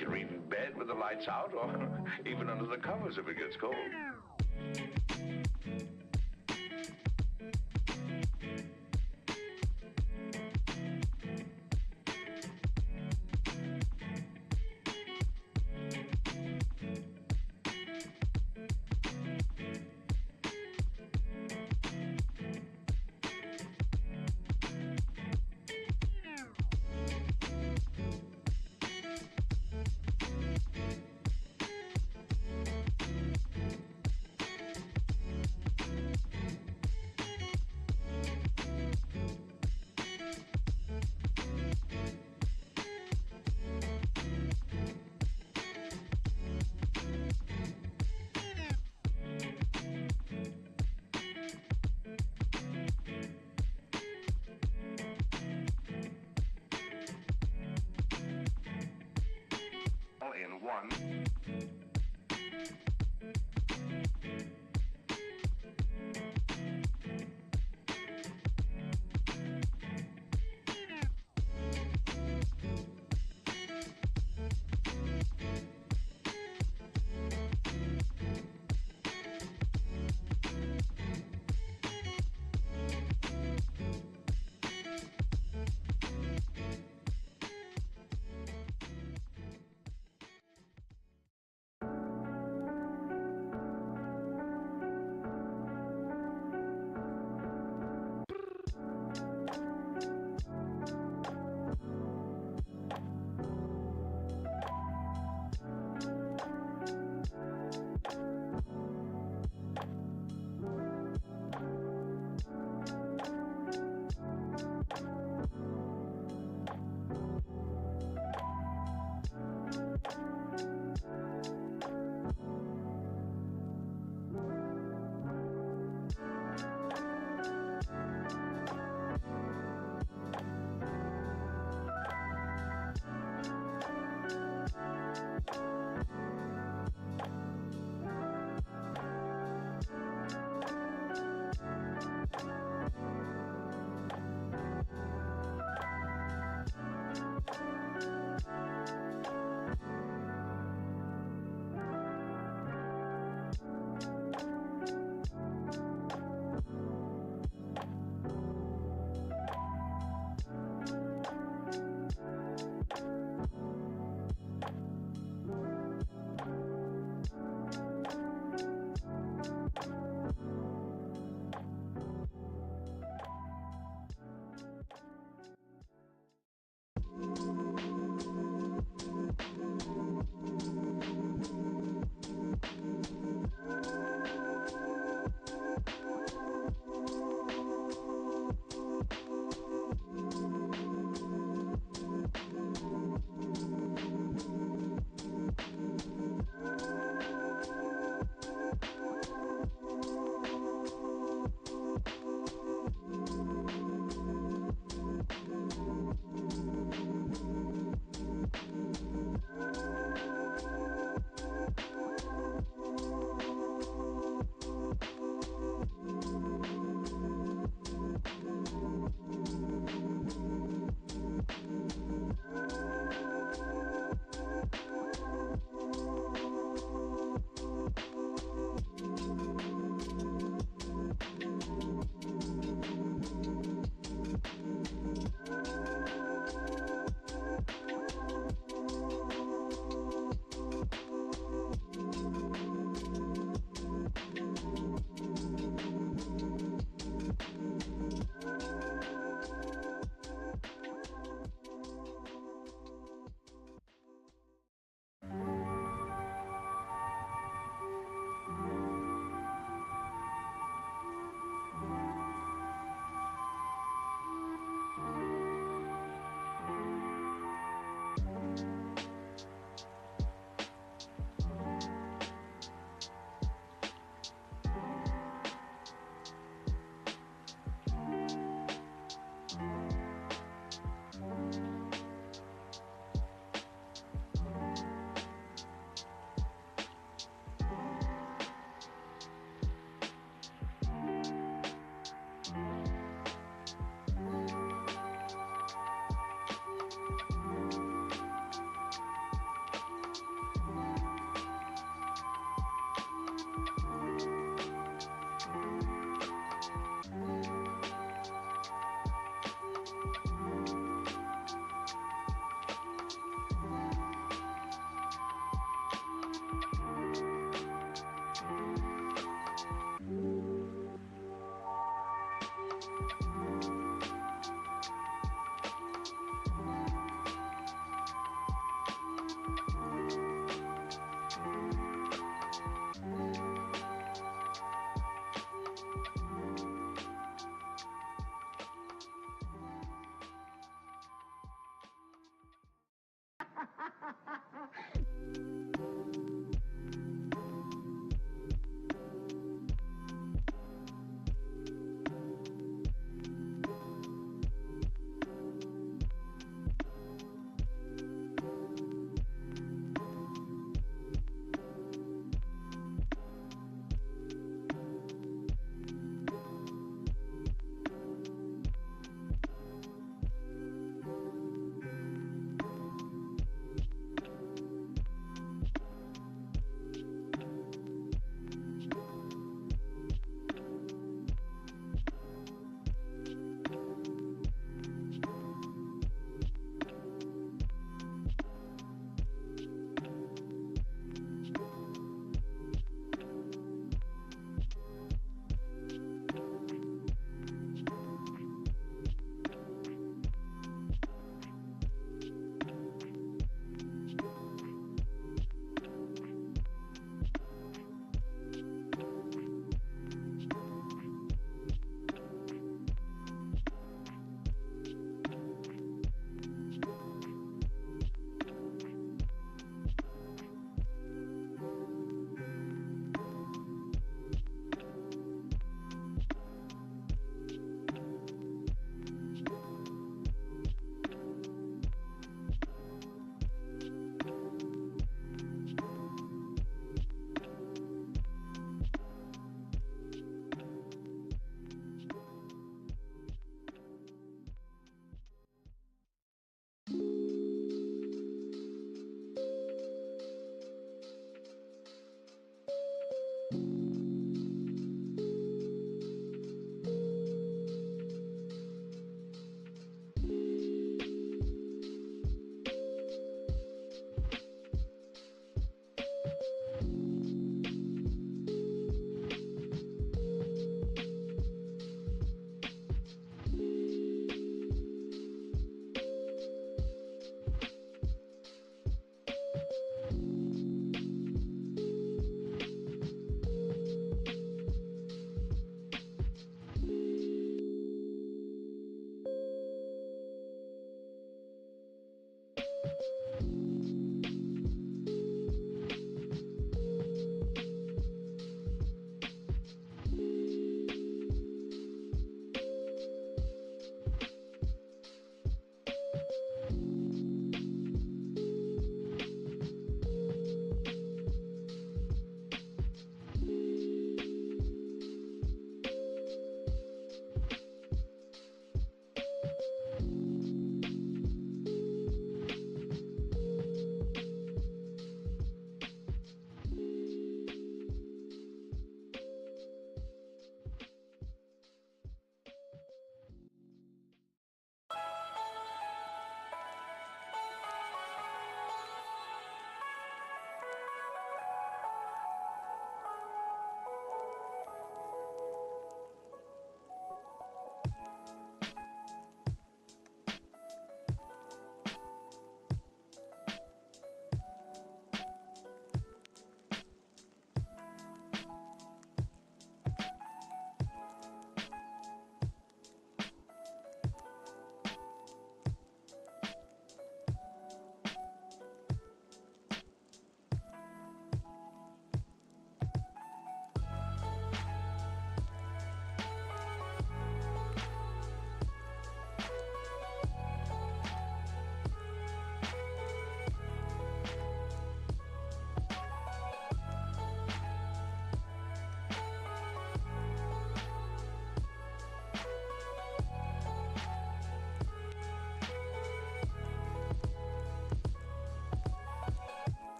can read in bed with the lights out, or even under the covers if it gets cold.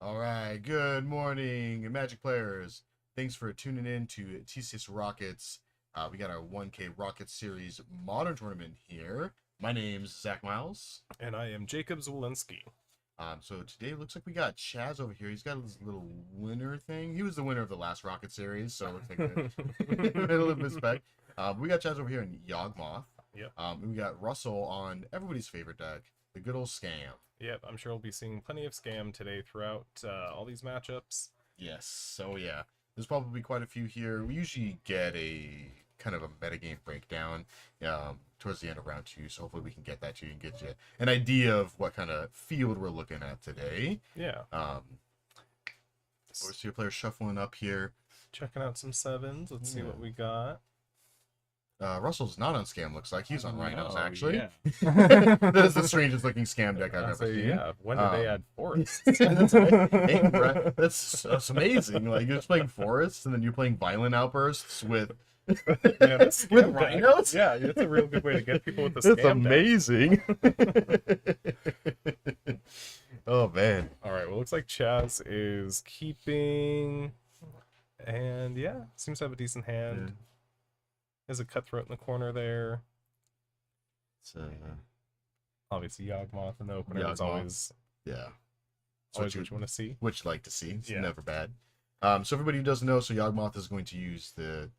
All right, good morning, Magic players. Thanks for tuning in to TCS Rockets. We got our 1K Rocket Series Modern Tournament here. My name's Zach Miles. And I am Jacob Zwolinski. So today it looks like we got Chaz over here. He's got this little winner thing. He was the winner of the last Rocket Series, so it looks like a little bit of respect. We got Chaz over here in Yawgmoth. Yep. And we got Russell on everybody's favorite deck, the good old Scam. Yep, I'm sure we'll be seeing plenty of Scam today throughout all these matchups. Yes, so yeah. There's probably quite a few here. We usually get a kind of a metagame breakdown towards the end of round 2, so hopefully we can get that to you and get you an idea of what kind of field we're looking at today. Yeah. We'll see your players shuffling up here. Checking out some 7s. Let's see what we got. Russell's not on Scam, looks like. He's on Rhinos, Oh, actually. yeah. That's the strangest looking Scam deck I've ever seen. Yeah, when did they add forests? Hey, Brett, that's amazing. Like, you're just playing forests, and then you're playing violent outbursts with Yeah, this with Scam deck. Rhinos? Yeah, it's a real good way to get people with the That's Scam deck. amazing. Oh, man. All right, well, looks like Chaz is keeping, and yeah, seems to have a decent hand. Yeah. There's a Cutthroat in the corner there. It's, Obviously, Yawgmoth in the opener is Yawgmoth. always yeah. what you want to see. What you like to see. It's Yeah. never bad. So everybody who doesn't know, so Yawgmoth is going to use the,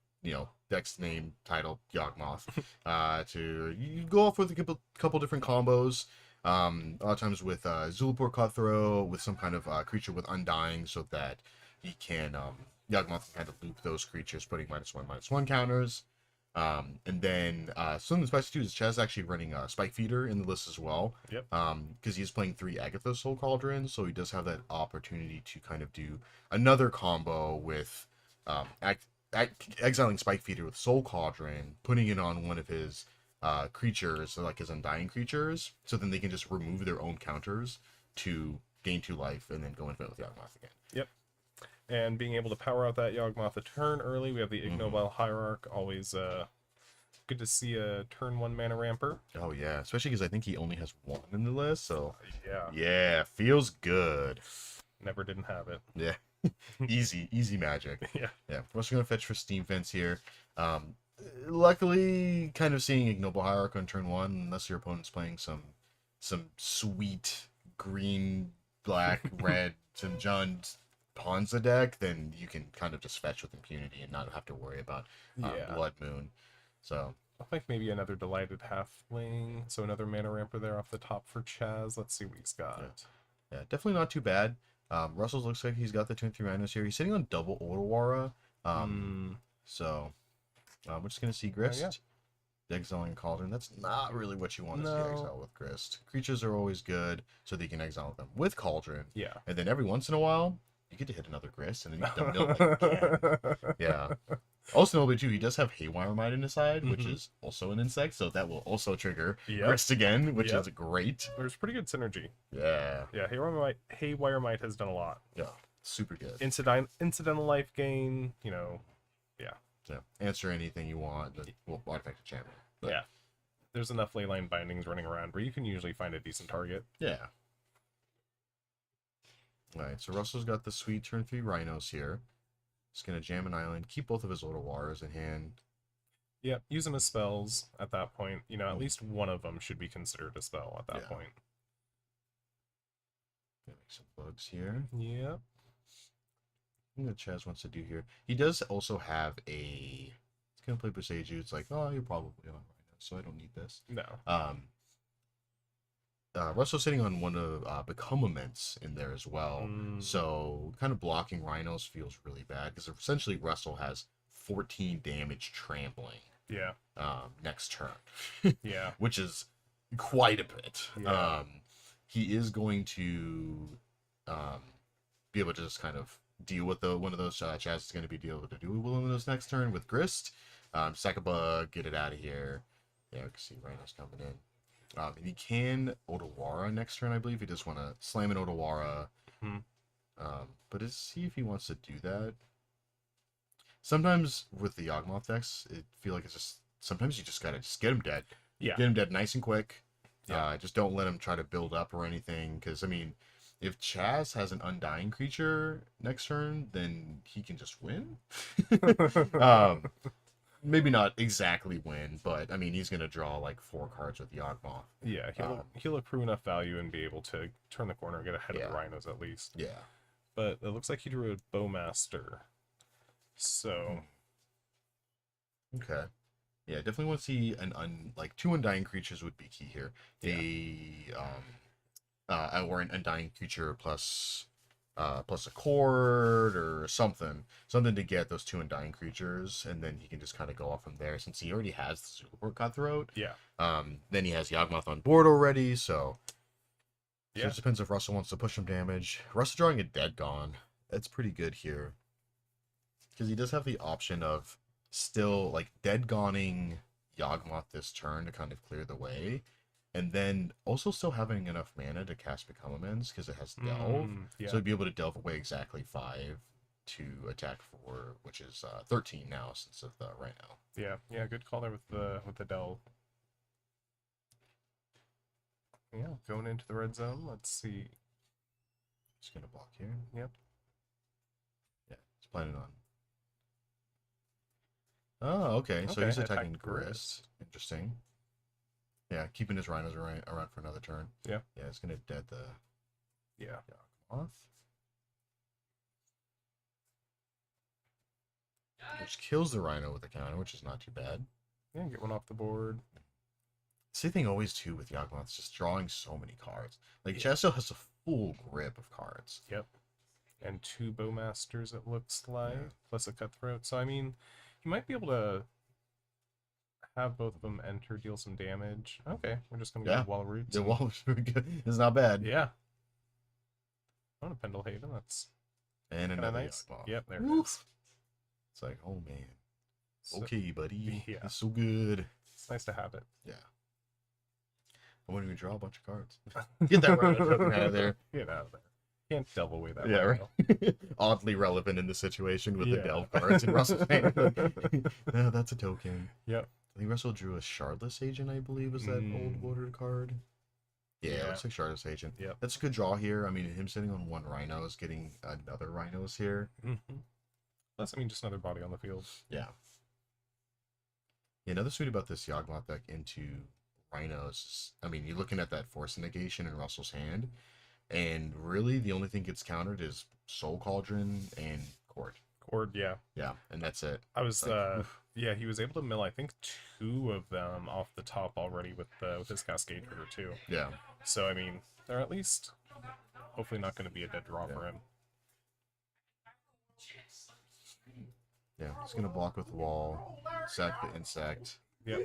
deck's name, title, Yawgmoth, to you go off with a couple different combos. A lot of times with Zulapur Cutthroat, with some kind of creature with Undying, so that he can, Yawgmoth can kind of loop those creatures, putting -1/-1 counters. And then something spicy too is Chaz actually running Spike Feeder in the list as well. Yep. Because he's playing 3 Agatha Soul Cauldrons, so he does have that opportunity to kind of do another combo with exiling Spike Feeder with Soul Cauldron, putting it on one of his creatures, so like his Undying creatures, so then they can just remove their own counters to gain 2 life and then go infinite with Yawgmoth again. Yep. And being able to power out that Yawgmoth a turn early. We have the Ignobile Hierarch. Always good to see a turn 1 mana ramper. Oh yeah, especially because I think he only has 1 in the list, so Yeah. yeah, feels good. Never didn't have it. Yeah. easy magic. Yeah. Yeah. We're also gonna fetch for Steam Fence here. Luckily, kind of seeing Ignoble Hierarch on turn 1, unless your opponent's playing some sweet green, black, red, St. John's Ponza deck, then you can kind of just fetch with impunity and not have to worry about Yeah. Blood Moon. So I think maybe another Delighted Halfling. So another mana ramper there off the top for Chaz. Let's see what he's got. yeah, definitely not too bad. Russell's looks like he's got the 2/3 Rhinos here. He's sitting on double Otawara. So we're just gonna see Grist. Exiling Cauldron. That's not really what you want to see exile with Grist. Creatures are always good, so that you can exile them with Cauldron. Yeah. And then every once in a while, you get to hit another Grist, and then you get to mill it again. Yeah. Also, notably too, he does have Haywire Mite in his side, which is also an insect, so that will also trigger Grist again, which is great. There's pretty good synergy. Yeah. Yeah, Haywire Mite has done a lot. Yeah. Super good. Incidental life gain, Yeah. Answer anything you want. Well, artifact enchantment. But, yeah. There's enough leyline bindings running around where you can usually find a decent target. Yeah. Alright, so Russell's got the sweet turn 3 Rhinos here. He's going to jam an island, keep both of his Otawaras in hand. Yep, use them as spells at that point. At least one of them should be considered a spell at that point. Make some bugs here. Yep. I think that Chaz wants to do here. He does also have a... He's going to play Boseiju. It's like, oh, you're probably on Rhinos, so I don't need this. No. Russell's sitting on one of Become Immense in there as well. So kind of blocking Rhinos feels really bad because essentially Russell has 14 damage trampling. Yeah. Next turn. Yeah. Which is quite a bit. Yeah. He is going to be able to just kind of deal with one of those. Chaz is going to be able to do one of those next turn with Grist. Sack a bug, get it out of here. Yeah, we can see Rhinos coming in. And he can Otawara next turn, I believe. He just want to slam an Otawara. But see if he wants to do that. Sometimes with the Yawgmoth decks, it feel like it's just... Sometimes you just gotta just get him dead. Yeah. Get him dead nice and quick. Yeah. Just don't let him try to build up or anything. Because, I mean, if Chaz has an undying creature next turn, then he can just win. Maybe not exactly win, but I mean he's gonna draw like 4 cards with Yawgmoth. Yeah, he'll accrue enough value and be able to turn the corner and get ahead of the Rhinos at least. Yeah. But it looks like he drew a Bowmaster. So okay. Yeah, definitely want to see like 2 undying creatures would be key here. Or an undying creature plus a chord or something to get those 2 undying creatures, and then he can just kind of go off from there since he already has the Super Cutthroat. Yeah. Then he has Yawgmoth on board already, so yeah. It just depends if Russell wants to push him damage. Russell drawing a Dead Gone. That's pretty good here. Because he does have the option of still like Dead Goning Yawgmoth this turn to kind of clear the way. And then also still having enough mana to cast Become Amends because it has Delve. Yeah. So he'd be able to delve away exactly 5 to attack for, which is 13 now since of the Rhino. Yeah, good call there with the Delve. Yeah, going into the red zone. Let's see. Just gonna block here. Yep. Yeah, he's planning on. Oh, okay. So he's attacking Grist. Interesting. Yeah, keeping his Rhinos around for another turn. Yeah. Yeah, it's gonna dead the Moth. Which kills the Rhino with a counter, which is not too bad. Yeah, get one off the board. Same thing always too with Yawgmoth, just drawing so many cards. Like Chesto has a full grip of cards. Yep. And 2 Bowmasters it looks like, plus a Cutthroat. So I mean, you might be able to have both of them enter, deal some damage. Okay, we're just gonna go Wall of Roots. The Wall is really good. It's not bad. Yeah. I want a Pendlehaven. That's and another nice. Yawgmoth. Yep, there it is. It's like, oh man. So, Okay, buddy. Yeah. It's so good. It's nice to have it. Yeah. I want to draw a bunch of cards. Get that Rhino out of there. Get out of there. Can't delve away that Rhino. Right. Oddly relevant in the situation with the delve cards in Russell's hand. No, that's a token. Yep. I think Russell drew a Shardless Agent, I believe, is that old bordered card. Yeah, it looks like Shardless Agent. Yep. That's a good draw here. I mean, him sitting on 1 Rhino is getting another Rhinos here. Plus, I mean, just another body on the field. Yeah. Another sweet about this Yawgmoth deck into Rhinos, I mean, you're looking at that Force Negation in Russell's hand, and really the only thing gets countered is Soul Cauldron and Chord. Yeah. Yeah, and that's it. I was, yeah, he was able to mill, I think, 2 of them off the top already with his Cascade Trigger, too. Yeah. So, I mean, they're at least hopefully not going to be a dead draw for him. Yeah, he's going to block with the wall, sack the insect. Yep.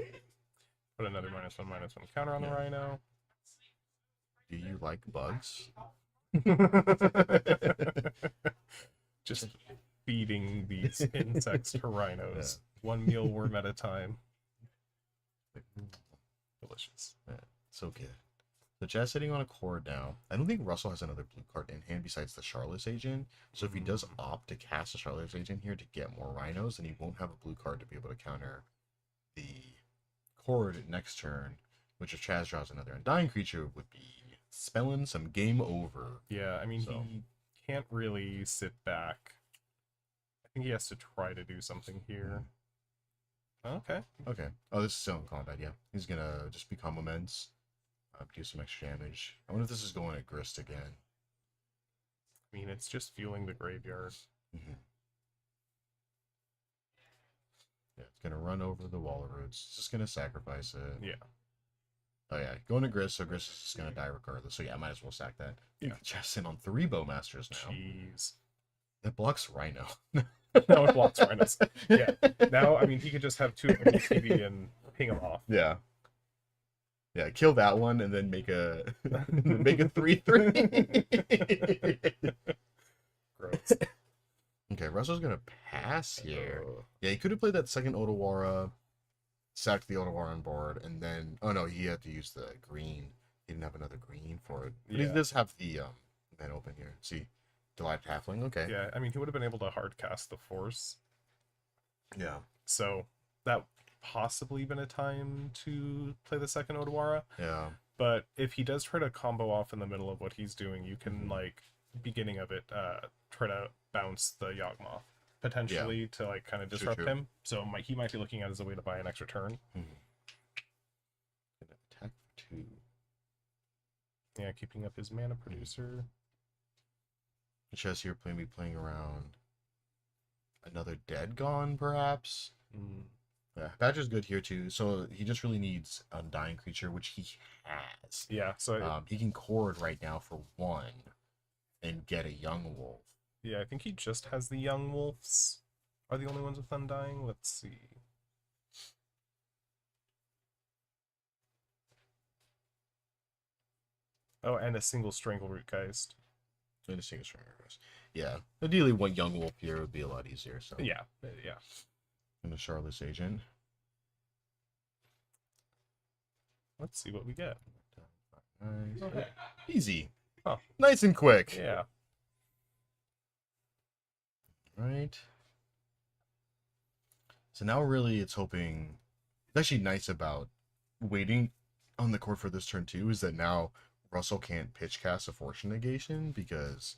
Put another -1/-1 counter on the Rhino. Do you like bugs? Just feeding these insects to Rhinos. 1 mealworm at a time. Delicious. Yeah, so good. The Jazz sitting on a Chord now. I don't think Russell has another blue card in hand besides the Shardless Agent. So if he does opt to cast a Shardless Agent here to get more Rhinos, then he won't have a blue card to be able to counter the Chord next turn, which if Chaz draws another Undying creature would be spelling some game over. Yeah, I mean, he can't really sit back. I think he has to try to do something here. Okay. Okay. Oh, this is still in combat, yeah. He's gonna just become immense. Do some extra damage. I wonder if this is going at Grist again. I mean, it's just fueling the graveyard. Yeah, it's gonna run over the Wall of Roots. It's just gonna sacrifice it. Yeah. Oh yeah, going to Grist, so Grist is just gonna die regardless. So yeah, I might as well sack that. Yeah. Just in on 3 Bowmasters now. Jeez. That blocks Rhino. Now it blocks Rhinos. Yeah. Now, I mean, he could just have 2 of them TV and ping them off. Yeah. Yeah, kill that one and then make a 3/3. Gross. Okay, Russell's gonna pass here. Yeah, he could have played that second Otawara, sacked the Otawara on board, and then he had to use the green. He didn't have another green for it. But he does have the event open here. See, Delight Halfling. Okay. Yeah, I mean, he would have been able to hard cast the Force. Yeah. So that possibly been a time to play the second Otawara. Yeah. But if he does try to combo off in the middle of what he's doing, you can, like, beginning of it, try to bounce the Yawgmoth potentially to, like, kind of disrupt him. So he might be looking at it as a way to buy an extra turn. Attack for 2. Yeah, keeping up his mana producer. Chess here playing around another Dead Gone, perhaps. Yeah, Badger's good here too. So he just really needs Undying Creature, which he has. Yeah, so he can chord right now for 1 and get a Young Wolf. Yeah, I think he just has the Young Wolves. Are the only ones with Undying? Let's see. Oh, and a single Strangleroot Geist. And a single Strangleroot. Yeah, ideally 1 Young Wolf here would be a lot easier. So yeah. And a Charlotte's Agent. Let's see what we get. Nice. Okay. Easy. Oh. Nice and quick. Yeah. Right. So now really it's hoping... It's actually nice about waiting on the court for this turn too, is that now Russell can't pitch cast a Fortune Negation because...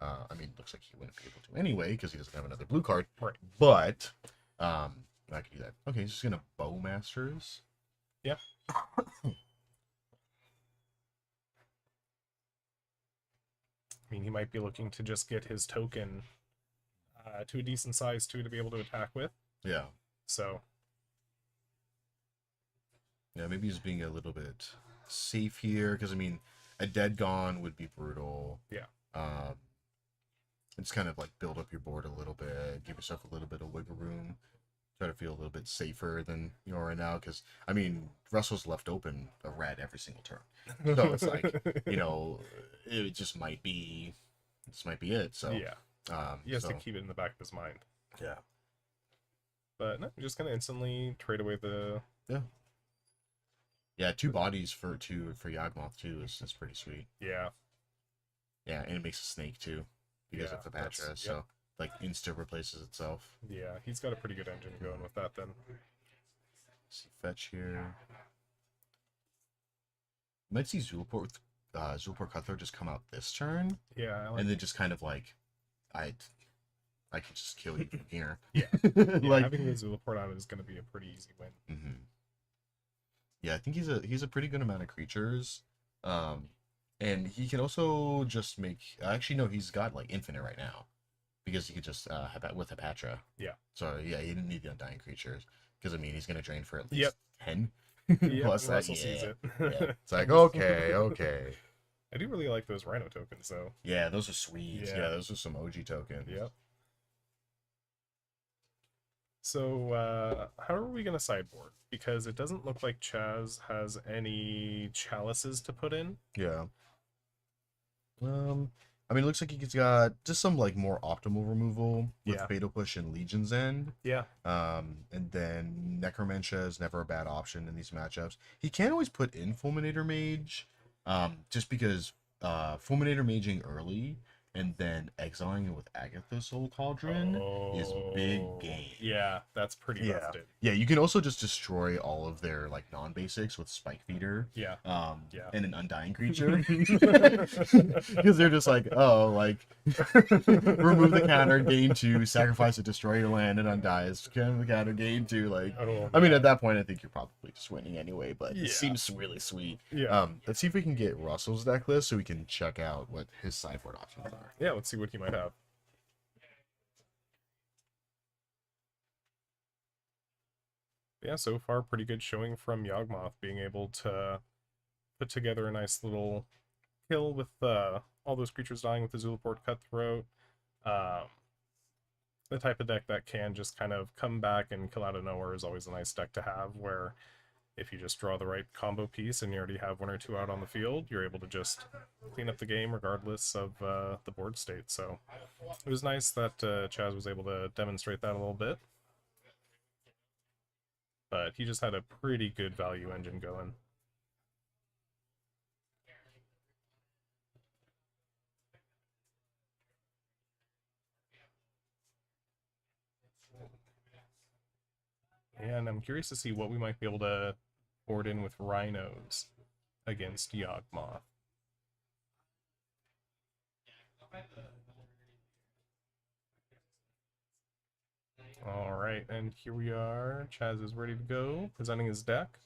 I mean, looks like he wouldn't be able to anyway because he doesn't have another blue card. Right. But I can do that. Okay, he's just gonna Bowmasters. Yep. I mean, he might be looking to just get his token to a decent size too to be able to attack with. Yeah. So. Yeah, maybe he's being a little bit safe here because I mean, a Dead Gone would be brutal. Yeah. It's kind of like build up your board a little bit, give yourself a little bit of wiggle room, try to feel a little bit safer than you are right now. Because I mean, Russell's left open a red every single turn, so it's like it just might be, it. So yeah, he has to keep it in the back of his mind. Yeah, but no, you're just gonna instantly trade away the 2 bodies for Yawgmoth too is pretty sweet. Yeah, and it makes a snake too. Because of the Patra, so like insta replaces itself. Yeah, he's got a pretty good engine going with that then. See fetch here. You might see Zulaport Cutthroat just come out this turn. Yeah, and then just kind of like I can just kill you from here. Yeah, like having the Zulaport on is going to be a pretty easy win. Yeah, I think he's a pretty good amount of creatures. And he can also just make... Actually, no, he's got, like, infinite right now. Because he could just, with Hepatra. Yeah. So, yeah, he didn't need the Undying Creatures. Because, I mean, he's going to drain for at least 10. Plus that, sees it. Yeah. It's like, okay. I do really like those Rhino tokens, though. Yeah, those are sweet. Yeah, those are some OG tokens. Yep. So, how are we going to sideboard? Because it doesn't look like Chaz has any chalices to put in. Yeah. I mean, it looks like he's got just some like more optimal removal with Fatal Push and Legion's End. Yeah. And then Necromancia is never a bad option in these matchups. He can always put in Fulminator Mage, just because Fulminator Maging early and then exiling it with Agatha Soul Cauldron is big game. Yeah, that's pretty busted. Yeah, you can also just destroy all of their like non-basics with Spike Feeder. Yeah. And an Undying Creature. Because they're just like, remove the counter, gain 2, sacrifice it, destroy your land, and undies. The counter, gain 2. Like, I mean, at that point, I think you're probably just winning anyway, but it seems really sweet. Yeah. Let's see if we can get Russell's deck list so we can check out what his sideboard options are. Yeah, let's see what he might have. Yeah, so far pretty good showing from Yawgmoth, being able to put together a nice little kill with all those creatures dying with the Zulaport Cutthroat. The type of deck that can just kind of come back and kill out of nowhere is always a nice deck to have, where if you just draw the right combo piece and you already have 1 or 2 out on the field, you're able to just clean up the game regardless of the board state. So it was nice that Chaz was able to demonstrate that a little bit. But he just had a pretty good value engine going. And I'm curious to see what we might be able to board in with Rhinos against Yawgmoth. All right, and here we are. Chaz is ready to go, presenting his deck.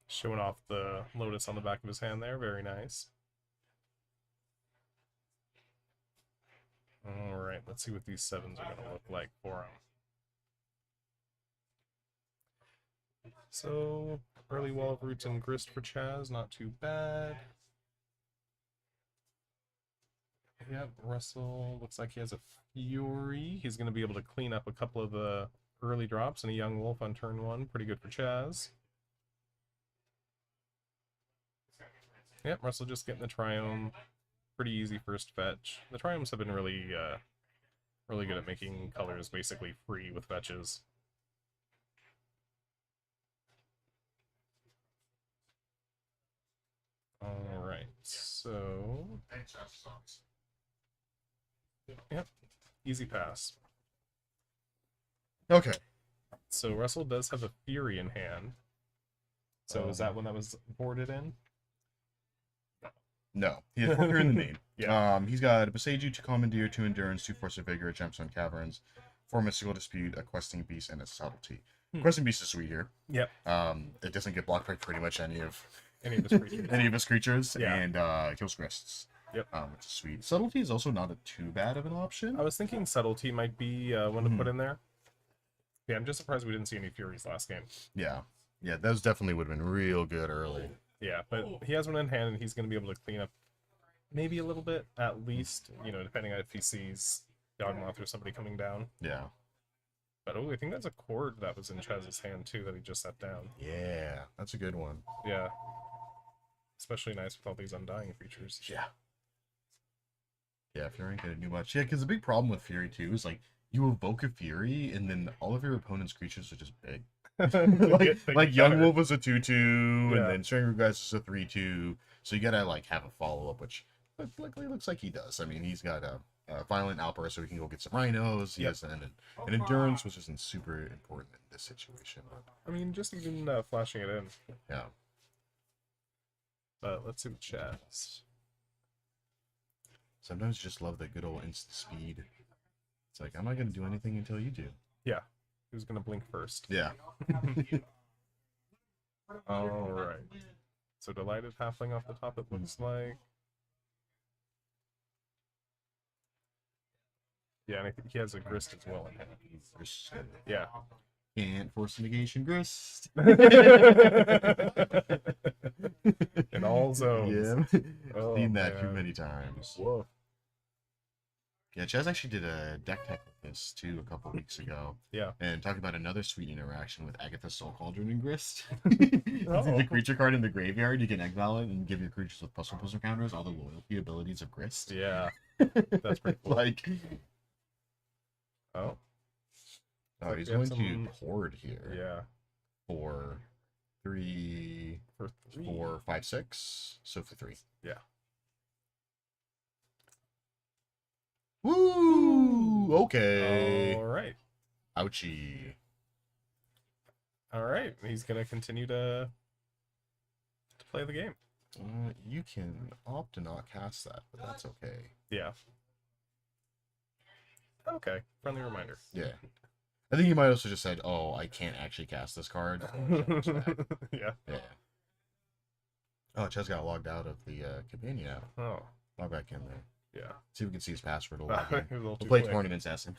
Showing off the Lotus on the back of his hand there. Very nice. All right, let's see what these 7s are going to look like for him. So, early Wall of Roots and Grist for Chaz, not too bad. Yep, Russell looks like he has a Fury. He's going to be able to clean up a couple of the early drops and a Young Wolf on turn 1. Pretty good for Chaz. Yep, Russell just getting the Triome. Pretty easy first fetch. The Triomes have been really good at making colors basically free with fetches. Alright, so... Yep, easy pass. Okay. So Russell does have a Fury in hand. So is that one that was boarded in? No, he has 4 here in the name. Yeah. He's got a Boseiju, 2 Commandeer, 2 Endurance, 2 Force of Vigor, a Gemstone Caverns, 4 Mystical Dispute, a Questing Beast, and a Subtlety. Questing Beast is sweet here. Yep. It doesn't get blocked by pretty much any of his creatures. any of his creatures, Yeah. and kills Grists. Yep. Which is sweet. Subtlety is also not too bad of an option. I was thinking Subtlety might be one to put in there. Yeah, I'm just surprised we didn't see any Furies last game. Yeah. Yeah, those definitely would have been real good early. Yeah, but he has one in hand, and he's going to be able to clean up maybe a little bit, at least, depending on if he sees Yawgmoth or somebody coming down. Yeah. But, I think that's a Chord that was in Chaz's hand, too, that he just set down. Yeah, that's a good one. Yeah. Especially nice with all these Undying features. Yeah. Yeah, Fury ain't gonna do much. Yeah, because the big problem with Fury, too, is, like, you evoke a Fury, and then all of your opponent's creatures are just big. like Young Wolf is a 2/2, and then Stringer Guys is a 3/2. So you gotta like have a follow up, which luckily looks like he does. I mean, he's got a Violent Outburst, so he can go get some Rhinos. He has an Endurance, which isn't super important in this situation. But... I mean, just even flashing it in. Yeah. But let's see what Chaz. Sometimes you just love that good old instant speed. It's like I'm not gonna do anything until you do. Yeah. Who's gonna blink first? Yeah. Alright. So Delighted Halfling off the top, it looks like. Yeah, and I think he has a Grist as well in hand. Yeah. Can't force negation Grist. In all zones. Yeah. Oh, Seen that too man. many times. Whoa. Yeah, Chaz actually did a deck tech with this too a couple weeks ago. Yeah. And talking about another sweet interaction with Agatha's Soul Cauldron and Grist. Oh. The creature card in the graveyard, you can exile it and give your creatures with puzzle counters all the loyalty abilities of Grist. Yeah. That's pretty cool. Like, oh. oh, he's we have going to hoard here. Yeah. For 3, For 3. 4, 5, 6. So for 3. Yeah. Woo! Okay. All right. Ouchie. All right. He's gonna continue to play the game. You can opt to not cast that, but that's okay. Yeah. Okay. Friendly reminder. Yeah. I think you might also just said, "Oh, I can't actually cast this card." Yeah. Yeah. Oh, Chaz got logged out of the companion app. Oh. Log back in there. Yeah. See if we can see his password. We'll log in. We'll We'll play tournaments as him.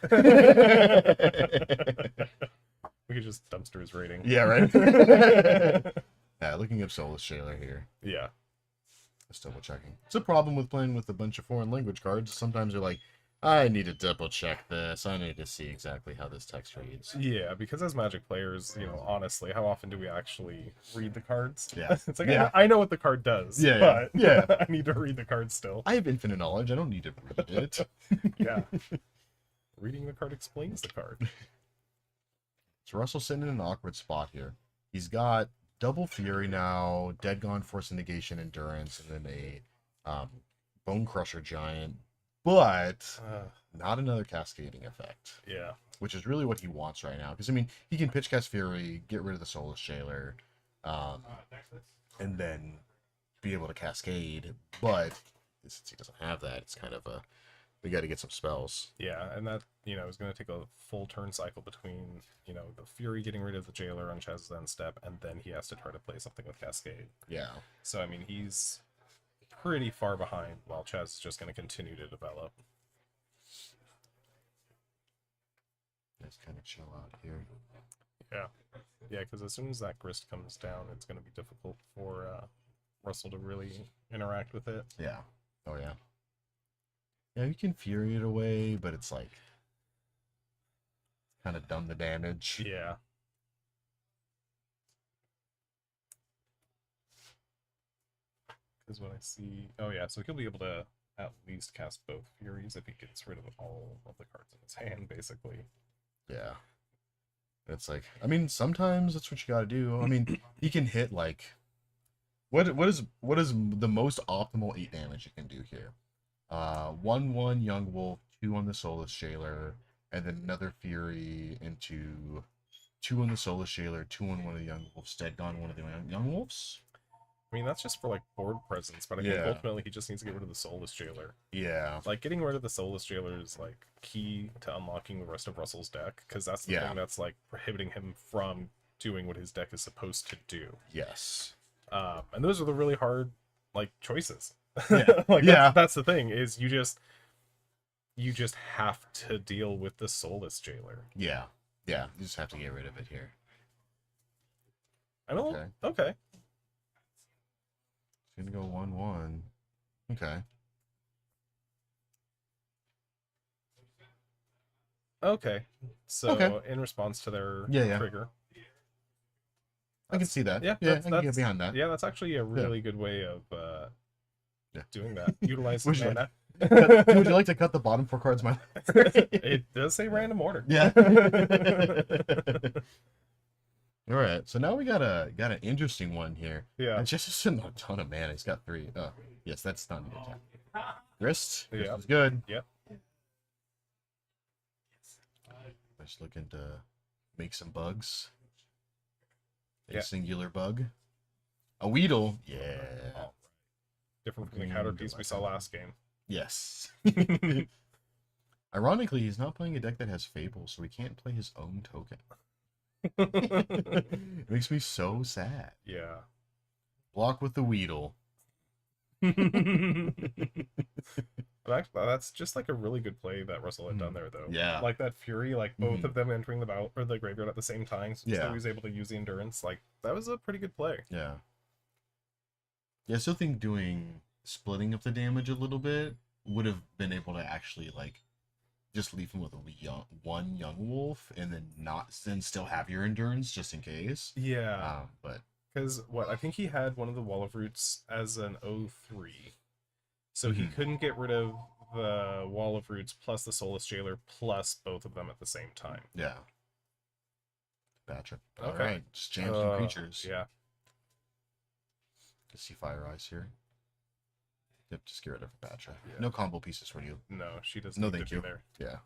We could just dumpster his rating. Yeah, right. Yeah, looking up Soulless Shaler here. Yeah. Just double checking. It's a problem with playing with a bunch of foreign language cards. Sometimes you're like, I need to double check this. I need to see exactly how this text reads. Yeah, because as Magic players, honestly, how often do we actually read the cards? Yeah. It's like, Yeah. I know what the card does, Yeah, but yeah. I need to read the card still. I have infinite knowledge. I don't need to read it. Yeah. Reading the card explains the card. So Russell's sitting in an awkward spot here. He's got double Fury now, Dead Gone, Force of Negation, Endurance, and then a Bone Crusher Giant, but not another cascading effect. Yeah. which is really what he wants right now. Because, I mean, he can pitch Cast Fury, get rid of the Soulless Jailer, and then be able to Cascade. But since he doesn't have that, it's kind of a... We got to get some spells. Yeah, and that, is going to take a full turn cycle between, the Fury getting rid of the Jailer on Chaz's end step, and then he has to try to play something with Cascade. Yeah. So, I mean, he's pretty far behind, while Chaz is just going to continue to develop. Let's kind of chill out here. Yeah. Yeah, because as soon as that Grist comes down, it's going to be difficult for Russell to really interact with it. Yeah. Oh, yeah. Yeah, you can Fury it away, but it's like kind of done the damage. Yeah. Because when I see... Oh, yeah, so he'll be able to at least cast both Furies if he gets rid of all of the cards in his hand, basically. Yeah. It's like, I mean, sometimes that's what you gotta do. I mean, he can hit, like... What is the most optimal 8 damage you can do here? 1/1 Young Wolf, 2 on the Soulless Jailer, and then another Fury into 2 on the Soulless Jailer, 2 on one of the Young Wolves, dead gone one of the Young Wolves. I mean, that's just for, like, board presence, but I think ultimately he just needs to get rid of the Soulless Jailer. Yeah. Like, getting rid of the Soulless Jailer is, like, key to unlocking the rest of Russell's deck, because that's the thing that's, like, prohibiting him from doing what his deck is supposed to do. Yes. And those are the really hard, like, choices. Yeah. Like, that's the thing, is you just have to deal with the Soulless Jailer. Yeah. Yeah, you just have to get rid of it here. I know. Okay. It's gonna go 1/1. Okay. Okay. So, in response to their trigger. I can see that. Yeah, I can get behind that. Yeah, that's actually a really good way of doing that. Utilize Would mana. Would you like to cut the bottom 4 cards? My It does say random order. Yeah. All right, so now we got an interesting one here. Yeah. And just sitting on a ton of mana. He's got 3. Oh, yes, that's not a good time. Grist. Grist is good. Yep. Just looking to make some bugs. A Yeah. singular bug. A Weedle. Yeah. Oh, different from the counter piece we saw last game. Yes. Ironically, he's not playing a deck that has Fable, so he can't play his own token. It makes me so sad. Yeah. Block with the Weedle. That's just like a really good play that Russell had done there, though. Yeah. Like that Fury, like both of them entering the battle or the graveyard at the same time, so he was able to use the endurance. Like that was a pretty good play. Yeah. Yeah, I still think doing splitting up the damage a little bit would have been able to actually like just leave him with one young wolf and then still have your endurance just in case. Yeah. But because I think he had one of the Wall of Roots as an 0/3. So he couldn't get rid of the Wall of Roots plus the Soulless Jailer plus both of them at the same time. Yeah. Gotcha. Okay. All right. Just jam some creatures. Yeah. Let's see Fire Eyes here. Yep, just get rid of Batra. Yeah. No combo pieces for you. No, she doesn't No, need thank to you. be there. Yeah.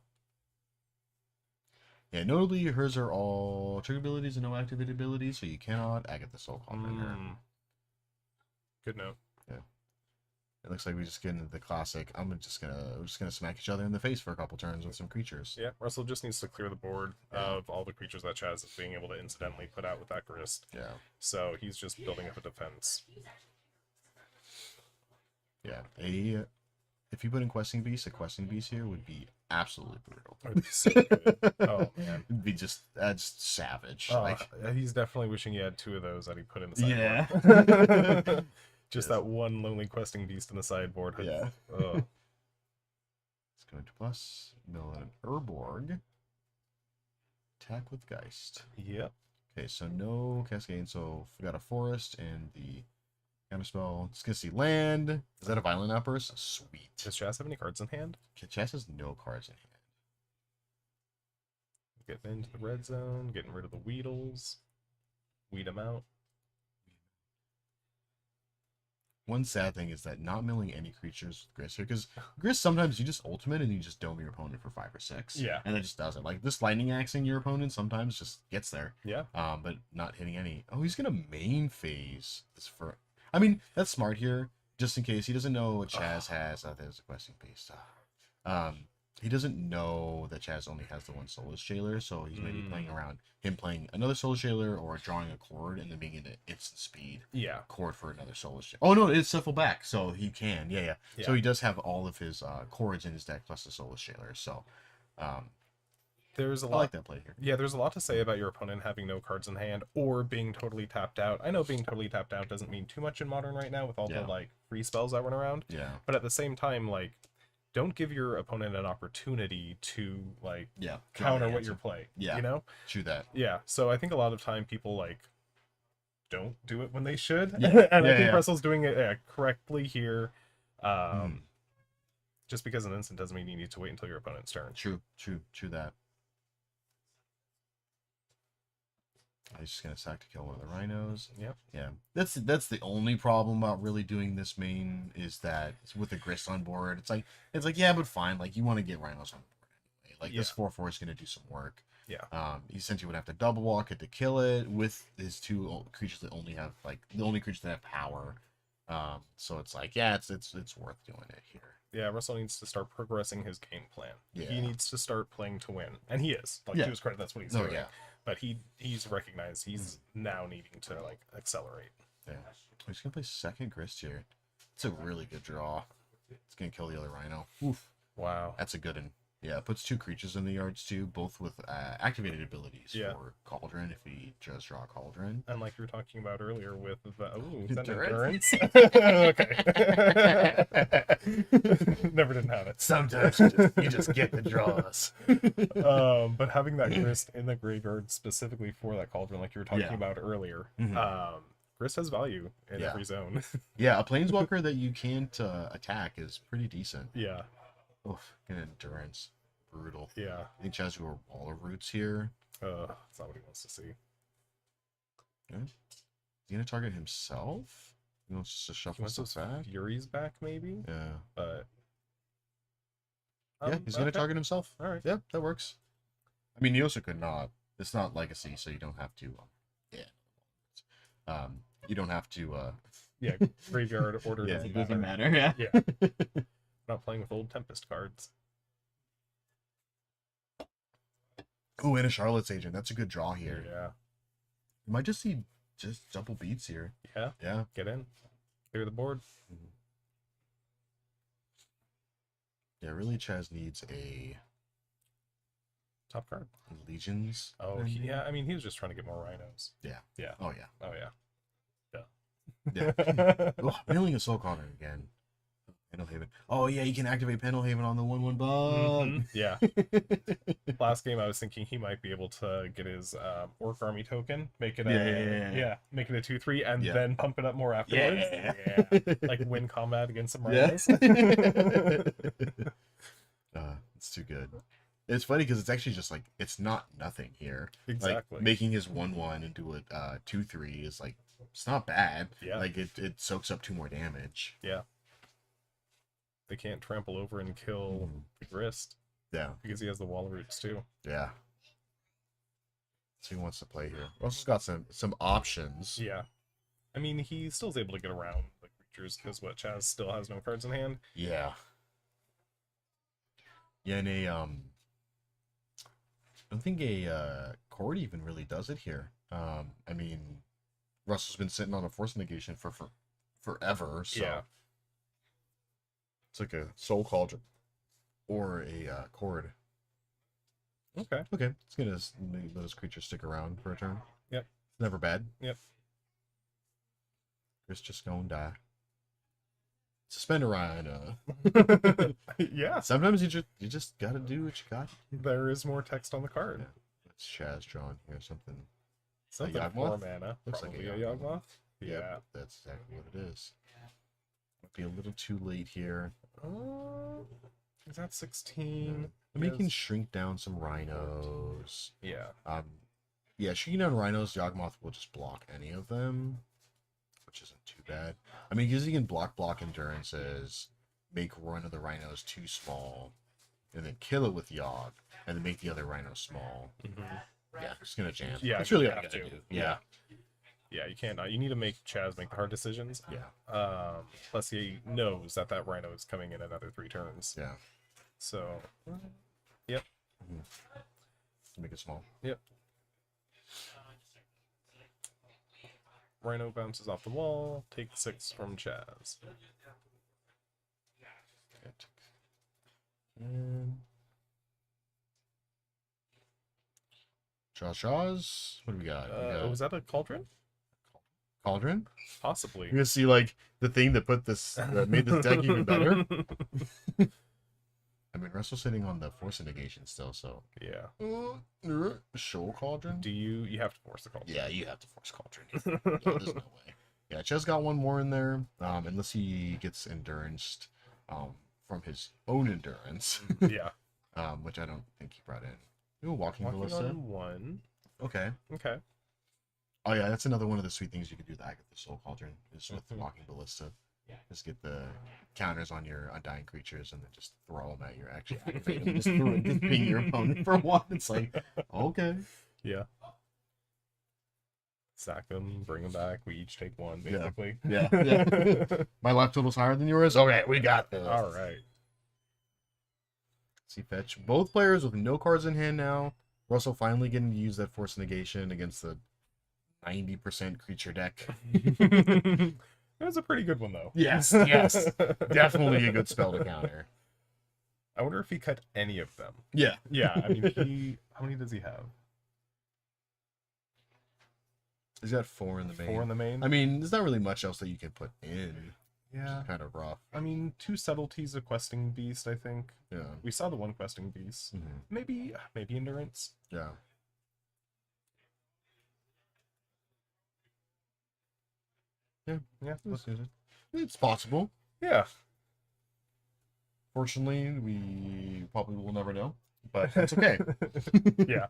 Yeah, notably, hers are all trigger abilities and no activated abilities, so you cannot Agate the Soul Conjurer. Good note. Yeah. It looks like we just get into the classic. we're just gonna smack each other in the face for a couple turns with some creatures. Yeah, Russell just needs to clear the board of all the creatures that Chaz is being able to incidentally put out with that Grist. Yeah. So he's just building up a defense. Yeah. If you put in Questing Beast, a Questing Beast here would be absolutely brutal. It would be so good. Oh man. It'd be just savage. Oh, like he's definitely wishing he had 2 of those that he put in the sideboard. Yeah. Just that one lonely questing beast in the sideboard. Yeah. Oh. It's going to plus mill an Urborg. Attack with Geist. Yep. Okay, so no Cascade, so we got a forest and the counterspell. Just gonna see land. Is that a Violent Outburst? Sweet. Does Chaz have any cards in hand? Chess has no cards in hand. Getting into the red zone, getting rid of the Weedles. Weed them out. one sad thing is that not milling any creatures with Grist here, because Grist sometimes you just ultimate and you just dome your opponent for 5 or 6. Yeah. And it just does it. Like this lightning axing your opponent sometimes just gets there. Yeah. But not hitting any. Oh, he's gonna main phase this for. I mean, that's smart here, just in case he doesn't know what Chaz has. Oh, there's a questing beast. He doesn't know that Chaz only has the one Soulless Jailer, so he's maybe playing around him playing another Soulless Jailer or drawing a cord and then being into instant speed. Yeah. Cord for another Soulless Jailer. Oh no, it's shuffle back, so he can. Yeah. So he does have all of his cords in his deck plus the Soulless Jailer. So there's a I lot. like that play here. Yeah, there's a lot to say about your opponent having no cards in hand or being totally tapped out. I know being totally tapped out doesn't mean too much in Modern right now with all the like free spells that run around. Yeah. But at the same time, like, don't give your opponent an opportunity to like counter what you're playing. Yeah. You know? True that. Yeah. So I think a lot of time people like don't do it when they should. Yeah. And I think Russell's doing it correctly here. Just because an instant doesn't mean you need to wait until your opponent's turn. True that. He's just gonna sack to kill one of the Rhinos. Yep. Yeah. That's the only problem about really doing this main is that with the Grist on board, it's like yeah, but fine. Like you want to get Rhinos on board anyway. Like this 4/4 is gonna do some work. Yeah. He essentially would have to double walk it to kill it with his 2 creatures that only have like the only creatures that have power. So it's like it's worth doing it here. Yeah, Russell needs to start progressing his game plan. Yeah. He needs to start playing to win. And he is. Like, to his credit, that's what he's doing. Yeah. But he's recognized he's now needing to, like, accelerate. Yeah. He's going to play second Grist here. It's a really good draw. It's going to kill the other Rhino. Oof. Wow. That's a good one. Yeah, it puts 2 creatures in the yards, too, both with activated abilities for Cauldron if he just draw a Cauldron. And like you were talking about earlier with the... Ooh, is that Endurance? Okay. Never didn't have it. Sometimes you just get the draws. But having that Grist in the graveyard specifically for that Cauldron, like you were talking about earlier, Grist has value in every zone. Yeah, a Planeswalker that you can't attack is pretty decent. Yeah. Oof, good endurance. Brutal. Yeah. I think Chaz were Wall of Roots here. That's not what he wants to see. Yeah. Is he gonna target himself? He wants to shuffle stuff back? Furies back, maybe? Yeah. But... yeah, he's gonna target himself. Alright. Yeah, that works. I mean, he also could not. It's not Legacy, so you don't have to... you don't have to... yeah, graveyard order doesn't matter. Yeah. Yeah. Not playing with old Tempest cards. Oh, and a Charlotte's Agent. That's a good draw here. Yeah. You might just see double beats here. Yeah. Yeah. Get in. Clear the board. Yeah, really Chaz needs a... top card. Legions. Oh, yeah. I mean, he was just trying to get more Rhinos. Yeah. Yeah. Oh, yeah. Oh, yeah. Yeah. Oh, milling a Soul Calling again. Pendelhaven. Oh yeah, you can activate Pendelhaven on the 1/1 bug. Yeah. Last game, I was thinking he might be able to get his Orc Army token, make it a make it a 2/3, and then pump it up more afterwards. Yeah. Like win combat against some Rhinos. It's too good. It's funny because it's actually just like it's not nothing here. Exactly. Like, making his 1/1 into a 2/3 is like it's not bad. Yeah. Like it soaks up 2 more damage. Yeah. They can't trample over and kill the Grist. Yeah. Because he has the Wall of Roots too. Yeah. So he wants to play here. Russell's got some options. Yeah. I mean, he still is able to get around the creatures because Chaz still has no cards in hand. Yeah. Yeah, and I don't think a Cord even really does it here. I mean, Russell's been sitting on a Force Negation for forever, so... Yeah. It's like a Soul Cauldron or a Cord. Okay. Okay. It's gonna let those creatures stick around for a turn. Yep. It's never bad. Yep. Chris just gonna die. Suspend a Rhino. Yeah. Sometimes you just gotta do what you got. There is more text on the card. Yeah. It's Chaz drawn here. Something Yawgmoth? 4 mana. Looks Probably like a Yawgmoth. Yeah. Yeah. That's exactly what it is. Might be a little too late here. Is that 16? I mean, you can shrink down some Rhinos. Yeah. Yeah, shrinking down Rhinos, Yawgmoth will just block any of them. which isn't too bad. I mean, because he can block endurances, make one of the rhinos too small, and then kill it with Yogg, and then make the other rhino small. Yeah, it's gonna jam. Yeah, it's really you what I have gotta to. do. Yeah. Yeah, you can't. You need to make Chaz make the hard decisions. Yeah. Plus, he knows that that rhino is coming in another 3 turns. Yeah. So, yep. Make it small. Yep. Rhino bounces off the wall. Take 6 from Chaz. Jaws. What do we got? Was that a cauldron? Cauldron? Possibly. You're gonna see like the thing that put this that made this deck even better. I mean, Russell's sitting on the force negation still, so Yeah. Show Cauldron. Do you have to force the cauldron? Yeah, you have to force Cauldron. Yeah, there's no way. Yeah, Ches got one more in there. Unless he gets endurance from his own endurance. Yeah. Which I don't think he brought in. Ooh, walking ballista. On 1. Okay. Okay. Oh yeah, that's another one of the sweet things you could do with Agatha Soul Cauldron is with walking ballista. Just get the counters on your undying creatures and then just throw them at your actually activate them. Just ping your opponent for 1. It's like, okay. Yeah. Sack them, bring them back. We each take 1, basically. Yeah. My life total's higher than yours. Okay, we got this. All right. See, fetch both players with no cards in hand now. Russell finally getting to use that force negation against the 90% creature deck. That was a pretty good one, though. Yes. Definitely a good spell to counter. I wonder if he cut any of them. Yeah. Yeah, I mean, how many does he have? He's got 4 in the main. 4 in the main? I mean, there's not really much else that you can put in. Yeah. Kind of rough. I mean, 2 subtleties, a questing beast, I think. Yeah. We saw the 1 questing beast. Maybe endurance. Yeah. Yeah. It's possible. Yeah. Fortunately, we probably will never know, but that's okay. Yeah.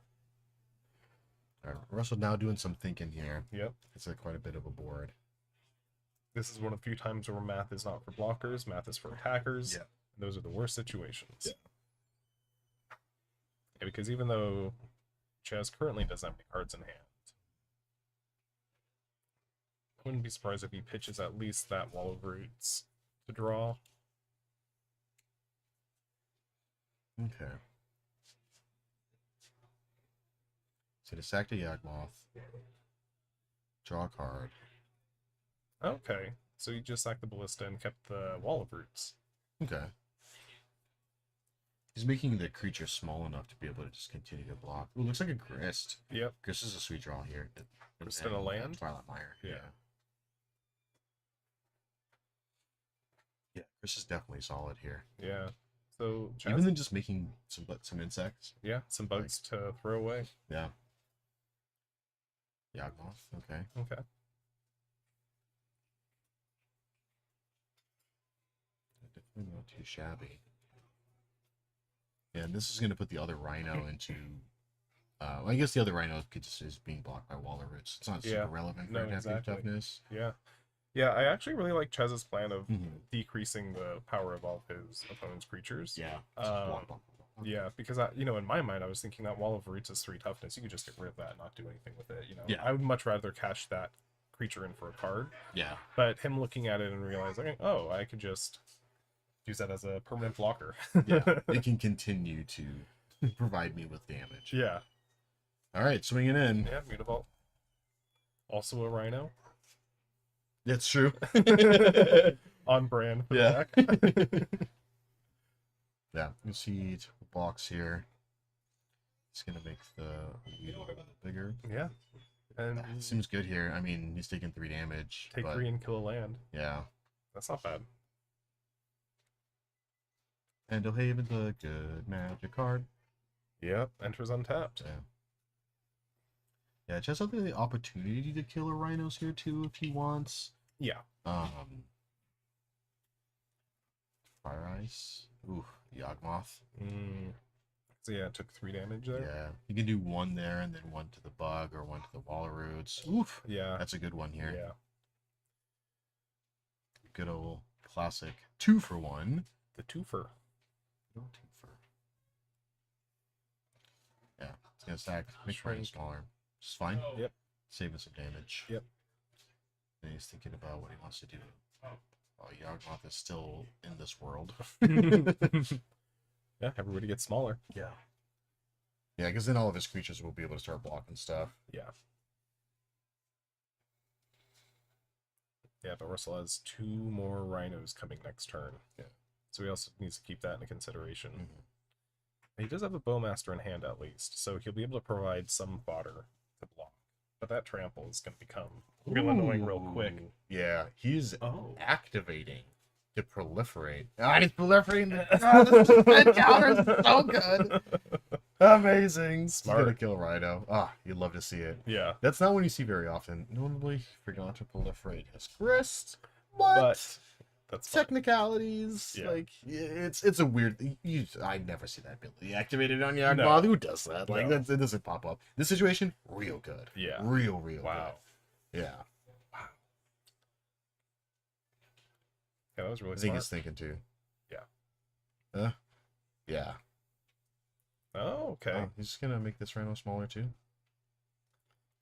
All right, Russell now doing some thinking here. Yep. It's like quite a bit of a board. This is one of the few times where math is not for blockers, math is for attackers. Yeah. And those are the worst situations. Yeah. Because even though Chaz currently doesn't have any cards in hand, I wouldn't be surprised if he pitches at least that wall of roots to draw. Okay. So to sack the Yawgmoth, draw a card. Okay, so you just sacked the ballista and kept the wall of roots. Okay. He's making the creature small enough to be able to just continue to block. Ooh, looks like a Grist. Yep. Grist is a sweet draw here. Grist and a land? Twilight Mire. Yeah. Yeah, Grist is definitely solid here. Yeah. So Chaz, Even than just making some insects. yeah, some bugs to throw away. Yeah. Yawgmoth, okay. Okay. Definitely not too shabby. Yeah, and this is going to put the other Rhino into... well, I guess the other Rhino could just is being blocked by Wall of Roots. It's not super relevant for adaptive toughness. Yeah. Yeah, I actually really like Chez's plan of decreasing the power of all of his opponent's creatures. Yeah. Yeah, because in my mind, I was thinking that Wall of Roots is 3 toughness. You could just get rid of that and not do anything with it. Yeah. I would much rather cash that creature in for a card. Yeah. But him looking at it and realizing, oh, I could just use that as a permanent blocker. Yeah. It can continue to provide me with damage. Yeah. All right, swinging in. Yeah, Mutavault. Also a Rhino. That's true. On brand for the deck. Yeah, you see it's a box here. It's gonna make the wheel a little bigger. Yeah. And seems good here. I mean, he's taking 3 damage. Take 3 and kill a land. Yeah. That's not bad. And Haven's a good magic card. Yep, enters untapped. Yeah. Yeah, just have the opportunity to kill a Rhinos here too if he wants. Yeah. Fire Ice. Ooh, Yawgmoth. So yeah, it took 3 damage there. Yeah. You can do 1 there and then 1 to the bug or 1 to the Wall of Roots. Oof. Yeah. That's a good one here. Yeah. good old classic 2-for-1. The twofer. No twofer. Yeah, it's gonna stack. Make Rhino smaller. Which is fine. Yep. Saving some damage. Yep. And he's thinking about what he wants to do. Oh, Yawgmoth is still in this world. Yeah, everybody gets smaller. Yeah. Yeah, because then all of his creatures will be able to start blocking stuff. Yeah. Yeah, but Russell has 2 more Rhinos coming next turn. Yeah. So he also needs to keep that into consideration. Mm-hmm. He does have a Bowmaster in hand at least, so he'll be able to provide some fodder to block. But that trample is going to become real annoying real quick. Yeah, he's Oh. activating to proliferate. Ah, he's proliferating. This defense counter is so good. Amazing. Smart. He's gonna kill Rhino. Ah, you'd love to see it. Yeah. That's not one you see very often. Normally, forgot to proliferate his grist, but that's fine. technicalities, Yeah. like it's a weird. I never see that ability activated on Yawgmoth. No. Who does that? Like No. it doesn't pop up. This situation, real good. Yeah. real Wow. good. Yeah. Yeah, that was really I think smart. he's thinking too. Yeah. Yeah. Oh, okay. Oh, he's just gonna make this Rhino smaller too.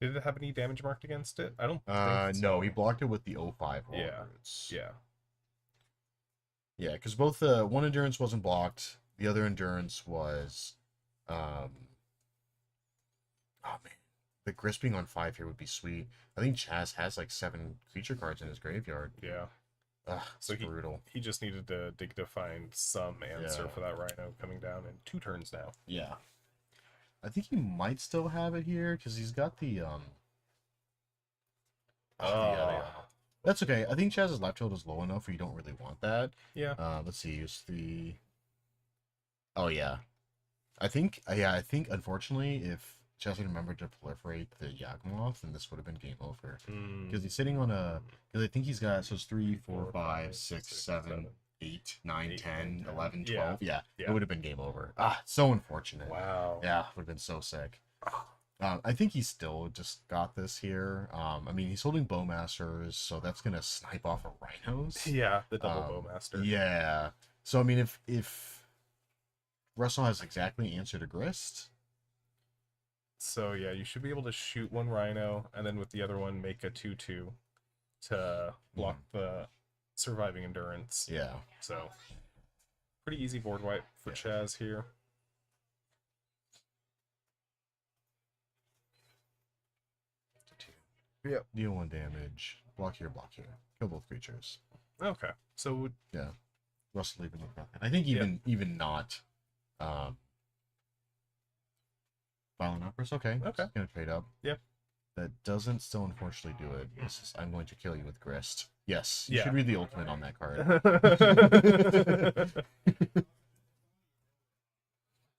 Did it have any damage marked against it? I don't think No, so. he blocked it with the 05 roll Yeah. roots. Yeah. Yeah, because both one endurance wasn't blocked, the other endurance was oh man. The grist being on 5 here would be sweet. I think Chaz has like 7 creature cards in his graveyard. Yeah. Ugh, So it's brutal. He just needed to dig to find some answer Yeah. for that Rhino coming down in 2 turns now. Yeah. I think he might still have it here because he's got the that's okay. I think Chaz's left field is low enough where you don't really want that. Yeah. Let's see. Use the. Oh yeah, I think unfortunately, if Chaz had remembered to proliferate the Yawgmoth, then this would have been game over. Because he's sitting on a. Because I think he's got so it's 3, 4, 5, 6, 7, 8, 9, 8, 10, 10. 11, Yeah. 12. Yeah, Yeah. it would have been game over. Ah, so unfortunate. Wow. Yeah, would have been so sick. I think he still just got this here. I mean, he's holding Bowmasters, so that's gonna snipe off of Rhinos. Yeah, the double Bowmaster. Yeah. So I mean, if Russell has exactly answered a grist. So yeah, you should be able to shoot one Rhino, and then with the other one make a 2/2 to block the surviving endurance. Yeah. So pretty easy board wipe for Chaz here. Yep. Deal 1 damage. Block here, block here. Kill both creatures. Okay. So Yeah. Russell leaving with nothing. I think even not Violent Outburst, okay. Okay. Just gonna trade up. Yep. That doesn't still unfortunately do it. This is, I'm going to kill you with grist. Yes. You Yeah. should read the ultimate on that card.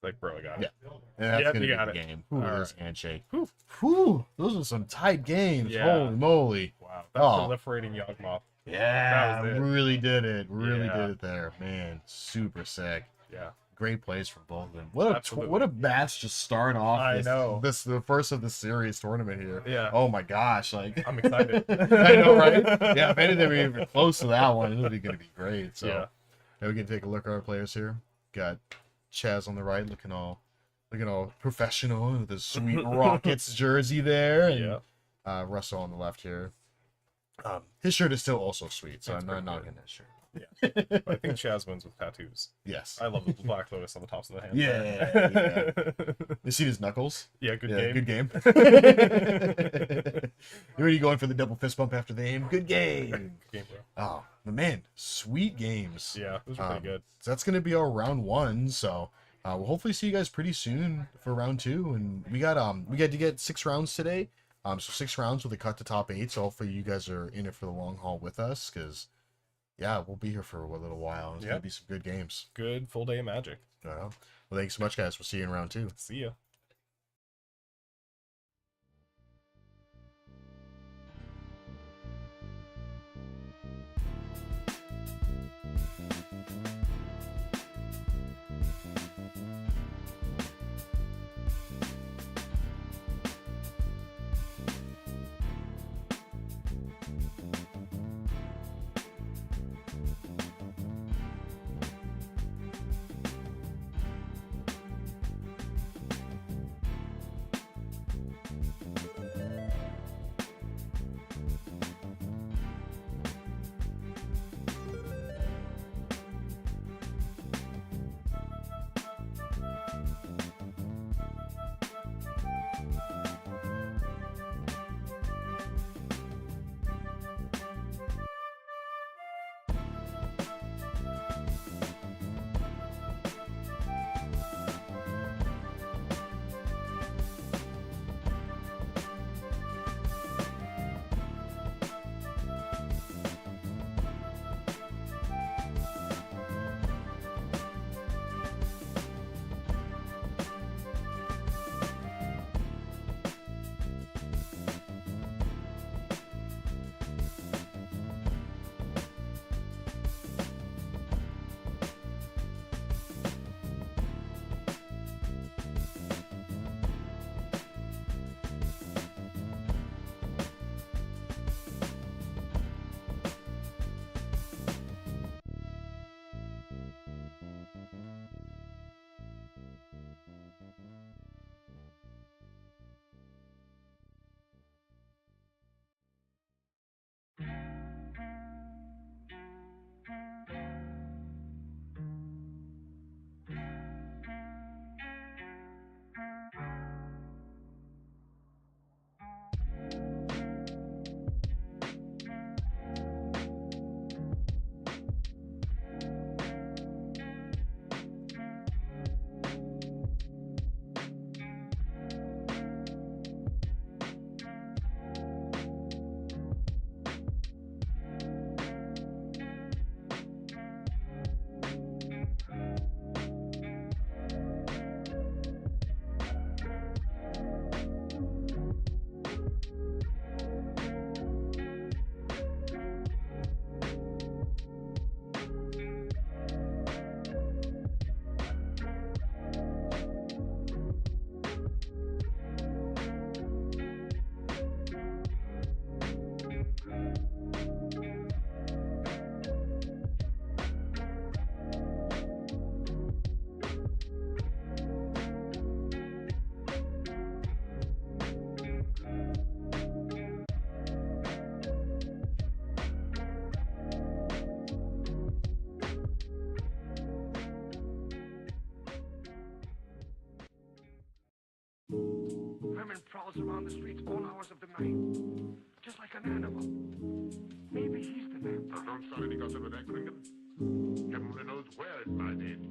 Like, bro, I got Yeah. it. And that's Yep, gonna you be got the it. game. All There's right. handshake. Whew. Whew. Those are some tight games. Yeah. Holy moly. Wow. That Oh. proliferating Yawgmoth. Yeah, That was it. really did it. Really Yeah. did it there. Man, super sick. Yeah. Great plays from both of them. What Absolutely. a match to start off. I know. The first of the series tournament here. Yeah. Oh my gosh, like I'm excited. I know, right? Yeah, if any of them are even close to that one, it'll be gonna be great. So Yeah. now we can take a look at our players here. Got Chaz on the right, looking all professional with his sweet Rockets jersey there, and Yeah. Russell on the left here. His shirt is still also sweet, so It's I'm not pretty knocking that shirt. But I think Chaz wins with tattoos. Yes. I love the Black Lotus on the tops of the hand. Yeah. You see his knuckles? Yeah, good Yeah, game. good game. You're already going for the double fist bump after the aim. Good game. Good game, bro. Oh, but man, sweet games. Yeah, it was pretty good. So that's gonna be our round 1. So we'll hopefully see you guys pretty soon for round 2. And we got to get 6 rounds today. So 6 rounds with a cut to top 8. So hopefully you guys are in it for the long haul with us, because yeah, we'll be here for a little while. It's gonna be some good games. Good full day of Magic. Well, thanks so much, guys. We'll see you in round 2. See ya. Vermin prowls around the streets all hours of the night, just like an animal. Maybe he's the vampire. Don't start any gossip with that, Klingon. Captain Rhinos, where is my head?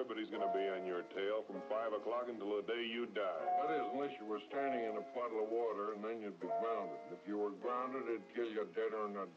everybody's gonna be on your tail from 5 o'clock until the day you die. That is, unless you were standing in a puddle of water, and then you'd be grounded. If you were grounded, it'd kill you dead or not.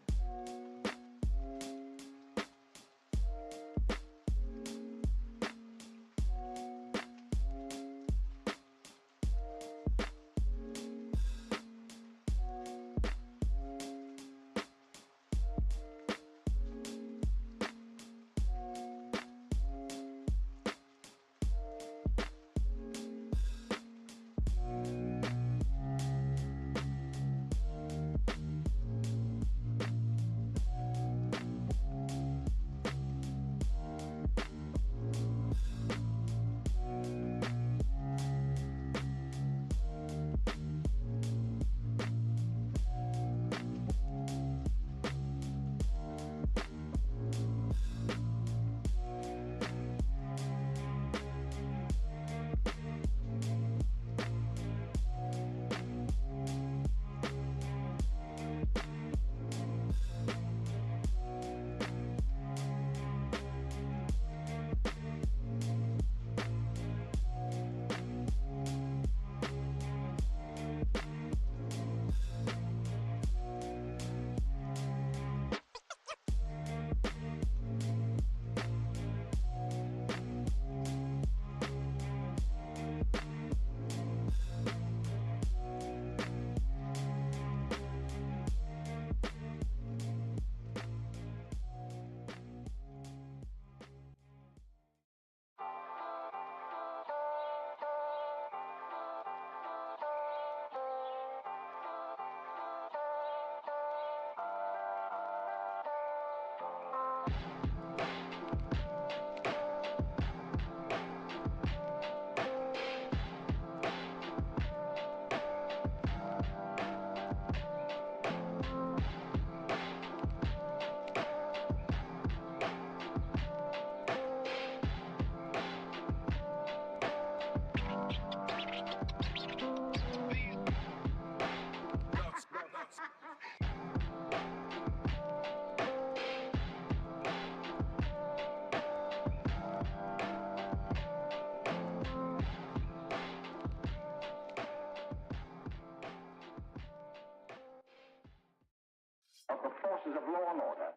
Of the forces of law and order.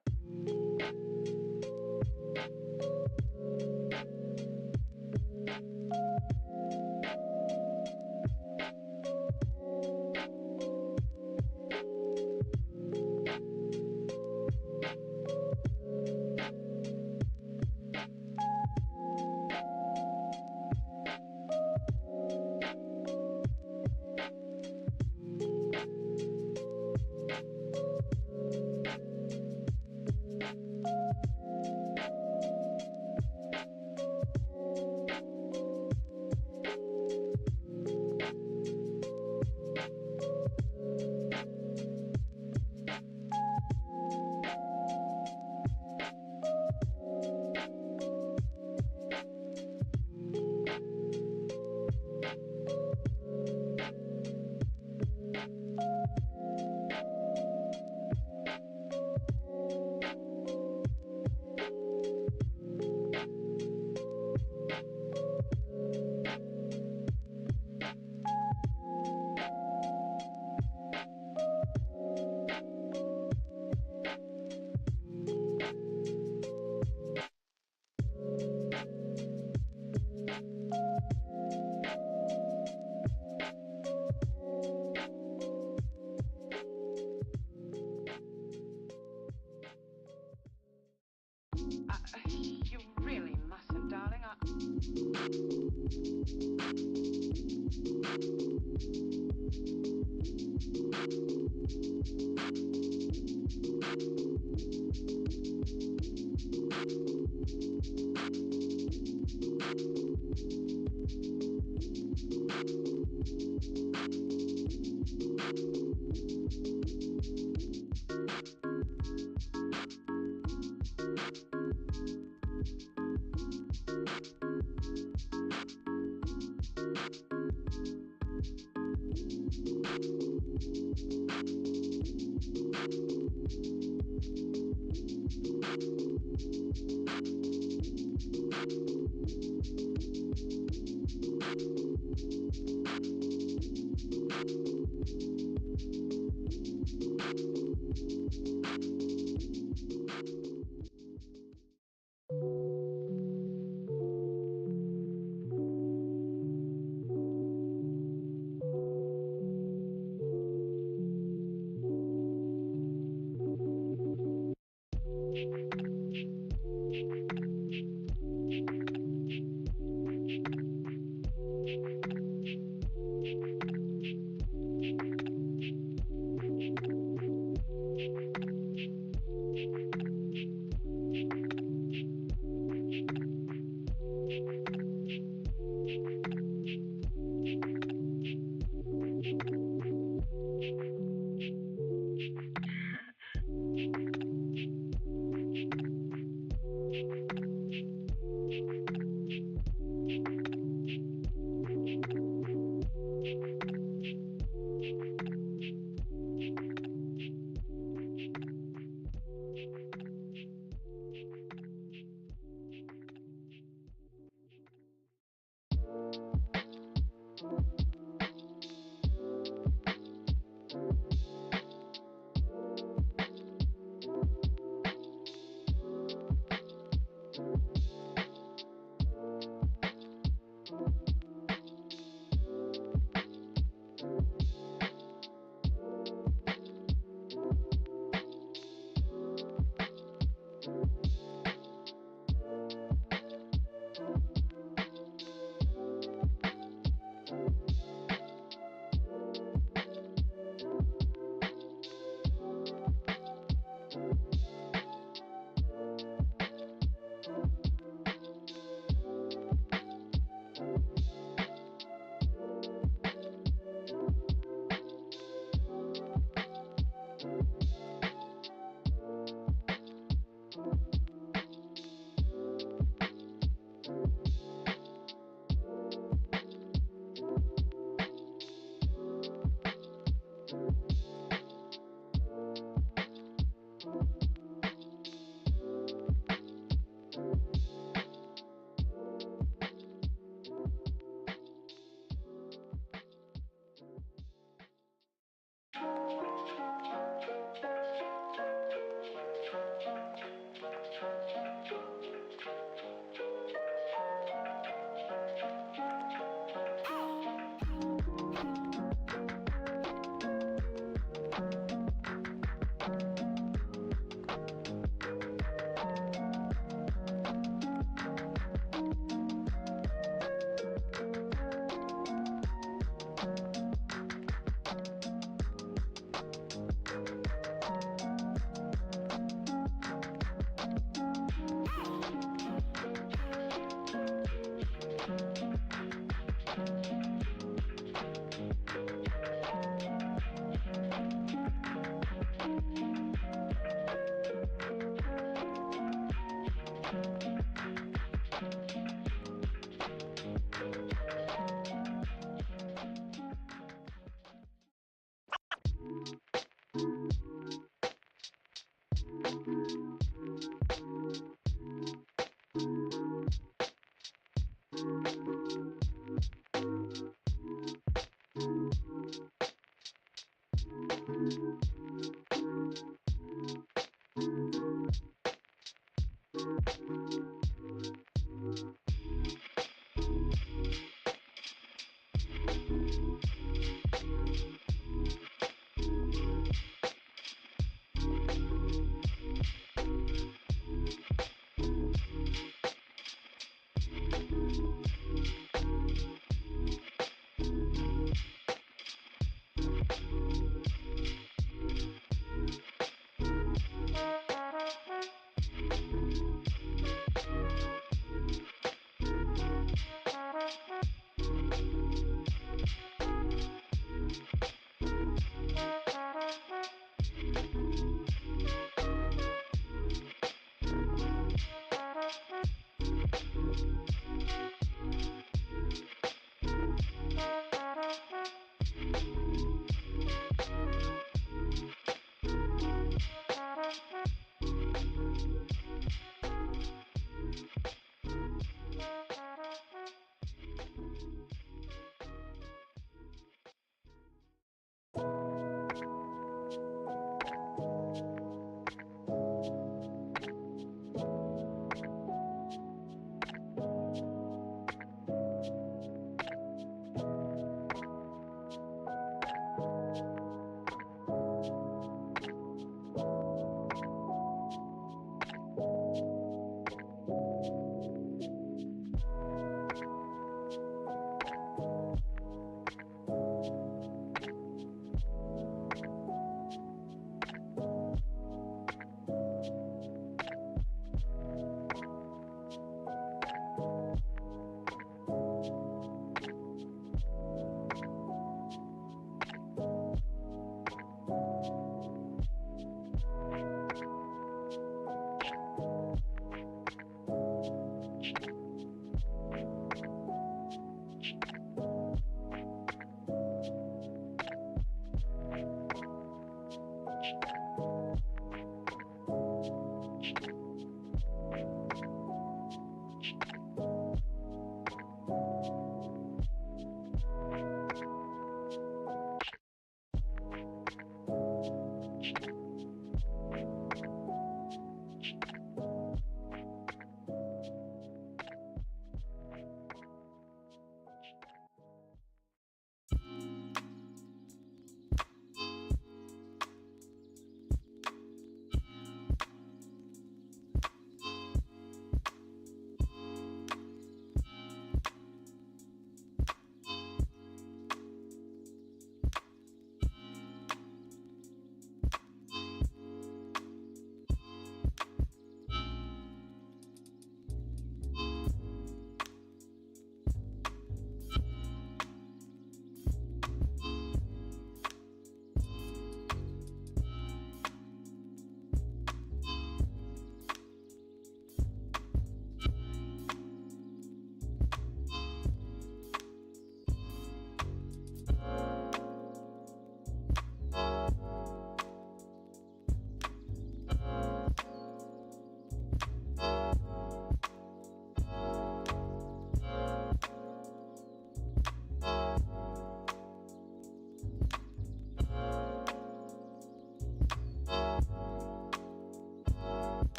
You really mustn't, darling.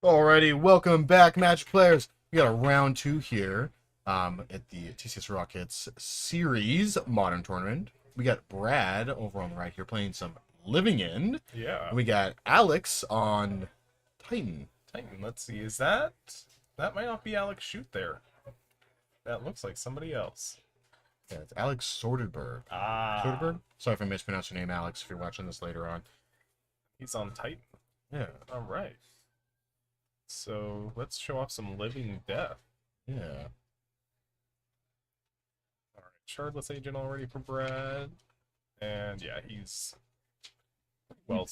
Alrighty, welcome back, Magic players. We got a round 2 here at the TCS Rockets Series Modern Tournament. We got Brad over on the right here playing some Living End. Yeah. We got Alex on Titan. Titan, let's see. Is that... That might not be Alex Shoot there. That looks like somebody else. Yeah, it's Alex Sortedberg. Ah. Sortedberg? Sorry if I mispronounced your name, Alex, if you're watching this later on. He's on Titan. Yeah. All right. So let's show off some Living Death. Yeah. All right, Shardless Agent already for Brad. And yeah, he's... Well, What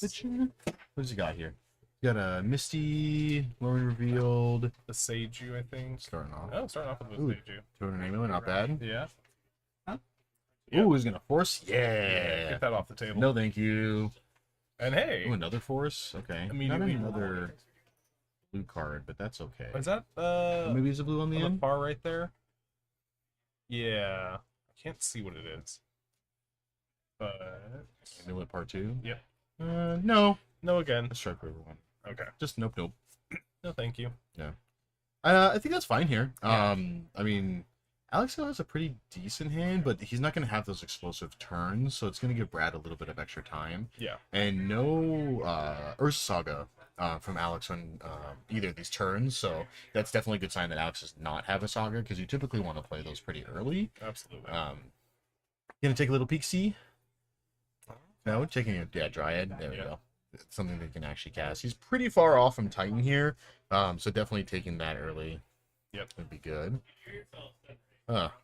does he got here? You got a Misty, Lord Revealed. the Seiju, I think. Starting off. Oh, starting off with the Ooh. Seiju. Throwing an amulet, not bad. Yeah. Ooh, he's gonna force? Yeah. Yeah. Get that off the table. No, thank you. And hey, Ooh, another force? Okay. Not Immediately- another blue card, but that's okay. is that Maybe it's a blue on the on the end? far right there? Yeah. I can't see what it is. But Amulet part 2? Yep. No. no again. Let's strike river one. Okay. Just nope. No, thank you. I think that's fine here. Yeah. I mean, Alex still has a pretty decent hand, but he's not going to have those explosive turns, so it's going to give Brad a little bit of extra time. Yeah. And no Ursa Saga from Alex on either of these turns, so that's definitely a good sign that Alex does not have a Saga, because you typically want to play those pretty early. Absolutely. Gonna take a little peek, see? No, taking a Dryad. There we Yeah. go. It's something they can actually cast. He's pretty far off from Titan here, so definitely taking that early. Yep. Would be good.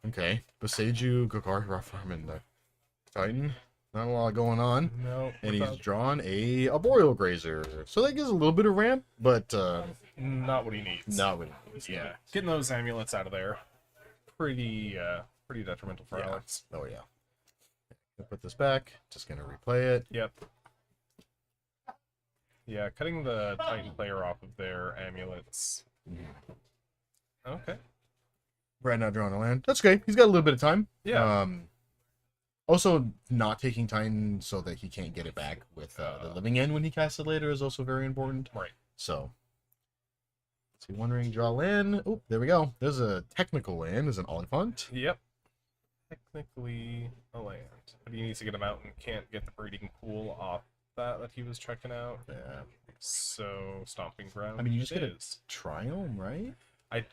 Okay. Beseju, Gokar, Rough Farm, and the Titan. Not a lot going on. No. And he's without- drawn a Arboreal Grazer. So that gives a little bit of ramp, but not what he needs. not really. Yeah. Getting those amulets out of there. Pretty detrimental for Yeah. Alex. Oh, yeah. Gonna put this back. Just gonna replay it. Yep. Yeah, cutting the Titan player off of their amulets. Okay. Brad not drawing a land. That's okay. He's got a little bit of time. Yeah. Also, not taking Titan so that he can't get it back with the Living End when he casts it later is also very important. Right. So, let's see, One Ring, draw land. Oh, there we go. There's a technical land. There's an Oliphant. Yep. Technically a land. But he needs to get him out and can't get the breeding pool off that he was checking out. Yeah. So, Stomping Ground. I mean, you just it get a is. Triome, right? I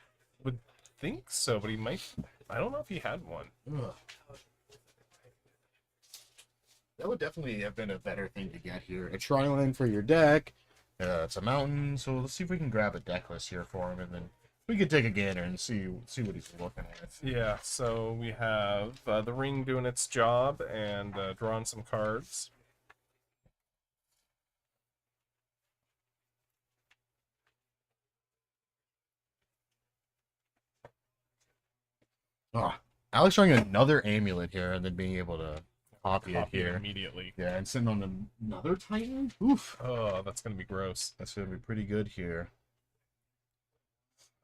would think so, but he might... I don't know if he had one. Ugh. That would definitely have been a better thing to get here. A Tri-Land for your deck. It's a mountain, so let's see if we can grab a deck list here for him, and then we could take a gander and see what he's looking at. Yeah, so we have the ring doing its job and drawing some cards. Oh, Alex drawing another amulet here, and then being able to copy it Copy it here. immediately. Yeah, and sitting on another Titan. Oof, Oh, that's gonna be gross. that's gonna be pretty good here.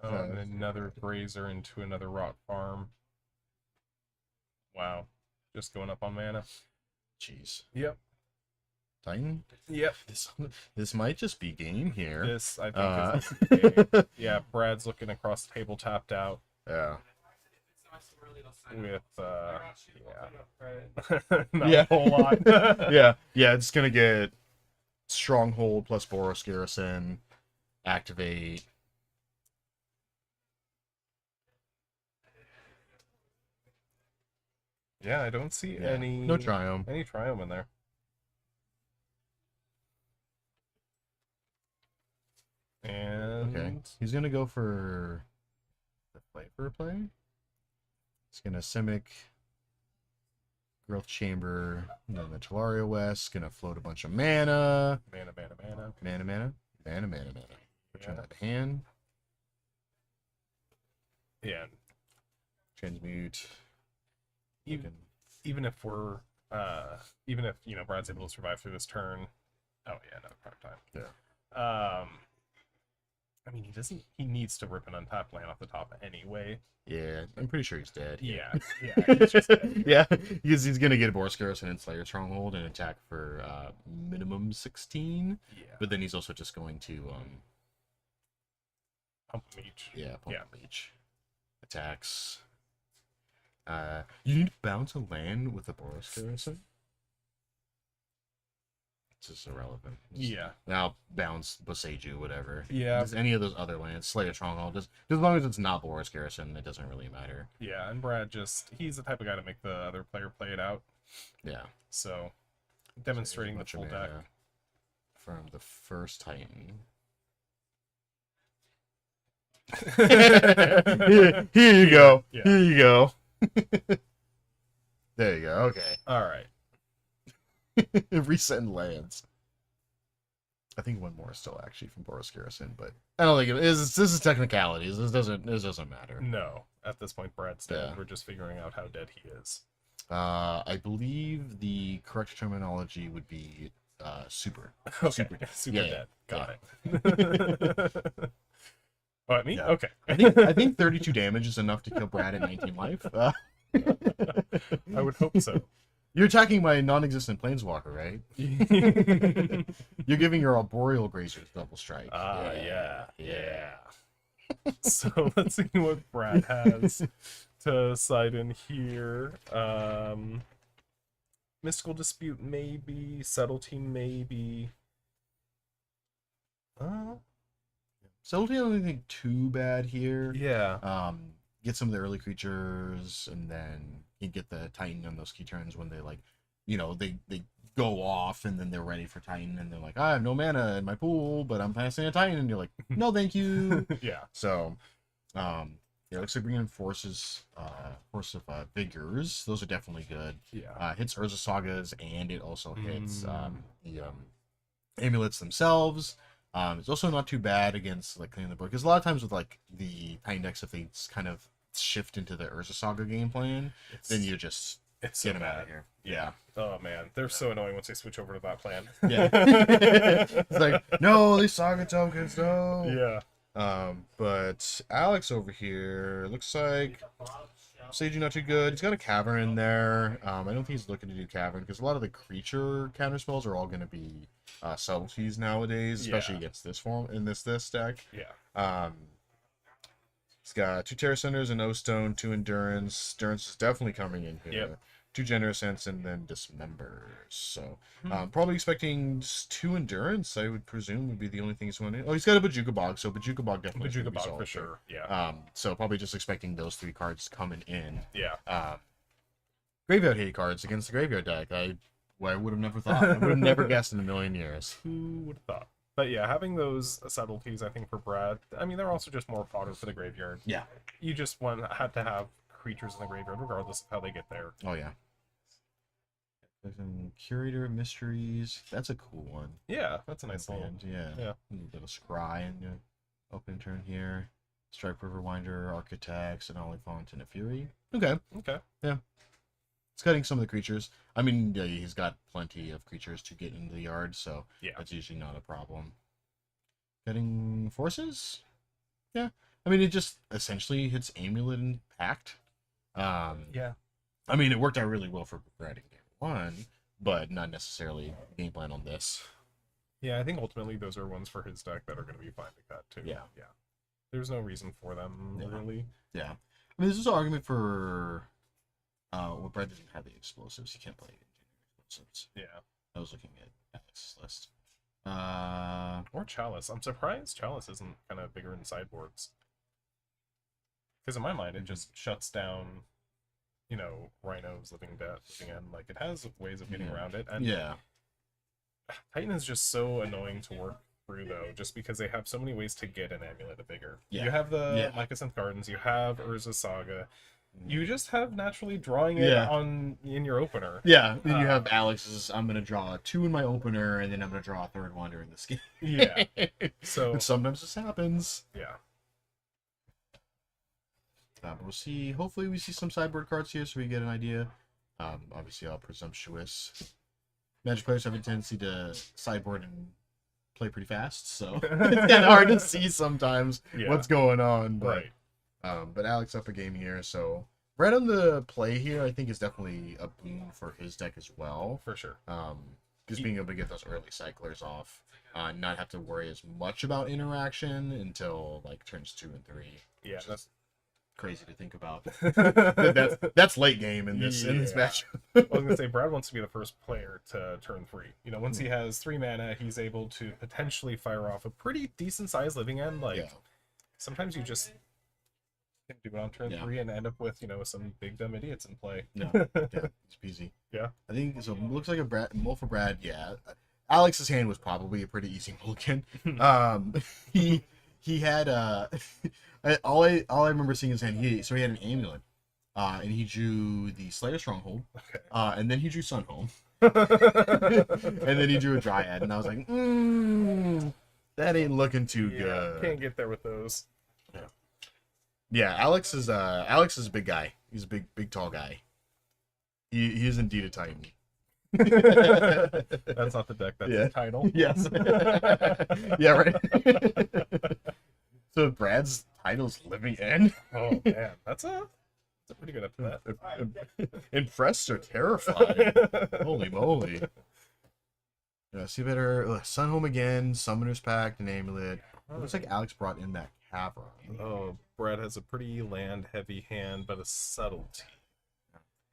Oh, and another grazer into another rock farm. Wow, just going up on mana. Jeez, Yep. Titan. Yep. This might just be game here. This I think is the game. Yeah, Brad's looking across the table, tapped out Yeah. with not Yeah. a whole lot. Yeah, it's gonna get Stronghold plus Boros Garrison, activate. Yeah, I don't see Yeah, any no Triumph. any Triumph in there. And Okay, he's gonna go for the flavor play. He's gonna Simic, Growth Chamber, and then the Talaria West. Gonna float a bunch of mana. mana. Return Yeah. that to hand. Yeah, Transmute. even even if we're even if Brad's able to survive through this turn. Oh yeah, no prime time. Yeah. I mean, he needs to rip an untapped land off the top anyway. Yeah, I'm pretty sure he's dead. Yeah, he's just dead. Yeah, because he's gonna get a Boros Garrison and Slayer Stronghold and attack for minimum 16. Yeah. But then he's also just going to Pump them each. Yeah, pump Yeah. them each. Attacks. You need to bounce a land with a Boros Garrison. This is irrelevant. Yeah. Now bounce Boseiju, whatever. Yeah. Just any of those other lands, Slay a Stronghold. Just as long as it's not Boros Garrison, it doesn't really matter. Yeah, and Brad he's the type of guy to make the other player play it out. Yeah. So, demonstrating the Bunch of full deck. mana from the first Titan. Here you go. Yeah. Here you go. There you go. Okay. All right. Resend lands. I think one more is still actually from Boros Garrison, but I don't think it is. This is technicalities. This doesn't matter. No, at this point, Brad's dead. Yeah. We're just figuring out how dead he is. I believe the correct terminology would be super. Okay, super Yeah, dead. Got yeah. it. Oh, at me? Yeah. Okay. I think 32 damage is enough to kill Brad at 19 life. I would hope so. You're attacking my non-existent planeswalker, right? You're giving your arboreal grazers double strike. Yeah. So let's see what Brad has to side in here. Mystical Dispute, maybe. Subtlety, maybe. Subtlety, I don't think too bad here. Yeah. Get some of the early creatures, and then you get the Titan on those key turns when they they go off, and then they're ready for Titan, and they're like, I have no mana in my pool, but I'm passing a Titan, and you're like, no, thank you. Yeah. So, it looks like bringing in Force of Vigors. Those are definitely good. Yeah. Hits Urza Sagas, and it also hits the amulets themselves. It's also not too bad against like cleaning the board, because a lot of times with like the Titan decks, if they kind of shift into the Urza Saga game plan, then you just It's get so them out bad. of here. Yeah. Oh man, they're so annoying once they switch over to that plan. Yeah. It's like, no, these Saga tokens, no. Yeah. But Alex over here looks like Seiju not too good. He's got a Cavern in there. I don't think he's looking to do Cavern, because a lot of the creature counter spells are all going to be subtleties nowadays, especially against this form in this deck. Yeah. He's got 2 Terra Centers, an O-Stone, 2 Endurance. Endurance is definitely coming in here. Yep. 2 Generous Sense, and then Dismembers. So, probably expecting 2 Endurance, I would presume, would be the only thing he's wanting. Oh, he's got a Bojuka Bog, so Bojuka Bog definitely Bajuka should be Bog solid for sure. Yeah. So probably just expecting those 3 cards coming in. Yeah. Graveyard hate cards against the graveyard deck. I would have never thought. I would have never guessed in a million years. Who would have thought? But yeah, having those subtleties, I think, for Brad, I mean, they're also just more fodder for the graveyard. Yeah. You just had to have creatures in the graveyard, regardless of how they get there. Oh, yeah. Curator of Mysteries. That's a cool one. Yeah, that's a nice little. And, yeah. Yeah. A little scry and open turn here. Strike Riverwinder, Architects, and Oliphant, and a Fury. Okay. Okay. Yeah. It's cutting some of the creatures. I mean, yeah, he's got plenty of creatures to get into the yard, so Yeah. that's usually not a problem. Getting forces? Yeah. I mean, it just essentially hits Amulet and Pact. Yeah. I mean, it worked out really well for Brad in game 1, but not necessarily game plan on this. Yeah, I think ultimately those are ones for his deck that are going to be fine to cut, too. Yeah. Yeah. There's no reason for them, really. Yeah. I mean, there's also an argument for... well, Brad doesn't have the explosives. He can't play explosives. Yeah. I was looking at Alex's list. Or Chalice. I'm surprised Chalice isn't kind of bigger in sideboards. Because in my mind, it just shuts down, Rhinos, Living End. Like, it has ways of getting around it. And Yeah. Titan is just so annoying to work through, though, just because they have so many ways to get an Amulet of Vigor. Yeah. You have the Yeah. Mycosynth Gardens, you have Urza Saga. You just have naturally drawing it in your opener. Yeah, then you have Alex's, I'm going to draw 2 in my opener, and then I'm going to draw a 3rd one during this game. Yeah. So And sometimes this happens. yeah. But we'll see. Hopefully we see some sideboard cards here so we get an idea. Obviously, all presumptuous. Magic players have a tendency to sideboard and play pretty fast, so it's kind of hard to see sometimes what's going on. But, but Alex up a game here, so right on the play here, I think is definitely a boon for his deck as well. For sure. Just being able to get those early cyclers off, not have to worry as much about interaction until like turns 2 and 3. Yeah, That's crazy to think about. that's That's late game in this match. I was gonna say Brad wants to be the first player to turn 3. You know, once he has 3 mana, he's able to potentially fire off a pretty decent sized living end. Like sometimes you just can do it on turn 3 and end up with, you know, some big dumb idiots in play. No, it's easy. Yeah, I think so. Looks like a mull for Brad. Yeah, Alex's hand was probably a pretty easy mulligan. He had all I remember seeing his hand. He had an amulet, and he drew the Slayer Stronghold, and then he drew Sunhome, and then he drew a Dryad, and I was like, that ain't looking too good. Can't get there with those. Yeah, Alex is a big guy. He's a big tall guy. He is indeed a titan. That's not the deck. That's the title. Yes. Yeah, right. So Brad's title's Living End. Oh man, that's a pretty good epithet. Impressed or terrified? Holy moly! Yeah, see better. Sunhome again. Summoner's Pact and Amulet. Looks like Alex brought in that Cavern. Oh, Brad has a pretty land-heavy hand, but a subtlety.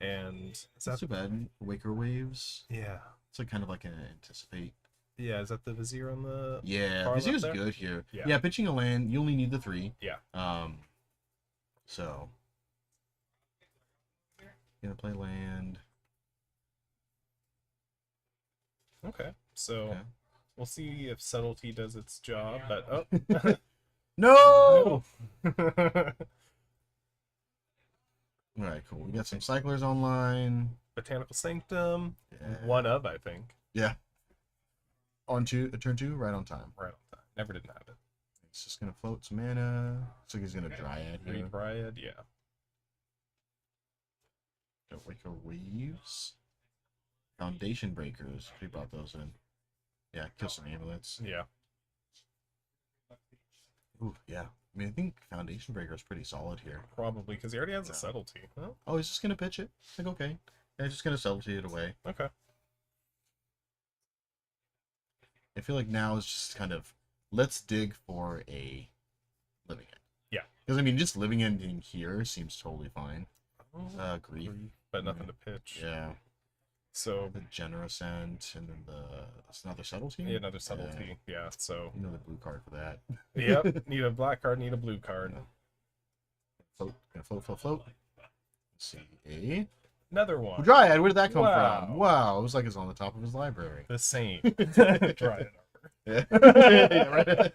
And is Not too bad. Waker Waves. Yeah. It's like kind of like an Anticipate. Yeah, is that the Vizier on the Yeah, Vizier's good here. Yeah. Yeah, pitching a land, you only need the 3. Yeah. So gonna play land. Okay. So we'll see if subtlety does its job, but oh No! no. Alright, cool. We got some cyclers online. Botanical Sanctum. Yeah. One of, I think. Yeah. On turn 2, right on time. Right on time. Never didn't have it. He's just gonna float some mana. Looks like he's gonna Dryad here. 3 Dryad, yeah. Got Waker Waves. Foundation Breakers. He brought those in. Yeah, kill some amulets. Yeah. Ooh, yeah. I mean, I think Foundation Breaker is pretty solid here. Probably, because he already has a subtlety. Huh? Oh, he's just gonna pitch it. Like, okay. Yeah, just gonna subtlety it away. Okay. I feel like now is just kind of, let's dig for a Living End. Yeah. Because, I mean, just Living End in here seems totally fine. Grief. But nothing to pitch. Yeah. So The Generous End, and then another Subtlety? yeah, another subtlety. Yeah, so You know the blue card for that. yep. Need a black card, need a blue card. Float. Gonna float. Let's see. Another one. Dryad, where did that come Wow. from? Wow, it was like it's on the top of his library. The same. Dryad armor. Yeah. Yeah, right.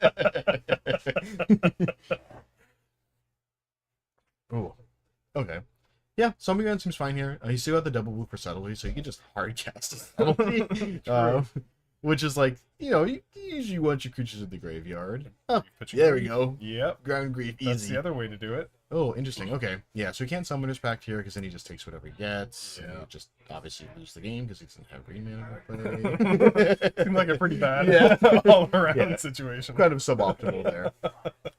Oh, okay. Yeah, Zombie Gun seems fine here. You still got the double blue for subtlety, so you can just hard cast a subtlety. Which is like, you usually want your creatures in the graveyard. Oh, there we go. Yep. Ground Grief, easy. That's the other way to do it. Oh, interesting. Okay. Yeah, so he can't summon his pact here because then he just takes whatever he gets. And Yeah. he just obviously lose the game because he doesn't have green mana to play. Seems like a pretty bad all around situation. Kind of suboptimal there.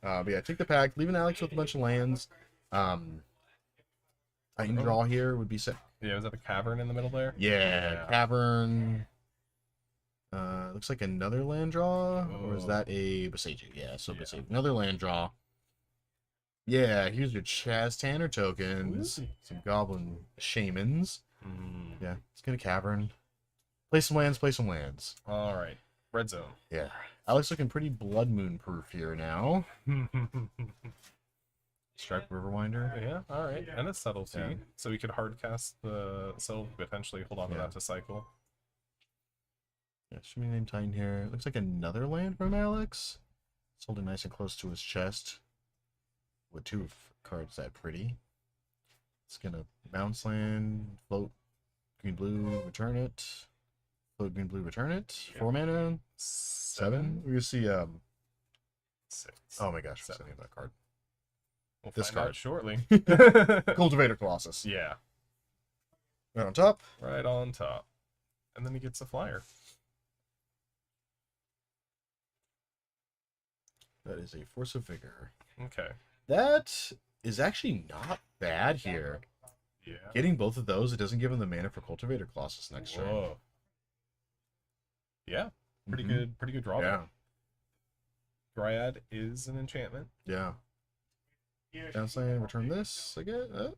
But yeah, take the pact, leaving Alex with a bunch of lands. Titan draw here would be sick. Yeah, was that the cavern in the middle there? Yeah, Cavern. Looks like another land draw, or is that a Besage? Yeah, so Besage. Another land draw. Yeah, here's your Chaz Tanner tokens. Ooh. Some Goblin Shamans. Mm. Yeah, it's gonna Cavern. Play some lands. All right. Red zone. Yeah. Alex looking pretty Blood Moon proof here now. Strike Riverwinder. Yeah, all right. And a subtlety. Yeah. So we could hard cast the subtlety, potentially hold on to that to cycle. Yeah, should be named Titan here. Looks like another land from Alex. It's holding nice and close to his chest. With 2 cards that pretty. It's gonna bounce land, float green blue, return it. Float green blue, return it. 4 mana. 7. We're gonna see 6. oh my gosh, what's 7. the name of that card? We'll This find card. out shortly. Cultivator Colossus. Yeah. Right on top. Right on top. And then he gets a flyer. That is a Force of Vigor. Okay. That is actually not bad here. Yeah. Getting both of those, it doesn't give him the mana for Cultivator Colossus next turn. Whoa. Yeah, pretty Mhm. good draw. Yeah, Dryad is an enchantment. yeah. Downside, return this again.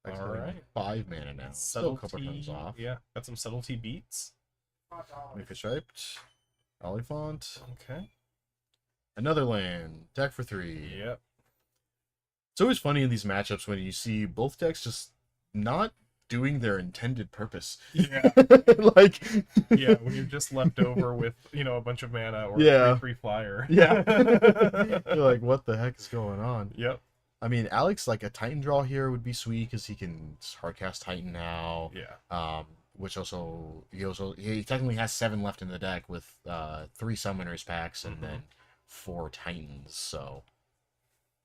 All right. 5 mana now. Still a couple turns off. Yeah, got some subtlety beats. Make it striped. Oliphant. Okay. Another land. Deck for 3. Yep. It's always funny in these matchups when you see both decks just not doing their intended purpose. Yeah. Like Yeah, when you're just left over with, a bunch of mana or Yeah. a free flyer. Yeah. You're like, what the heck is going on? Yep. I mean, Alex, like a Titan draw here would be sweet because he can hardcast Titan now. Yeah. Which he technically has 7 left in the deck with 3 Summoners packs and then 4 Titans. So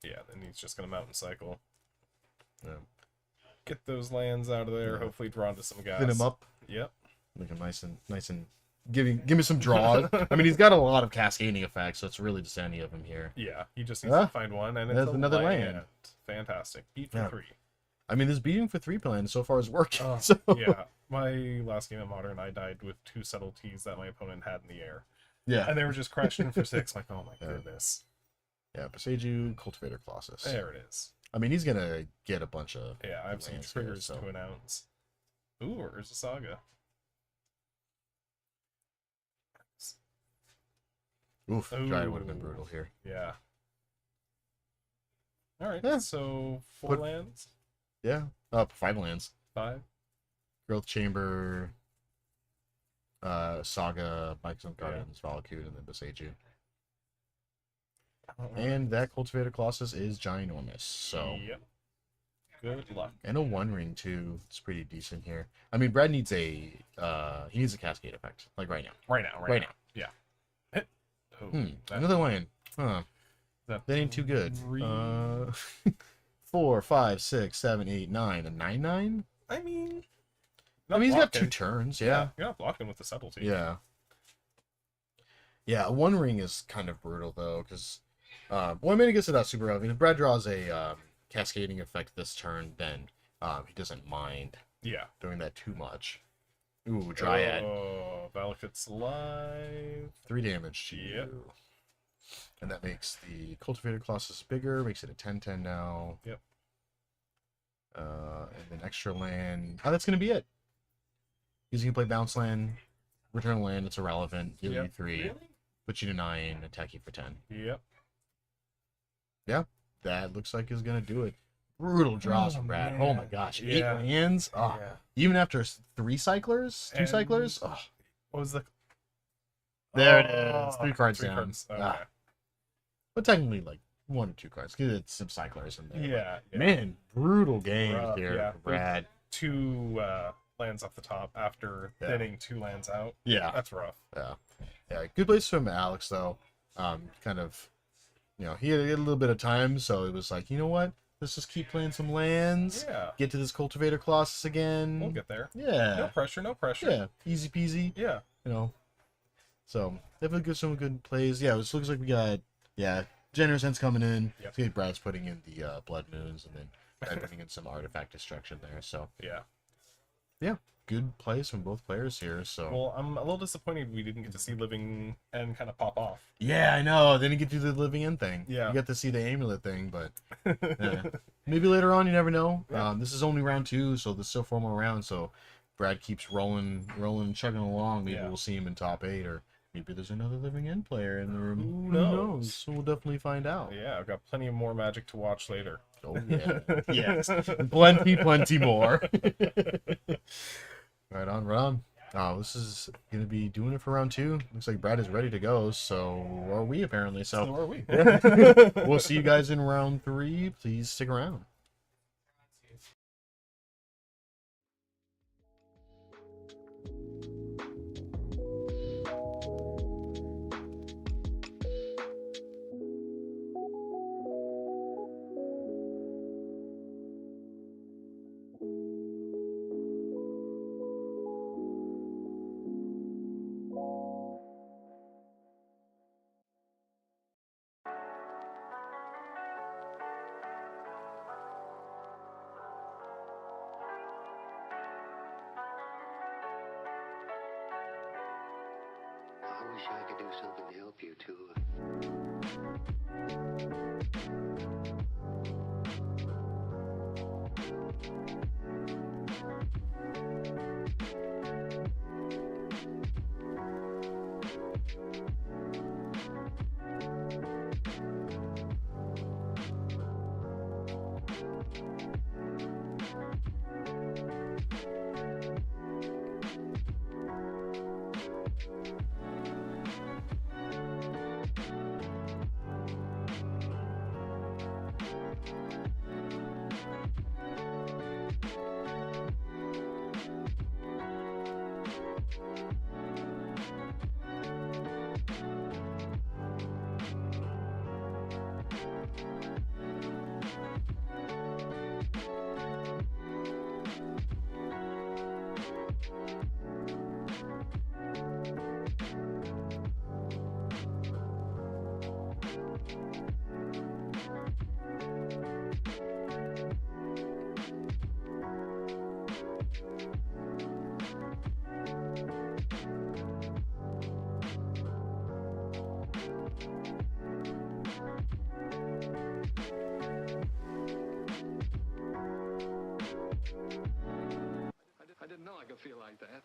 Yeah, then he's just gonna mountain cycle. yeah. Get those lands out of there. Yeah. Hopefully draw into some gas. Thin him up, Yep. make him nice and give me some draws. I mean, he's got a lot of cascading effects, so it's really just any of them here. Yeah, he just needs Ah, to find one, and it's there's a another land. land. Fantastic. Beat for Yeah. 3. I mean, this beating for 3 plan so far is working. Oh, so yeah. My last game of Modern, I died with 2 subtleties that my opponent had in the air. yeah, And they were just crashing for 6. Like, oh my Yeah. goodness. yeah. Beseiju, Cultivator Colossus. There it is. I mean, he's gonna get a bunch of Yeah, I have some lands here, triggers so. to announce. Ooh, Urza Saga. Oof, Dryad would have been Ooh. brutal here. Yeah. All right, Yeah. so 4 Put- lands, Yeah, 5 lands. 5. Growth Chamber, Saga, Bison Guardians, Valakut, and then Beseiju. And that Cultivator Colossus is ginormous, so. Yep. Good luck. And a 1 ring too. It's pretty decent here. I mean, Brad needs a Cascade effect, like right now. Right now. Right now. Yeah. Hit. Oh, that- Another land. Huh. That ain't too good. 4, 5, 6, 7, 8, 9. A 9/9? I mean, I mean, he's got 2 blocking. turns. Yeah. You're not blocking with the subtlety. Yeah. Yeah, a 1 ring is kind of brutal though, because well, I mean, I guess it's not super relevant. If Brad draws a cascading effect this turn, then he doesn't mind Yeah. doing that too much. Ooh, Dryad. Oh, Valakut's alive. 3 damage to Yep. you. And that makes the Cultivator Colossus bigger, makes it a 10/10 now. Yep. And then extra land. Oh, that's going to be it. Because you can play bounce land, return land, it's irrelevant, give you Yep. 3, Really? put you to 9, attack you for 10. Yep. Yeah, that looks like is going to do it. Brutal draws Oh, from Brad. man. Oh my gosh, 8 Yeah. lands. Oh, Yeah. even after 3 cyclers, 2 And- cyclers. Oh, What was the? there it Oh, is. 3 cards 3 down. cards. Okay. But technically, like 1 or 2 cards. Because it's some cyclers in there. Yeah. Yeah. Man, brutal game Rough, here yeah. for Brad. 2 lands off the top after Yeah. thinning 2 lands out. Yeah, That's rough. yeah. Good place from Alex though. Kind of, he had a little bit of time, so it was like, you know what? Let's just keep playing some lands. Yeah. Get to this Cultivator Colossus again. We'll get there. Yeah. No pressure. No pressure. Yeah. Easy peasy. Yeah. So definitely some good plays. Yeah, it looks like we got Generous Ends coming in. Yep. See, Brad's putting in the Blood Moons, and then Brad putting in some artifact destruction there. So Yeah. good plays from both players here. So Well, I'm a little disappointed we didn't get to see Living End kind of pop off. yeah, I know. Then you get to do the Living End thing. Yeah. You get to see the amulet thing, but maybe later on, you never know. Yeah. This is only round 2, so there's still 4 more rounds. So Brad keeps rolling, chugging along. Maybe Yeah. we'll see him in top 8, or maybe there's another Living End player in the room. Who knows? So we'll definitely find out. Yeah, I've got plenty of more Magic to watch later. Oh yeah, yes, plenty more. Right on, right on. Oh, this is gonna be doing it for round 2. Looks like Brad is ready to go. So are we apparently. So So are we. we'll see you guys in round 3. Please stick around. wish I could do something to help you too. I didn't know I could feel like that.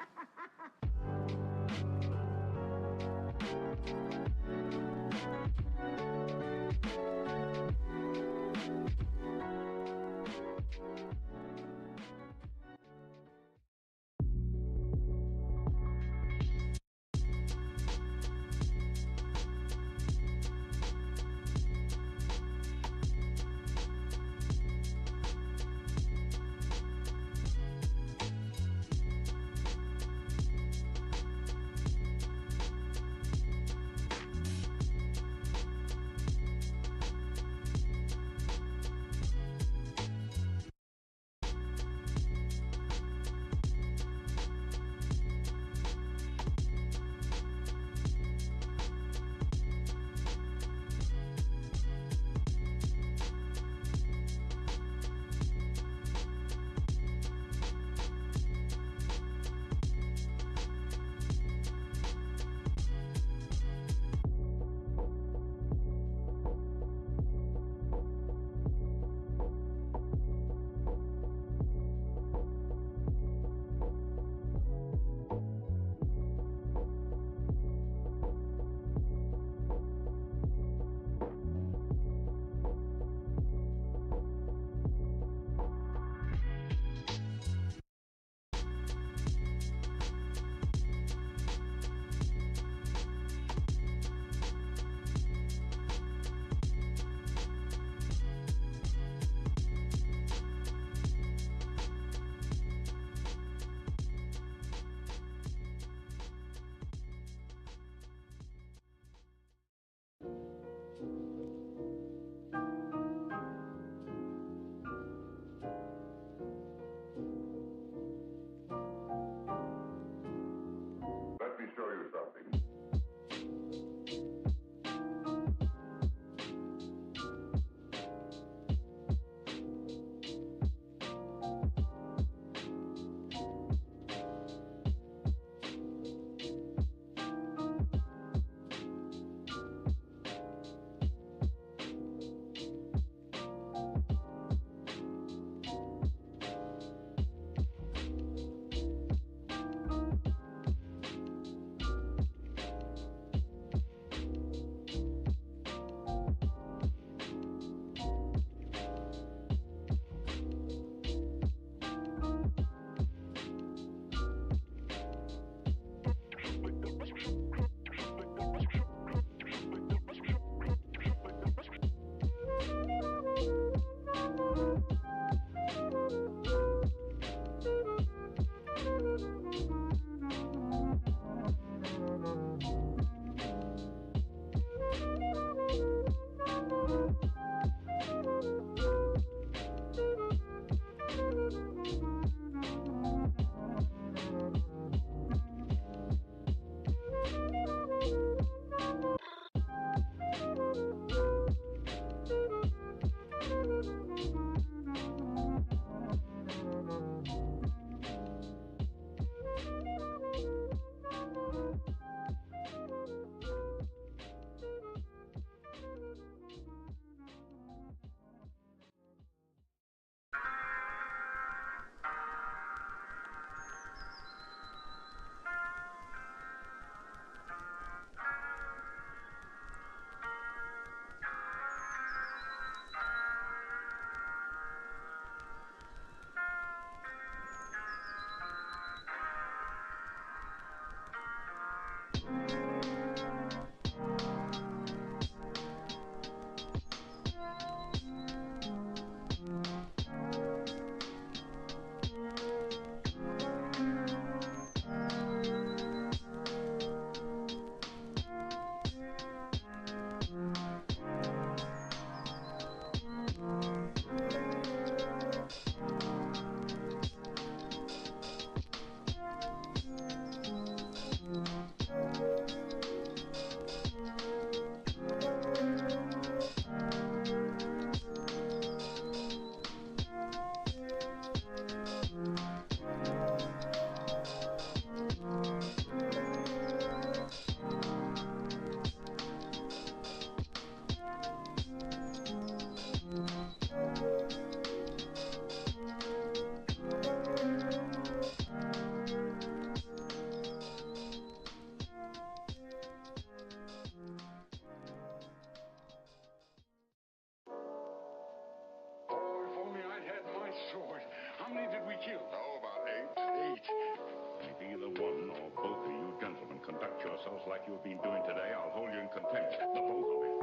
like you have been doing today, I'll hold you in contempt, the both of you.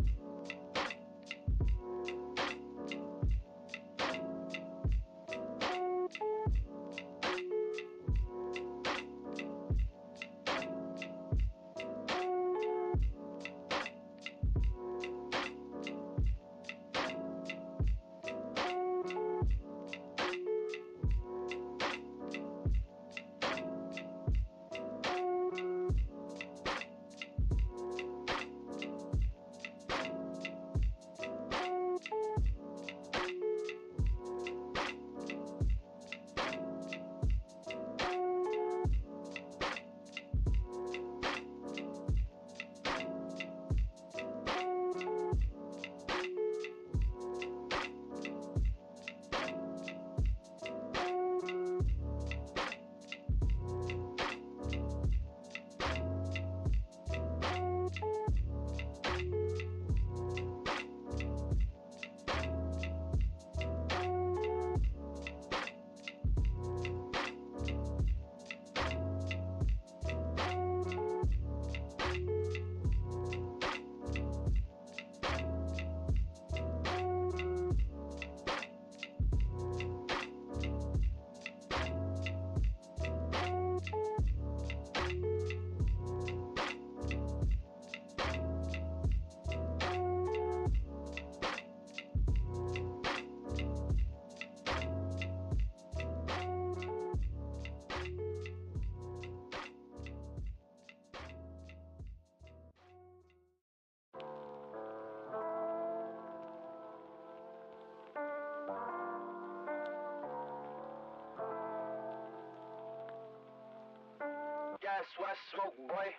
That's what I smoke, boy.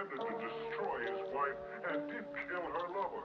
attempted to destroy his wife and did kill her lover.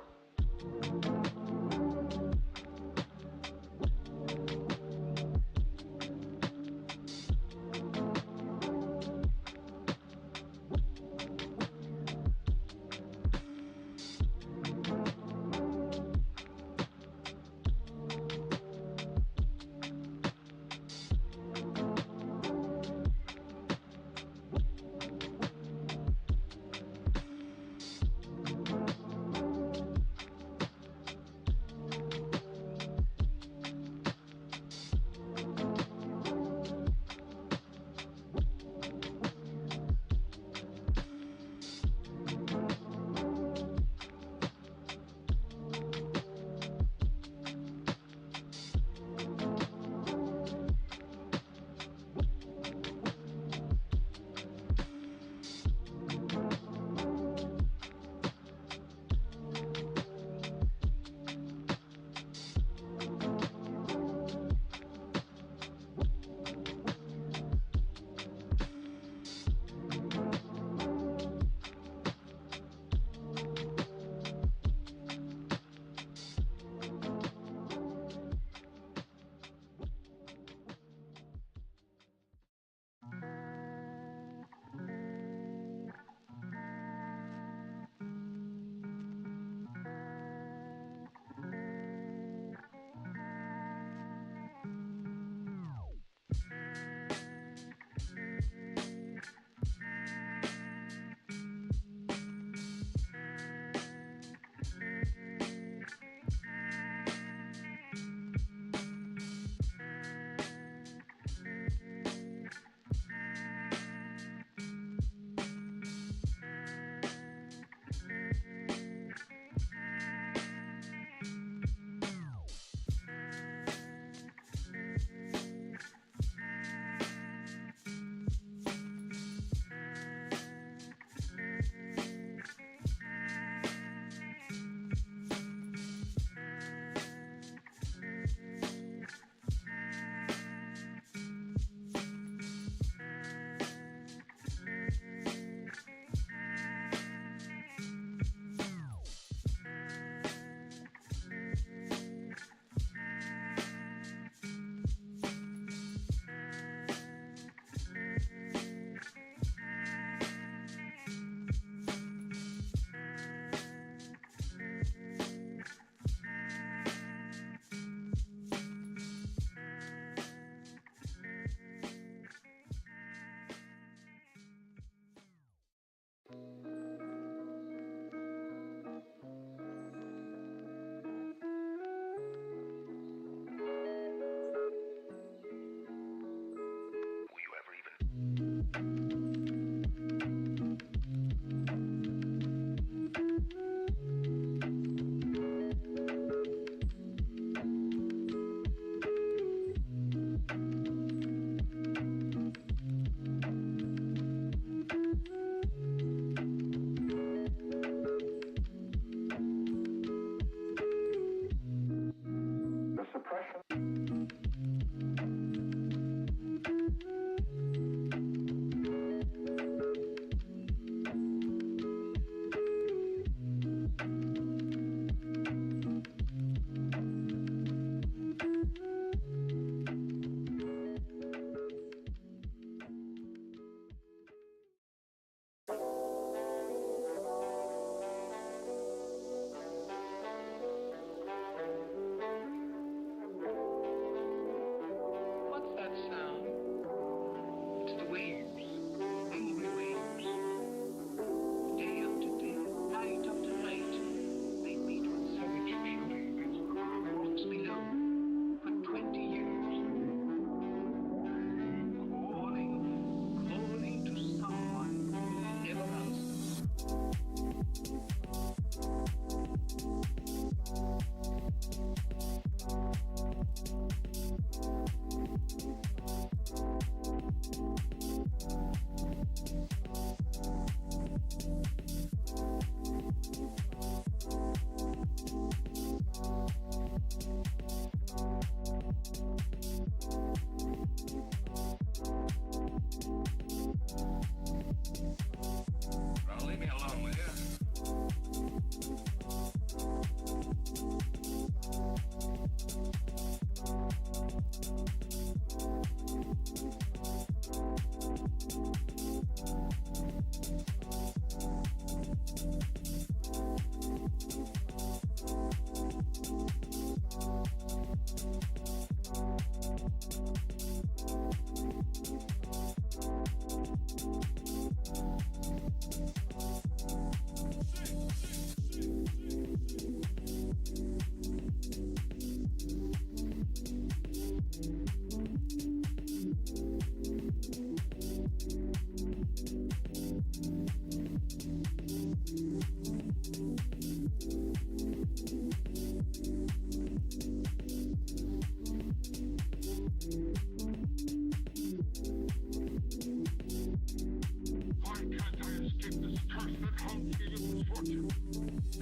Why can't I escape this curse that haunts me with misfortune?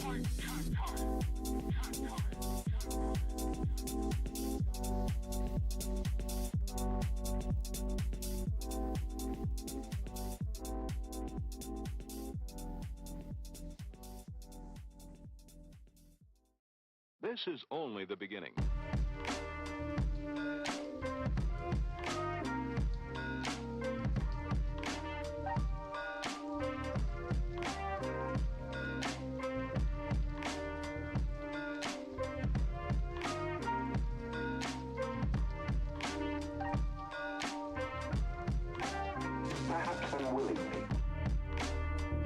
Why can't I? Can't This is only the beginning. Perhaps unwillingly.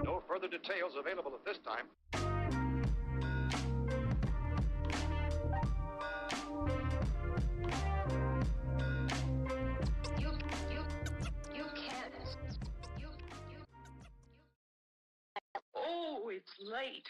No further details available at this time. You can't. Oh, it's late.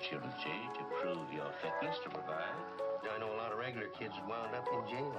opportunity to prove your fitness to provide. I know a lot of regular kids that wound up in jail.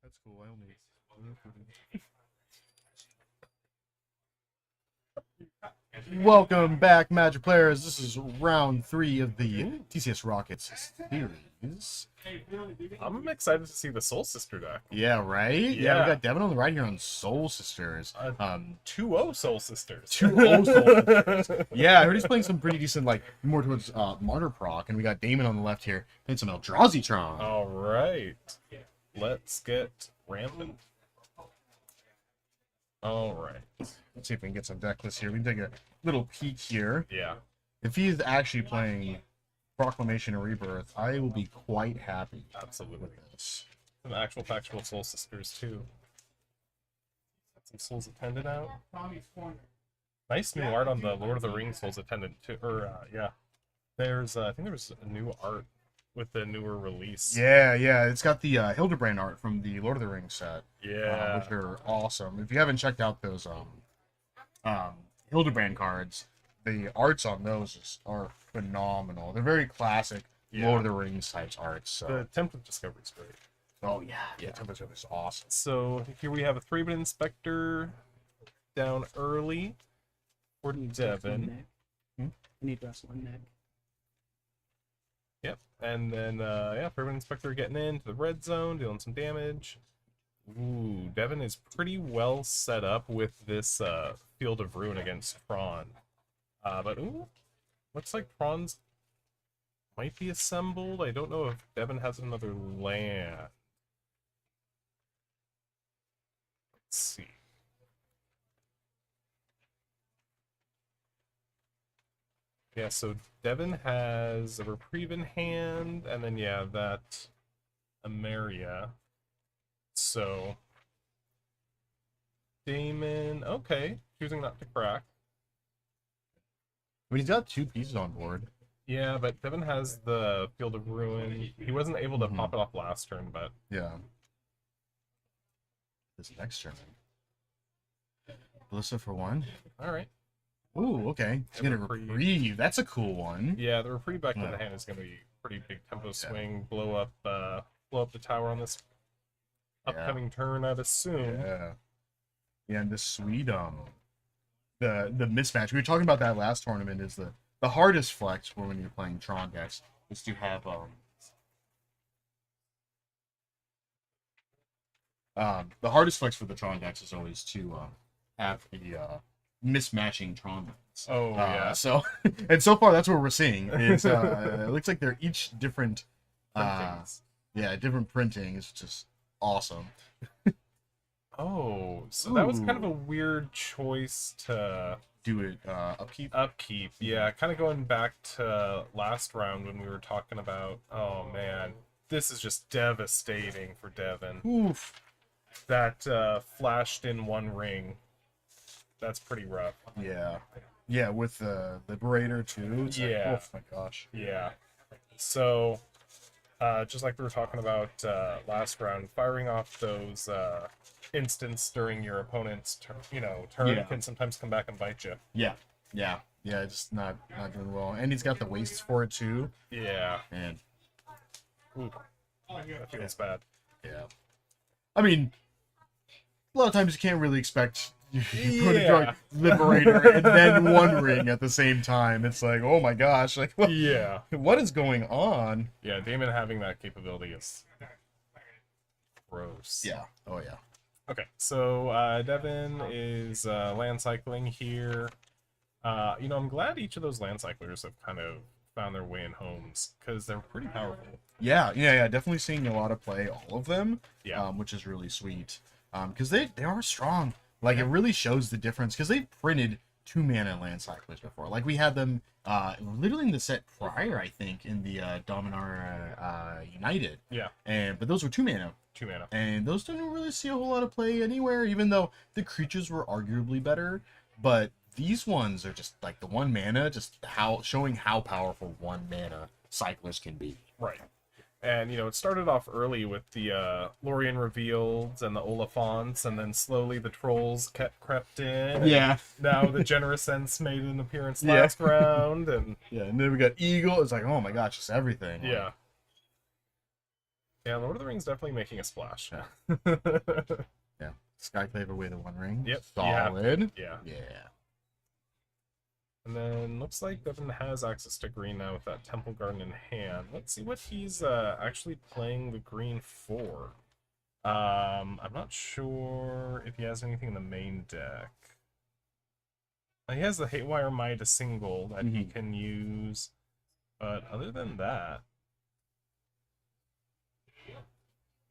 That's cool. I only. Welcome back, Magic players. This is round 3 of the TCS Rockets series. I'm excited to see the Soul Sister deck. Yeah, right? Yeah, we got Devin on the right here on Soul Sisters. 2-0 Soul Sisters. 2-0 Soul Sisters. Yeah, I heard he's playing some pretty decent, like, more towards Martyr proc. And we got Damon on the left here playing some Eldrazi Tron. All right. Let's get rampant. All right. Let's see if we can get some deck lists here. We can take a little peek here. Yeah. If he's actually playing Proclamation and Rebirth, I will be quite happy. Absolutely. With this. Some actual factual Soul Sisters, too. Got some Souls Attendant out. Nice new art on the Lord of the Rings Souls Attendant, too. Or, yeah. There's, I think there's a new art with the newer release. Yeah, it's got the Hildebrand art from the Lord of the Rings set. Yeah. Which are awesome. If you haven't checked out those Hildebrand cards, the arts on those are phenomenal. They're very classic Lord of the Rings types arts. So. The Template Discovery is great. Oh, yeah. The Template Discovery is awesome. So here we have a 3-bit Inspector down early for Devin. I need to wrestle one neck. Yep, and then, yeah, 3-bit Inspector getting into the red zone, dealing some damage. Ooh, Devin is pretty well set up with this Field of Ruin against Tron. But, ooh, looks like Tron's might be assembled. I don't know if Devin has another land. Let's see. Yeah, so Devin has a Reprieve in hand, and then, yeah, that Ameria. So, Damon, okay, choosing not to crack. I mean, he's got 2 pieces on board. Yeah, but Devin has the Field of Ruin. He wasn't able to pop it off last turn, but... Yeah. This next turn. Ballista for 1. Alright. Ooh, okay. He's gonna Reprieve. That's a cool one. Yeah, the Reprieve back to the hand is gonna be a pretty big tempo swing. Blow up the tower on this upcoming turn, I'd assume. Yeah, and the sweet the mismatch. We were talking about that last tournament is the hardest flex for when you're playing Tron decks is to have the hardest flex for the Tron decks is always to have the mismatching Tron decks. Oh yeah. So and so far that's what we're seeing. It's it looks like they're each different different printings, which is awesome. Oh, so that was kind of a weird choice to do it upkeep. Upkeep, yeah. Kind of going back to last round when we were talking about, oh man, this is just devastating for Devin. Oof. That flashed in 1 ring. That's pretty rough. Yeah. Yeah, with the Liberator too. It's yeah. Like, oh my gosh. Yeah. So, just like we were talking about last round, firing off those instants during your opponent's turn can sometimes come back and bite you. Yeah. Yeah, just not doing well. And he's got the wastes for it too. Yeah. And Ooh, that feels bad. yeah. I mean, a lot of times you can't really expect you put a Yeah. drug Liberator and then One Ring at the same time. It's like, oh my gosh, like what, Yeah. what is going on? Yeah, Damon having that capability is gross. Yeah. Oh yeah. Okay, so Devin is land cycling here. You know, I'm glad each of those land cyclers have kind of found their way in homes, because they're pretty powerful. Yeah. Definitely seeing a lot of play, all of them. Yeah. Which is really sweet. Because they are strong. Like, it really shows the difference, because they've printed 2-mana land cyclers before. Like, we had them literally in the set prior, I think, in the Dominar United. Yeah. But those were 2-mana. 2-mana. And those didn't really see a whole lot of play anywhere, even though the creatures were arguably better. But these ones are just like the 1 mana, just showing how powerful 1 mana cyclers can be. Right. And, you know, it started off early with the Lorien Revealed and the Oliphants, and then slowly the Trolls crept in. Yeah. Now the Generous Sense made an appearance last round, and... Yeah, and then we got Eagle. It's like, oh my gosh, just everything. Yeah. Yeah, Lord of the Rings definitely making a splash. Yeah. Yeah. Skyclave away the 1 ring. Yep. Solid. Yeah. Yeah. And then looks like Devin has access to green now with that Temple Garden in hand. Let's see what he's actually playing the green for. I'm not sure if he has anything in the main deck. He has the Haywire Might, a single that he can use, but other than that,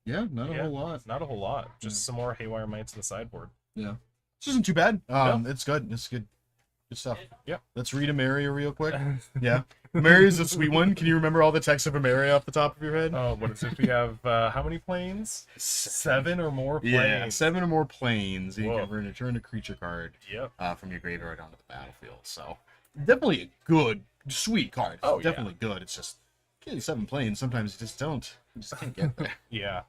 yeah, not a whole lot. Not a whole lot. Just some more Haywire Mights in the sideboard. Yeah, this isn't too bad. No. It's good. It's good. Good stuff. Yeah. Let's read Emeria real quick. Yeah. Emeria is a sweet one. Can you remember all the text of Emeria off the top of your head? Oh, what is it? We have how many planes? 7 or more planes. Yeah, 7 or more planes. You Whoa. can return a creature card Yep. from your graveyard onto the battlefield. So definitely a good, sweet card. Oh, yeah. Definitely good. It's just getting 7 planes. Sometimes you just don't. You just can't get there. Yeah.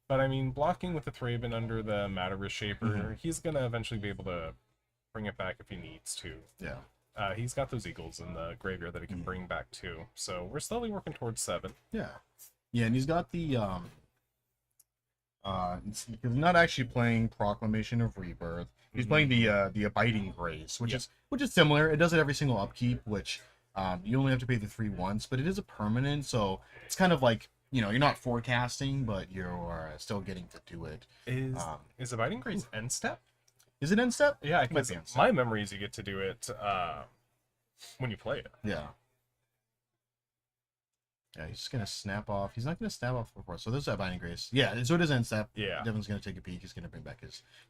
But I mean, blocking with the Thraben under the Matter Reshaper, he's gonna eventually be able to bring it back if he needs to. Yeah. He's got those Eagles in the graveyard that he can bring back too. So we're slowly working towards 7. Yeah. Yeah, and he's got the he's not actually playing Proclamation of Rebirth. He's playing the Abiding Grace, which is similar. It does it every single upkeep, which you only have to pay the 3 once, but it is a permanent, so it's kind of like, you know, you're not forecasting, but you're still getting to do it. Is Abiding Grace end step? Is it end step? Yeah, It might because be end step. my memory is you get to do it when you play it. Yeah. Yeah, he's just gonna snap off. He's not gonna snap off before. So there's that Binding Grace. Yeah, so it is end step. Yeah. Devin's gonna take a peek. He's gonna bring back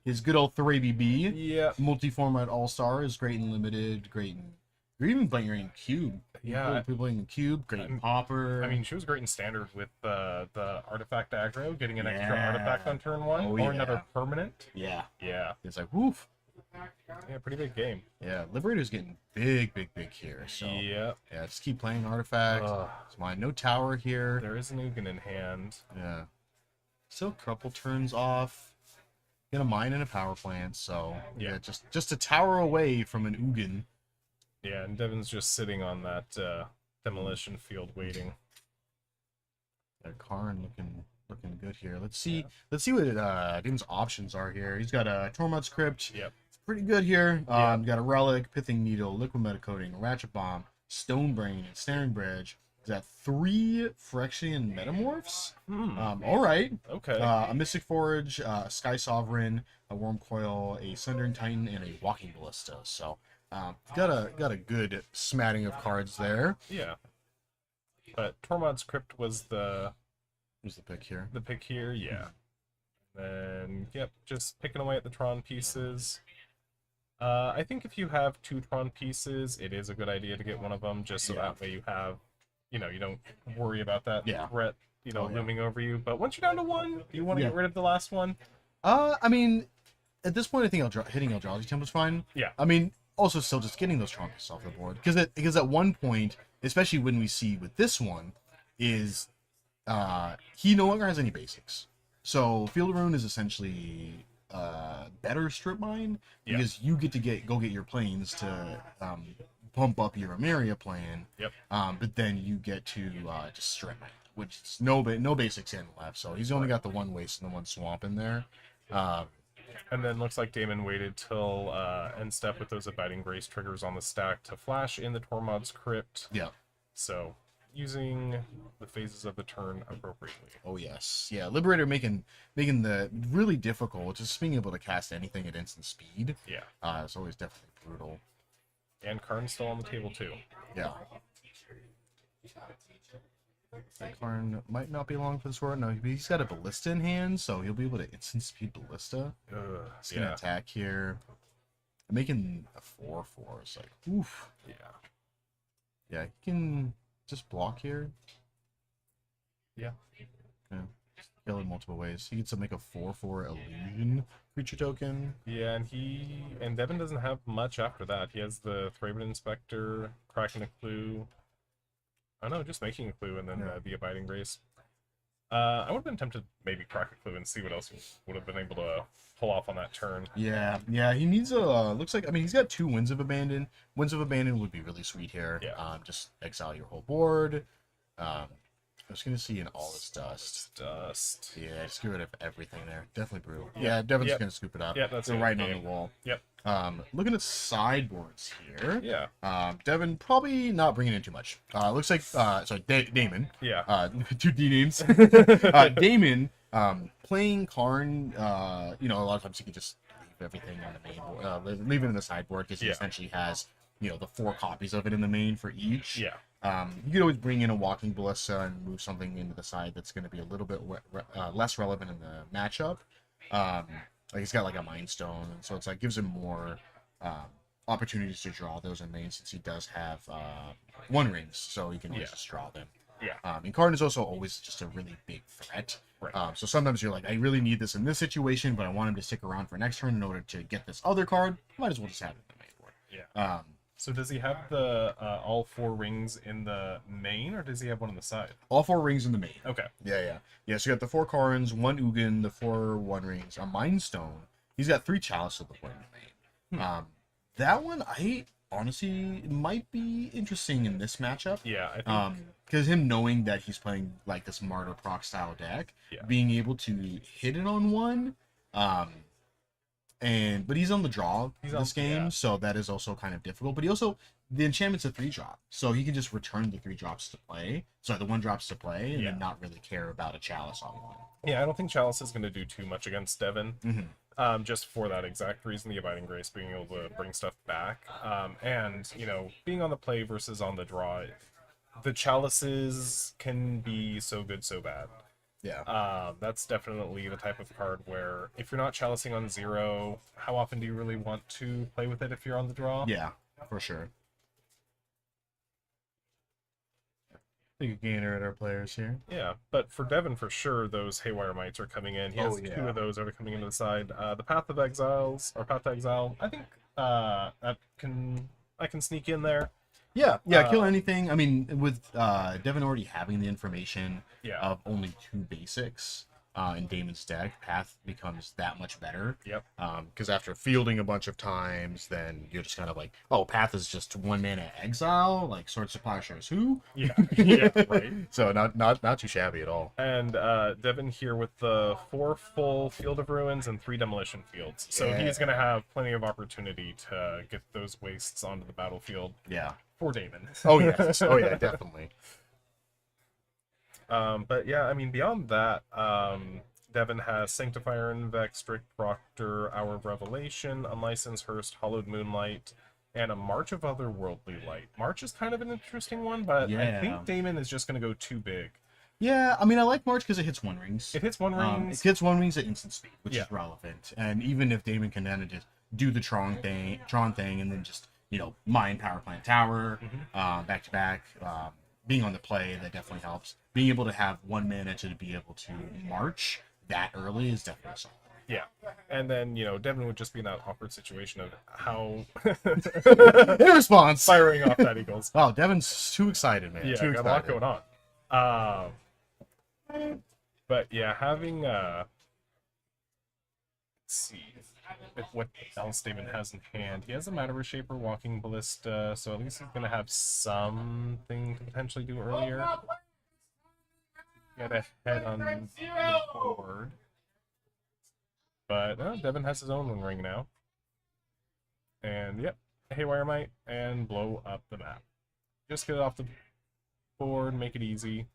his good old 3BB. Yeah. Multi-format All-Star is great and limited, great in, you're even playing in Cube. Yeah. People playing in Cube, great in Popper. I mean, she was great in Standard with the artifact aggro, getting an extra artifact on turn 1, Oh, or yeah. another permanent. Yeah. Yeah. It's like, woof. Yeah, pretty big game. Yeah, Liberator's getting big here. So Yeah. yeah, just keep playing artifact. It's mine. No tower here. There is an Ugin in hand. Yeah. Still a couple turns off. Get a mine and a power plant, so yeah, just a tower away from an Ugin. Yeah, and Devin's just sitting on that demolition field waiting. Yeah, Karn looking good here. Let's see what Devin's options are here. He's got a Tormod's Crypt. Yep. Pretty good here. Yeah. Got a Relic, Pithing Needle, Liquid Metacoating, Ratchet Bomb, Stone Brain, and Snaring Bridge. Is that 3 Phyrexian Metamorphs? All right. Okay. A Mystic Forge, Sky Sovereign, a Worm Coil, a Sundering Titan, and a Walking Ballista. So, got a good smatting of cards there. Yeah. But Tormod's Crypt was the pick here. The pick here, yeah. Then, yep, just picking away at the Tron pieces. I think if you have 2 Tron pieces, it is a good idea to get one of them, just so that way you have, you know, you don't worry about that threat, you know, looming over you. But once you're down to 1, do you want to get rid of the last one? I mean, at this point, I think hitting Eldrazi Temple's fine. Yeah. I mean, also still just getting those Tron pieces off the board. Because at one point, especially when we see with this one, is he no longer has any basics. So Field of Ruin is essentially better strip mine because you get to go get your planes to pump up your Emeria plan. Yep. But then you get to just strip it, which is no basics in left. So he's only got the one waste and the one swamp in there. And then looks like Damon waited till end step with those Abiding Grace triggers on the stack to flash in the Tormod's Crypt. Yeah. So using the phases of the turn appropriately. Oh yes, yeah. Liberator making the really difficult, just being able to cast anything at instant speed. Yeah. It's always definitely brutal. And Karn's still on the table too. Yeah. Karn might not be long for this war. No, he's got a ballista in hand, so he'll be able to instant speed ballista. He's gonna attack here. Making a 4/4 is like, oof. Yeah. Yeah, he can just block here. Yeah. Yeah. Kill in multiple ways. He gets to make a 4/4 illusion creature token. Yeah, and Devin doesn't have much after that. He has the Thraben Inspector, cracking a clue. Oh no, just making a clue and then the Abiding Grace. I would have been tempted to maybe crack a clue and see what else he would have been able to pull off on that turn. Yeah, he needs a. Looks like, I mean, he's got 2 Winds of Abandon. Winds of Abandon would be really sweet here. Yeah. Just exile your whole board. I was gonna see an all its dust. Dust. Yeah, just get rid of everything there. Definitely brutal. Yeah, Devin's gonna scoop it up. Yeah, that's They're writing on the wall. Yep. Looking at sideboards here. Yeah. Devin probably not bringing in too much. Looks like sorry, Damon. Yeah. 2 D names. Damon playing Karn. A lot of times he can just leave everything on the main board, leave it in the sideboard because he essentially has the 4 copies of it in the main for each. Yeah. You could always bring in a Walking Ballista and move something into the side that's going to be a little bit less relevant in the matchup. Like he's got like a Mind Stone, so it's like gives him more opportunities to draw those in main since he does have 1 rings, so he can always just draw them. Yeah. And Karn is also always just a really big threat. Right. So sometimes you're like, I really need this in this situation, but I want him to stick around for next turn in order to get this other card. Might as well just have it in the main board. Yeah. So does he have the all 4 rings in the main, or does he have one on the side? All 4 rings in the main. Okay. Yeah. So you got the 4 Karns, 1 Ugin, the 4 1 rings, a Mind Stone. He's got 3 Chalice at the point in the main. That one, I honestly might be interesting in this matchup. Yeah, I think. Because him knowing that he's playing like this Martyr Proc style deck, being able to hit it on 1, but he's on the draw this game, so that is also kind of difficult. But the enchantment's a 3-drop, so he can just return the 3 drops to play. Sorry, the 1 drops to play, and then not really care about a Chalice on 1. Yeah, I don't think Chalice is going to do too much against Devin. Just for that exact reason, the Abiding Grace being able to bring stuff back, and being on the play versus on the draw, the Chalices can be so good, so bad. Yeah. That's definitely the type of card where if you're not chalicing on 0, how often do you really want to play with it if you're on the draw? Yeah, for sure. Big gainer at our players here. Yeah, but for Devin, for sure, those Haywire Mites are coming in. He has 2 of those that are coming into the side. The Path of Exiles, or Path to Exile, I think I can sneak in there. Yeah, kill anything. I mean, with Devin already having the information of only 2 basics in Damon's deck, Path becomes that much better. Yep. Because after fielding a bunch of times, then you're just kind of like, oh, Path is just 1 mana exile, like Sword Supply shares who? Yeah, right. So not too shabby at all. And Devin here with the 4 full Field of Ruins and 3 Demolition Fields. So he's going to have plenty of opportunity to get those wastes onto the battlefield. Yeah. For Damon. Oh yeah, definitely. But yeah, I mean, beyond that, Devin has Sanctifier, Vex, Strict Proctor, Hour of Revelation, Unlicensed Hearst, Hollowed Moonlight, and a March of Otherworldly Light. March is kind of an interesting one, but I think Damon is just going to go too big. Yeah, I mean, I like March because it hits 1 rings. It hits 1 rings. It hits 1 rings at instant speed, which is relevant. And even if Damon can then just do the Tron thing, and then just mine Power Plant Tower, back to back, being on the play, that definitely helps. Being able to have 1 mana to be able to march that early is definitely solid. Yeah, and then Devin would just be in that awkward situation of how in response firing off that Eagles. Oh, Devin's too excited, man. Yeah, too got excited. a lot going on. But yeah, having let's see, with what else Damon has in hand. He has a Matter Shaper, Walking Ballista, so at least he's going to have something to potentially do earlier. Get ahead on the board. But Devin has his own One Ring now. And yep, Haywire Might, and blow up the map. Just get it off the board, make it easy.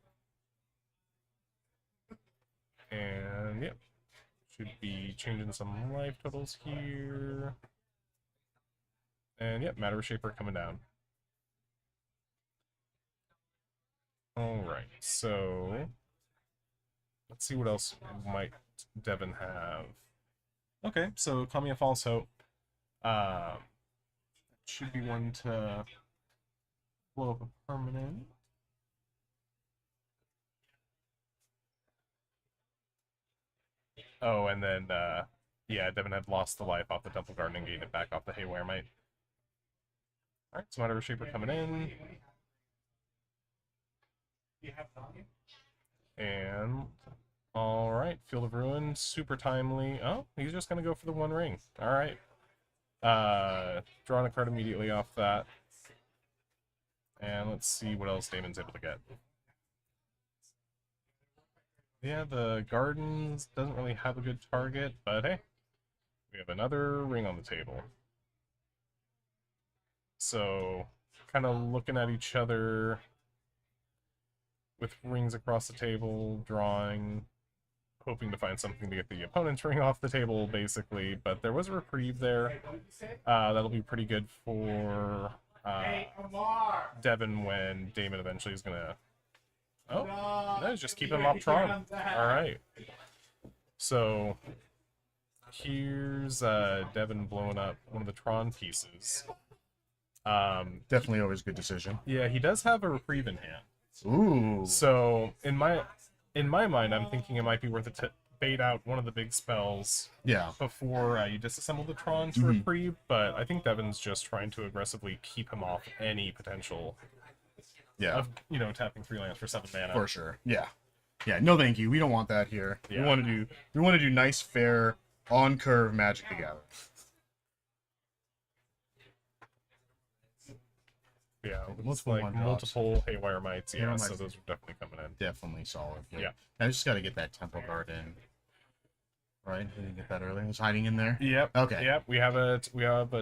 And yep, should be changing some life totals here. And yep, Matter Shaper coming down. Alright, so let's see what else might Devin have. Okay, so Call Me a False Hope. Should be one to blow up a permanent. Oh, and then, yeah, Devin had lost the life off the Temple Garden and gained it back off the Haywire Might. Alright, so Matter Shaper coming in. And, alright, Field of Ruin, super timely. Oh, he's just going to go for the One Ring. Alright. Drawing a card immediately off that. And let's see what else Damon's able to get. Yeah, the Gardens doesn't really have a good target, but hey, we have another ring on the table. So, kind of looking at each other with rings across the table, drawing, hoping to find something to get the opponent's ring off the table, basically. But there was a reprieve there. That'll be pretty good for Devin when Damon eventually is going to... Oh, no, just keep him off Tron. Alright. So, here's Devin blowing up one of the Tron pieces. Definitely always a good decision. Yeah, he does have a reprieve in hand. Ooh. So, in my mind, I'm thinking it might be worth it to bait out one of the big spells before you disassemble the Tron to reprieve, but I think Devin's just trying to aggressively keep him off any potential of, you know, tapping 3 lands for 7 mana. For sure. Yeah. Yeah, no thank you. We don't want that here. Yeah. We want to do nice, fair, on curve Magic together. Yeah, looks like multiple Haywire Mights. Yeah, so those are definitely coming in. Definitely solid. Yeah. I just got to get that Temple Guard in. Right? We didn't get that earlier. It was hiding in there. Yep. Okay. Yep. We have a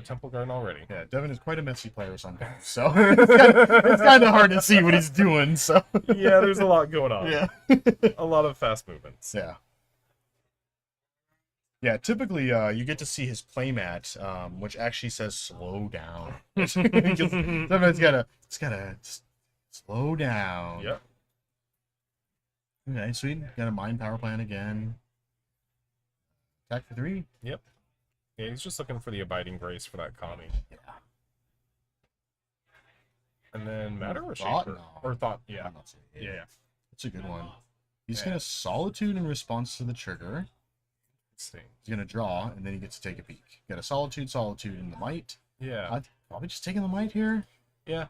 Temple Garden already. Yeah. Devin is quite a messy player sometimes, so it's kind of hard to see what he's doing. So yeah, there's a lot going on. Yeah. A lot of fast movements. Yeah. Yeah. Typically, you get to see his playmat, which actually says "slow down." Sometimes it's gotta just slow down. Yep. Okay, sweet. Got a Mind Power Plant again. Attack for 3. Yep. Yeah, he's just looking for the Abiding Grace for that Kami. Yeah. And then Matter or Thought? Shaper? No. Or Thought, yeah. Yeah. It's a good one. He's gonna Solitude in response to the trigger. He's gonna draw, and then he gets to take a peek. Got a Solitude in the Might. Yeah. I'd probably just taking the Might here. Yeah.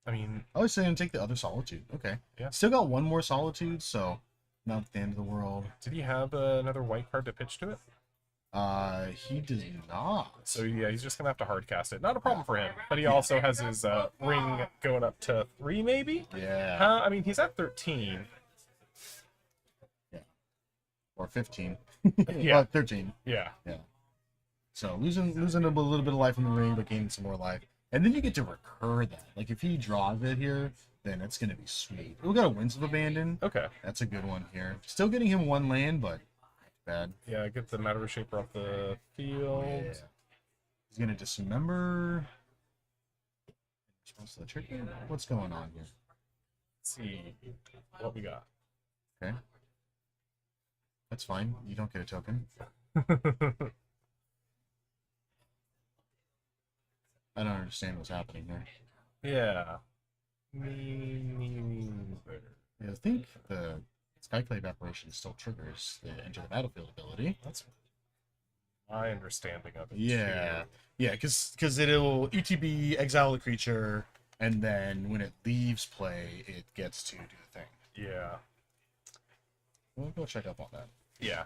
I mean... I was saying take the other Solitude. Okay. Yeah. Still got one more Solitude, so not the end of the world. Did he have another white card to pitch to it? He does not. So yeah, he's just gonna have to hard cast it. Not a problem for him, but he also has his ring going up to 3, maybe. Yeah. I mean, he's at 13. Yeah. Or 15. Yeah. Well, 13. Yeah. Yeah. So losing a little bit of life in the ring, but gaining some more life, and then you get to recur that. Like if he draws it here, then it's gonna be sweet. We got a Winds of Abandon. Okay. That's a good one here. Still getting him 1 land, but bad. Yeah, get the Matter Shaper off the field. Yeah. He's gonna dismember. Response to the trigger? What's going on here? Let's see what we got. Okay. That's fine. You don't get a token. I don't understand what's happening here. Yeah. I think the Skyclave Evaporation still triggers the Enter the Battlefield ability. That's my understanding of it. Yeah. Too. Yeah, because it'll ETB, exile the creature, and then when it leaves play, it gets to do the thing. Yeah. We'll go check up on that. Yeah.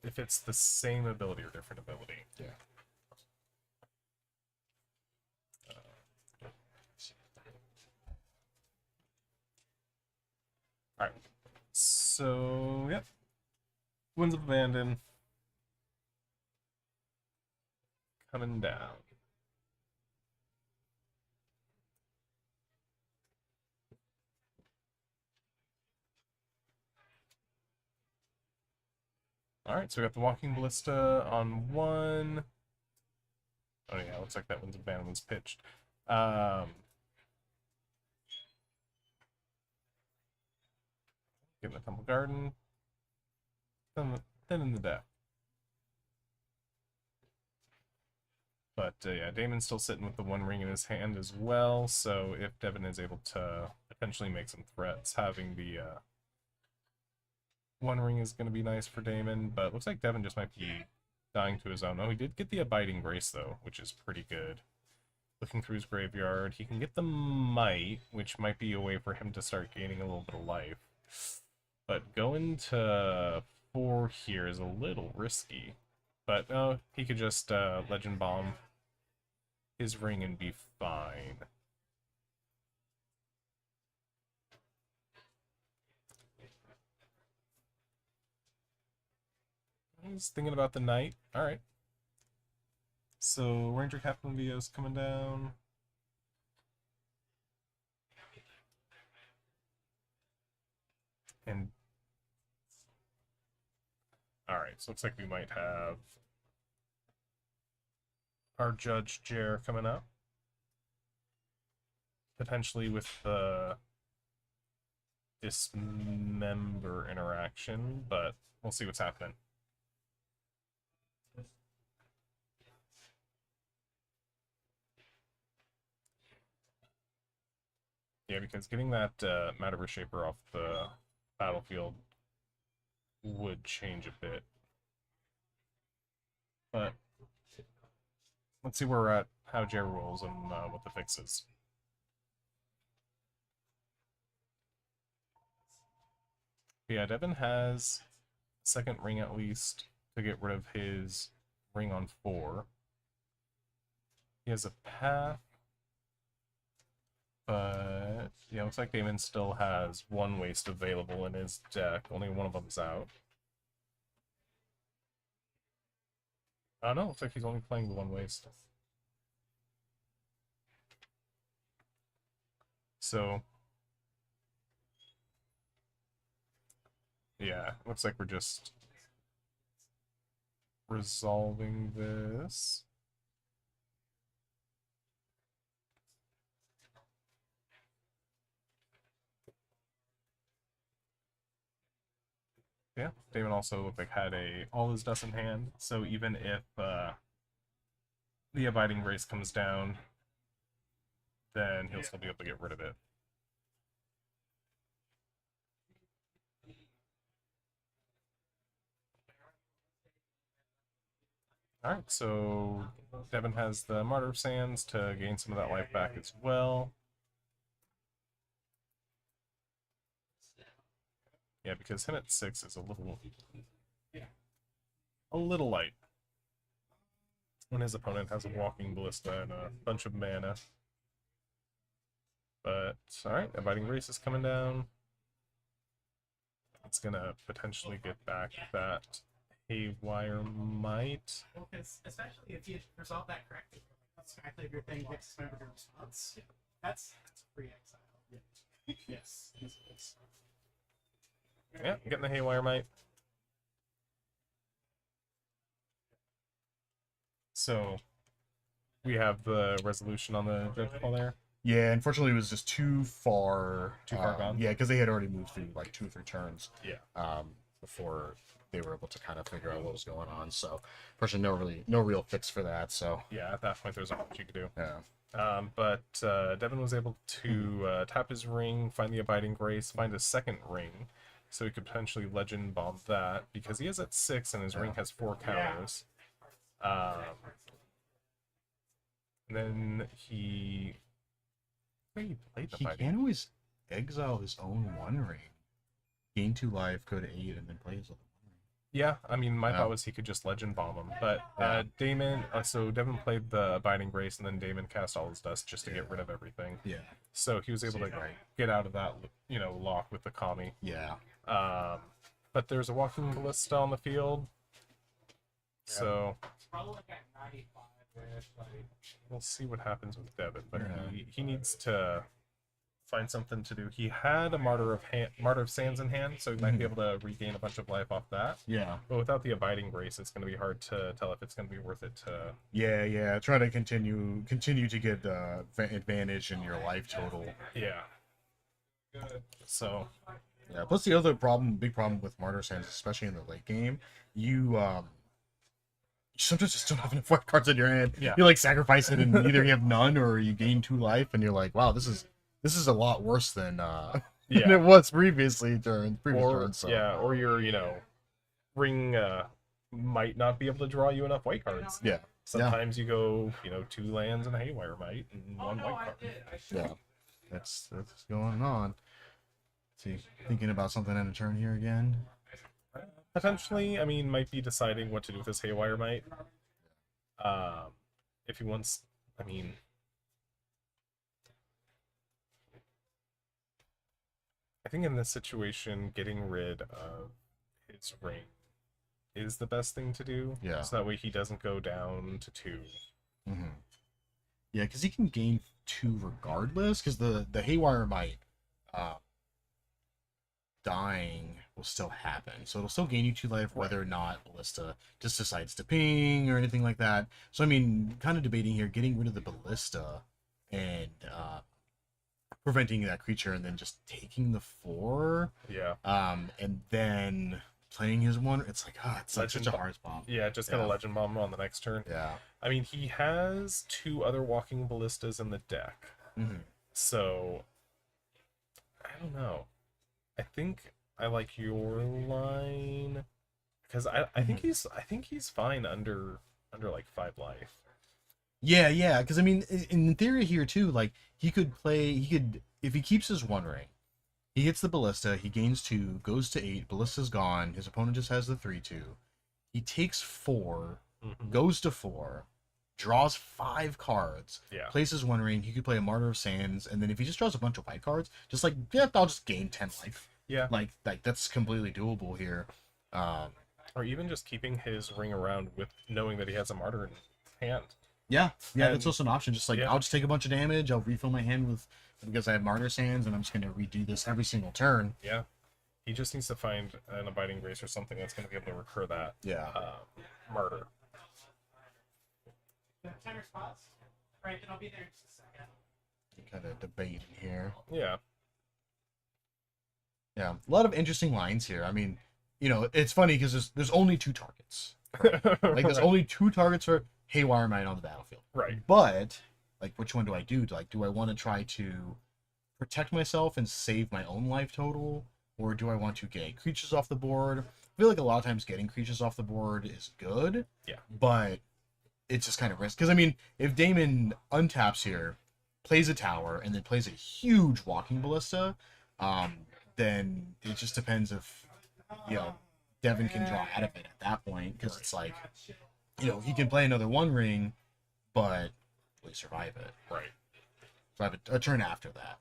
if it's the same ability or different ability. Yeah. Alright. So, yep. Winds of Abandon. Coming down. Alright, so we got the Walking Ballista on 1. Oh yeah, looks like that Winds of Abandon was pitched. Getting the Temple Garden. Then in the deck. But yeah, Damon's still sitting with the One Ring in his hand as well, so if Devin is able to potentially make some threats, having the One Ring is going to be nice for Damon, but looks like Devin just might be dying to his own. Oh, he did get the Abiding Grace, though, which is pretty good. Looking through his graveyard, he can get the Might, which might be a way for him to start gaining a little bit of life. But going to 4 here is a little risky. But he could just Legend Bomb his ring and be fine. He's thinking about the Knight. Alright. So Ranger Captain Leo's coming down. And alright, so looks like we might have our Judge Jer coming up. Potentially with the Dismember interaction, but we'll see what's happening. Yeah, because getting that Matter Reshaper off the battlefield would change a bit. But let's see where we're at, how Jer rolls, and what the fix is. Yeah, Devin has second ring at least to get rid of his ring on 4. He has a path. But yeah, looks like Damon still has 1 waste available in his deck. Only one of them's out. Oh no, looks like he's only playing the 1 waste. So yeah, looks like we're just resolving this. Yeah, Damon also looked like had all his dust in hand, so even if the Abiding Grace comes down, then he'll still be able to get rid of it. Alright, so Devin has the Martyr of Sands to gain some of that life back as well. Yeah, because him at 6 is a little light. When his opponent has a Walking Ballista and a bunch of mana. But, alright, Abiding Grace is coming down. It's gonna potentially get back that Haywire Might. Well, especially if you resolve that correctly. Exactly if your thing gets dismembered in response. That's free exile. Yeah. Yes. Yeah, getting the Haywire Might. So, we have the resolution on the Judge Call there. Yeah, unfortunately, it was just too far. Too far gone? Yeah, because they had already moved through like 2 or 3 turns. Yeah. Before they were able to kind of figure out what was going on. So, unfortunately, no real fix for that. So. Yeah, at that point, there's not much you could do. Yeah. But Devin was able to tap his ring, find the Abiding Grace, find a second ring, so he could potentially Legend Bomb that, because he is at 6 and his ring has 4 counters. And then he played the He can always exile his own One Ring, gain 2 life, go to 8, and then play his other One Ring. Yeah, I mean, my thought was he could just Legend Bomb him, but Damon. So Devin played the Abiding Grace, and then Damon cast all his dust just to get rid of everything. Yeah. So he was able to get out of that, lock with the Kami. Yeah. But there's a Walking Ballista on the field, so we'll see what happens with Devin. But he needs to find something to do. He had a Martyr of Sands in hand, so he might be able to regain a bunch of life off that. Yeah. But without the Abiding Grace, it's going to be hard to tell if it's going to be worth it to... Yeah. Try to continue to get advantage in your life total. Yeah. So... Yeah, plus the other big problem with Martyr Sands, especially in the late game, you sometimes just don't have enough white cards in your hand. Yeah. You like sacrifice it and either you have none or you gain 2 life and you're like, wow, this is a lot worse than than it was previously during previous turns. So. Yeah, or your, ring might not be able to draw you enough white cards. Yeah. Sometimes you go, 2 lands and a Haywire Might and 1 white card. Yeah. That's going on. See, thinking about something in a turn here again. Potentially, I mean, might be deciding what to do with his Haywire Might. If he wants, I mean... I think in this situation, getting rid of his ring is the best thing to do. Yeah. So that way he doesn't go down to 2. Mm-hmm. Yeah, because he can gain 2 regardless, because the Haywire Might... dying will still happen, so it'll still gain you 2 life whether or not Ballista just decides to ping or anything like that. So I mean, kind of debating here, getting rid of the Ballista and preventing that creature, and then just taking the 4. Yeah. And then playing his 1. It's like, it's like such a hard spot. Yeah, just gonna Legend Bomb on the next turn. Yeah. I mean, he has 2 other Walking Ballistas in the deck, so I don't know. I think I like your line because I think he's fine under like 5 life. Yeah, because I mean, in theory here too, like he could if he keeps his 1 ring, he hits the Ballista, he gains 2, goes to 8, Ballista's gone, his opponent just has the 3/2. He takes 4, goes to 4, draws 5 cards, plays his 1 ring, he could play a Martyr of Sands, and then if he just draws a bunch of white cards, just like, I'll just gain 10 life. Yeah. Like that's completely doable here. Or even just keeping his ring around with knowing that he has a Martyr in hand. Yeah, that's also an option. Just like, I'll just take a bunch of damage, I'll refill my hand because I have Martyr Sands, and I'm just going to redo this every single turn. Yeah. He just needs to find an Abiding Grace or something that's going to be able to recur that Martyr. Timer spots. Right, then I'll be there in just a second. Kind of debating here. Yeah. Yeah, a lot of interesting lines here. I mean, it's funny because there's only 2 targets. Right? Like, there's only 2 targets for Haywire Might on the battlefield. Right. But, like, which one do I do? Like, do I want to try to protect myself and save my own life total? Or do I want to get creatures off the board? I feel like a lot of times getting creatures off the board is good. Yeah. But it's just kind of risk. Because, I mean, if Damon untaps here, plays a tower, and then plays a huge Walking Ballista, then it just depends if, Devin can draw out of it at that point, because it's like, he can play another 1 ring, but will he survive it? Right. Survive a turn after that.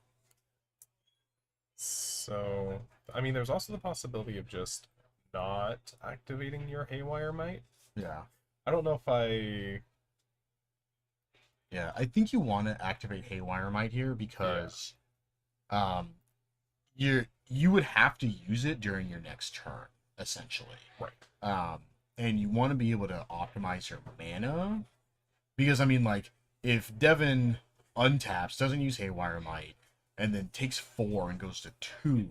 So, I mean, there's also the possibility of just not activating your Haywire Might. Yeah. I don't know if I... Yeah, I think you want to activate Haywire Might here because you would have to use it during your next turn, essentially. Right. And you want to be able to optimize your mana. Because, I mean, like, if Devin untaps, doesn't use Haywire Might, and then takes 4 and goes to 2,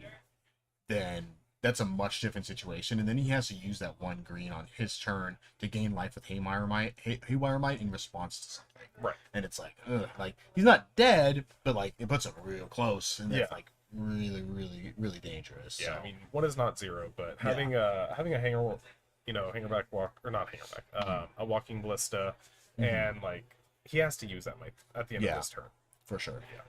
then that's a much different situation. And then he has to use that 1 green on his turn to gain life with Haywire Might in response to something. Right. And it's like, like, he's not dead, but, like, it puts him real close, and that's, like, really, really, really dangerous. Yeah, so. I mean, 1 is not 0, but having a hangerback walk, or not hangerback, a Walking Ballista, and, like, he has to use that might at the end of this turn. For sure. Yeah.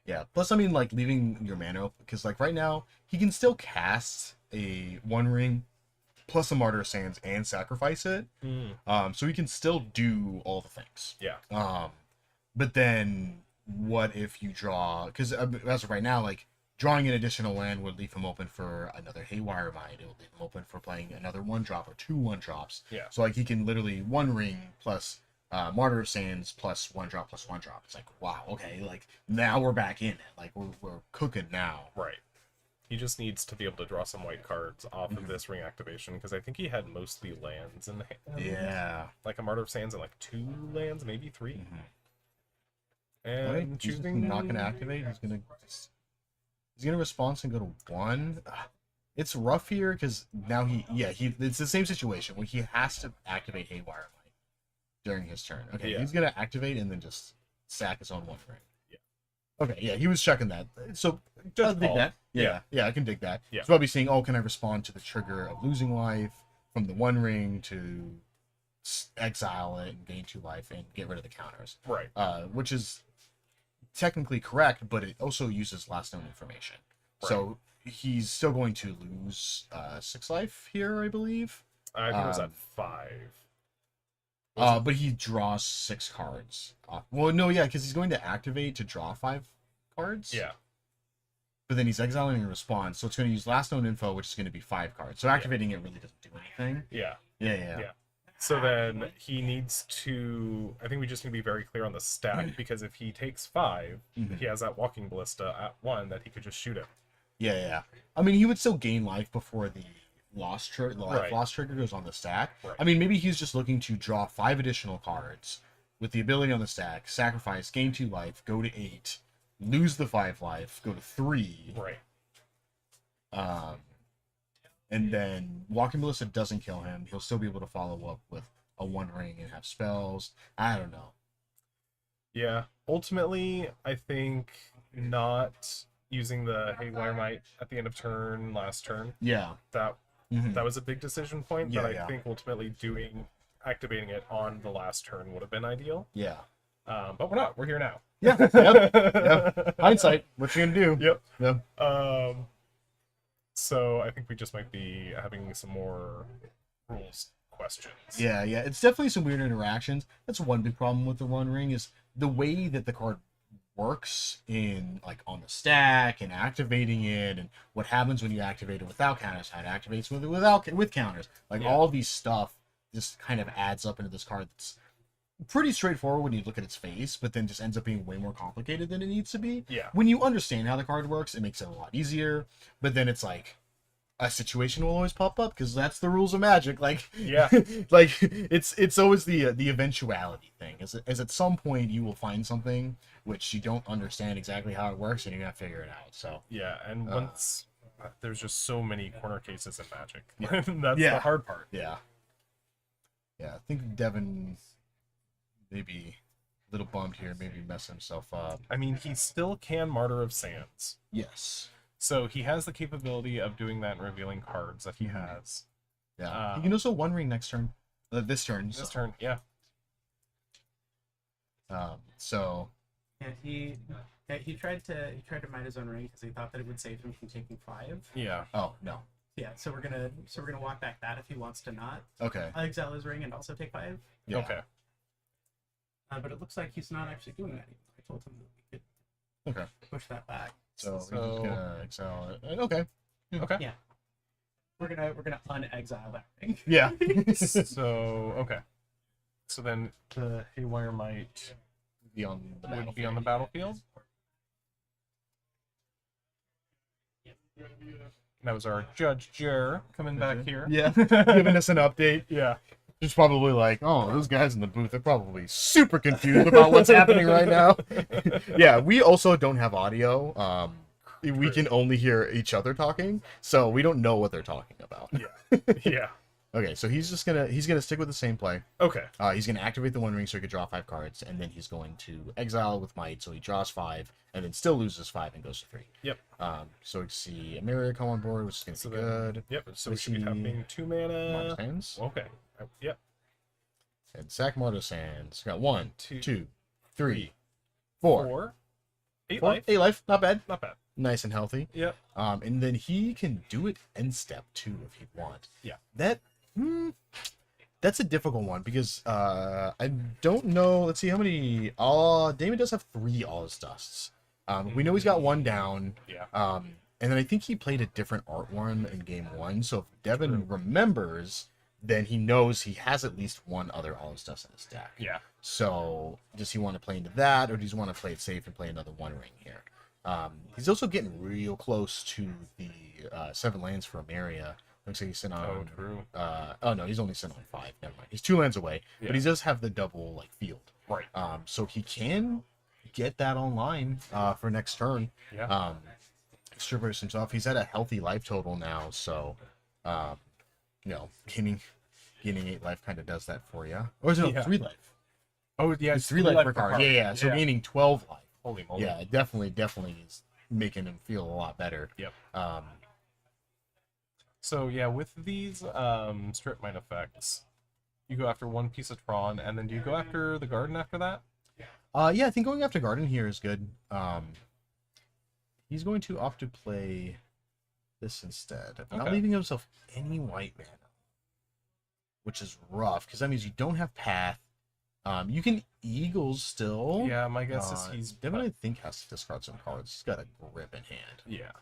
Yeah. Plus, I mean, like, leaving your mana open, because, like, right now, he can still cast a 1 ring plus a Martyr of Sands and sacrifice it. So he can still do all the things. Yeah. But then what if you draw? Because as of right now, like drawing an additional land would leave him open for another Haywire Might. It would leave him open for playing another 1-drop or 2 1-drops. Yeah. So like he can literally One Ring plus Martyr of Sands plus 1-drop plus 1-drop. It's like, wow, okay, like now we're back in it. Like we're cooking now. Right. He just needs to be able to draw some white cards off of this ring activation, because I think he had mostly lands in the hand. Yeah. Like a Martyr of Sands and like 2 lands, maybe 3. And Right, he's choosing not gonna activate. He's gonna response and go to 1. It's rough here because now it's the same situation where he has to activate Haywire Might during his turn. Okay, he's gonna activate and then just sack his own 1 ring. Yeah. Okay, yeah, he was checking that. So I'll dig that. Yeah, I can dig that. Yeah. So I'll be saying, oh, can I respond to the trigger of losing life from the 1 ring to exile it and gain 2 life and get rid of the counters? Right. Which is technically correct, but it also uses last known information. Right. So he's still going to lose 6 life here, I believe. I think it was at 5. But he draws 6 cards. Well, no, yeah, because he's going to activate to draw 5 cards. Yeah. But then he's exiling in response, so it's going to use last known info, which is going to be 5 cards. So activating it really doesn't do anything. Yeah. Yeah. So then he needs to... I think we just need to be very clear on the stack, because if he takes 5, he has that Walking Ballista at 1 that he could just shoot him. Yeah. I mean, he would still gain life before the loss trigger goes on the stack. Right. I mean, maybe he's just looking to draw 5 additional cards with the ability on the stack, sacrifice, gain 2 life, go to 8, lose the 5 life, go to 3. Right. And then Walking Ballista doesn't kill him. He'll still be able to follow up with a 1 ring and have spells. I don't know. Yeah. Ultimately, I think not using the Haywire Might at the end of turn, last turn. Yeah. That was a big decision point, but I think ultimately activating it on the last turn would have been ideal. Yeah. But we're not. We're here now. Yeah. Yep. Hindsight. What you gonna do? Yep. So I think we just might be having some more rules questions. Yeah. It's definitely some weird interactions. That's one big problem with the 1 ring is the way that the card works in like on the stack and activating it, and what happens when you activate it without counters, how it activates with counters. Like all these stuff just kind of adds up into this card that's pretty straightforward when you look at its face, but then just ends up being way more complicated than it needs to be. Yeah. When you understand how the card works, it makes it a lot easier, but then it's like a situation will always pop up because that's the rules of Magic. Like, like it's always the eventuality thing. Is at some point you will find something which you don't understand exactly how it works, and you're gonna figure it out. So yeah, and once there's just so many corner cases in Magic. That's the hard part. Yeah. I think Devin maybe a little bummed here, maybe mess himself up. I mean, he still can Martyr of Sands. Yes. So he has the capability of doing that and revealing cards that he has. Yeah. He can also 1 ring next turn. This turn. This turn, yeah. So. Yeah, he tried to mine his own ring because he thought that it would save him from taking 5. Yeah. Oh no. Yeah. So we're gonna walk back that if he wants to not. Okay. Exile his ring and also take 5. Yeah. Okay. But it looks like he's not actually doing that anymore. I told him that we could push that back. So he's gonna exile it. Okay. Okay. Yeah. We're gonna unexile that ring. Yeah. So okay. So then the Haywire Might be on the battlefield. That was our Judge Jer coming back here. Yeah. Giving us an update. Yeah. Just probably like, oh, those guys in the booth are probably super confused about what's happening right now. Yeah, we also don't have audio. We can only hear each other talking, so we don't know what they're talking about. Yeah. Okay, so he's gonna stick with the same play. Okay. He's gonna activate the 1 ring so he could draw 5 cards, and then he's going to exile with Might, so he draws 5, and then still loses 5 and goes to 3. Yep. So we see a mirror come on board, which is gonna be good. Yep. So we should be having 2 mana. Martyr Sands. Okay. Yep. And sack Martyr Sands. Got 1, 2, 3, 4. 8 4? life. 8 life. Not bad. Not bad. nice and healthy. Yep. And then he can do it end step too if he'd want. Yeah. That's a difficult one because I don't know. Let's see how many. Damon does have 3 all his dusts. We know he's got 1 down. Yeah. And then I think he played a different art one in game 1. So if Devin remembers, then he knows he has at least 1 other all his dusts in his deck. Yeah. So does he want to play into that, or does he want to play it safe and play another 1 ring here? He's also getting real close to the 7 lands from area. Looks like he's sitting on. Oh, true. No, he's only sitting on 5. Never mind. He's 2 lands away, but he does have the double like field. Right. So he can get that online for next turn. Yeah. Strippers himself. He's at a healthy life total now, so gaining 8 life kind of does that for you. Or is it 3 life? Oh yeah, It's 3 life per card. Yeah. So gaining 12 life. Holy moly. Yeah, definitely is making him feel a lot better. Yep. So yeah, with these strip mine effects, you go after 1 piece of Tron, and then do you go after the garden after that? Yeah, I think going after garden here is good. He's going to opt to play this instead, not leaving himself any white mana, which is rough because that means you don't have path. You can Eagles still. Yeah, my guess is he's Devin, I think, has to discard some cards. He's got a grip in hand. Yeah.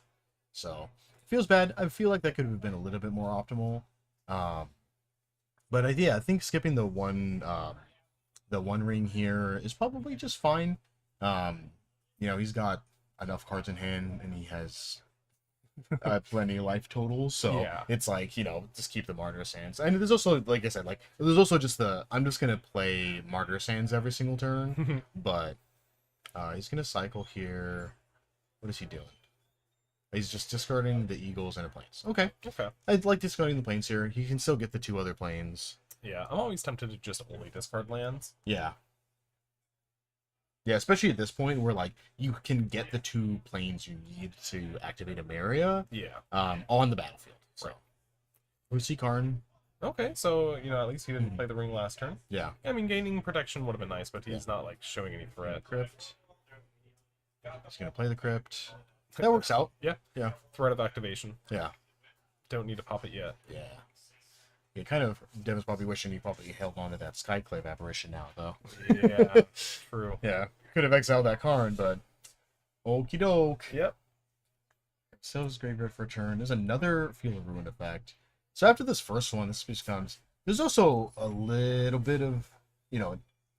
So feels bad. I feel like that could have been a little bit more optimal. But I think skipping the one ring here is probably just fine. He's got enough cards in hand, and he has plenty of life totals. So it's like, just keep the Martyr Sands. And there's also, like I said, there's also just I'm just gonna play Martyr Sands every single turn. But he's gonna cycle here. What is he doing? He's just discarding the Eagles and the Plains. Okay. I'd like discarding the Plains here. He can still get the 2 other Plains. Yeah, I'm always tempted to just only discard lands. Yeah. Yeah, especially at this point where you can get the 2 Plains you need to activate a Maria. Yeah. On the battlefield. So we see Karn. Okay, so at least he didn't play the ring last turn. Yeah. I mean, gaining protection would have been nice, but he's not showing any threat. Crypt. He's gonna play the Crypt. That works out. Yeah. Yeah. Threat of activation. Yeah. Don't need to pop it yet. Yeah. Yeah, kind of. Devin's probably wishing he probably held on to that Skyclave apparition now, though. Yeah, true. Yeah. Could have exiled that Karn, but okie doke. Yep. Sells Graveyard for a turn. There's another Field of Ruin effect. So after this first one, this becomes. There's also a little bit of,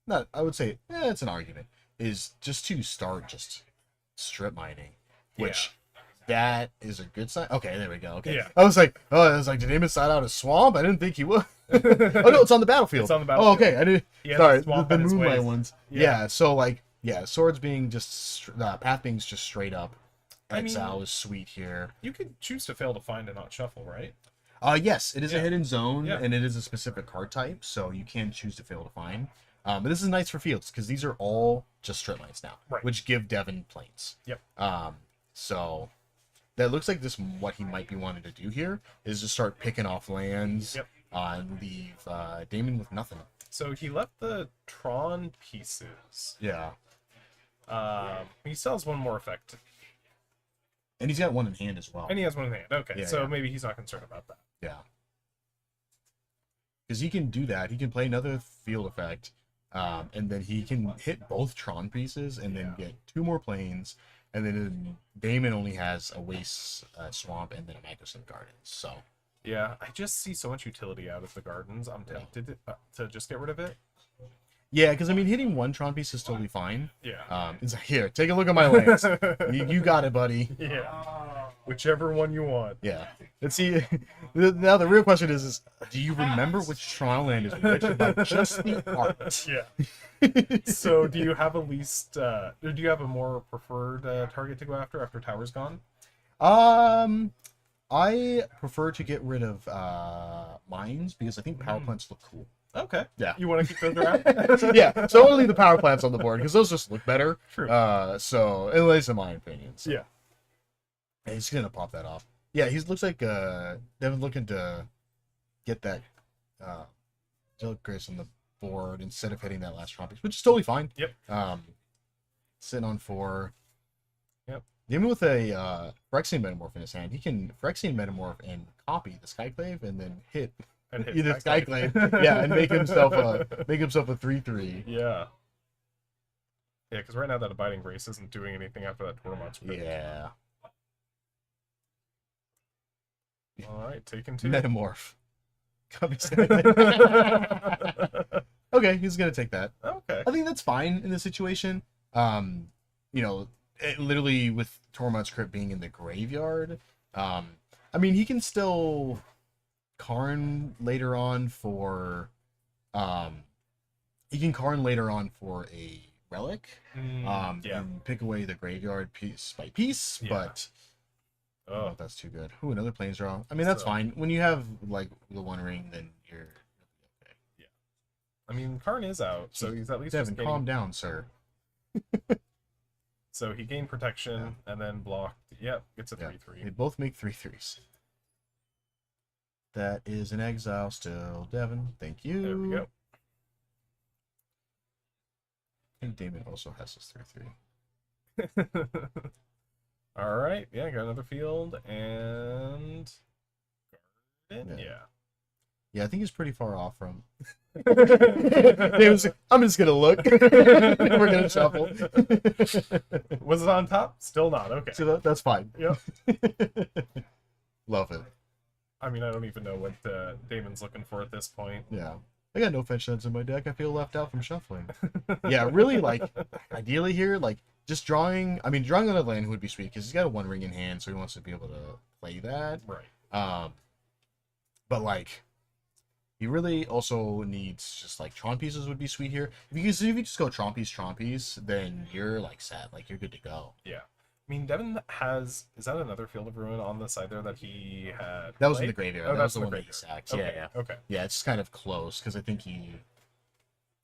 not. I would say, it's an argument. Is just to start just strip mining, which. That is a good sign. Okay, there we go. Okay. Yeah. I was like, did Damon side out a swamp? I didn't think he would. Oh no, it's on the battlefield. It's on the battlefield. Oh, okay. I didn't. Yeah, sorry, the moonlight ones. Yeah. So swords being just path being just straight up. Exile is sweet here. You could choose to fail to find and not shuffle, right? Yes, it is a hidden zone, and it is a specific card type, so you can choose to fail to find. But this is nice for fields because these are all just strip mines now, right, which give Devin Plains. Yep. So. That looks like what he might be wanting to do here is just start picking off lands and leave Damon with nothing. So he left the Tron pieces. Yeah. He still has 1 more effect. And he's got 1 in hand as well. And he has 1 in hand. Okay, Yeah, so maybe he's not concerned about that. Yeah. Because he can do that. He can play another field effect, and then he can hit both Tron pieces and then get 2 more planes. And then Damon only has a Waste Swamp and then a Magnuson Gardens. So yeah, I just see so much utility out of the Gardens. I'm tempted to just get rid of it. Yeah, because hitting 1 Tron piece is totally fine. Yeah. It's like, here, take a look at my lands. you got it, buddy. Yeah. Whichever one you want. Yeah. Let's see. Now the real question is do you remember which Tron land is which by just the art? Yeah. So do you have do you have a more preferred target to go after Tower's gone? I prefer to get rid of mines because I think power plants look cool. Okay. Yeah. You want to keep those around? Yeah. So I want to leave the power plants on the board because those just look better. True. So at least in my opinion. So. Yeah. And he's gonna pop that off. Yeah, he looks like Devin's looking to get that Grace on the board instead of hitting that last Tron piece, which is totally fine. Yep. Sitting on 4. Yep. Even with a Phyrexian Metamorph in his hand, he can Phyrexian Metamorph and copy the Skyclave and then hit either Skyclave, yeah, and make himself a 3/3. Yeah. Yeah, because right now that Abiding Grace isn't doing anything after that Tormod's crit. Yeah. Alright, taken 2. Metamorph. Copy Skyclave. Okay, he's gonna take that. Okay. I think that's fine in this situation. Literally with Tormod's crypt being in the graveyard, I mean, he can still Karn later on for a relic, and pick away the graveyard piece by piece, but oh, that's too good. Ooh, another planes draw. I mean, that's fine. When you have like the One Ring, then you're okay. Yeah. I mean, Karn is out, so he's at least Devin, calm down, sir. So he gained protection and then blocked. Yep, gets a 3/3. They both make 3/3s. That is an exile still, Devin. Thank you. There we go. I think Damon also has his 3/3. All right, yeah, got another field and garden. Yeah, I think he's pretty far off from. Damon's like, I'm just gonna look. We're gonna shuffle. Was it on top? Still not. Okay. So that's fine. Yep. Love it. I mean, I don't even know what Damon's looking for at this point. Yeah. I got no fetch lands in my deck. I feel left out from shuffling. Yeah, really, like, ideally here, like, just drawing... I mean, drawing another land would be sweet, because he's got a One Ring in hand, so he wants to be able to play that. Right. But, like, he really also needs just, like, Tron pieces would be sweet here. If you just go Tron piece, then you're, like, set. Like, you're good to go. Yeah. I mean, Devin has... Is that another Field of Ruin on the side there that he had That was played? in the graveyard. Oh, that that's was the in one that he graveyard. sacked. Okay. Yeah. Okay. Yeah, it's just kind of close, because I think he...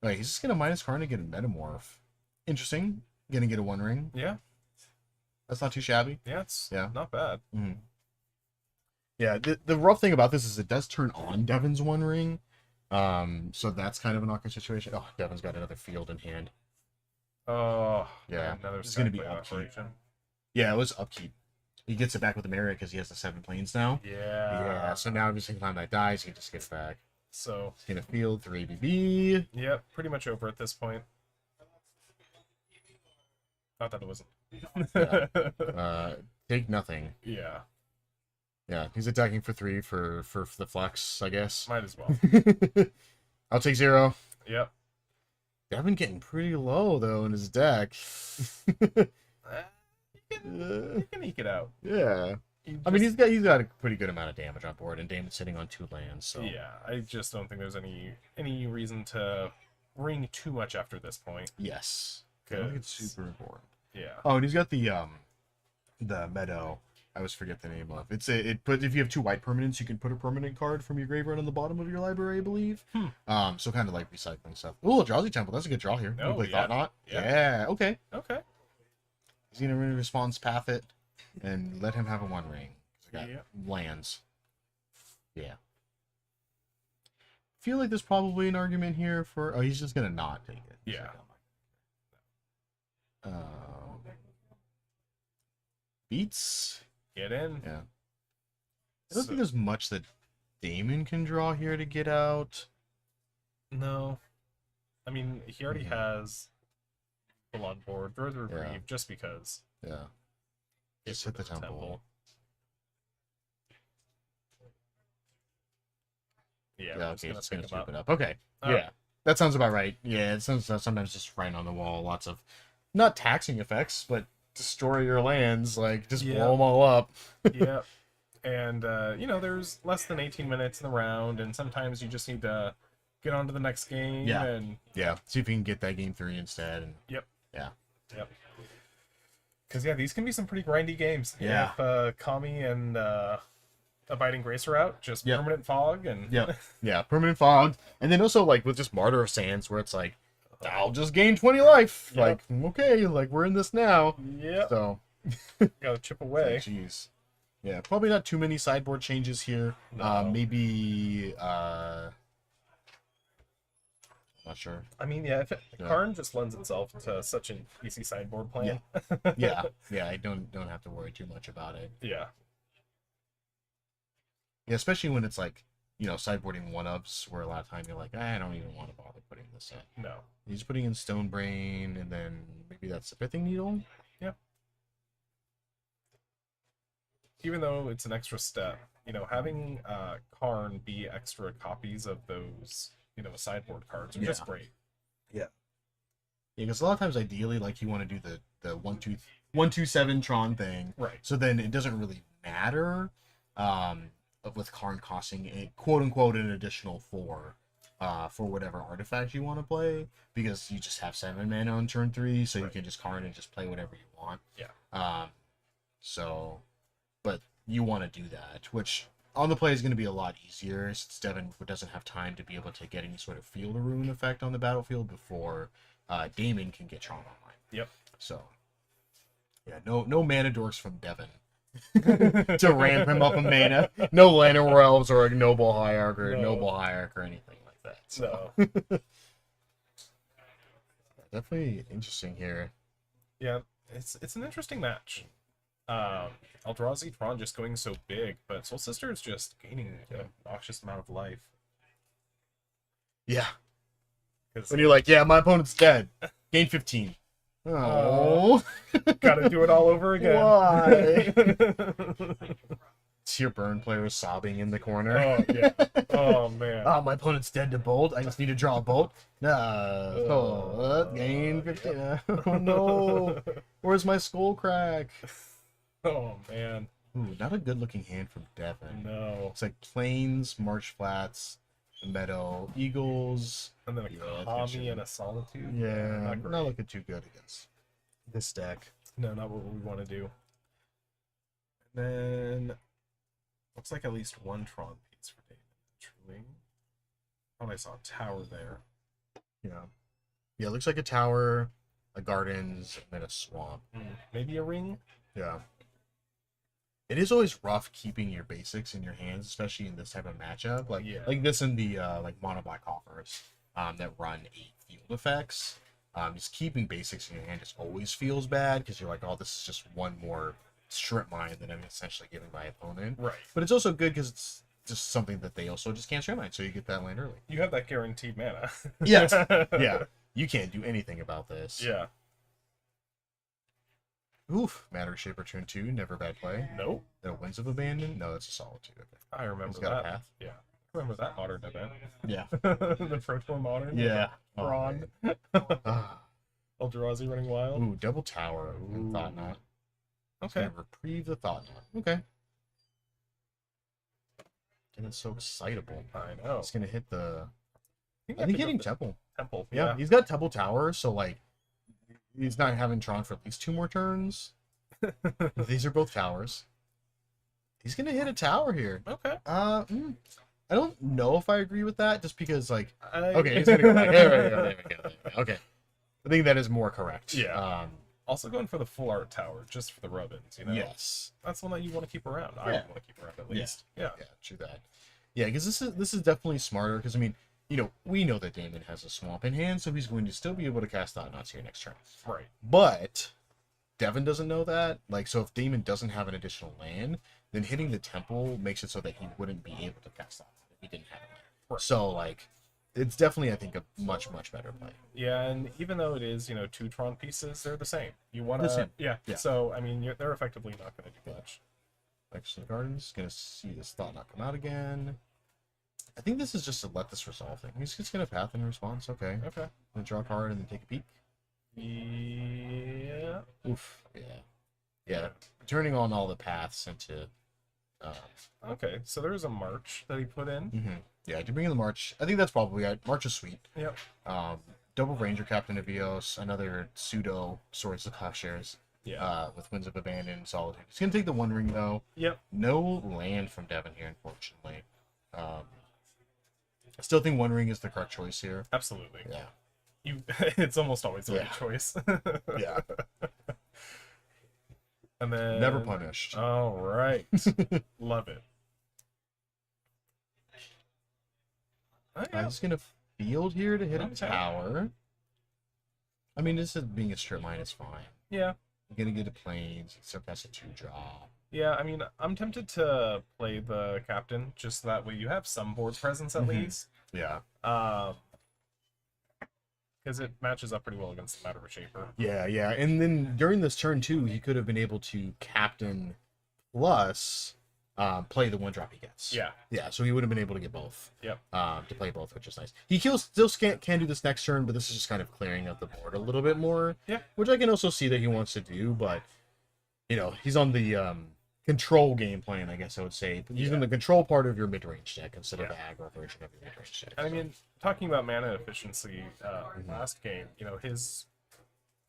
Wait, he's just going to minus Karn to get a Metamorph. Interesting. Going to get a One Ring. Yeah. That's not too shabby. Yeah, it's not bad. Mm-hmm. Yeah, the rough thing about this is it does turn on Devin's One Ring. So that's kind of an awkward situation. Oh, Devin's got another field in hand. Oh, yeah. Another It's going to be Skyclave upkeep. operation. Yeah, it was upkeep. He gets it back with the Marriott because he has the 7 planes now. Yeah. Yeah, so now every single time that dies, he can just get it back. So he's going to field 3 ABB. Yep, pretty much over at this point. Not that it wasn't. Take nothing. Yeah. Yeah, he's attacking for 3 for the flex, I guess. Might as well. I'll take 0. Yep. Devin getting pretty low, though, in his deck. You can eke it out. Yeah. I mean, he's got a pretty good amount of damage on board, and Damon's sitting on 2 lands, so... Yeah, I just don't think there's any reason to ring too much after this point. Yes. I don't think it's super important. Yeah. Oh, and he's got the meadow. I always forget the name of. But if you have 2 white permanents, you can put a permanent card from your graveyard on the bottom of your library, I believe. So kind of like recycling stuff. Ooh, Eldrazi Temple. That's a good draw here. Oh, play yeah. Thought-Knot? Yeah. Yeah. Okay. Okay. He's gonna response path it and let him have a One Ring. I got Yeah. lands. Yeah. Feel like there's probably an argument here for. Oh, he's just gonna not take it. He's Yeah. like, oh my- beats. Get in. Yeah. I don't think there's much that Damon can draw here to get out. No. I mean, he already has full on board. Throw the reprieve just because. Yeah. Just hit the temple. Yeah, okay, it's gonna sweep it up. up. Okay. Yeah. That sounds about right. Yeah, it sounds sometimes just right on the wall. Lots of not taxing effects, but destroy your lands, like just blow them all up. Yeah. And there's less than 18 minutes in the round, and sometimes you just need to get on to the next game. Yeah. And See if you can get that game 3 instead. And Yep. Yeah. Yep. Because these can be some pretty grindy games. Yeah. If Kami and Abiding Grace are out, just permanent fog and yeah, permanent fog, and then also like with just Martyr of Sands, where it's like I'll just gain 20 life. Like okay, like we're in this now. Yeah. So gotta chip away. Jeez. Yeah, probably not too many sideboard changes here. No. Maybe Not sure. I mean, yeah, Yeah. Karn just lends itself to such an easy sideboard plan. Yeah, I don't have to worry too much about it. Yeah. Yeah, especially when it's like, sideboarding one-ups where a lot of time you're like, I don't even want to bother putting this in. No. You're just putting in Stone Brain, and then maybe that's the Pithing Needle? Yeah. Even though it's an extra step, having Karn be extra copies of those, sideboard cards are just great. Yeah. Yeah, because a lot of times, ideally, like, you want to do the 1/2/7 Tron thing. Right. So then it doesn't really matter with Karn costing a quote-unquote an additional 4 for whatever artifact you want to play, because you just have 7 mana on turn 3, so you can just Karn and just play whatever you want. Yeah. But you want to do that, which on the play is going to be a lot easier since Devin doesn't have time to be able to get any sort of Field of Ruin effect on the battlefield before Damon can get Tron online. Yep. So, yeah, no mana dorks from Devin to ramp him up a mana. No Llanowar Elves or a Noble Hierarch or anything like that. So. No. Definitely interesting here. Yeah, it's an interesting match. Eldrazi Tron just going so big, but Soul Sister is just gaining an obnoxious amount of life. Yeah. When you're like, yeah, my opponent's dead. Gain 15. Oh. Gotta do it all over again. Why? It's your burn player sobbing in the corner. Oh, yeah. Oh, man. Oh, my opponent's dead to bolt. I just need to draw a bolt. Gain 15. Oh, no. Where's my skull crack? Oh, man. Ooh, not a good looking hand from Devin. No. It's like Plains, Marsh Flats, Meadow, Eagles. And then a Kami and a Solitude. Yeah, not looking too good against this deck. No, not what we want to do. And then looks like at least one Tron piece for David. Truly. Thought I saw a tower there. Yeah. Yeah, it looks like a tower, a gardens, and then a swamp. Maybe a ring? Yeah. It is always rough keeping your basics in your hands, especially in this type of matchup. Like this in the mono black offers that run 8 field effects. Just keeping basics in your hand just always feels bad because you're like, oh, this is just one more strip mine that I'm essentially giving my opponent. Right. But it's also good because it's just something that they also just can't strip mine, so you get that land early. You have that guaranteed mana. Yes. Yeah. You can't do anything about this. Yeah. Oof. Matter Shaper turn 2, never bad play. Nope. No Winds of Abandon? No, it's a Solitude. Okay. I remember It's got that. a path. Yeah. I remember that modern event. Yeah. The Pro Tour modern. Yeah. Tron. Eldrazi running wild. Ooh, double tower and Thought Knot. Okay. Reprieve the Thought Knot. Okay. And it's so excitable. I know. It's gonna hit the. I think hitting Temple. Temple. Yeah, he's got Temple Tower, so like, he's not having Tron for at least 2 more turns. These are both towers. He's gonna hit a tower here. Okay. I don't know if I agree with that, just because like, okay, he's gonna go back. There we go. Okay, I think that is more correct. Yeah. Also going for the full art tower, just for the rubbins, Yes. That's one that you want to keep around. I want to keep around at least. Yeah. Yeah, true that. Yeah, because this is definitely smarter, because I mean, we know that Damon has a swamp in hand, so he's going to still be able to cast Thought Knots here next turn. Right. But Devin doesn't know that. Like, so if Damon doesn't have an additional land, then hitting the temple makes it so that he wouldn't be able to cast Thought Knot if he didn't have a land. Right. So, like, it's definitely, I think, a much, much better play. Yeah, and even though it is, 2 Tron pieces, they're the same. You want The to... same. Yeah. Yeah. So, I mean, they're effectively not going to do much. Action Gardens, gonna see this Thought Knot come out again. I think this is just to let this resolve thing. He's just gonna path in response. Okay. Okay. Then draw a card and then take a peek. Yeah. Oof. Yeah. Yeah. Turning on all the paths into. Okay, so there's a march that he put in. Yeah, to bring in the march. I think that's probably it. March is sweet. Yep. Double Ranger Captain of Eos, another pseudo Swords of Plowshares. Yeah. With Winds of Abandon, Solitude. He's gonna take the One Ring though. Yep. No land from Devin here, unfortunately. I still think One Ring is the correct choice here. Absolutely. Yeah. It's almost always the right choice. Yeah. And then Never punished. All right. Love it. He's gonna field here to hit a tower. I mean, this is being a strip mine is fine. Yeah. You're gonna get a planes, except that's a 2-drop. Yeah, I mean, I'm tempted to play the captain, just that way you have some board presence at least. Yeah. Because it matches up pretty well against the Matter Shaper. Yeah, yeah. And then during this turn, too, he could have been able to captain plus play the 1-drop he gets. Yeah. Yeah, so he would have been able to get both. Yep. To play both, which is nice. He still can do this next turn, but this is just kind of clearing up the board a little bit more. Yeah. Which I can also see that he wants to do, but, you know, he's on the control game plan, I guess I would say. Using the control part of your mid-range deck instead of the aggro version of your mid-range deck. I mean, talking about mana efficiency last game, you know, his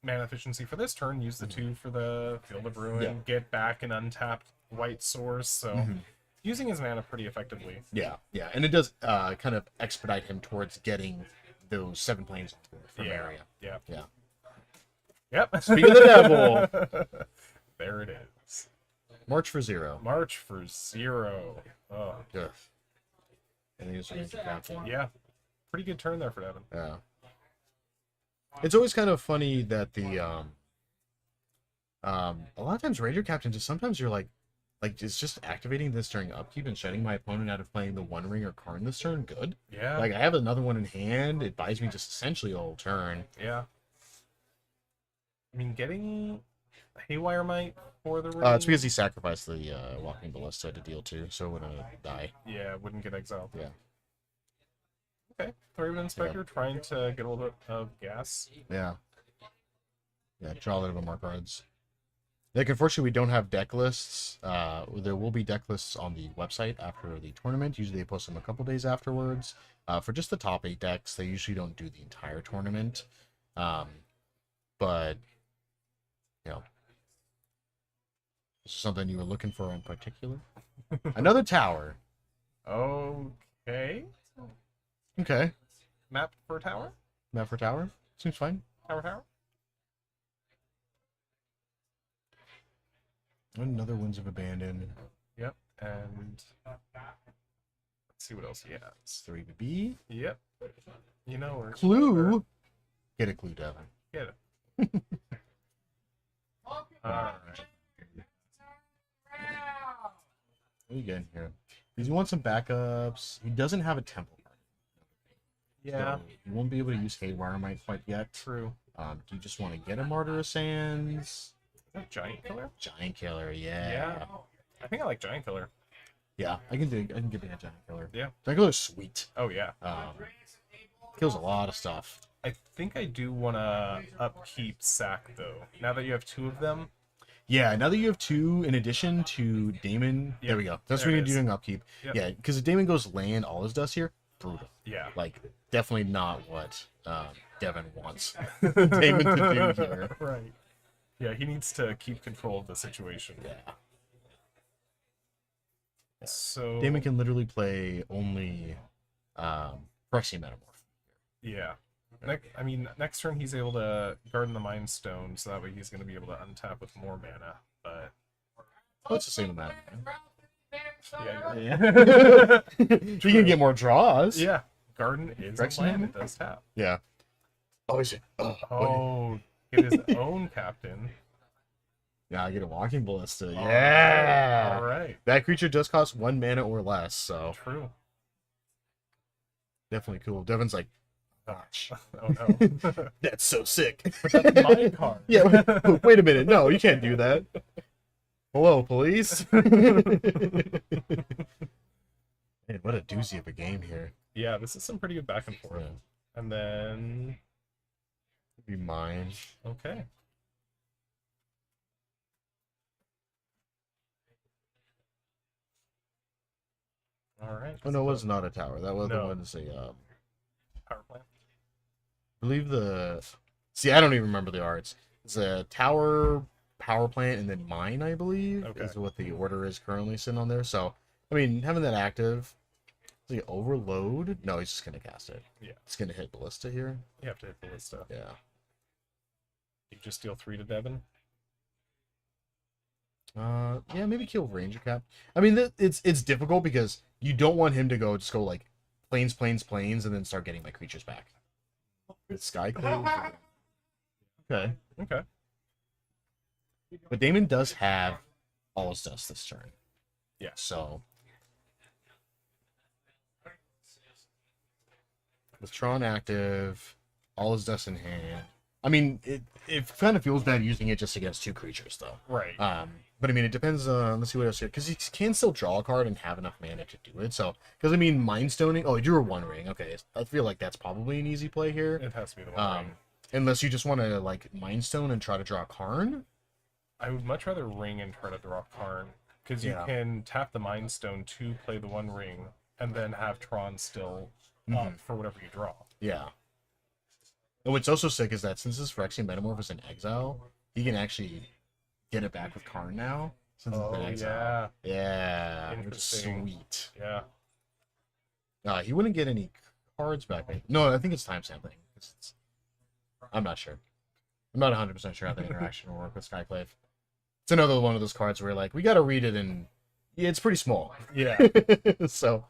mana efficiency for this turn, use the 2 for the Field of Ruin, get back an untapped white source, so using his mana pretty effectively. Yeah, yeah, and it does kind of expedite him towards getting those 7 planes from area. Yeah. Yeah. Yep. Speaking of the devil. There it is. March for 0. March for 0. Oh. Yeah. And he was Ranger Captain. Yeah. Pretty good turn there for Devin. Yeah. It's always kind of funny that the a lot of times Ranger Captain just sometimes you're like it's just activating this during upkeep and shutting my opponent out of playing the 1 ring or Karn this turn good. Yeah. Like I have another one in hand, it buys me just essentially a whole turn. Yeah. I mean, getting Haywire Might for the ring... It's because he sacrificed the Walking Ballista to deal 2, so it wouldn't die. Yeah, wouldn't get exiled. Yeah. Okay. Thraven Inspector trying to get a little bit of gas. Yeah. Yeah, draw a little bit more cards. Like, unfortunately, we don't have deck lists. There will be deck lists on the website after the tournament. Usually they post them a couple days afterwards. For just the top 8 decks, they usually don't do the entire tournament. But, you know, this is something you were looking for in particular. Another tower. Okay. Okay. Map for tower? Map for tower? Seems fine. Tower? Another Winds of Abandon. Yep. And let's see what else he has. 3B. Yep. You know where. Clue. Get a clue, Devin. Get it. Alright. What are you getting here? Because he wants some backups. He doesn't have a temple. Yeah. So you won't be able to use Haywire Might quite yet. True. Do you just want to get a Martyr of Sands? Is that Giant Killer? Giant Killer, yeah. Yeah. I think I like Giant Killer. Yeah, I can give it a Giant Killer. Yeah. Giant Killer's sweet. Oh, yeah. Kills a lot of stuff. I think I do want to upkeep Sack, though. Now that you have 2 of them. Yeah, now that you have 2 in addition to Damon, there we go. That's what you're doing upkeep. Yep. Yeah, because if Damon goes land, all his does here, brutal. Yeah. Like, definitely not what Devin wants Damon to do here. Right. Yeah, he needs to keep control of the situation. Yeah. So Damon can literally play only Phyrexian Metamorph. Yeah. Next turn he's able to Garden the Mind Stone, so that way he's going to be able to untap with more mana. But it's the same amount. Yeah. You can get more draws. Yeah. Garden is a land. It does tap. Yeah. Oh, is it? Oh, get his own captain. Yeah, I get a Walking Ballista. Yeah. All right. That creature does cost 1 mana or less, so true. Definitely cool. Devin's like, gosh. Oh no. That's so sick. That's my card. Yeah. Wait a minute. No, you can't do that. Hello, police. Man, what a doozy of a game here. Yeah, this is some pretty good back and forth. Yeah. And then be mine. Okay. All right. Oh no, it was not a tower. That was the one to say power plant. I believe see, I don't even remember the arts. It's a tower, power plant, and then mine, I believe, is what the order is currently sitting on there. So, I mean, having that active, is he overload? No, he's just gonna cast it. Yeah. It's gonna hit Ballista here. You have to hit Ballista. Yeah. You just deal 3 to Devin. Yeah, maybe kill Ranger Cap. I mean, it's difficult because you don't want him to just go like planes, and then start getting my creatures back. With Skyclave. Okay. Okay. But Damon does have all his dust this turn. Yeah. So with Tron active, all his dust in hand. I mean, it kind of feels bad using it just against 2 creatures, though. Right. But I mean, it depends on. Let's see what else here, because he can still draw a card and have enough mana to do it. So, because I mean, Mind Stoning. Oh, he drew a 1 ring. Okay, I feel like that's probably an easy play here. It has to be the 1 ring. Unless you just want to like Mind Stone and try to draw a Karn. I would much rather ring and try to draw Karn, because you can tap the Mind Stone to play the 1 ring, and then have Tron still up for whatever you draw. Yeah. And what's also sick is that since this Phyrexian Metamorph is in exile, he can actually get it back with Karn now. Since it's in exile. Yeah. Which is sweet. Yeah. He wouldn't get any cards back. No, I think it's time sampling. I'm not sure. I'm not 100% sure how the interaction will work with Skyclave. It's another one of those cards where like we got to read it, and it's pretty small. Yeah. So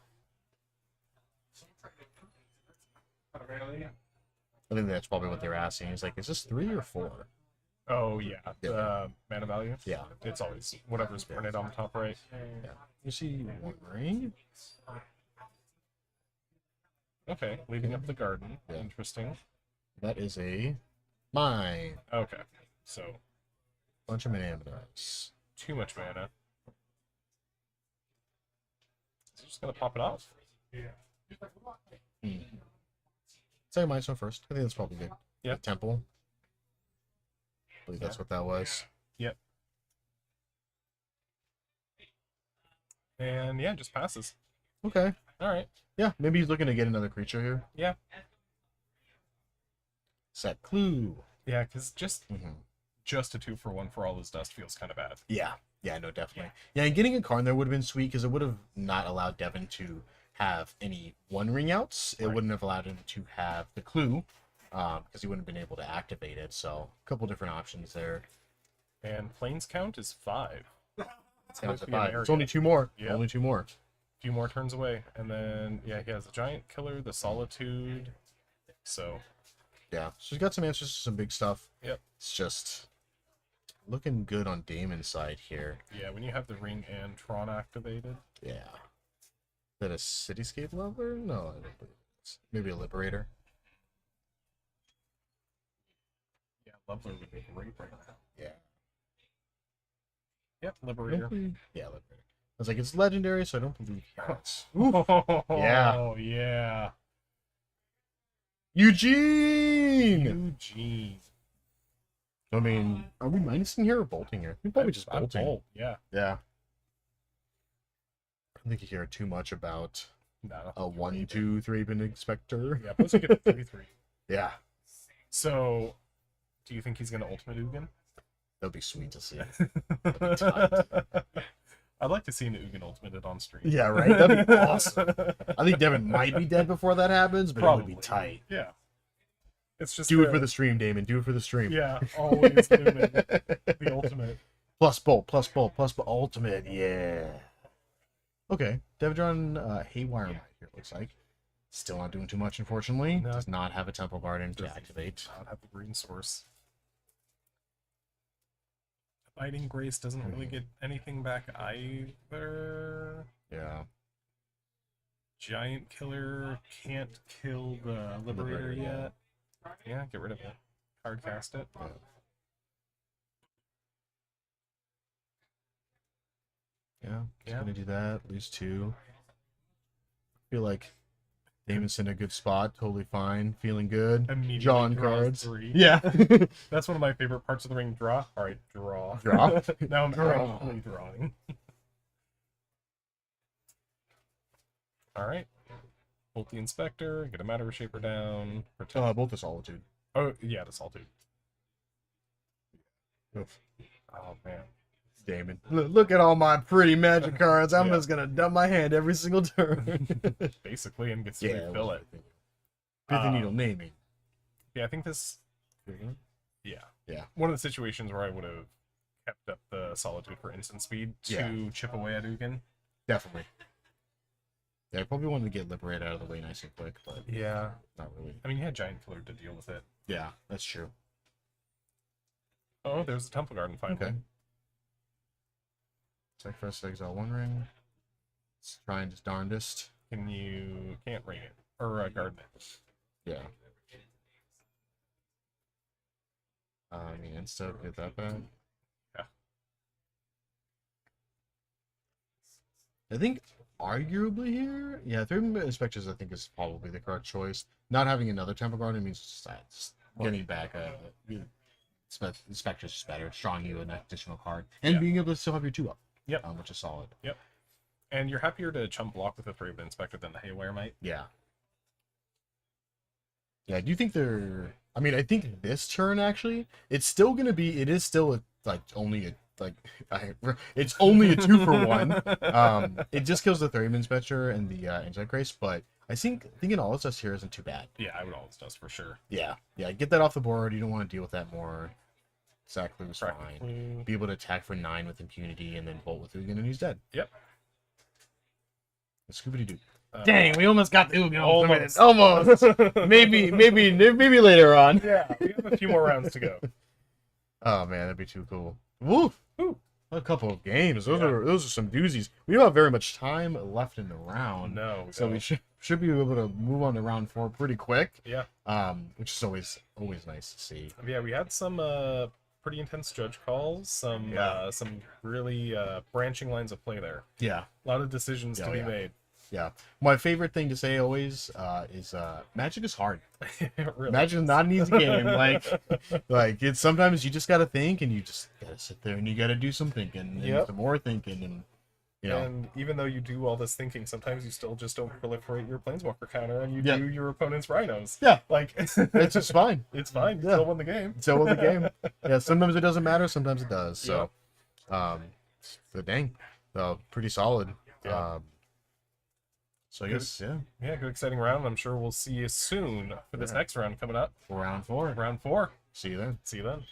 I think that's probably what they were asking. He's like, is this 3 or 4? Oh yeah. Mana value. Yeah. It's always whatever's printed on the top right. Yeah. You see 1 ring? Okay, leaving up the garden. Yeah. Interesting. That is a mine. Okay, so bunch of mana. Too much mana. Is he just gonna pop it off? Yeah. Say Mind Stone first. I think that's probably good. Yeah. Temple. I believe that's what that was. Yep. And yeah, just passes. Okay. All right. Yeah, maybe he's looking to get another creature here. Yeah. Set clue. Yeah, because just a 2-for-1 for all his dust feels kind of bad. Yeah. Yeah, no, definitely. Yeah, and getting a Karn there would have been sweet because it would have not allowed Devin to have any 1 ring outs. It wouldn't have allowed him to have the clue because he wouldn't have been able to activate it. So a couple different options there. And Plains count is 5. Counts at 5. It's only 2 more. Yep. Only 2 more. A few more turns away. And then, yeah, he has the Giant Killer, the Solitude. So... yeah, so he's got some answers to some big stuff. Yep. It's just looking good on Damon's side here. Yeah, when you have the Ring and Tron activated. Yeah. Is that a Cityscape Leveler? No, I don't believe it's maybe a Liberator. Yeah, Leveler would be great right now. Yeah. Yep, Liberator. Yeah, Liberator. I was like, it's legendary, so I don't believe counts. Yeah. Oh, yeah. Eugene! I mean, are we minusing here or bolting here? We probably just bolting. Bolt, yeah. Yeah. I don't think you hear too much about a 1, 2, 3 bin Inspector. Yeah, plus you get 3/3. Yeah. So, do you think he's going to ultimate Ugin? That'd be sweet to see. I'd like to see an Ugin ultimated on stream. Yeah, right? That'd be awesome. I think Devin might be dead before that happens, but probably. It would be tight. Yeah. It's just do it for the stream, Damon. Do it for the stream. Yeah, always doing the ultimate. Plus bolt, ultimate. Yeah. Okay. Devdron Haywire Might here, looks like. Still not doing too much, unfortunately. No. Does not have a Temple Garden to activate. Does not have the green source. Abiding Grace doesn't really get anything back either. Yeah. Giant Killer can't kill the Liberator yet. Yeah, get rid of it. Hard cast it. Yeah, gonna do that. Lose 2. feel like Damon's in a good spot. Totally fine. Feeling good. Immediately Drawing draws cards. 3. Yeah. That's one of my favorite parts of the ring. Draw. All right, draw. Draw. Now I'm actually drawing. All right. Bolt the Inspector. Get a Matter Shaper down. Bolt the Solitude. Oh, yeah, the Solitude. Oof. Oh, man. Damon. Look at all my pretty magic cards. I'm just going to dump my hand every single turn. Basically, and gets to refill it. Pithing Needle naming. Yeah, I think this... Yeah. Yeah. One of the situations where I would have kept up the Solitude for instant speed to chip away at Ugin. Definitely. Yeah, I probably wanted to get Liberate out of the way nice and quick, but Yeah. not really. I mean, you had Giant Killer to deal with it. Yeah, that's true. Oh, there's the Temple Garden finally. Okay. Sacrifice exile one ring. Let's try his darndest. Can't ring it. Or garden it. Yeah. I mean, instead, get that back. Yeah. I think, arguably here, yeah, 3 Inspectors I think is probably the correct choice. Not having another Temple Garden means just getting back Inspectors is better. It's drawing you an additional card. And being able to still have your 2 up. Yep. Which is solid. Yep. And you're happier to chump block with a 3-Wood Inspector than the Haywire might. Yeah. Yeah, do you think they're... I mean, I think this turn, actually, it's still going to be... It is still, only a... it's only a 2-for-1. It just kills the 3-Wood Inspector and the Antichrist, but I think thinking all this does here isn't too bad. Yeah, I would always does for sure. Yeah. Yeah, get that off the board. You don't want to deal with that more. Exactly was fine. Be able to attack for 9 with impunity and then bolt with Ugin and he's dead. Yep. Scooby-Doo. Dang, we almost got the Ugin. Almost. maybe later on. Yeah, we have a few more rounds to go. Oh man, that'd be too cool. Woo! A couple of games. Those are some doozies. We don't have very much time left in the round. No. So we should be able to move on to round 4 pretty quick. Yeah. Which is always nice to see. Yeah, we had some pretty intense judge calls, some really branching lines of play there. Yeah. A lot of decisions to be made. Yeah. My favorite thing to say always is Magic is hard. Really Magic is not an easy game. Like it's sometimes you just gotta think and you just gotta sit there and you gotta do some thinking and some more thinking and And even though you do all this thinking, sometimes you still just don't proliferate your Planeswalker counter and you do your opponent's Rhinos. Yeah. Like it's just fine. It's fine. You still win the game. Still win the game. Yeah, sometimes it doesn't matter, sometimes it does. So pretty solid. Yeah. So I guess, Yeah, good exciting round. I'm sure we'll see you soon for this next round coming up. Round 4. Round 4. See you then. See you then.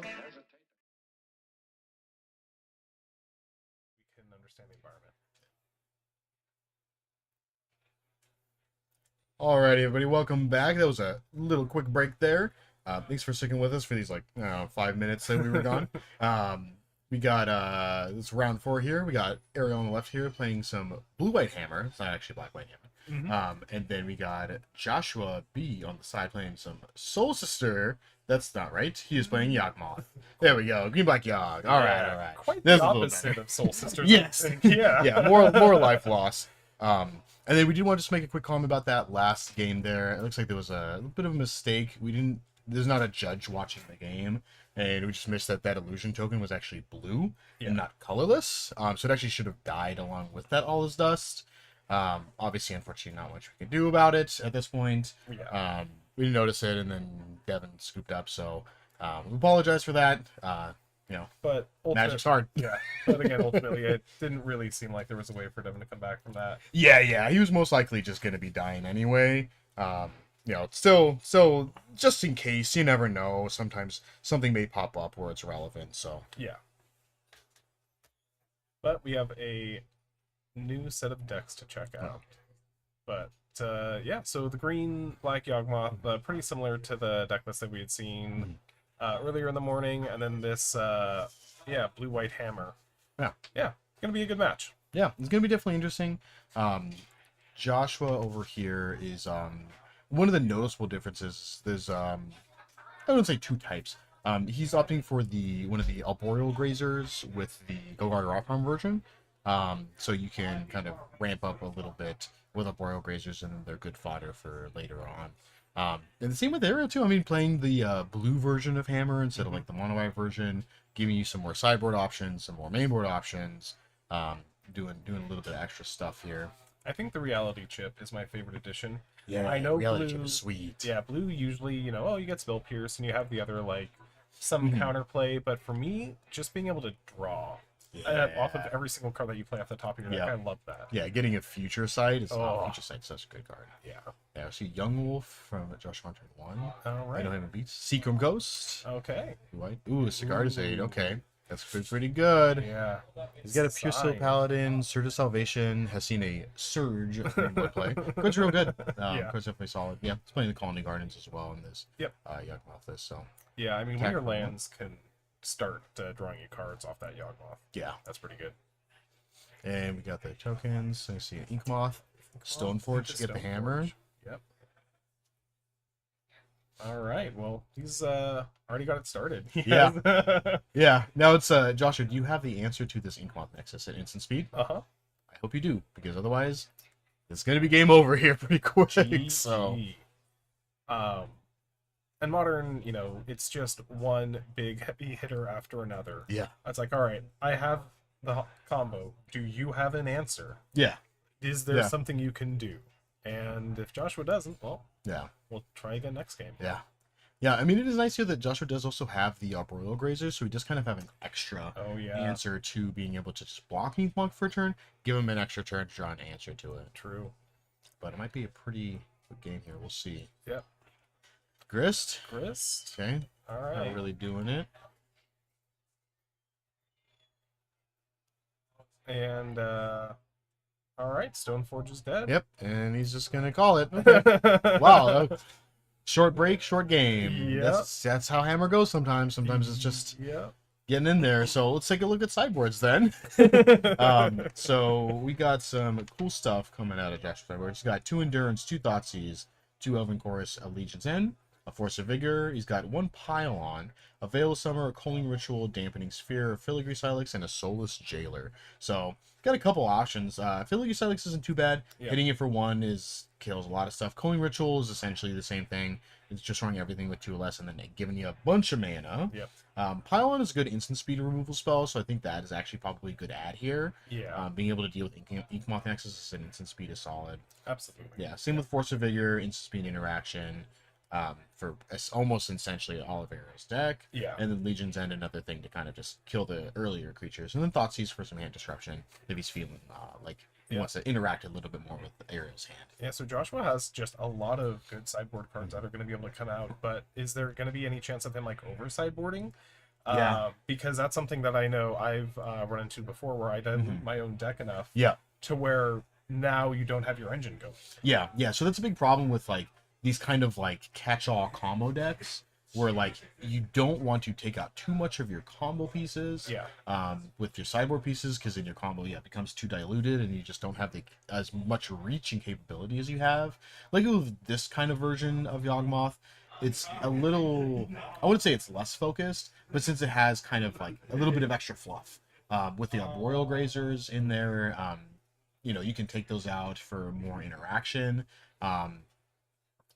Don't hesitate. We can understand the environment. Alrighty, everybody, welcome back. That was a little quick break there. Thanks for sticking with us for these, like, 5 minutes that we were gone. We got, this round 4 here. We got Ariel on the left here playing some Blue-White Hammer. It's not actually Black-White Hammer. And then we got Joshua B on the side playing some Soul Sister. That's not right. He is playing Yawgmoth. There we go. Green Black Yawg. All right. Quite That's the a little opposite better. of Soul Sisters. Yes. I think. Yeah. Yeah, more life loss. And then we did want to just make a quick comment about that last game there. It looks like there was a bit of a mistake. There's not a judge watching the game, and we just missed that illusion token was actually blue and not colorless. So it actually should have died along with that All Is Dust. Obviously, unfortunately, not much we can do about it at this point. Yeah. We didn't notice it, and then Devin scooped up, so we apologize for that. But magic's hard. Yeah. But again, ultimately, it didn't really seem like there was a way for Devin to come back from that. Yeah, he was most likely just going to be dying anyway. Still, just in case, you never know. Sometimes something may pop up where it's relevant, so. Yeah. But we have a new set of decks to check out. But, so the green Black Yawgmoth, pretty similar to the deck list that we had seen earlier in the morning, and then this, Blue-White Hammer. Yeah, gonna be a good match. Yeah, it's gonna be definitely interesting. Joshua over here is one of the noticeable differences. There's I wouldn't say two types. He's opting for one of the Arboreal Grazers with the Golgar Rock Farm version. So you can kind of ramp up a little bit with Arboreal Grazers, and they're good fodder for later on. And the same with Ariel too. I mean, playing the blue version of Hammer instead of like the mono white version, giving you some more sideboard options, some more mainboard options, doing a little bit of extra stuff here. I think the Reality Chip is my favorite addition. Yeah, I know Reality blue, Chip is sweet. Yeah, blue usually, you get Spell Pierce and you have the other some counterplay, but for me, just being able to draw off of every single card that you play off the top of your deck, I love that. Yeah, getting a Future Sight is Future Sight's such a good card. Yeah. Yeah, I see Young Wolf from Josh Hunter 1. All right. I know him in beats. Seacrum Ghost. Okay. White. Ooh, Sigardizade. Okay. That's pretty good. Yeah. He's got a Pure Steel Paladin, Surge of Salvation, has seen a surge of mainboard play. Card's real good. Card's definitely solid. Yeah, he's playing the Colony Gardens as well in this Yawgmoth, so. Yeah, I mean, when your lands can start drawing you cards off that Yawgmoth. Yeah. That's pretty good. And we got the tokens. So you see an Inkmoth, Stoneforge to get the hammer. Yep. All right. Well, he's already got it started. Yeah. Yeah. Now it's Joshua, do you have the answer to this Inkmoth Nexus at instant speed? Uh-huh. I hope you do, because otherwise it's gonna be game over here pretty quick. GG. So and Modern, it's just one big heavy hitter after another. Yeah. It's like, all right, I have the combo. Do you have an answer? Yeah. Is there something you can do? And if Joshua doesn't, well, we'll try again next game. Yeah. Yeah, I mean, it is nice here that Joshua does also have the Arboreal Grazer, so he does kind of have an extra answer to being able to just block Inkmoth for a turn, give him an extra turn to draw an answer to it. True. But it might be a pretty good game here. We'll see. Yep. Grist. Okay. All right. Not really doing it. And, all right, Stoneforge is dead. Yep, and he's just going to call it. Okay. Wow. Short break, short game. Yep. That's how Hammer goes sometimes. Sometimes it's just getting in there. So let's take a look at sideboards then. So we got some cool stuff coming out of Josh's sideboard. He's got 2 Endurance, 2 Thoughtseize, 2 Elven Chorus, a Legion's End, a Force of Vigor. He's got 1 Pylon, a Veil of Summer, a Culling Ritual, Dampening Sphere, a Filigree Silex, and a Soulless Jailer. So got a couple options. Filigree Silex isn't too bad. Hitting it for 1 kills a lot of stuff. Culling Ritual is essentially the same thing. It's just throwing everything with 2 or less and then giving you a bunch of mana. Pylon is a good instant speed removal spell, so I think that is actually probably a good add here. Being able to deal with Inkmoth Nexus and instant speed is solid. Absolutely. Yeah, same with Force of Vigor, instant speed interaction. For almost essentially all of Arrow's deck. And then Legion's End, another thing to kind of just kill the earlier creatures. And then Thoughtseize for some hand disruption if he's feeling like he wants to interact a little bit more with Arrow's hand. Yeah, so Joshua has just a lot of good sideboard cards that are going to be able to come out, but is there going to be any chance of him over sideboarding? Because that's something that I know I've run into before, where I did my own deck enough to where now you don't have your engine going. Yeah. So that's a big problem with like these kind of like catch-all combo decks, where like you don't want to take out too much of your combo pieces with your sideboard pieces, because then your combo becomes too diluted and you just don't have as much reach and capability as you have. Like with this kind of version of Yawgmoth, it's a little, I wouldn't say it's less focused, but since it has kind of like a little bit of extra fluff with the Arboreal Grazers in there, you can take those out for more interaction.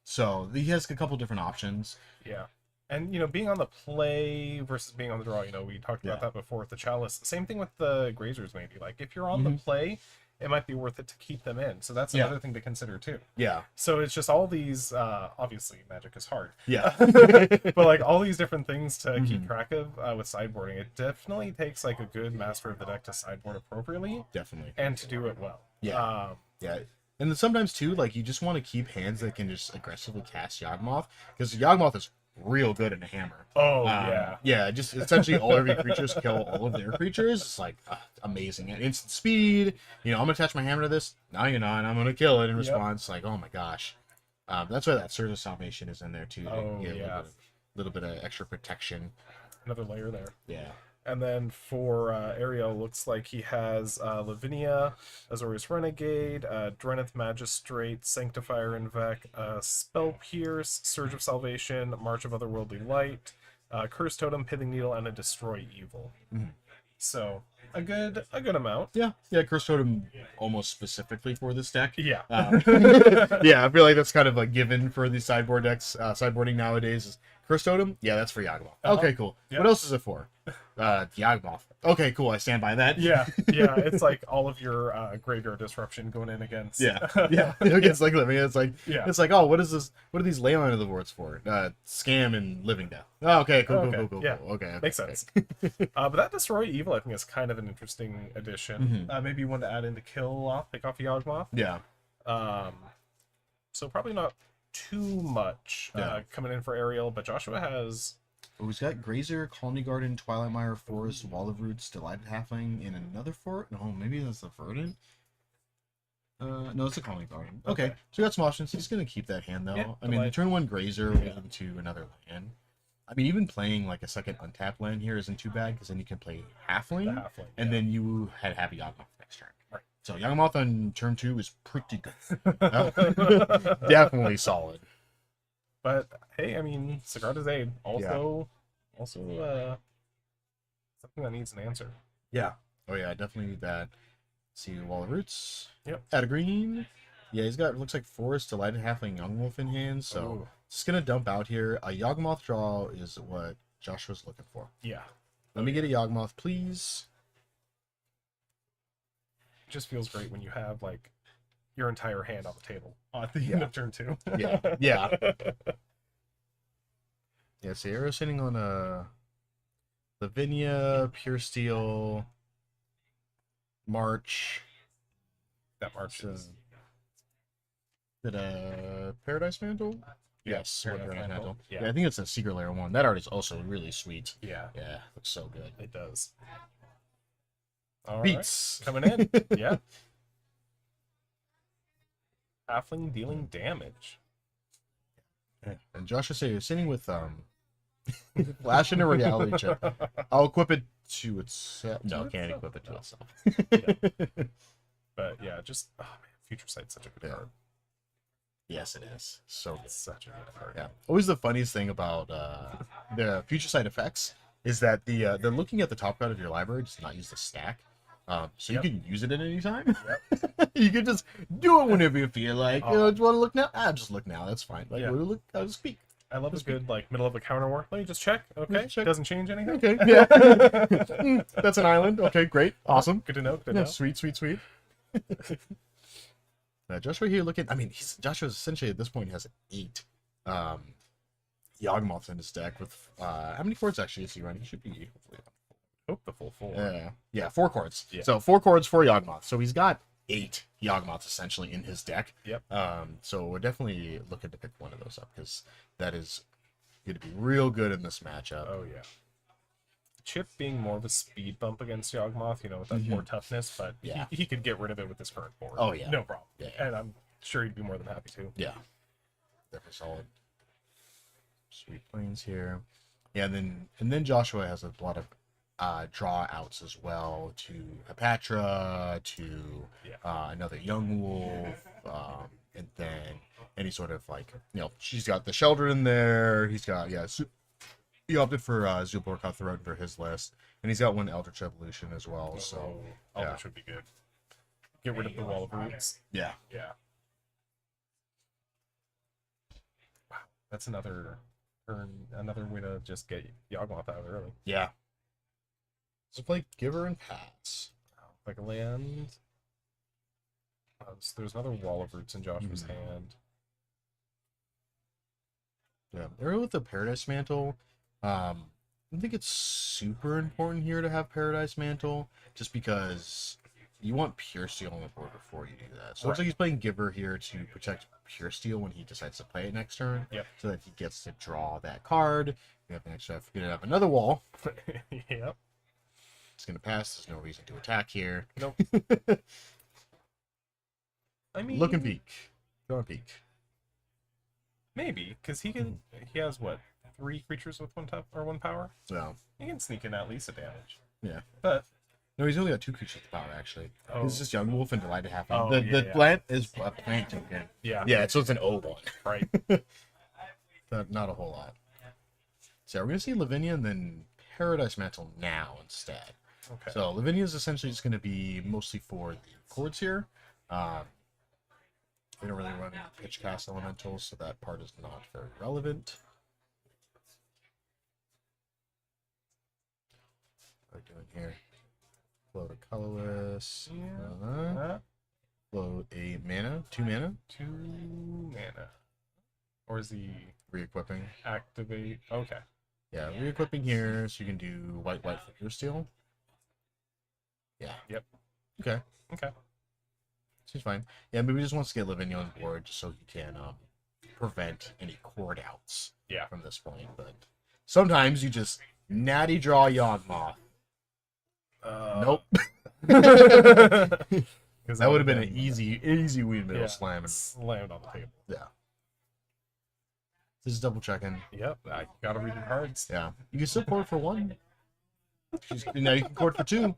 So he has a couple different options. Yeah. And, being on the play versus being on the draw, we talked about that before with the Chalice. Same thing with the Grazers, maybe. Like, if you're on the play, it might be worth it to keep them in. So that's another thing to consider, too. Yeah. So it's just all these, obviously, Magic is hard. Yeah. But, like, all these different things to keep track of with sideboarding. It definitely takes, like, a good master of the deck to sideboard appropriately. Definitely. And to do it well. Yeah. And then sometimes, too, like, you just want to keep hands that can just aggressively cast Yawgmoth, because Yawgmoth is real good in a hammer. Yeah, just essentially all of your creatures kill all of their creatures. It's like amazing. And instant speed, I'm gonna attach my hammer to this. No, you're not. I'm gonna kill it in response. Like, oh my gosh. That's why that Service Salvation is in there too. A little bit of extra protection. Another layer there. Yeah. And then for Ariel, looks like he has Lavinia, Azorius Renegade, Drenith Magistrate, Sanctifier Invec, Spell Pierce, Surge of Salvation, March of Otherworldly Light, Curse Totem, Pithing Needle, and a Destroy Evil. So a good amount. Yeah, Curse Totem almost specifically for this deck. Yeah. Yeah, I feel like that's kind of a given for these sideboard decks. Sideboarding nowadays is Curse Totem. Yeah, that's for Yawgmoth. Okay, cool. Yep. What else is it for? Yawgmoth. Okay, cool. I stand by that. Yeah. It's like all of your graveyard disruption going in against. Against like living. It's like oh, what is this? What are these Leyline of the Wards for? Scam and Living Death. Oh, okay, cool. Yeah. Okay, makes sense. But that Destroy Evil, I think, is kind of an interesting addition. Maybe one to add in to pick off Yawgmoth. Yeah. So probably not too much coming in for Ariel, but Joshua has. Oh, he's got Grazer, Colony Garden, Twilight Mire, Forest, Wall of Roots, Delighted Halfling, in another fort? No, maybe that's the Verdant. No, it's a Colony Garden. Okay, so we got some options. He's going to keep that hand, though. Yeah, I mean, turn one Grazer into another land. I mean, even playing like a second untapped land here isn't too bad, because then you can play Halfling, and then you have Yawgmoth next turn. Right. So Yawgmoth on turn 2 is pretty good. Definitely solid. But hey, I mean, Cigar de Zade also something that needs an answer. Yeah. Oh yeah, I definitely need that. Let's see, Wall of Roots. Yep. Add a green. Yeah, he's got, looks like Forest, Delighted Halfling, Young Wolf in hand. So just gonna dump out here. A Yawgmoth draw is what Joshua's looking for. Yeah. Let me get a Yawgmoth, please. It just feels great when you have like your entire hand on the table at the end of turn 2. Yeah. So Arrow's sitting on a Lavinia, Pure Steel, March. That March is it a Paradise Mantle? Yes, Paradise Mantle. Yeah, I think it's a Secret Lair 1. That art is also really sweet. Yeah, looks so good. It does. All Beats right. Coming in. Yeah. Halfling dealing damage. And Joshua said you're sitting with Flash into Reality Check. I'll equip it to itself. No, can't equip it to itself. But yeah, just Future Sight's such a good card. Yes, it is. So good. Such a good card. Yeah. Always the funniest thing about the Future Sight effects is that they're looking at the top card of your library, just not use the stack. So you can use it at any time. You can just do it whenever you feel like. Do you want to look now? Just look now. That's fine. Like, look, I'll just speak. I love a good like middle of a counter war. Let me just check. Okay, doesn't change anything. Okay, yeah. That's an island. Okay, great, awesome. Good to know. Good to know. Sweet. Joshua here looking. I mean, Joshua essentially at this point has 8 Yawgmoths in his deck. With how many cards actually is he running? He should be hopefully. Hope the full 4. Yeah, 4 cards. Yeah. So 4 cards, 4 Yawgmoths. So he's got 8 Yawgmoths essentially in his deck. Yep. So we're definitely looking to pick one of those up, because that is going to be real good in this matchup. Oh yeah. Chip being more of a speed bump against Yawgmoth, you know, with that more toughness, but Yeah. he could get rid of it with his current board. Oh, yeah. No problem. Yeah. And I'm sure he'd be more than happy to. Yeah. Definitely solid. Sweet Plains here. Yeah, and then Joshua has a lot of draw outs as well to Hepatra, to another Young Wolf, and then any sort of like, you know, she's got the Shelter in there. He's got, he opted for Zulbor Cutthroat for his list, and he's got one Eldritch Evolution as well. So Eldritch would be good. Get rid of the Wall of Roots. Yeah. Yeah. Wow, that's another way to just get Yawgmoth out early. Yeah. So play Giver and Pass. Like a land. So there's another Wall of Roots in Joshua's hand. Yeah, arrow with the Paradise Mantle. I don't think it's super important here to have Paradise Mantle, just because you want Pure Steel on the board before you do that. So it looks like he's playing Giver here to protect Pure Steel when he decides to play it next turn. Yep. So that he gets to draw that card. You have an extra. You're gonna have another wall. Yep. It's gonna pass. There's no reason to attack here. Nope. I mean, look and peek. Go and peek. Maybe, because he has what, 3 creatures with 1 tap or 1 power? So he can sneak in at least a damage. Yeah. But no, he's only got 2 creatures with power actually. Oh. It's just Young Wolf and Delight to Happen. Oh, the plant is a plant token. Yeah. Yeah, so it's an O1. Right. Not a whole lot. So we're gonna see Lavinia and then Paradise Mantle now instead. Okay. So Lavinia is essentially just gonna be mostly for the chords here. We don't really run any pitch cast elementals, so that part is not very relevant. What are we doing here? Float a colorless. Float a mana, 2 mana. 2 mana. Or is he Re-equipping. activate? Okay. Yeah, re-equipping here, so you can do white for Pure Steel. Yeah. Yep. Okay. Okay. Seems fine. Yeah, maybe he just wants to get Lavinia on board just so he can prevent any chord outs from this point. But sometimes you just natty draw Yawgmoth. Nope. That would have been an easy windmill slam. Slammed on the table. Yeah. This is double checking. Yep, I gotta read your cards. Yeah. You can still chord for 1. Now you can chord for 2.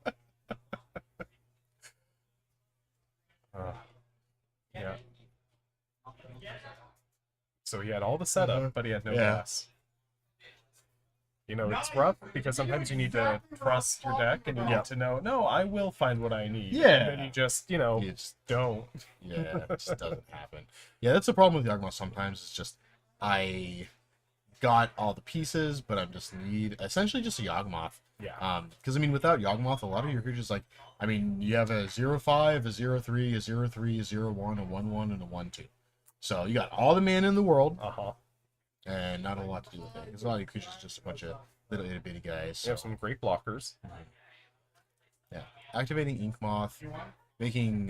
Yeah. So he had all the setup, but he had no gas. You know, it's rough because sometimes you need to trust your deck and you need to know, no, I will find what I need. Yeah. And then you just, you just don't. Yeah, it just doesn't happen. Yeah, that's the problem with Yawgmoth sometimes. It's just, I got all the pieces, but I just need essentially just a Yawgmoth. Yeah. Because, I mean, without Yawgmoth, a lot of your creatures, like, I mean, you have a 0/5, a 0/3, a 0/3, a 0/1, a 1/1, and a 1/2. So you got all the mana in the world. And not a lot to do with it. Because a lot of your creatures are just a bunch of little itty bitty guys. You have some great blockers. Yeah. Activating Ink Moth, making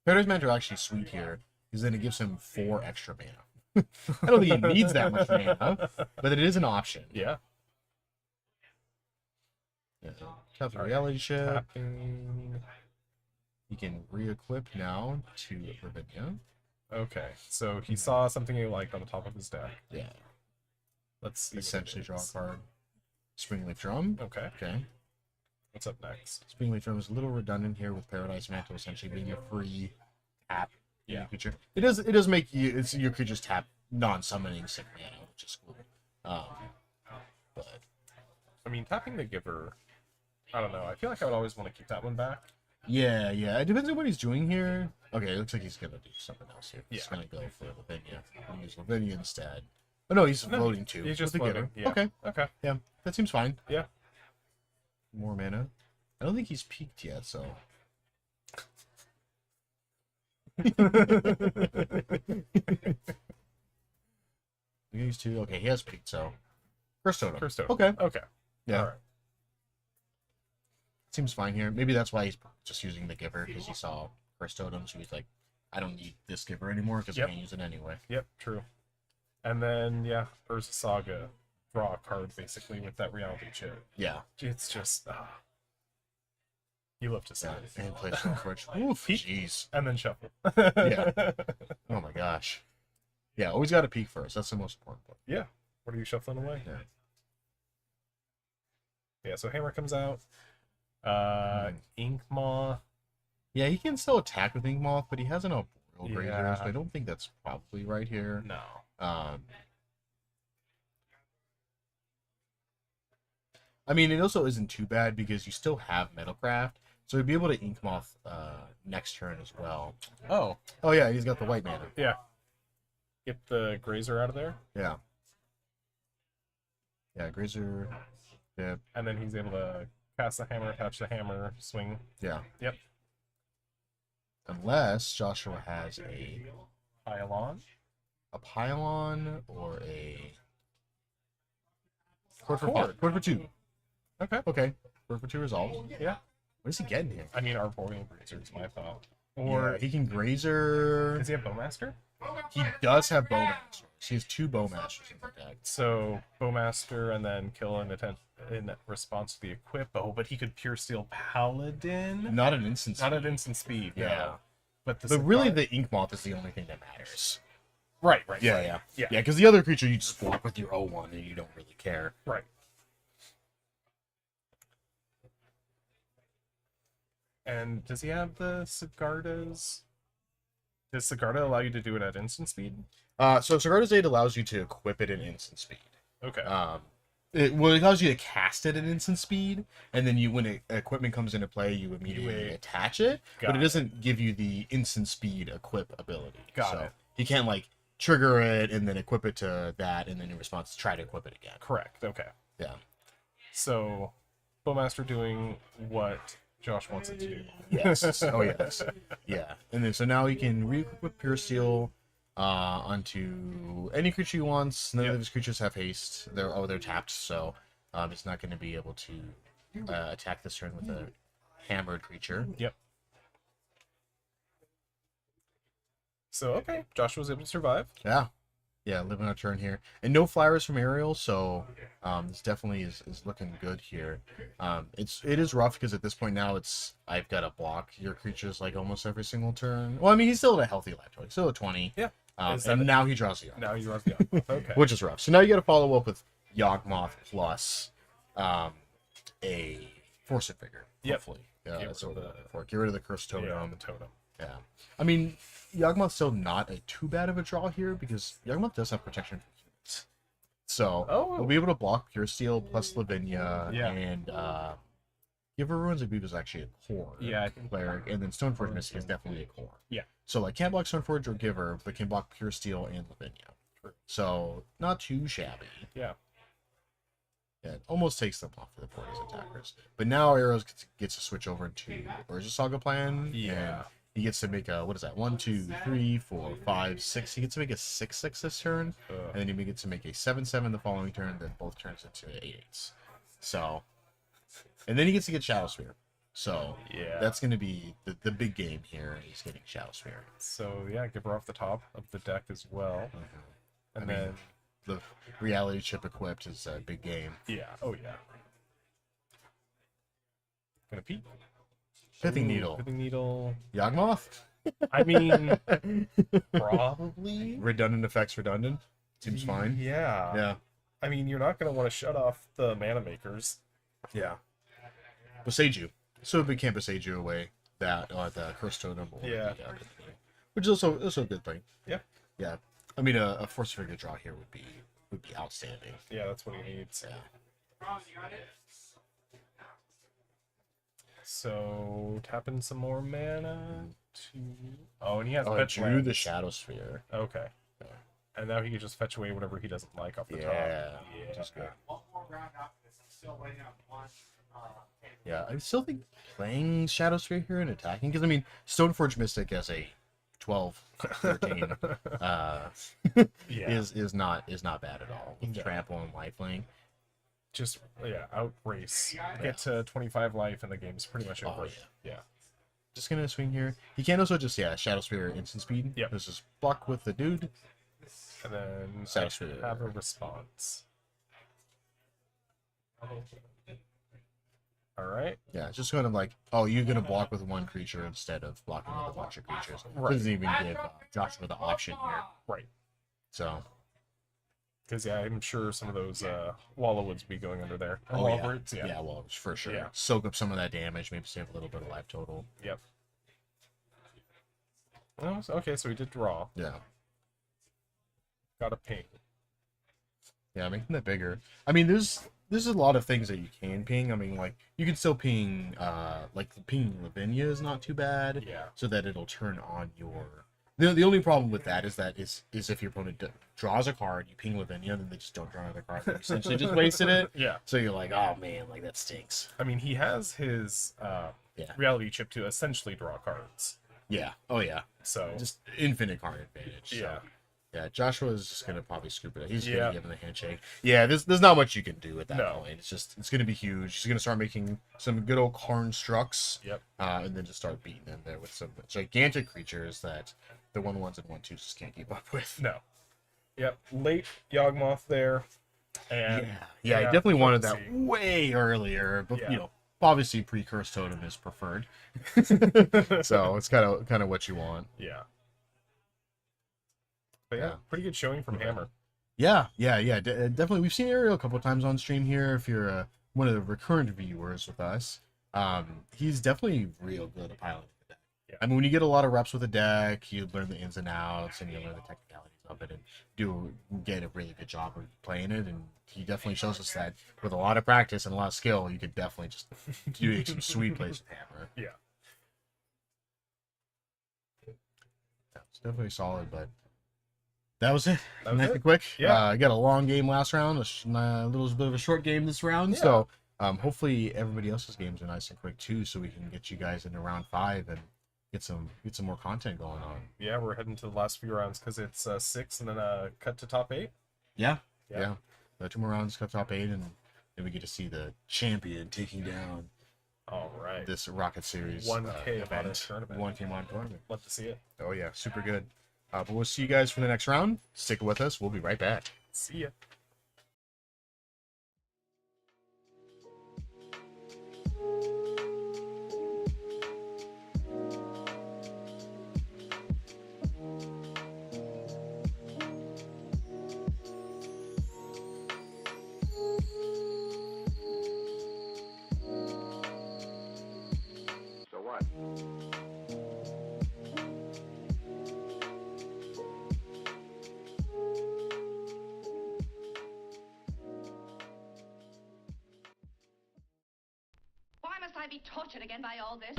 Paradise Mantle actually sweet here, because then it gives him 4 extra mana. I don't think he needs that much mana, but it is an option. Yeah. Tap the reality ship. Tapping. You can re-equip now to Lavinia. Okay, so he saw something he liked on the top of his deck. Yeah. Let's see. Essentially draw a card. Springleaf Drum. Okay. Okay. What's up next? Springleaf Drum is a little redundant here with Paradise Mantle essentially being a free tap. Yeah. Creature. It does make your creatures tap non-summoning sick mana, which is cool. But I mean, tapping the Giver, I don't know. I feel like I would always want to keep that one back. yeah. It depends on what he's doing here. Okay, it looks like he's gonna do something else here. He's Yeah. gonna go for Lavinia. He'll use Lavinia instead. Oh no, he's floating too. He's just with the floating. Giver. Yeah. Okay. Yeah, that seems fine. Yeah. More mana. I don't think he's peaked yet, so. These 2. Okay, he has peaked, so. Curse Totem. Curse Totem. Okay. Okay. Yeah. All right. Seems fine here. Maybe that's why he's just using the Giver, because he saw Curse Totem, so he's like, I don't need this Giver anymore, because I can't use it anyway. Yep, true. And then, yeah, Urza Saga. draw a card basically with that reality chip. Yeah. It's just you love to see it. And play Stoneforge. Oof, jeez. And then shuffle. Yeah. Oh my gosh. Yeah, always got to peek first. That's the most important part. Yeah. What are you shuffling away? Yeah. Yeah, so hammer comes out. Ink Moth. Yeah, he can still attack with Ink Moth, but he has an Arboreal Grazer, Yeah. so I don't think that's probably right here. No. I mean, it also isn't too bad because you still have Metalcraft, so he'd be able to Ink Moth next turn as well. Oh. Oh yeah, he's got the white mana. Yeah. Get the Grazer out of there. Yeah. Yeah, Grazer. Yeah. And then he's able to cast the hammer, attach the hammer, swing. Yeah. Yep. Unless Joshua has Pylon. a Pylon or a Cord for 2. Okay. Okay. Cord for 2 resolved. Yeah. What is he getting here? I mean, Arboreal Grazer is my thought. Or Yeah, he can Grazer. does he have Bowmaster? He does have Bowmasters. He has 2 Bowmasters in the deck. So Bowmaster and then kill in response to the equip. Oh, but he could Pure Steel Paladin. Not an instant. Not at instant speed. Yeah. No. But Really, the Ink Moth is the only thing that matters. Right. Yeah, because the other creature you just block with your O1 and you don't really care. Right. And does he have the Sigardas? Does Sigarda allow you to do it at instant speed? So Sigarda's Aid allows you to equip it in instant speed. Okay. It allows you to cast it at instant speed, and then when equipment comes into play, you immediately attach it. But it doesn't give you the instant speed equip ability. Got it. He can't trigger it and then equip it to that, and then in response try to equip it again. Correct. Okay. Yeah. So, Bowmaster doing what Josh wants it to do. Yes. Oh yes. Yeah. And then so now he can re-equip with Pure Steel onto any creature he wants. None of his creatures have haste. They're tapped, so it's not going to be able to attack this turn with a hammered creature. Yep. So okay, Josh was able to survive. Yeah. Yeah, living on a turn here. And no flowers from Ariel, so this definitely is looking good here. It is rough because at this point now I've got to block your creatures almost every single turn. Well, I mean, he's still at a healthy life total. Still at 20. Yeah. And now he draws the Yawgmoth. Now he draws the Yawgmoth. Okay. Which is rough. So now you got to follow up with Yawgmoth plus a Force Figure. Hopefully. Get rid of the Cursed Totem. Yeah, the totem. Yeah. I mean, Yawgmoth's still not too bad of a draw here because Yawgmoth does have protection from humans. So we'll be able to block Pure Steel plus Lavinia and Giver Ruins of Beef is actually a core. Yeah, I think Cleric, and then Stoneforge Mystic is definitely a core. Yeah. So can't block Stoneforge or Giver, but can block Pure Steel and Lavinia. True. So not too shabby. Yeah. Yeah, it almost takes them off for the Portis attackers. But now Arrows gets to switch over to Urza Saga Plan. Yeah. And he gets to make a, 1, 2, 3, 4, 5, 6. He gets to make a 6/6 this turn. And then he gets to make a 7/7 the following turn, then both turns into 8/8s. So, and then he gets to get Shadow Sphere. So, that's going to be the big game here. He's getting Shadow Sphere. So, give her off the top of the deck as well. And then the reality chip equipped is a big game. Yeah. Oh, yeah. Gonna peek. Pithing Needle. Pithing Needle. Yawgmoth? I mean, probably. Redundant effects redundant. Seems fine. Yeah. Yeah. I mean, you're not going to want to shut off the mana makers. Yeah. Boseiju. So we can't Boseiju away that the Cursed Totem. Which is also a good thing. Yeah. Yeah. I mean, a Force Figure draw here would be outstanding. Yeah, that's what he needs. Yeah. So tap in some more mana to. Oh, and he has fetch drew the Shadow Sphere. Okay. Yeah. And now he can just fetch away whatever he doesn't like off the top. Yeah, that's good. Yeah, I still think playing Shadow Sphere here and attacking, because I mean, Stoneforge Mystic as a 12, 13 is not bad at all. With trample and lifelink. Just outrace. Get to 25 life and the game's pretty much over. Yeah. Just gonna swing here. He can also just Shadow Sphere instant speed. Yep. This is block with the dude. And then Shadow Sphere. have a response. All right. Yeah, it's just kind of like, oh, you're gonna block with one creature instead of blocking with a bunch of creatures. Right. Doesn't even give Joshua the option here. Right. So. Because yeah, I'm sure some of those Wallowoods be going under there. Oh Wallowoods, yeah. Yeah, well, for sure. Yeah. Soak up some of that damage, maybe save a little bit of life total. Yep. Oh, okay, so we did draw. Yeah. Got a ping. Yeah, making that bigger. I mean, there's a lot of things that you can ping. I mean, like you can still ping, like pinging Lavinia is not too bad. Yeah. So that it'll turn on your. The only problem with that is if your opponent draws a card, you ping Lavinia, then they just don't draw another card. You essentially just wasted it. Yeah. So you're like, oh man, like that stinks. I mean, he has his reality chip to essentially draw cards. Yeah. Oh yeah. So just infinite card advantage. Yeah. So. Yeah, Joshua is just gonna probably scoop it. He's Yeah. gonna give him the handshake. Yeah, there's not much you can do at that No. point. It's gonna be huge. He's gonna start making some good old constructs. Yep. And then just start beating them there with some gigantic creatures that the 1/1s and 1/2s just can't keep up with. No. Yep. Late Yawgmoth there. And Yeah, I definitely wanted that see. way earlier. But Yeah. you know, obviously pre-curse totem is preferred. So it's kind of what you want. Yeah. But yeah, pretty good showing from Hammer. Yeah. Definitely. We've seen Ariel a couple times on stream here. If you're one of the recurrent viewers with us, he's definitely real good at piloting the deck. Yeah. I mean, when you get a lot of reps with the deck, you learn the ins and outs, and you learn the technicalities of it, and get a really good job of playing it. And he definitely shows us that with a lot of practice and a lot of skill, you could definitely just do some sweet plays with Hammer. Yeah. It's definitely solid, but. That was it. That was Nice it. and quick. Yeah. I got a long game last round, a little bit of a short game this round. Yeah. So hopefully everybody else's games are nice and quick too, so we can get you guys into round 5 and get some more content going on. Yeah, we're heading to the last few rounds because it's 6 and then cut to top 8. Yeah. 2 more rounds, cut top 8, and then we get to see the champion taking down. All right. This Rocket Series 1K event. modern tournament. 1K modern tournament. Love to see it. Oh yeah, super good. But we'll see you guys for the next round. Stick with us. We'll be right back. See ya. So what? Why must I be tortured again by all this?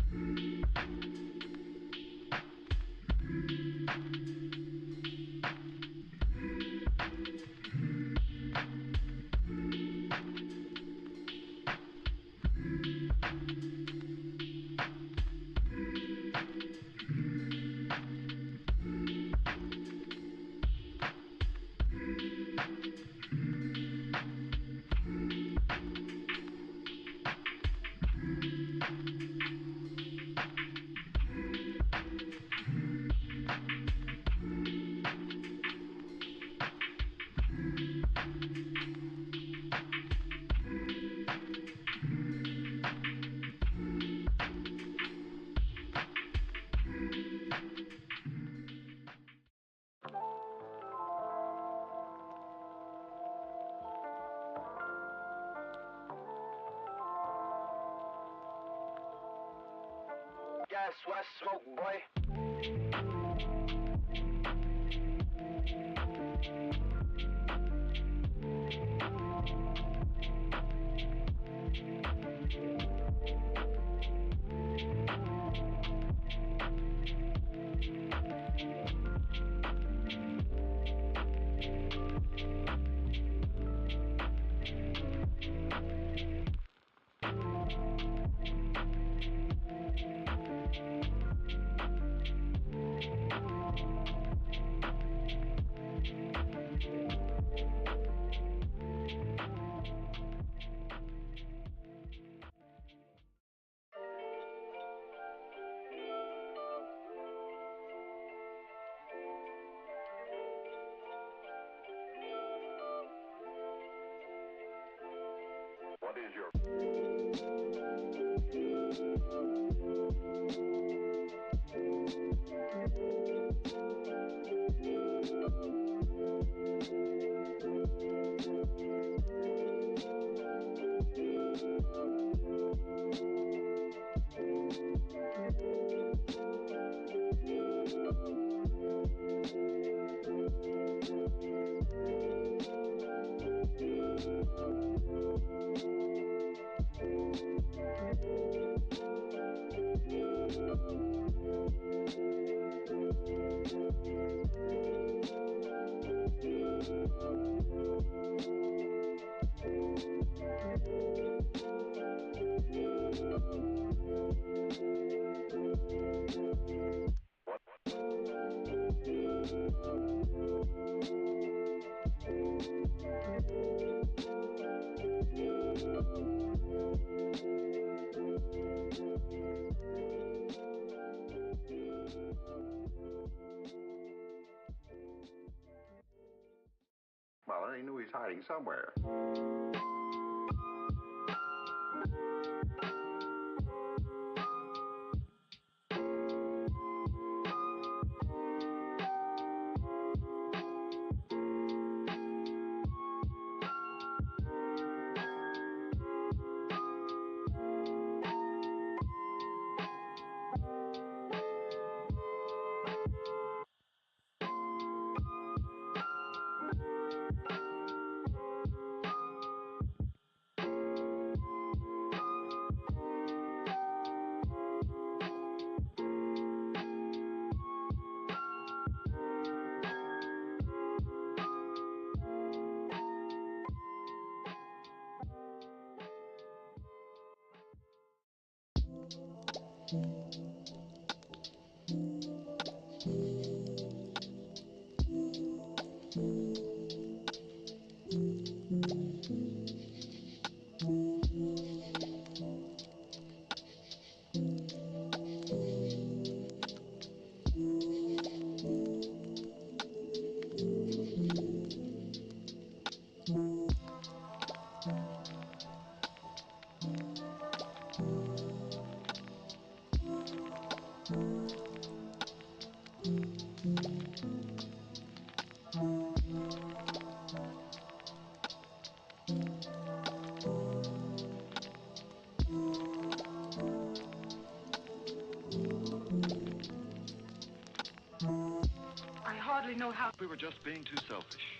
Guess what, smoke boy? is your... Well, he knew he was hiding somewhere. I hardly know how. We were just being too selfish.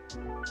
Well,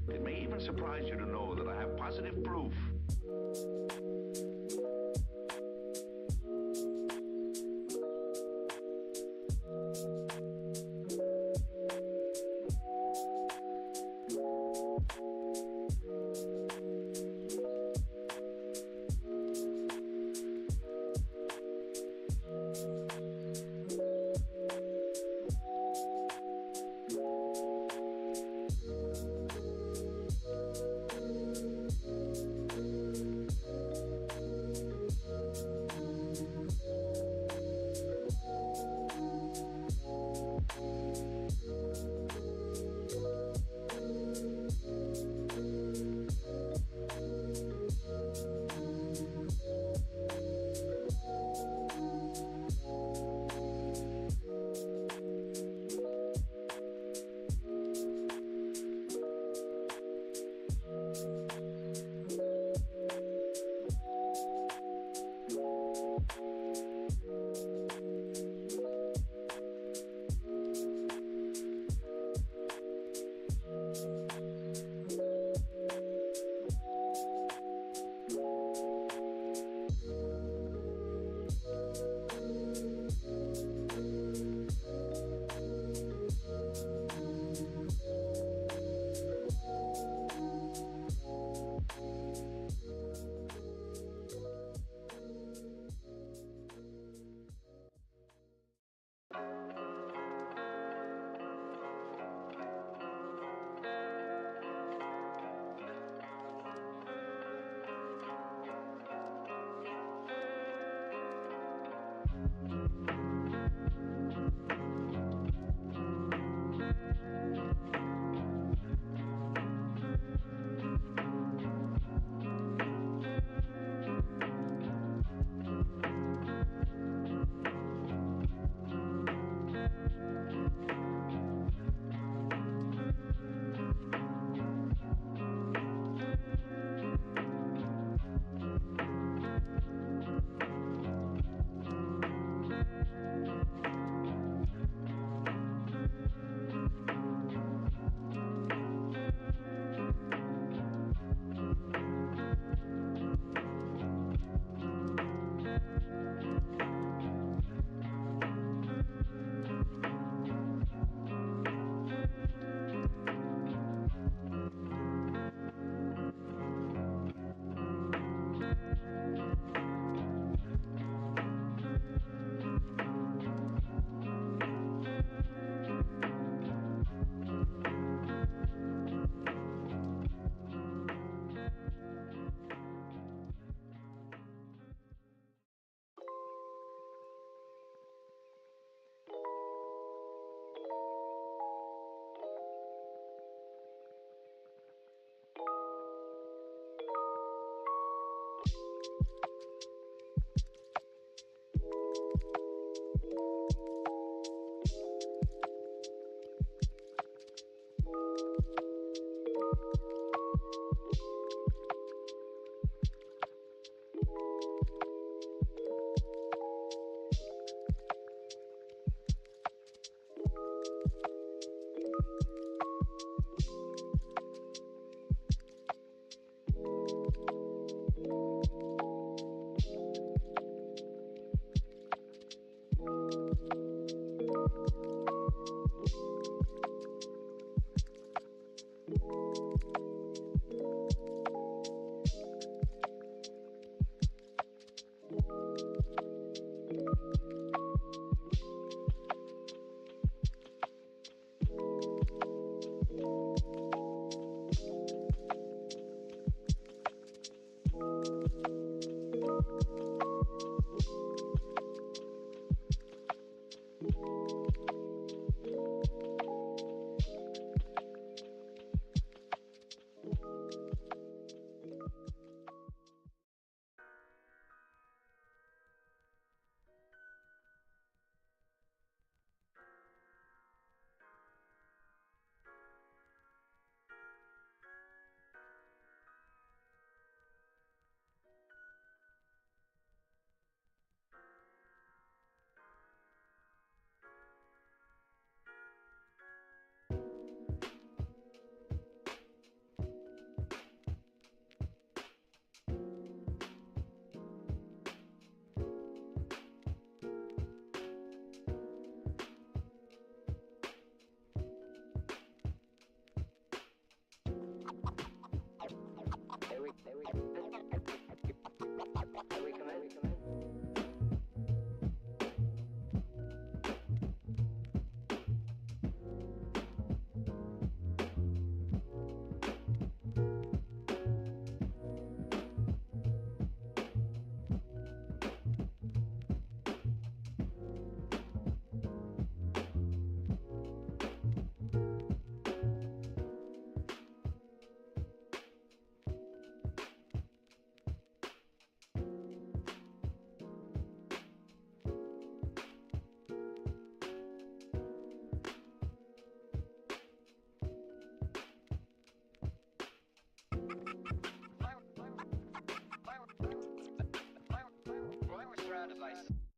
It may even surprise you to know that I have positive proof.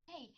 Hey,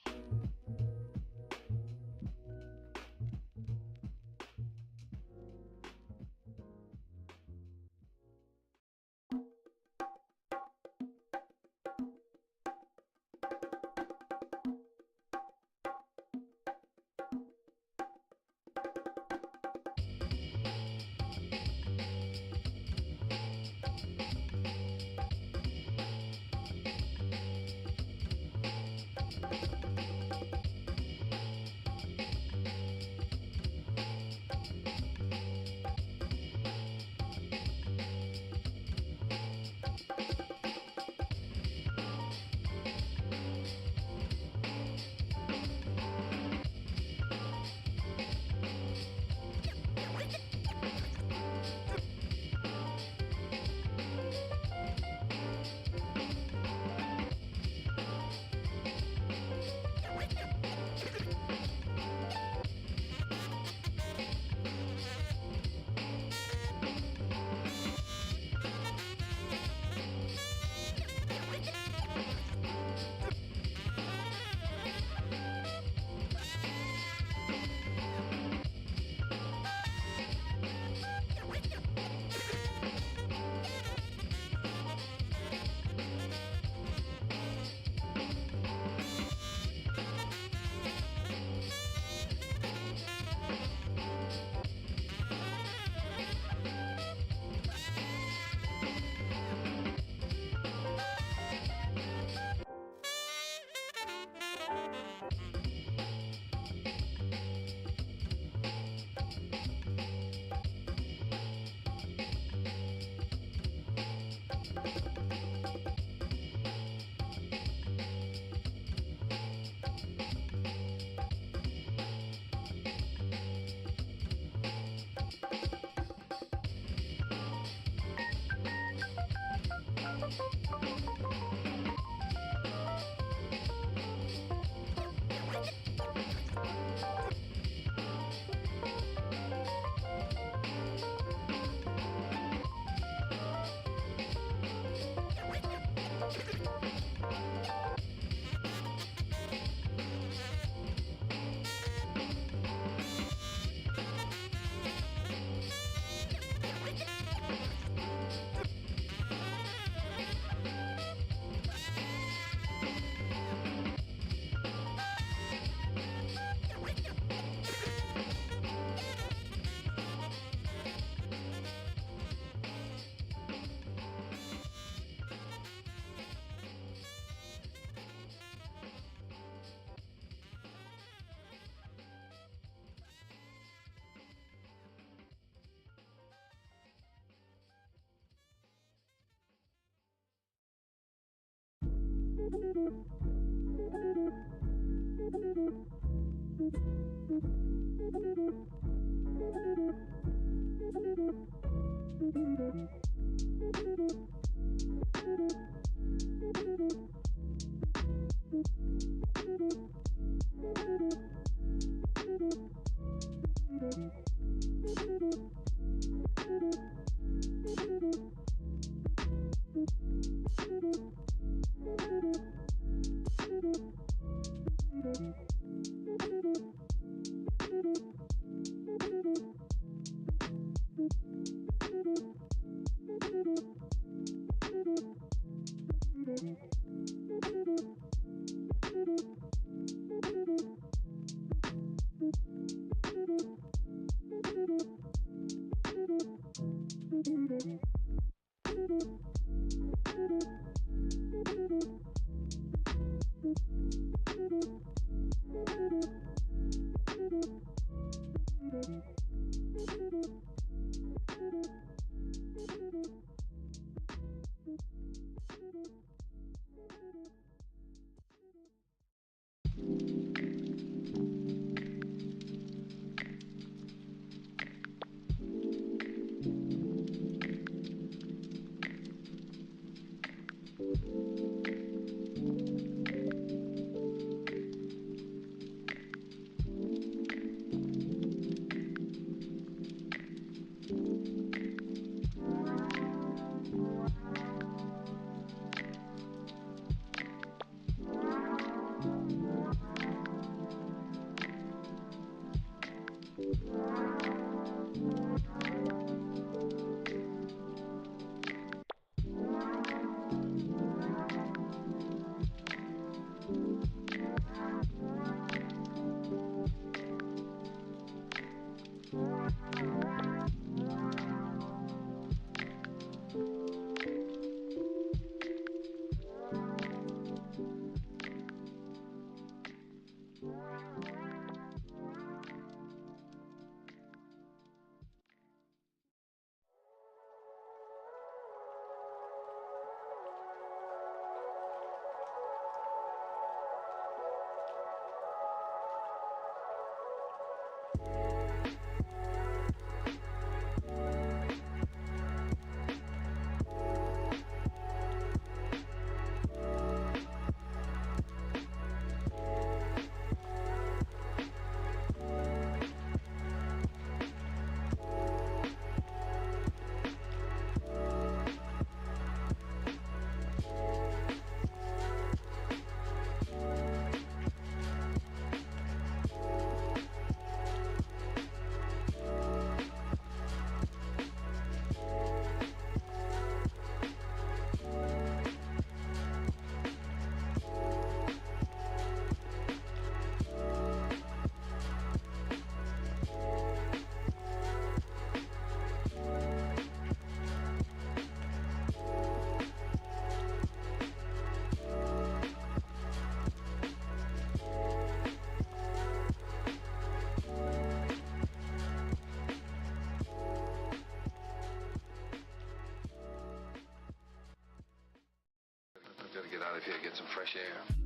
Gotta get out of here, get some fresh air.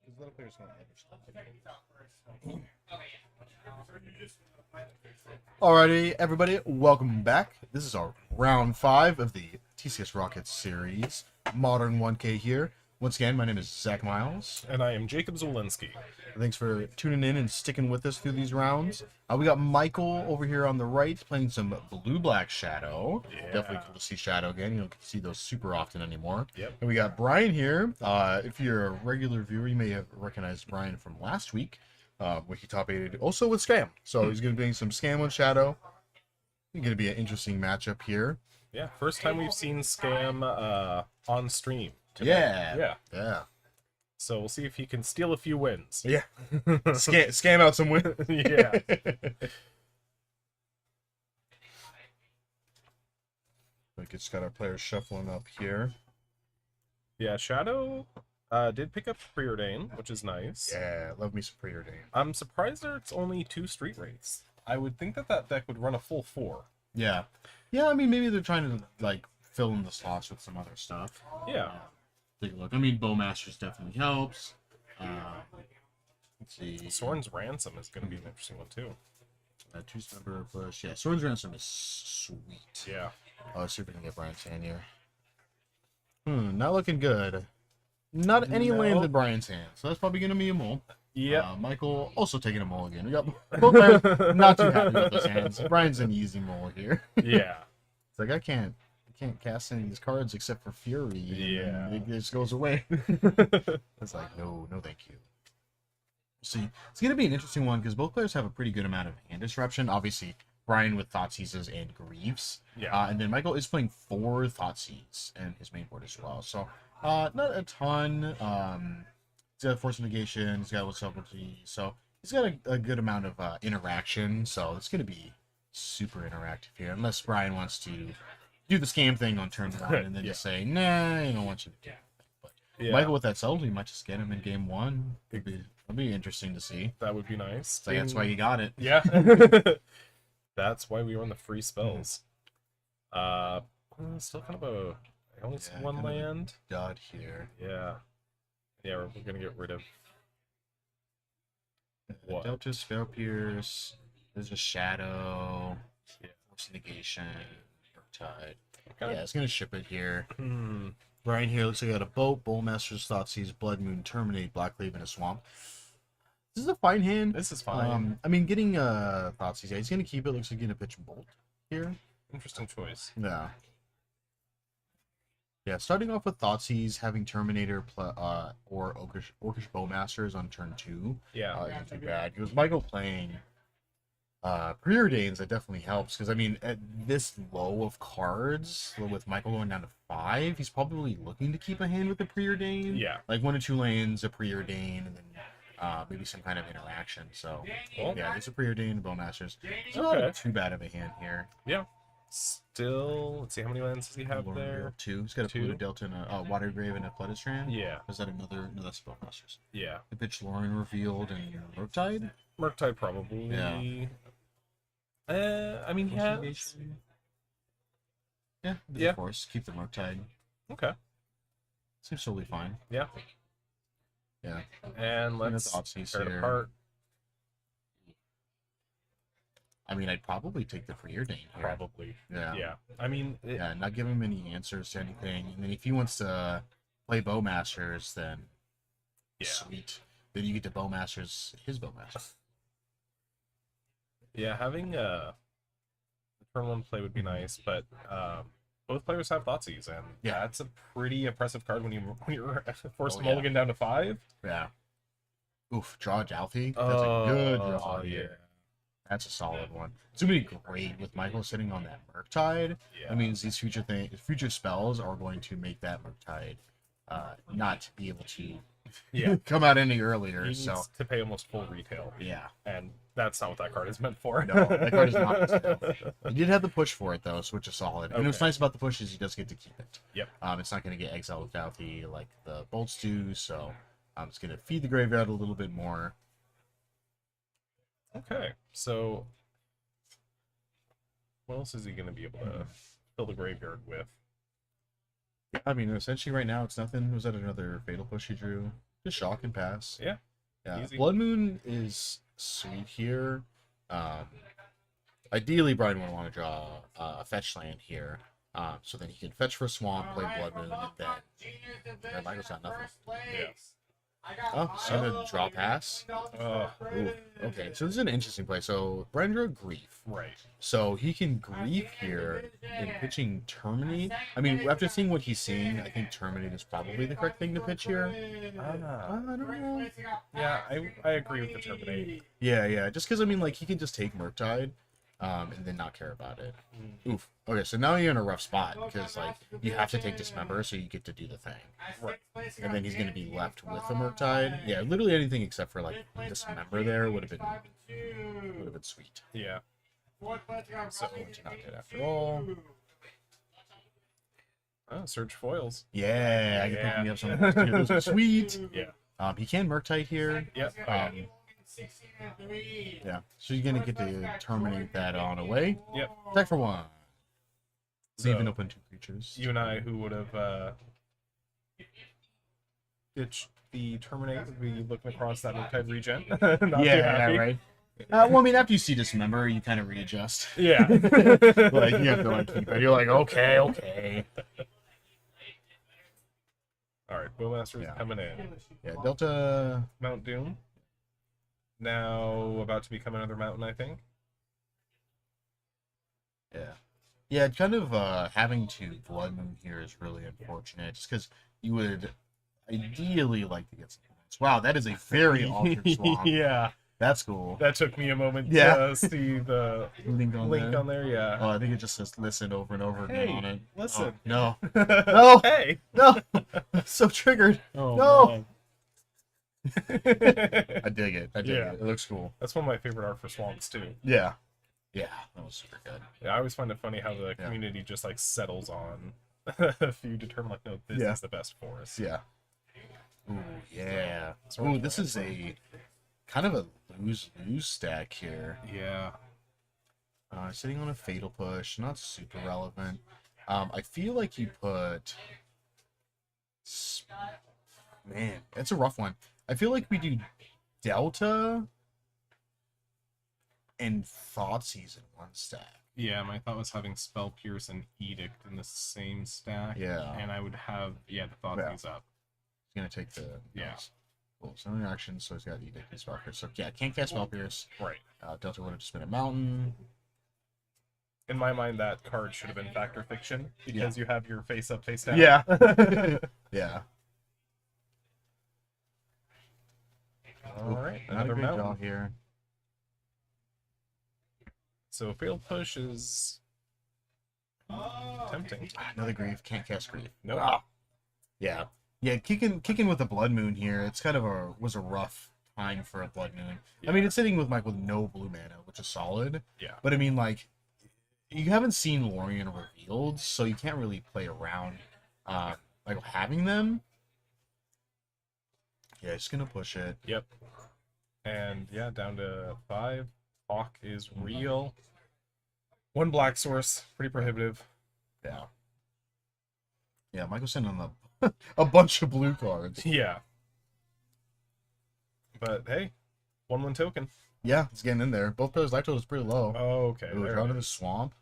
Because little players don't understand. Alrighty, everybody, welcome back. This is our round 5 of the TCS Rockets series. Modern 1K here. Once again, my name is Zach Miles. And I am Jacob Zwolinski. Thanks for tuning in and sticking with us through these rounds. We got Michael over here on the right playing some Blue-Black Shadow. Yeah. Definitely cool to see Shadow again. You don't get to see those super often anymore. Yep. And we got Brian here. If you're a regular viewer, you may have recognized Brian from last week, where he top 8'd also with Scam. So he's going to be doing some Scam on Shadow. It's going to be an interesting matchup here. Yeah, first time we've seen Scam on stream today. Yeah. So we'll see if he can steal a few wins. Yeah. Scam out some wins. Yeah. We just got our players shuffling up here. Yeah, Shadow did pick up Preordain, which is nice. Yeah, love me some Preordain. I'm surprised that it's only 2 Street Wraiths. I would think that that deck would run a full 4. Yeah. Yeah, I mean, maybe they're trying to, like, fill in the slots with some other stuff. Yeah. Take a look. I mean, Bowmasters definitely helps. Let's see. Soren's Ransom is going to be an interesting one, too. 2-stepper push. Yeah, Soren's Ransom is sweet. Yeah. Let's see if we can get Brian's hand here. Not looking good. Not any land in Brian's hand, so that's probably going to be a mole. Yeah. Michael also taking a mole again. We got both players not too happy with those hands. Brian's an easy mole here. Yeah. It's like I can't cast any of these cards except for Fury. Yeah. It just goes away. It's like no, thank you. See, it's gonna be an interesting one because both players have a pretty good amount of hand disruption. Obviously, Brian with Thoughtseizes and Greaves. Yeah. And then Michael is playing 4 Thoughtseize and his main board as well. So not a ton. He's got Force of Negation. He's got What's Up with G. So he's got a good amount of interaction, so it's gonna be super interactive here. Unless Brian wants to do the scam thing on turn 1 and then just say, nah, I don't want you to do that. But Michael with that soul, you might just get him in game 1. It'd be interesting to see. That would be nice. So that's why you got it. Yeah. That's why we run the free spells. Still kind of a... I only see one land. Dot here. Yeah. Yeah, we're gonna get rid of... What? Delta, Spell Pierce, there's a Shadow, Force Negation, Tide. Yeah, it's gonna ship it here. Brian here looks like I got a Boat, Bowlmaster's Thoughtseize, Blood Moon, Terminate, Blackcleave, and a Swamp. This is a fine hand. This is fine. I mean, getting Thoughtseize, yeah, he's gonna keep it. Looks like he's gonna pitch Bolt here. Interesting choice. Yeah. Yeah, starting off with Thoughtseize, having Terminator or Orcish Bowmasters on turn 2. Yeah. Isn't too bad. Because Michael playing Preordains, that definitely helps. Because, I mean, at this low of cards, with Michael going down to 5, he's probably looking to keep a hand with the Preordain. Yeah. Like 1 or 2 lanes, a Preordain, and then maybe some kind of interaction. So, yeah, there's a Preordain, Bowmasters. It's not too bad of a hand here. Yeah. Still, let's see, how many lands does he have there? 2. He's got a Polluted Delta and a Water Grave and a Floodistran. Yeah. Is that another Spellmasters? Yeah. The pitch Lauren Revealed and Murktide? Murktide probably. Yeah. I mean, he has... Yeah, of course. Keep the Murktide. Okay. Seems totally fine. Yeah. Yeah. And let's tear it apart. I mean, I'd probably take the Preordain here. Probably. Yeah. Yeah. I mean... Yeah, not give him any answers to anything. And then if he wants to play Bowmasters, then... Yeah. Sweet. Then you get to Bowmasters his Bowmasters. Yeah, having the turn 1 play would be nice, but both players have Thoughtseize, and that's a pretty impressive card when you're forced to mulligan down to 5. Yeah. Oof, draw Jalfi. That's a good draw. Yeah. That's a solid one. It's gonna be great with Michael sitting on that Murktide. Yeah. That means these future spells are going to make that Murktide not be able to come out any earlier. He needs to pay almost full retail. Yeah. And that's not what that card is meant for. No, that card is not. He did have the push for it though, so which is solid. And what's nice about the push is he does get to keep it. Yep. It's not going to get exiled without the bolts do, so it's going to feed the graveyard a little bit more. Okay, so what else is he going to be able to fill the graveyard with? I mean, essentially right now it's nothing. Was that another fatal push he drew? Just shock and pass. Yeah. Yeah. Blood Moon is sweet here. Ideally, Brian would want to draw a fetch land here. So then he can fetch for Swamp, play Blood Moon, and then Michael's got nothing. Yeah. Oh, so gonna draw pass. Ooh. Okay, so this is an interesting play. So Brian drew Grief. Right. So he can Grief here in pitching Terminate. I mean, after seeing what he's seeing, I think Terminate is probably the correct thing to pitch here. I don't know. Yeah, I agree with the Terminate. Yeah. Just because, I mean, like, he can just take Murktide and then not care about it. Oof. Okay, so now you're in a rough spot because, like, you have to take Dismember so you get to do the thing. Right. And then he's going to be left with a Murktide. Yeah, literally anything except for, like, Dismember there would have been sweet. Yeah. So, not good after all. Oh, search foils. Yeah, I can pick me up some of those too. Those are sweet. Yeah. He can Murktide here. Yep. Yeah. So you're gonna get to terminate that on away. Yep. Attack for 1. So, leaving open 2 creatures. You and I, who would have ditched the Terminate, would be looking across that Murktide regen. Right. Well, I mean, after you see Dismember, you kind of readjust. Yeah. Like, you have to, like, keep it. You're like, okay. Alright, Bowmaster's coming in. Yeah, Delta... Mount Doom. Now about to become another mountain, I think. Yeah, kind of having to Blood Moon here is really unfortunate, just because you would ideally like to get some points. Wow, that is a very altered swamp. Yeah. That's cool. That took me a moment to see the link on there, yeah. Oh, I think it just says listen over and over again on it. Listen. Oh, no. No! Hey! No! I'm so triggered. Oh, no! Man. I dig it. I dig Yeah. it. It looks cool. That's one of my favorite art for swamps too. Yeah. Yeah, that was super good. Yeah, I always find it funny how the community just like settles on if you determine like, no, this is the best forest. Yeah. Ooh, yeah. Ooh, this is a kind of a lose stack here. Yeah. Sitting on a fatal push, not super relevant. I feel like you put. Man, it's a rough one. I feel like we do Delta and Thoughtseize in one stack. Yeah, my thought was having Spell Pierce and Edict in the same stack. Yeah. And I would have, the Thoughtseize up. He's going to take the... Yeah. Well, it's no action, so he's got Edict and Spell Pierce. So, yeah, can't cast Spell Pierce. Right. Delta would have just been a mountain. In my mind, that card should have been Factor Fiction, because you have your face up, face down. Yeah. Yeah. Alright, Another another big draw mountain. here. So failed push is tempting. Another grief. Can't cast grief. No. Ah. Yeah. Yeah, kicking with the Blood Moon here. It's kind of was a rough time for a Blood Moon. Yeah. I mean, it's sitting with with no blue mana, which is solid. Yeah. But I mean, like, you haven't seen Lorien revealed, so you can't really play around like having them. Yeah, just gonna push it. Yep. And yeah, down to 5. Hawk is real. 1 black source, pretty prohibitive. Yeah. Yeah, Michael's sending a bunch of blue cards. Yeah. But hey, 1/1 token. Yeah, it's getting in there. Both players' life total is pretty low. Oh, okay. Ooh, there drawn it to the is. swamp.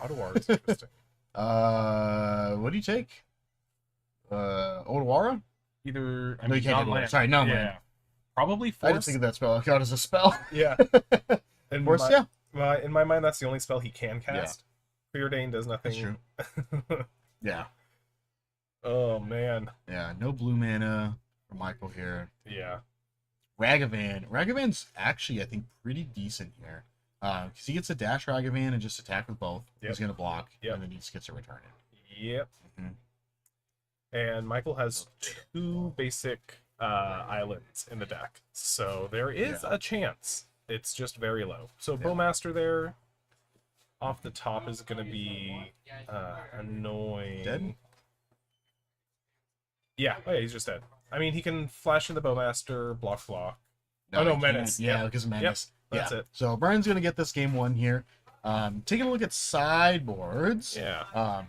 Ottawa is interesting. What do you take? Odawara? Either No, you can't take non-land. Odawara. Sorry, non-land. Yeah. Probably I force. just think of that spell. Count as a spell. Yeah. In Force, in my mind, that's the only spell he can cast. Preordain does nothing. That's true. Yeah. Oh man. Yeah, no blue mana for Michael here. Yeah. Ragavan. Ragavan's actually, I think, pretty decent here. Because he gets a dash Ragavan and just attack with both. Yep. He's going to block, Yep. and then he just gets to return it. Yep. Mhm. And Michael has 2 basic islands in the deck, so there is a chance. It's just very low. So Bowmaster there, off the top, is going to be annoying. Dead? Yeah. Oh yeah, he's just dead. I mean, he can flash in the Bowmaster, block. Oh no, he can't. Menace. Yeah, Yep. because of Menace. That's yeah. it. So Brian's going to get this game 1 here. Taking a look at sideboards. Yeah.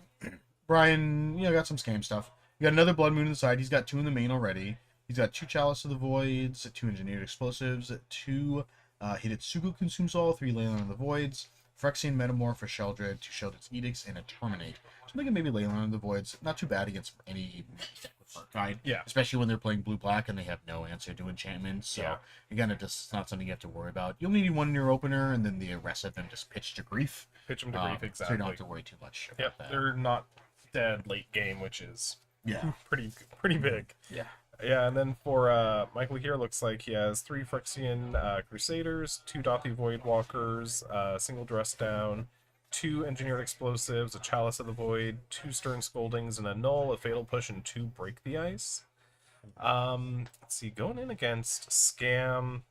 Brian, got some scam stuff. You got another Blood Moon to the side. He's got 2 in the main already. He's got 2 Chalice of the Voids, 2 Engineered Explosives, 2 Hidetsugu Consumes All, 3 Leyline of the Voids, Phyrexian Metamorph, a Sheldred, 2 Sheldred's Edicts, and a Terminate. So I'm thinking maybe Leyline of the Voids. Not too bad against any deck with Dark Tide. Yeah. Especially when they're playing blue-black and they have no answer to enchantments. So, again, it's not something you have to worry about. You'll need 1 in your opener, and then the rest of them just pitch to grief. Pitch them to grief, exactly. So you don't have to worry too much about Yep. that. They're not dead late game, which is pretty big. Yeah. Yeah, and then for Michael here, looks like he has 3 Phyrexian Crusaders, 2 Dothy Voidwalkers, single Dress Down, 2 Engineered Explosives, a Chalice of the Void, 2 Stern Scoldings, and a Null, a Fatal Push, and 2 Break the Ice. Let's see, going in against Scam,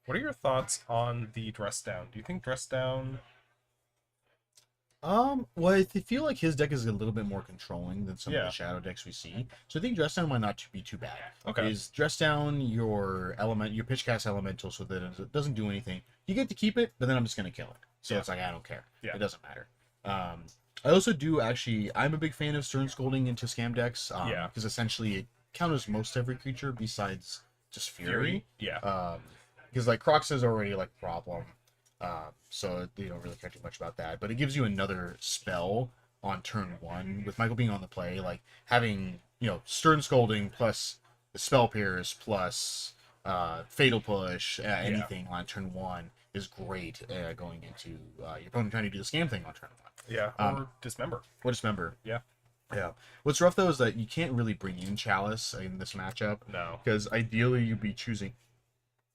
what are your thoughts on the Dress Down? Do you think Dress Down... Well, I feel like his deck is a little bit more controlling than some of the shadow decks we see. So I think Dress Down might not be too bad. Okay. Is Dress Down your pitch cast elemental so that it doesn't do anything. You get to keep it, but then I'm just gonna kill it. So it's like I don't care. Yeah. It doesn't matter. I also do I'm a big fan of Stern Scolding into scam decks. Because essentially it counters most every creature besides just Fury. Yeah. Because like Crocs is already like problem. So you don't really care too much about that, but it gives you another spell on turn 1 with Michael being on the play, like having Stern Scolding plus the Spell Pierce plus Fatal Push, anything on turn 1 is great going into your opponent trying to do the scam thing on turn 1. Yeah, or Dismember. Or Dismember. Yeah. Yeah. What's rough though is that you can't really bring in Chalice in this matchup. No. Because ideally you'd be choosing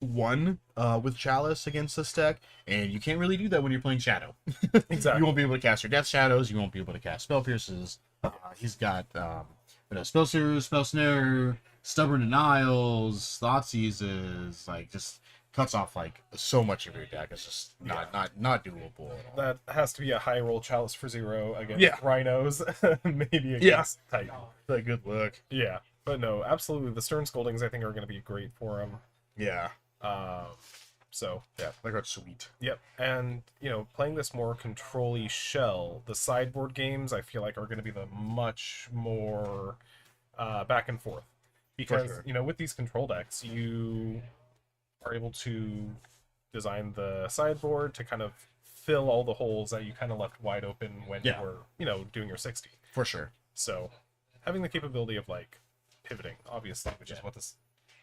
1 with Chalice against this deck, and you can't really do that when you're playing Shadow. Exactly. You won't be able to cast your Death Shadows, you won't be able to cast Spell Pierces, He's got Spell Seer, Spell Snare, Stubborn Denials, Thought Seizes, like just cuts off like so much of your deck. It's just not doable at all. That has to be a high roll Chalice for 0 against Rhinos, maybe against Titan. A good look. Yeah, but no, absolutely. The Stern Scoldings I think are going to be great for him. Yeah. So Yeah, that card's sweet. Yep, and playing this more control-y shell, the sideboard games I feel like are going to be the much more back and forth because with these control decks you are able to design the sideboard to kind of fill all the holes that you kind of left wide open when you were doing your 60. For sure. So having the capability of like pivoting, obviously, which is what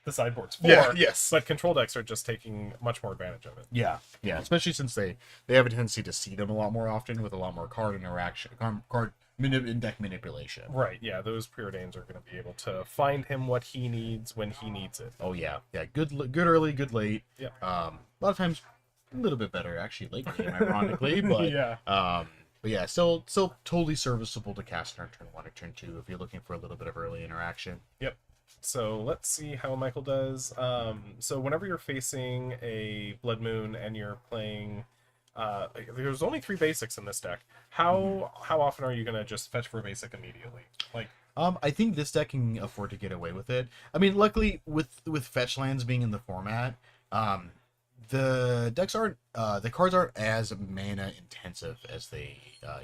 the sideboard's for. Yes. But control decks are just taking much more advantage of it. Yeah. Especially since they have a tendency to see them a lot more often with a lot more card interaction, deck manipulation. Right. Yeah. Those preordains are going to be able to find him what he needs when he needs it. Oh yeah. Good early, good late. Yeah. A lot of times, a little bit better actually late game, ironically, but yeah. But yeah, still totally serviceable to cast on turn 1 or turn 2 if you're looking for a little bit of early interaction. Yep. So let's see how Michael does. So whenever you're facing a Blood Moon and you're playing, there's only 3 basics in this deck. How often are you gonna just fetch for a basic immediately? Like, I think this deck can afford to get away with it. I mean, luckily with fetch lands being in the format, the decks aren't the cards aren't as mana intensive as they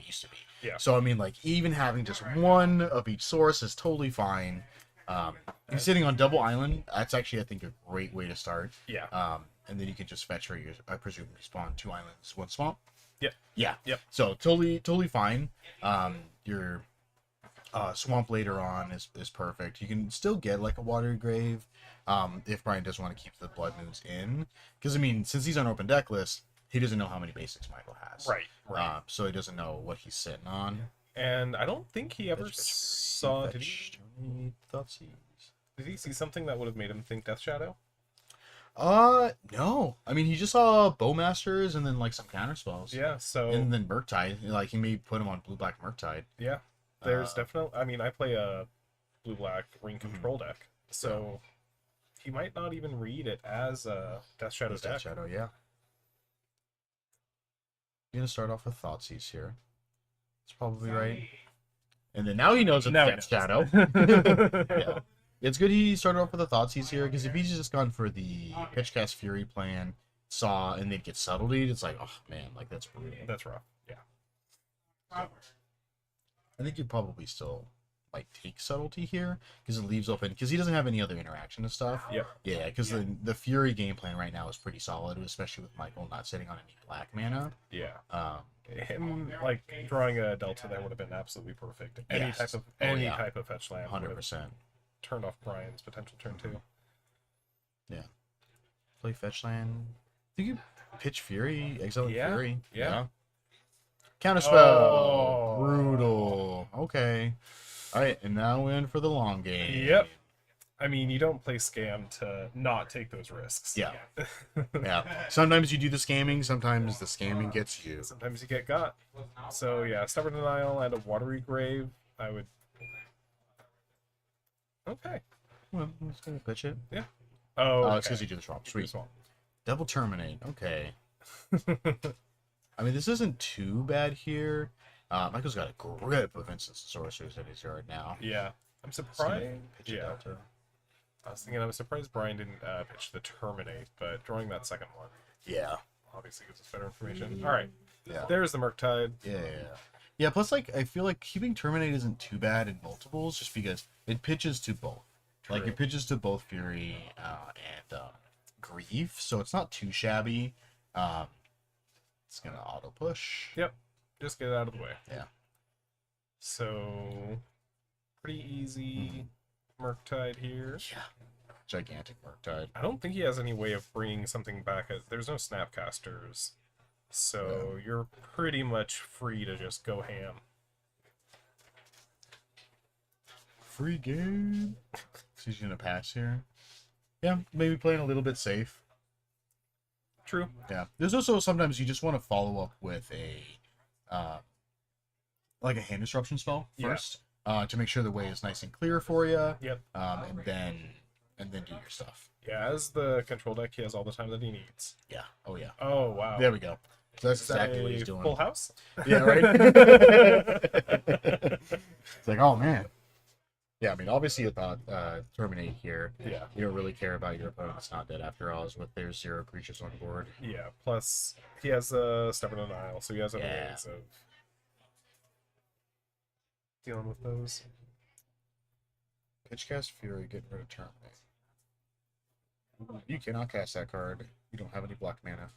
used to be. Yeah. So I mean, like even having just one of each source is totally fine. You're sitting on double island. That's actually, I think, a great way to start. Yeah. And then you can just fetch where you, I presume, you spawn 2 islands, 1 swamp. Yep. Yeah. Yep. So totally fine. Your swamp later on is perfect. You can still get like a watery grave, if Brian doesn't want to keep the blood moons in, because I mean, since he's on open deck list, he doesn't know how many basics Michael has. Right. So he doesn't know what he's sitting on. And I don't think he ever saw. Did he see something that would have made him think Death Shadow? No. I mean, he just saw Bowmasters and then like some counter spells. Yeah. So and then Murktide. Like he may put him on blue-black Murktide. Yeah. There's definitely. I mean, I play a blue-black ring control deck, so he might not even read it as a Death Shadow deck. Death Shadow, yeah. You're gonna start off with Thoughtseize here. That's probably right. And then now he knows it's Death Shadow. Yeah. It's good he started off with a Thoughtseize here, because if he's just gone for the Pitchcast Fury plan, saw, and then get Subtlety, it's like, oh man, like that's brutal. That's rough. Yeah. So, I think you'd probably still like take Subtlety here, because it leaves open, because he doesn't have any other interaction and stuff. Yep. Yeah, because the Fury game plan right now is pretty solid, especially with Michael not sitting on any black mana. Yeah. Him like drawing a Delta there would have been absolutely perfect. Any type of fetch land. 100%. Turned off Brian's potential turn 2. Yeah. Play fetch land. I think you pitch Fury, exile Fury. Yeah. Counterspell. Oh. Brutal. Okay. Alright, and now we're in for the long game. Yep. I mean, you don't play Scam to not take those risks. Yeah. Yeah. Sometimes you do the scamming, sometimes the scamming gets you. Sometimes you get got. So yeah, Stubborn Denial and a Watery Grave, I would... Okay. Well, I'm just gonna pitch it. Yeah. Oh, it's because you do the swamp. Sweet. Double Terminate. Okay. I mean, this isn't too bad here. Michael's got a grip of instants and sorcerers in his yard now. Yeah. I'm surprised. Yeah. I was thinking I was surprised Brian didn't pitch the Terminate, but drawing that second one. Yeah. Obviously gives us better information. All right. Yeah. There's the Murktide. Yeah. Yeah, plus, like, I feel like keeping Terminate isn't too bad in multiples, just because it pitches to both. True. Like, it pitches to both Fury and Grief, so it's not too shabby. It's gonna auto-push. Yep. Just get it out of the way. Yeah. So, pretty easy Murktide here. Yeah. Gigantic Murktide. I don't think he has any way of bringing something back. There's no Snapcasters. So you're pretty much free to just go ham. Free game. So he's gonna pass here. Yeah, maybe playing a little bit safe. True. Yeah. There's also sometimes you just want to follow up with a like a hand disruption spell Yeah. first, to make sure the way is nice and clear for you. Yep. And then do your stuff. Yeah, as the control deck, he has all the time that he needs. Yeah. Oh yeah. Oh, wow. There we go. So that's Is that exactly what a he's doing. Full house? Yeah, right. It's like, oh man. Yeah, I mean, obviously you thought terminate here. Yeah. You don't really care about your opponent's not dead after all, is with their 0 creatures on board. Yeah, plus he has a Stubborn Denial, so he has other Yeah. ways of dealing with those. Pitchcast Fury, getting rid of terminate. You cannot cast that card. You don't have any black mana.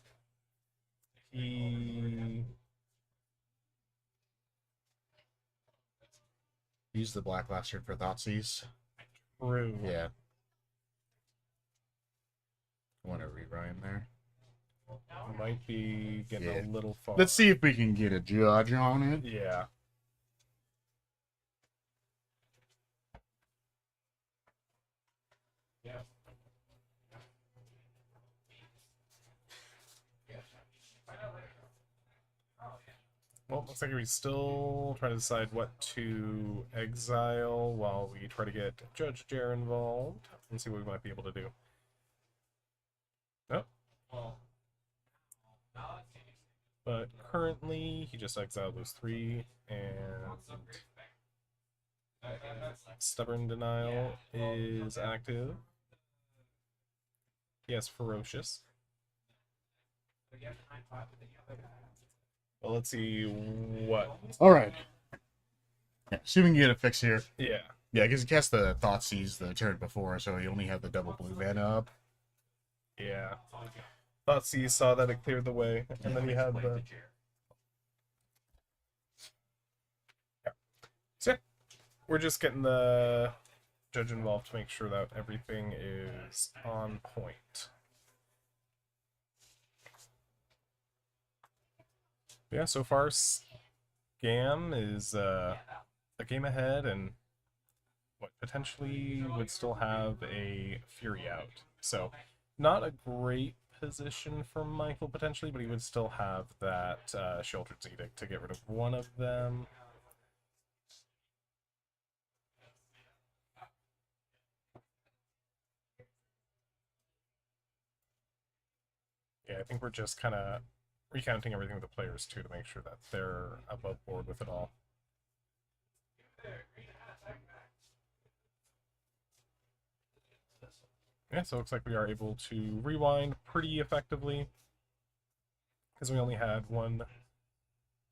He... Use the Black Last Turn for Thoughtseize. True. Yeah. Want to rewrite there? Might be getting Yeah. a little far. Let's see if we can get a judge on it. Yeah. Well, looks like we're still trying to decide what to exile while we try to get Judge Jer involved and see what we might be able to do. Nope. But currently, he just exiled those 3, and Stubborn Denial is active. He has Ferocious. Well, let's see what. All right. Yeah, see if we can get a fix here. Yeah. Yeah, because he cast the Thoughtseize the turn before, so he only had the double blue mana up. Yeah. Thoughtseize saw that it cleared the way, and then he had the. Yeah. So, yeah. We're just getting the judge involved to make sure that everything is on point. Yeah, so far, Scam is a game ahead, and what potentially would still have a Fury out. So, not a great position for Michael potentially, but he would still have that Sheltered's Edict to get rid of one of them. Yeah, I think we're just kind of recounting everything with the players too to make sure that they're above board with it all. Yeah, so it looks like we are able to rewind pretty effectively because we only had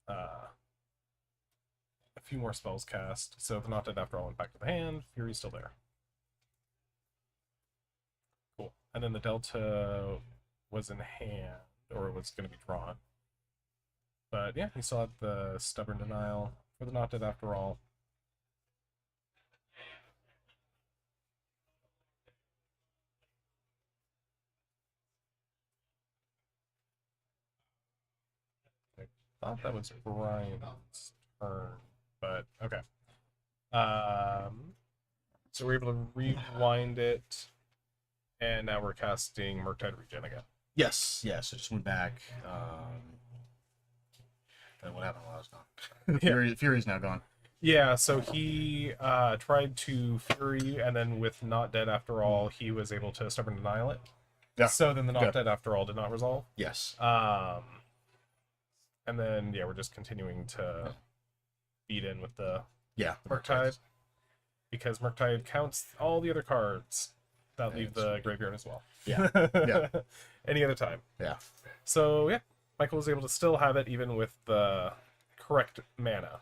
a few more spells cast. So if not dead after all, impact of the hand, Fury's still there. Cool. And then the Delta was in hand, or it was going to be drawn. But yeah, he still had the Stubborn Denial for the not dead after all. I thought that was Brian's turn, but okay. So we're able to rewind it, and now we're casting Murktide Regen again. Yes, yes. I just went back. And what happened while I was gone? Fury's now gone. Yeah, so he tried to Fury, and then with Not Dead After All, he was able to Stubborn Denial it. Yeah. So then the Not Dead After All did not resolve. Yes. And then, yeah, we're just continuing to beat in with the the Murktide. Because Murktide counts all the other cards that leave the graveyard as well. Yeah. Yeah. Any other time. Yeah. So, yeah, Michael was able to still have it even with the correct mana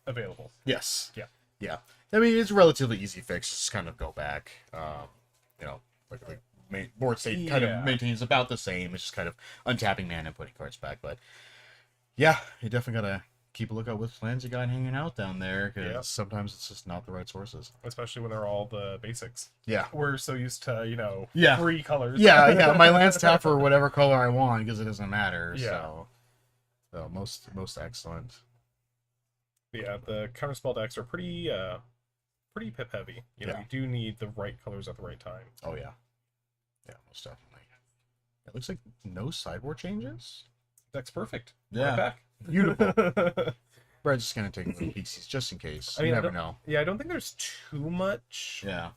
available. Yes. Yeah. Yeah. I mean, it's a relatively easy fix. Just kind of go back. You know, like board state kind of maintains about the same. It's just kind of untapping mana and putting cards back. But yeah, you definitely gotta keep a lookout with lands you got hanging out down there, because sometimes it's just not the right sources. Especially when they're all the basics. Yeah. We're so used to, you know, 3 colors. Yeah. My lands tap for whatever color I want because it doesn't matter. Yeah. So most excellent. Yeah, the counterspell decks are pretty pip heavy. You know, you do need the right colors at the right time. Oh yeah. Yeah, most definitely. It looks like no sideboard changes. Deck's perfect. Yeah. Right back. Beautiful. Brad's just gonna take little pieces just in case. I mean, You I never don't- know. Yeah, I don't think there's too much Yeah.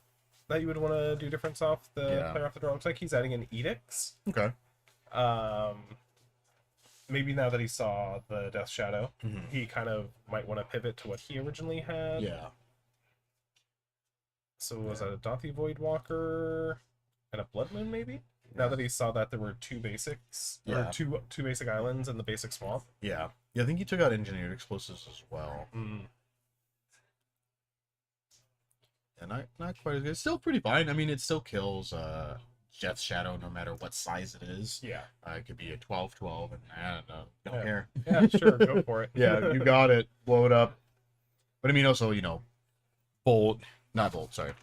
that you would want to do difference off the Yeah. player off the draw. Looks like he's adding in edicts. Okay. Maybe now that he saw the Death Shadow, Mhm. he kind of might want to pivot to what he originally had. Yeah. So was that a Daunty Voidwalker and a Blood Moon, maybe? Now that he saw that there were two basics, Yeah. or two basic islands and the basic swamp. Yeah. Yeah, I think he took out engineered explosives as well. Yeah, not quite as good. It's still pretty fine. I mean, it still kills Death Shadow no matter what size it is. Yeah. It could be a 12-12, and I don't know. Don't Yeah. care. Yeah, sure, go for it. Yeah, you got it. Blow it up. But I mean, also, sorry.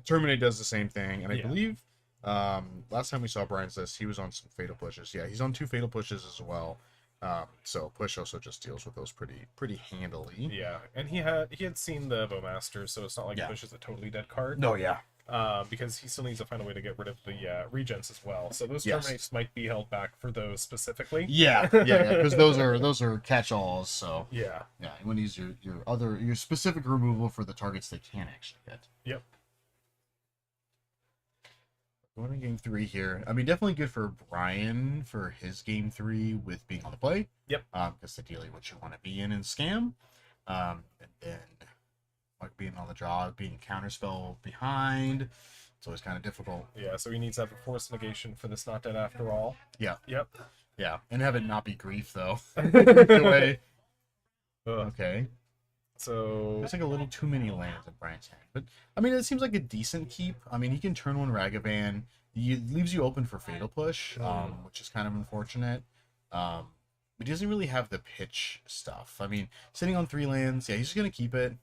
Terminate does the same thing, and I believe last time we saw Brian's list, he was on some fatal pushes. Yeah, he's on 2 fatal pushes as well. So push also just deals with those pretty handily. Yeah, and he had seen the Bowmaster, so it's not like push is a totally dead card. No, yeah. Because he still needs to find a way to get rid of the regens as well. So those Yes. terminates might be held back for those specifically. Yeah, because those are catch-alls. So yeah, you want to use your specific removal for the targets they can actually get. Yep. Going to game 3 here. I mean, definitely good for Brian for his game 3 with being on the play. Yep. Because ideally what you want to be in scam. And then like being on the draw, being counterspell behind. It's always kind of difficult. Yeah, so he needs to have a force negation for this not dead after all. Yeah. Yep. Yeah. And have it not be grief though. Away. Okay. So there's like a little too many lands in Brian's hand. But I mean, it seems like a decent keep. I mean, he can turn one Ragavan. He leaves you open for Fatal Push, which is kind of unfortunate. But he doesn't really have the pitch stuff. I mean, sitting on 3 lands, yeah, he's just gonna keep it.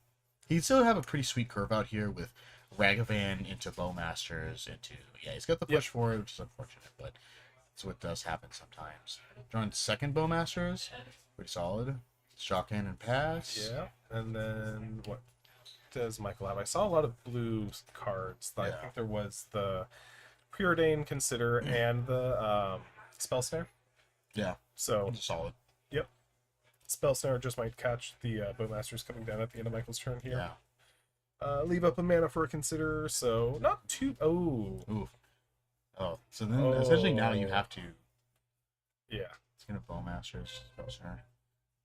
He'd still have a pretty sweet curve out here with Ragavan into Bowmasters into he's got the push for it, which is unfortunate, but it's what does happen sometimes. Drawing second Bowmasters, pretty solid. Shock hand and pass. Yeah, and then what does Michael have? I saw a lot of blue cards. I think there was the Preordain, Consider, and the Spell Snare. Yeah. So solid. Yep. Spell Snare just might catch the Bowmasters coming down at the end of Michael's turn here. Yeah. Leave up a mana for a Consider, so not too. Oh, so then essentially now you have to. Yeah. It's gonna Bowmasters. Spell Snare.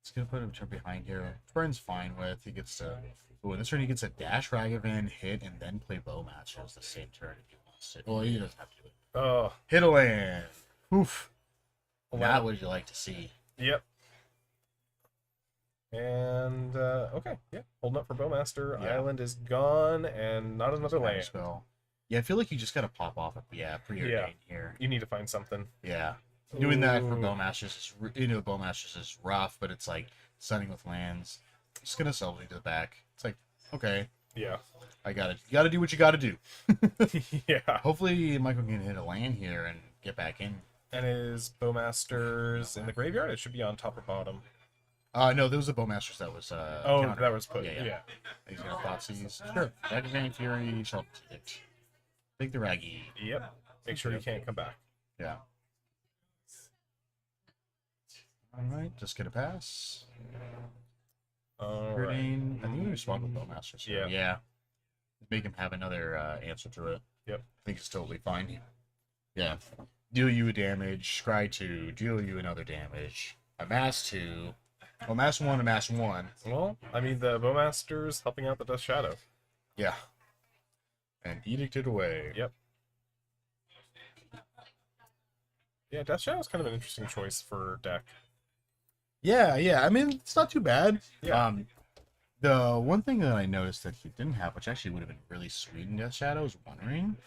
It's gonna put him turn behind here. Brian's fine with. He gets to. Oh, in this turn he gets a dash Ragavan hit and then play Bowmasters the same turn if he wants to. Well, he doesn't have to do it. Oh. Hit a land. Oof. Wow. That would you like to see. Yep. And okay, holding up for Bowmaster. Yeah. Island is gone, and not another land. Spell. Yeah, I feel like you just gotta pop off Preordain here. You need to find something. Yeah. Doing that for Bowmasters Bowmasters is rough, but it's like sunning with lands. Just gonna sell me to the back. It's like, okay. Yeah. You gotta do what you gotta do. Yeah. Hopefully Michael can hit a land here and get back in. And is Bowmasters in the graveyard? It should be on top or bottom. No, there was a Bowmasters that was counter. That was put. Yeah. He's gonna Thoughtseize. Sure. Ragavan Fury, Shelter. Take the Raggy. Yep. Make sure you can't come back. Yeah. Alright, just get a pass. Alright. I think we respond with Bowmasters. Yeah. Yeah. Make him have another answer to it. Yep. I think it's totally fine. Yeah. Deal you a damage, scry 2, deal you another damage, amass 2, amass 1, amass 1. Well, I mean, the Bowmaster's helping out the Death Shadow. Yeah. And edict it away. Yep. Yeah, Death Shadow's kind of an interesting choice for deck. Yeah. I mean, it's not too bad. Yeah. The one thing that I noticed that he didn't have, which actually would have been really sweet in Death Shadow, is One Ring.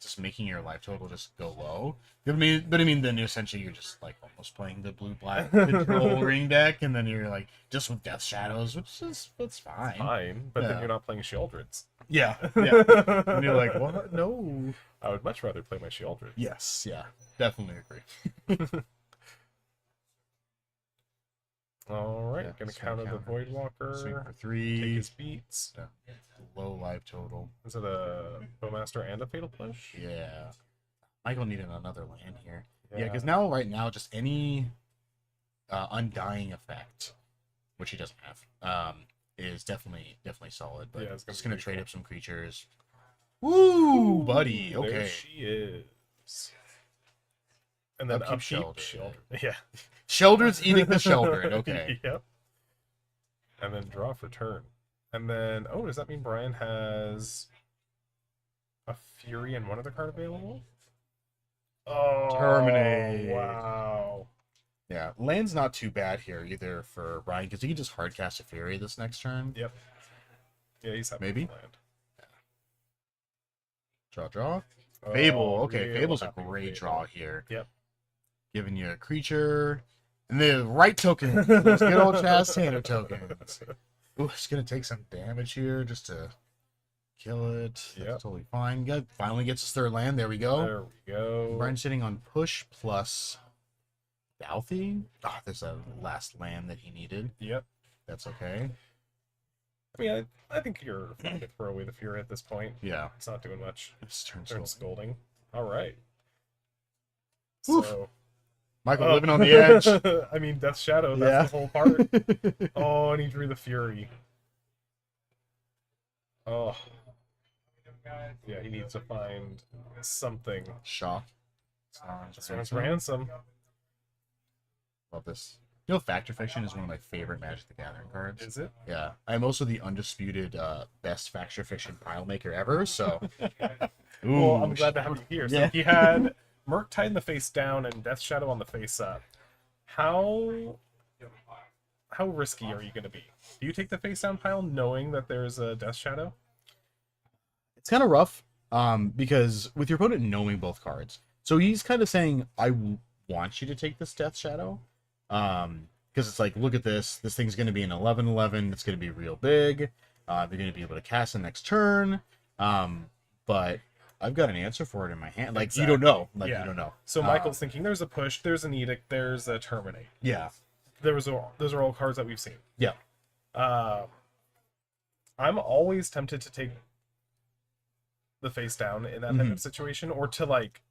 Just making your life total just go low. I mean, then essentially you're just like almost playing the blue-black control ring deck, and then you're like just with Death Shadows, that's fine. Fine, but then you're not playing Sheoldreds. Yeah. And you're like, what? No. I would much rather play my Sheoldred. Yes, yeah, definitely agree. All right, gonna counter the Voidwalker. Swing for 3. Take his beats. Low life total. Is it a Bowmaster and a Fatal Push? Yeah. Michael needed another land here. Yeah, because right now, just any Undying effect which he doesn't have, is definitely solid. But Yeah, it's just gonna gonna be trade up some creatures. Woo, buddy. There Okay. she is. And then Upkeep upkeep Sheldon. Yeah. Sheldon's eating the Sheldon. Okay. Yep. And then draw for turn. And then, oh, does that mean Brian has a Fury and one other card available? Oh, Terminate. Wow. Yeah, land's not too bad here either for Brian because he can just hardcast a Fury this next turn. Yep. Yeah, he's happy Maybe. with land. Draw. Fable. Oh, Okay, real Fable's a happy with great Fable. draw here. Yep. Giving you a creature. And the right token. Those good old Chaz Tanner tokens. Ooh, it's going to take some damage here just to kill it. That's Yep. totally fine. Good. Finally gets his third land. There we go. There we go. Brian's sitting on push plus Balthy. Ah, there's a last land that he needed. Yep. That's okay. I mean, I think you're fine to throw away the Fury at this point. Yeah. It's not doing much. It's turn Turn skull. scolding. All right. Oof. So, Michael living on the edge. I mean, Death Shadow, that's the whole part. Oh, and he drew the Fury. Oh. Yeah, he needs to find something. Shock. Someone's ransom. Love this. You know, Factor Fiction is one of my favorite Magic the Gathering cards. Is it? Yeah. I'm also the undisputed best Factor Fiction pile maker ever, so. Well, I'm Ooh, glad to have you here. So Yeah. he had Murktide in the face down and Death Shadow on the face up. How risky are you going to be? Do you take the face down pile knowing that there's a Death Shadow? It's kind of rough because with your opponent knowing both cards. So he's kind of saying, I want you to take this Death Shadow. Because it's like, look at this. This thing's going to be an 11/11. It's going to be real big. They're going to be able to cast the next turn. But I've got an answer for it in my hand. Like, Exactly. you don't know. Like, Yeah. you don't know. So Michael's thinking there's a push, there's an edict, there's a terminate. Yeah. Those are all cards that we've seen. Yeah. I'm always tempted to take the face down in that type of situation, or to like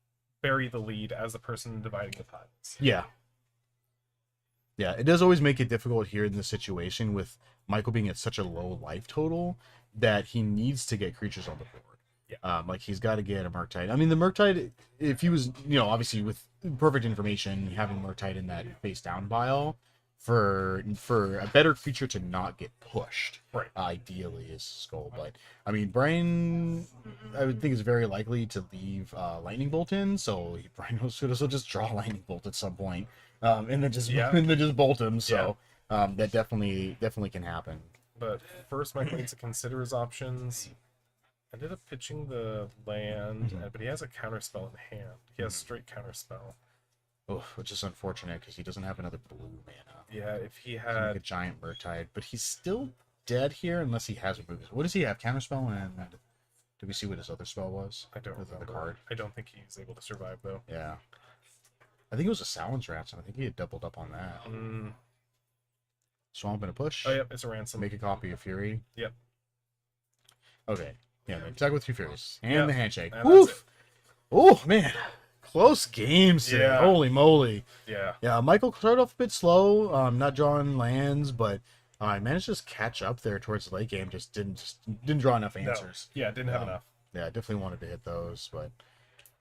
bury the lead as the person dividing the piles. Yeah. Yeah, it does always make it difficult here in this situation with Michael being at such a low life total that he needs to get creatures on the board. Yeah. Like he's got to get a Murktide. I mean, the Murktide, if he was, obviously with perfect information, having Murktide in that face down pile for a better creature to not get pushed, right? Ideally is Skull, but I mean, Brian, I would think is very likely to leave Lightning Bolt in, so Brian should also just draw Lightning Bolt at some point, and then just bolt him. So that definitely can happen. But first, Michael needs to consider his options. Ended up pitching the land, but he has a counterspell in hand. He has straight counterspell. Oh, which is unfortunate because he doesn't have another blue mana. Yeah, if he He's had like a giant Murktide, but he's still dead here unless he has a move. What does he have? Counterspell, and did we see what his other spell was? I don't With remember. the card. I don't think he's able to survive though. Yeah, I think it was a Salon's Ransom. I think he had doubled up on that. Swamp and a push. Oh, yep, it's a ransom. Make a copy of Fury. Yep. Okay. Yeah, attack with 2 Furies and Yep. the handshake. And that's it. Oh man, close games here. Yeah. Holy moly. Yeah. Yeah, Michael started off a bit slow, not drawing lands, but I managed to just catch up there towards the late game. Just didn't draw enough answers. No. Yeah, didn't have enough. Yeah, I definitely wanted to hit those, but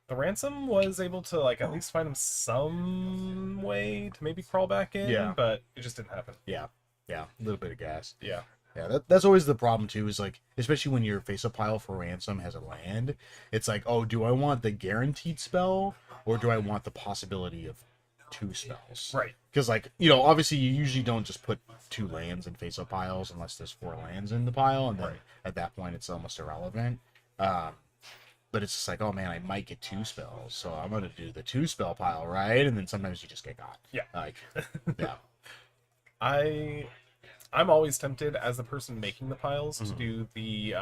The ransom was able to like at least find him some way to maybe crawl back in. Yeah. But it just didn't happen. yeah, a little bit of gas. Yeah. Yeah, that's always the problem too, is like, especially when your face-up pile for ransom has a land, it's like, oh, do I want the guaranteed spell, or do I want the possibility of 2 spells? Right. Because, like, obviously you usually don't just put 2 lands in face-up piles unless there's 4 lands in the pile, and then at that point it's almost irrelevant. But it's just like, oh man, I might get 2 spells, so I'm gonna do the 2 spell pile, right? And then sometimes you just get got. Yeah. Like, yeah. I'm always tempted as the person making the piles to do the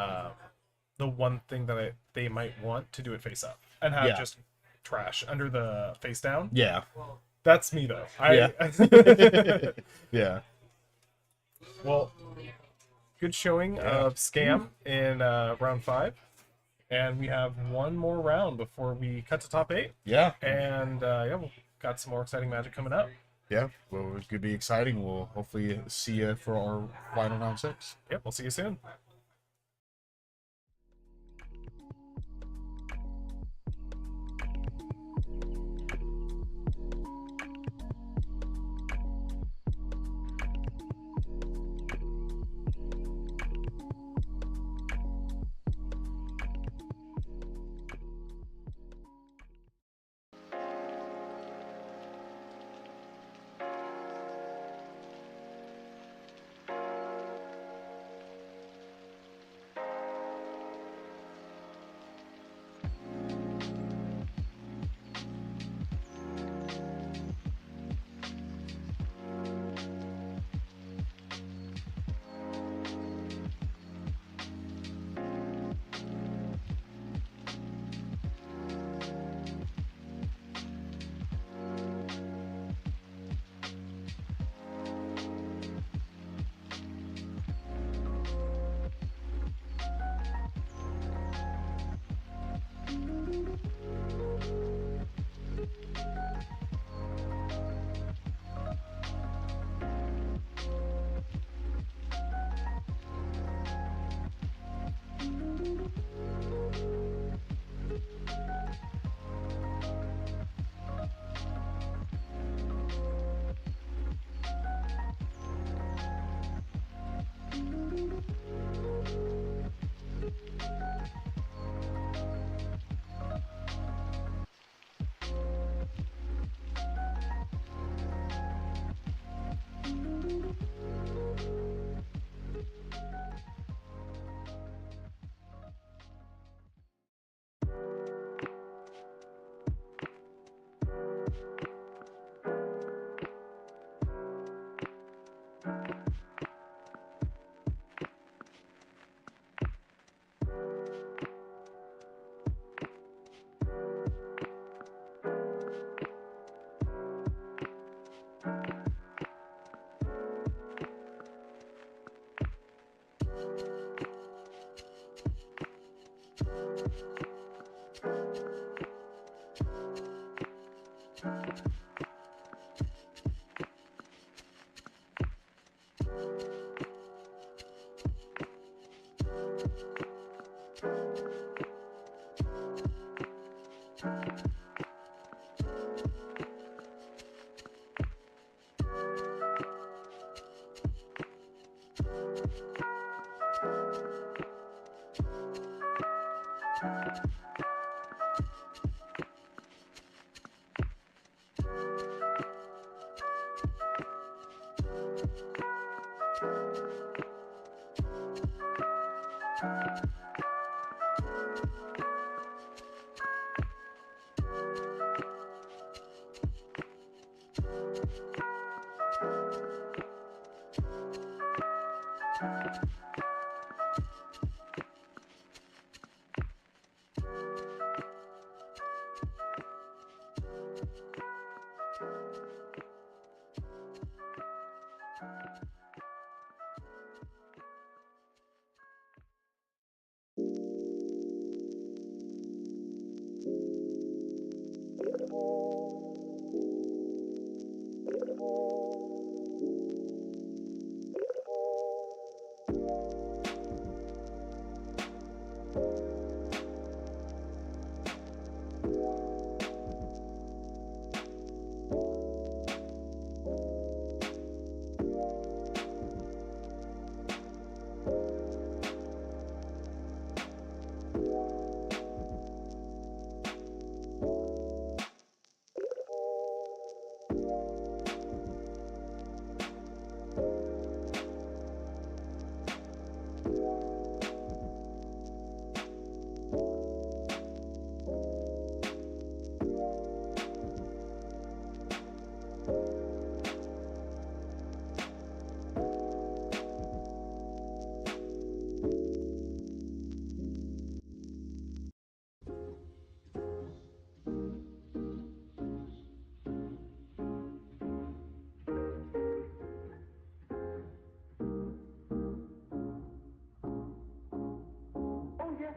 one thing that they might want to do it face up and have just trash under the face down. Yeah. That's me though. Yeah. Well, good showing of Scam in round 5. And we have one more round before we cut to top 8. Yeah. And we've got some more exciting Magic coming up. Yeah, well, it could be exciting. We'll hopefully see you for our final round 6. Yep, we'll see you soon.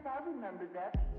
I remember that.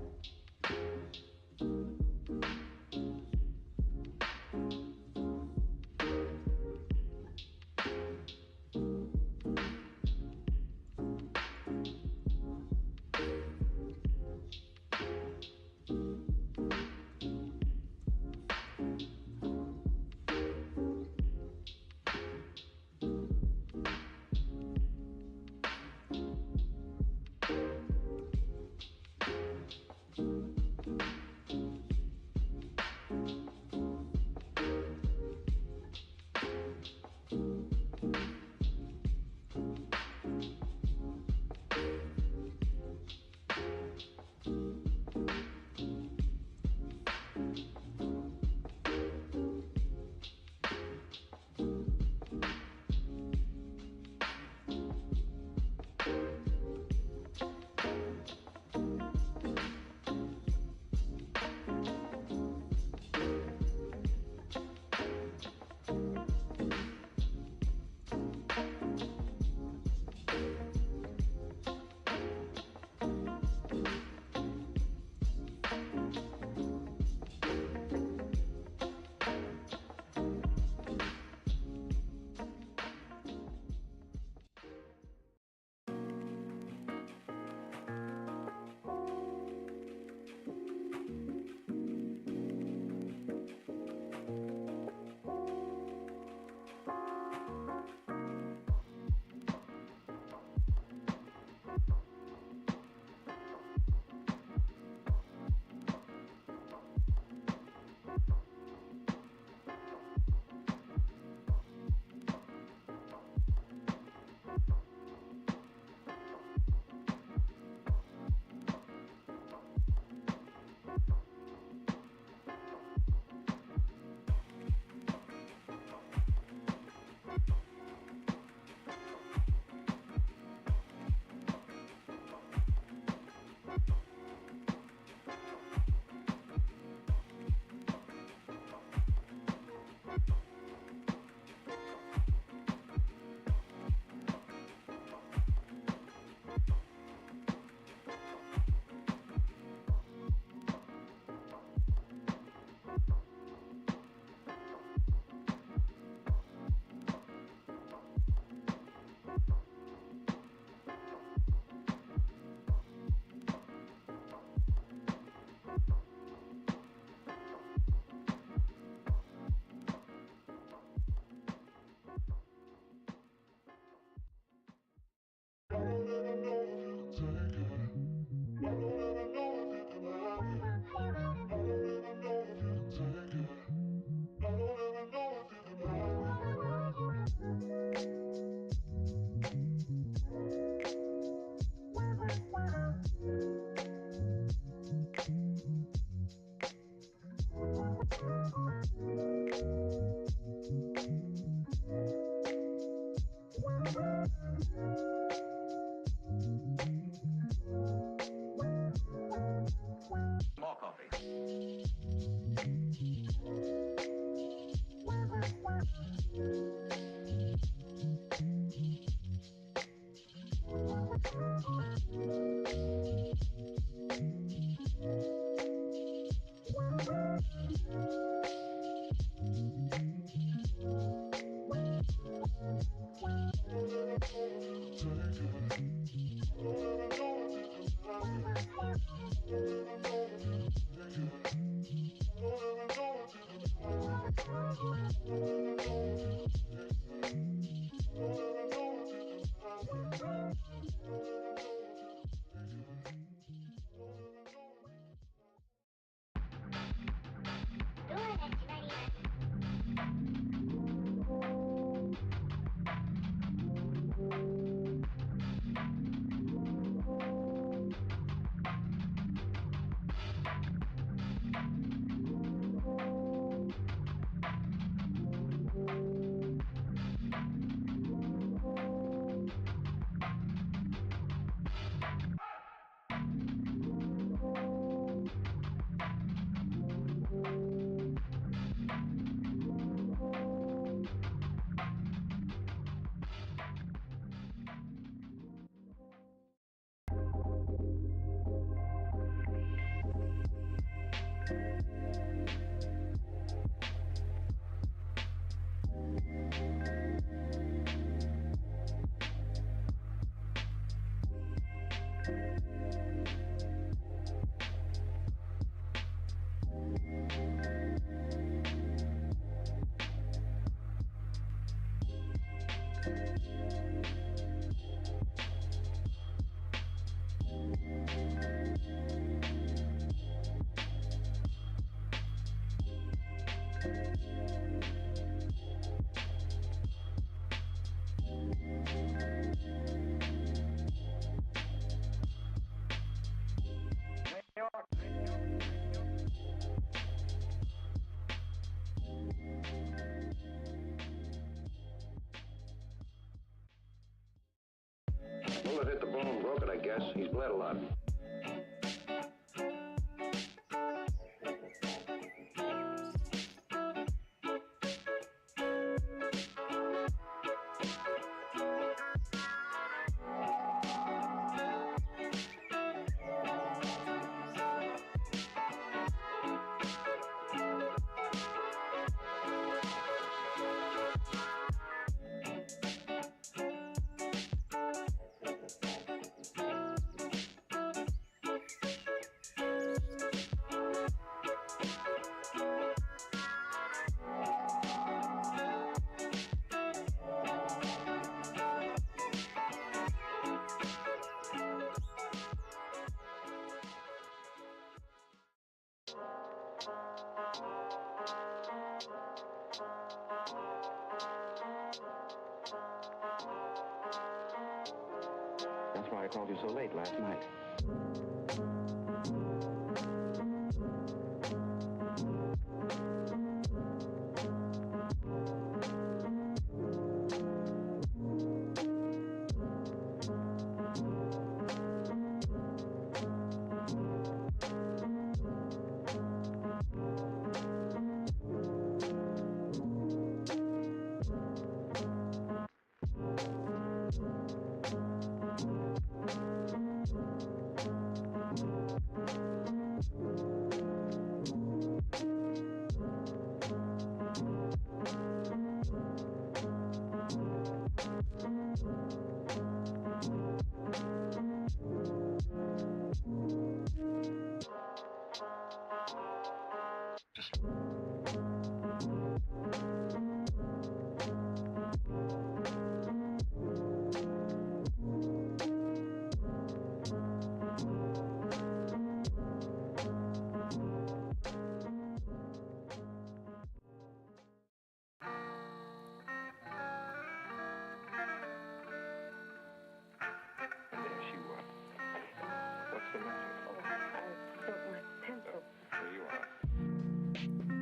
Bullet hit the bone, broke it, I guess. He's bled a lot. That's why I called you so late last night. What's the matter? Oh, I broke my pencil. Here you are.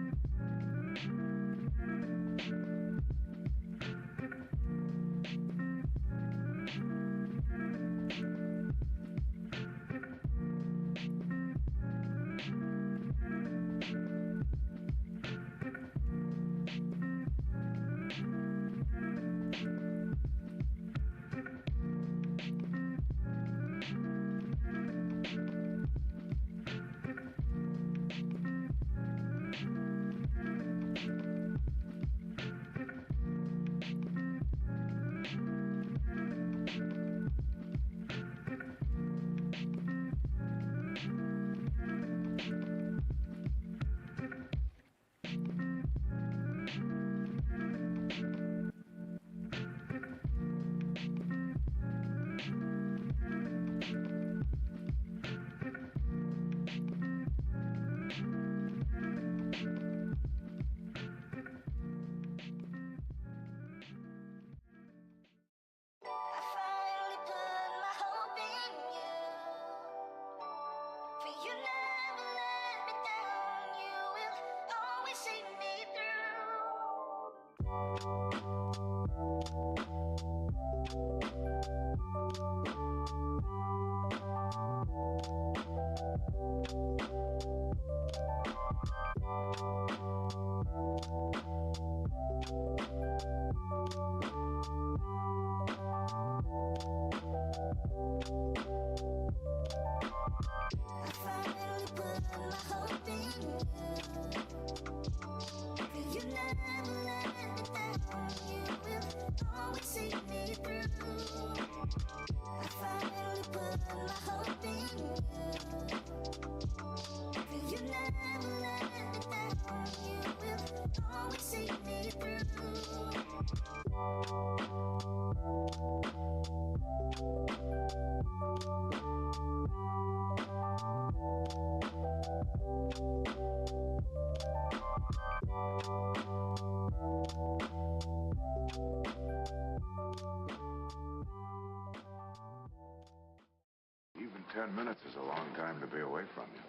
Even 10 minutes is a long time to be away from you.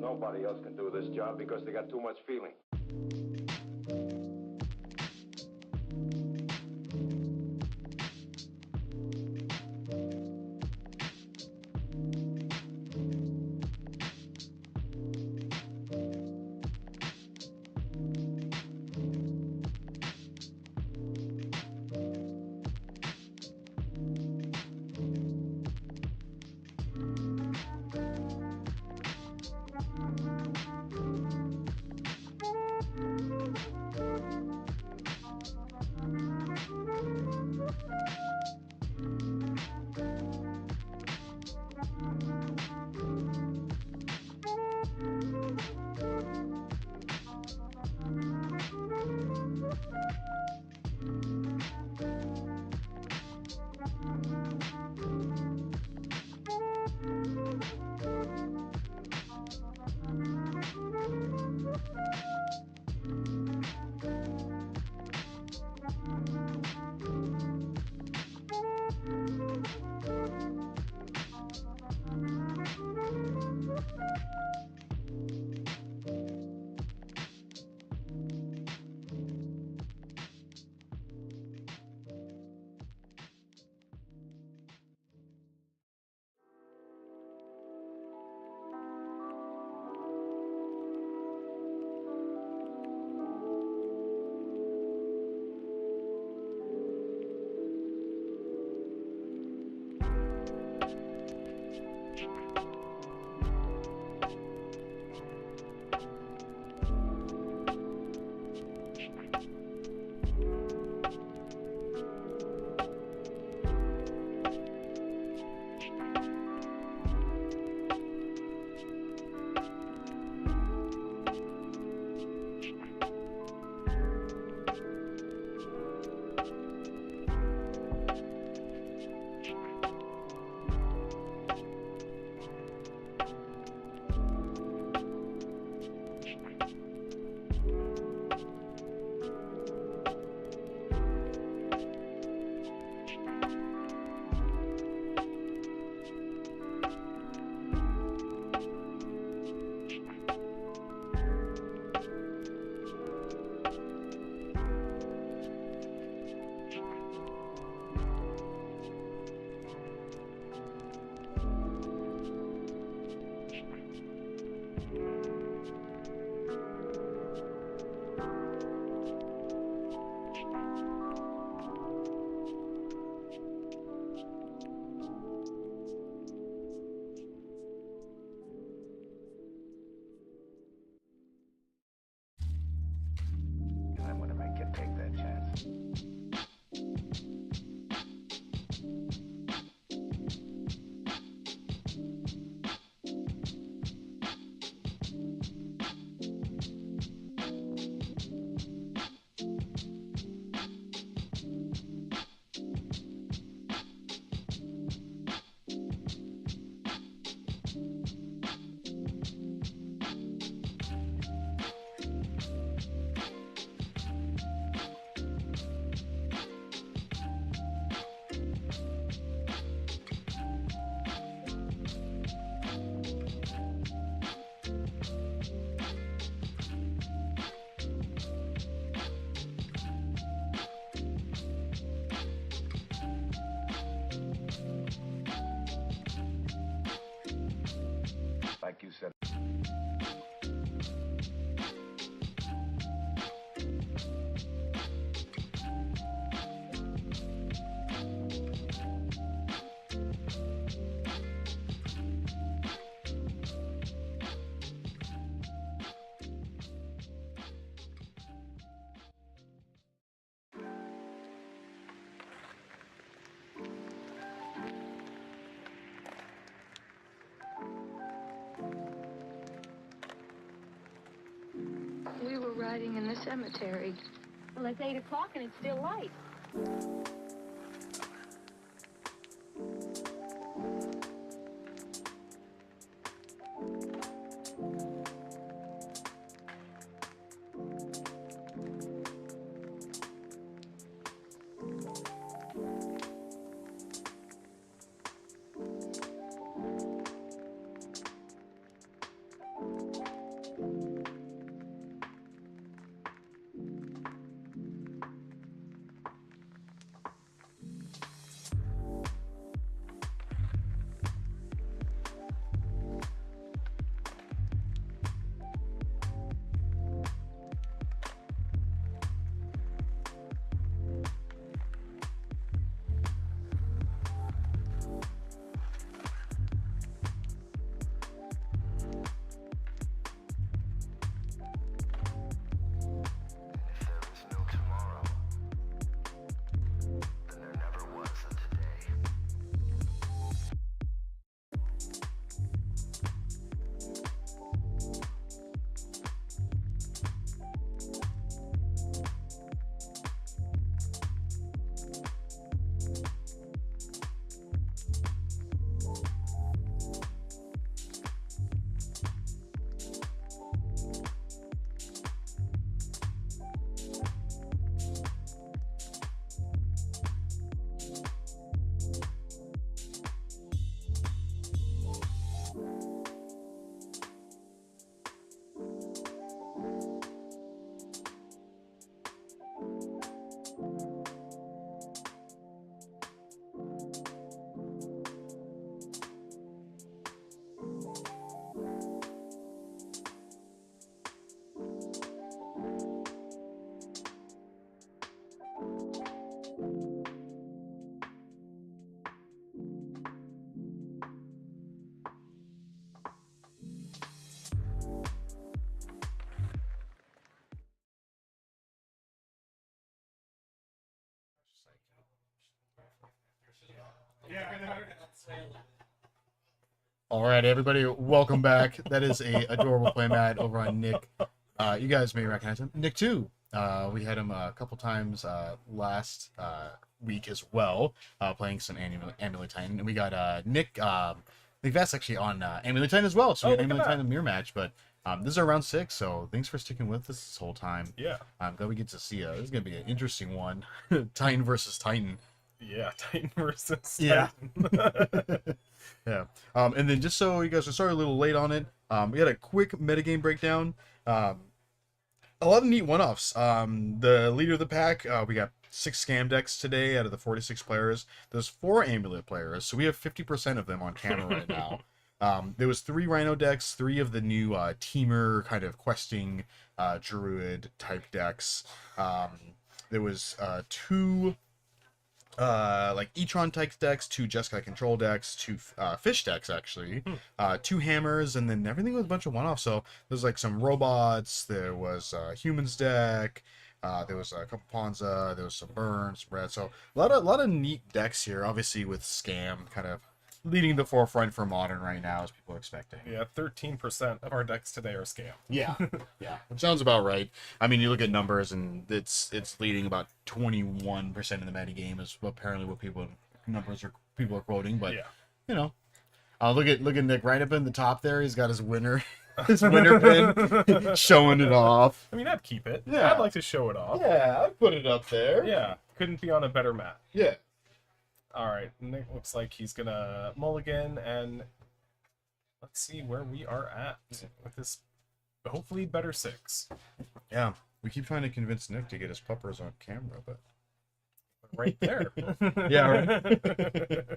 Nobody else can do this job because they got too much feeling. like you said. We were riding in the cemetery. Well, it's 8 o'clock and it's still light. All right, everybody, welcome back. That is a adorable playmat over on Nick. You guys may recognize him. Nick too. We had him a couple times last week as well, playing some Amulet Titan. And we got Nick. I think that's actually on Amulet Titan as well. So we had Amulet Titan mirror match, but this is our round 6. So thanks for sticking with us this whole time. Yeah. I'm glad we get to see. This is gonna be an interesting one. Titan versus Titan. Yeah, Titan versus Yeah. Titan. Yeah. And then just so you guys are sorry a little late on it, we had a quick metagame breakdown. A lot of neat one-offs. The leader of the pack, we got 6 scam decks today out of the 46 players. There's 4 amulet players, so we have 50% of them on camera right now. There was 3 Rhino decks, 3 of the new teamer kind of questing druid type decks. There was 2 like Tron type decks, 2 Jeskai control decks, 2 fish decks actually, 2 hammers, and then everything was a bunch of one-offs. So there's like some robots, there was a humans deck, there was a couple Ponza, there was some burns, some red. So a lot of neat decks here, obviously with scam kind of leading the forefront for modern right now, as people are expecting. Yeah, 13% of our decks today are scam. Yeah, yeah, it sounds about right. I mean, you look at numbers, and it's leading about 21% of the metagame is apparently what people are quoting. But yeah, you know, look at Nick right up in the top there. He's got his winner pin, showing it off. I mean, I'd keep it. Yeah, I'd like to show it off. Yeah, I'd put it up there. Yeah, couldn't be on a better mat. Yeah. All right, Nick looks like he's gonna mulligan, and let's see where we are at with this hopefully better 6. Yeah, we keep trying to convince Nick to get his puppers on camera, but right there. Yeah, right.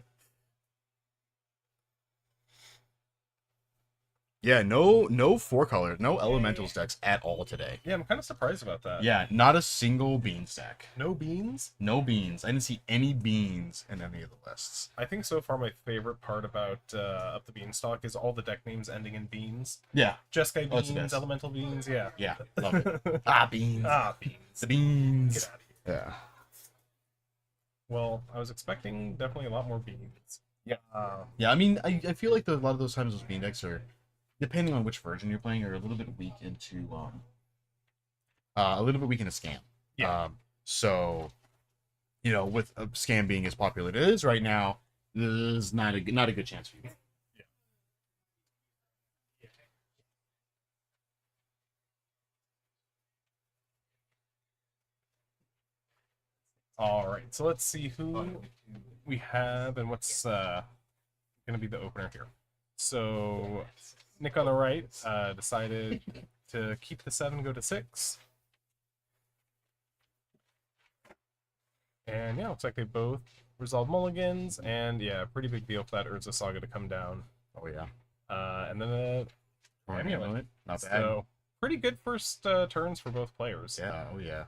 Yeah, no 4-color, no elementals decks at all today. Yeah, I'm kind of surprised about that. Yeah, not a single beans deck. No beans? No beans. I didn't see any beans in any of the lists. I think so far my favorite part about Up the Beanstalk is all the deck names ending in beans. Yeah. Jeskai Oh, it's the beans, best. elemental beans, yeah. Yeah, love it. Beans. Beans. The beans. Get out of here. Yeah. Well, I was expecting definitely a lot more beans. Yeah. Yeah, I mean, I feel like a lot of those times those bean decks are, depending on which version you're playing, are a little bit weak into scam. Yeah. So, you know, with a scam being as popular as it is right now, there's not a good chance for you. All right, so let's see who we have and what's going to be the opener here. So Nick on the right decided to keep the 7, go to 6. And yeah, looks like they both resolved mulligans, and yeah, pretty big deal for that Urza Saga to come down. Oh yeah. And then Amulet. Not bad. So pretty good first turns for both players. Yeah. Oh yeah.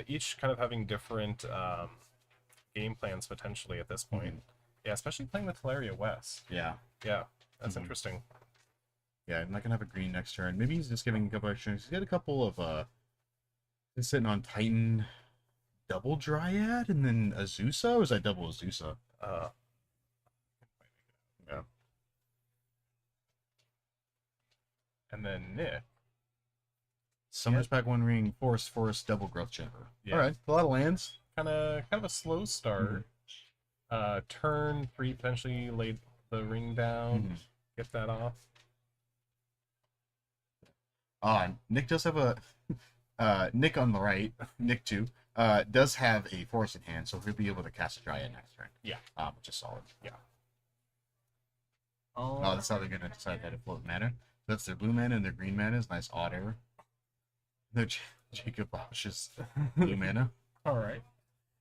Each kind of having different game plans potentially at this point. Yeah, especially playing with Teleria West. Yeah. Yeah, that's interesting. Yeah, I'm not gonna have a green next turn. Maybe he's just giving a couple extra. He's got a couple of he's sitting on Titan double Dryad and then Azusa, or is that double Azusa? Yeah. And then Nick. Summer's Pack 1 Ring, Forest, double Growth Chamber. Yeah. Alright, a lot of lands. Kind of a slow start. Turn 3 potentially lay the ring down, get that off. Nick does have a Nick on the right, Nick 2, does have a Forest in hand, so he'll be able to cast a Dryad next turn. Yeah. Which is solid. Yeah. Oh, that's how they're gonna decide how to float mana. That's their blue mana and their green mana is nice odd error. No Jacob Bosch's blue mana. Alright.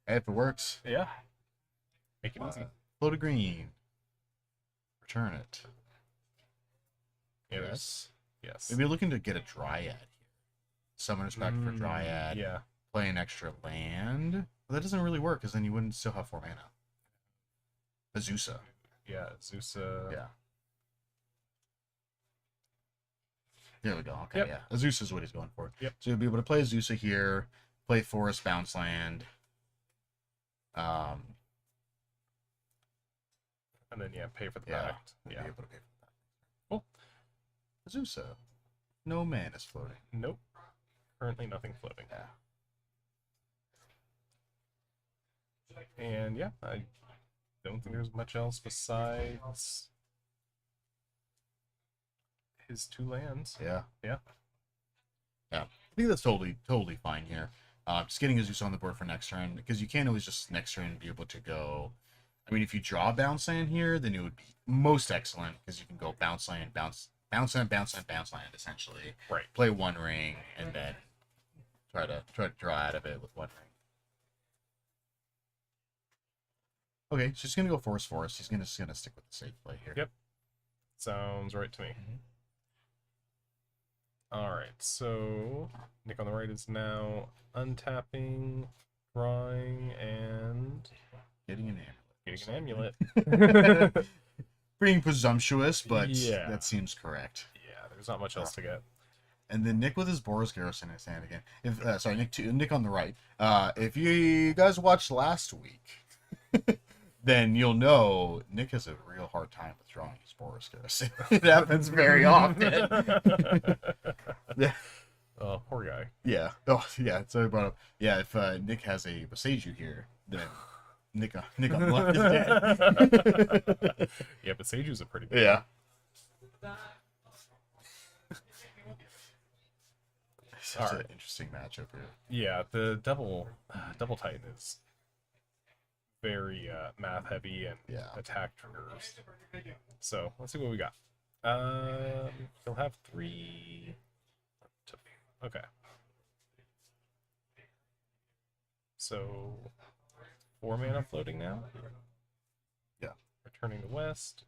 If it works. Yeah. Make it easy. Float a green. Return it. Yes. Maybe you're looking to get a Dryad here. Summoner's Pack for Dryad. Yeah. Play an extra land. But that doesn't really work because then you wouldn't still have 4 mana. Azusa. Yeah, Azusa. Yeah. There we go. Okay, Yep. yeah. Azusa is what he's going for. Yep. So you'll be able to play Azusa here, play Forest Bounce Land. And then yeah, pay for the Yeah. pact. Yeah. Be able to pay for that. Cool. Azusa. No mana's floating. Nope. Currently nothing floating. Yeah. And yeah, I don't think there's much else besides his 2 lands. Yeah. Yeah. Yeah. I think that's totally fine here. Just getting Azusa on the board for next turn, because you can't always just next turn be able to go. I mean, if you draw Bounce Land here, then it would be most excellent, because you can go Bounce Land, Bounce Land, essentially. Right. Play 1 ring, and then try to draw out of it with 1 ring. Okay, so he's gonna go Forest. He's just gonna stick with the safe play here. Yep. Sounds right to me. Alright, so Nick on the right is now untapping, drawing, and Getting an amulet. Being presumptuous, but yeah, that seems correct. Yeah, there's not much else to get. And then Nick with his Boros Garrison in his hand again. Nick on the right. If you guys watched last week, then you'll know Nick has a real hard time with drawing his Boros Garrison. It happens very often. Yeah. Oh, poor guy. Yeah. Oh, yeah. So I brought up. Yeah, if Nick has a Boseiju here, then Nick on the left is dead. Yeah, but Seiju's a pretty good. Yeah. Such an interesting matchup here. Yeah, the double Titan is very math heavy and attack triggers. So let's see what we got. He'll have 3. Okay. So 4 mana floating now. Yeah. Returning to West.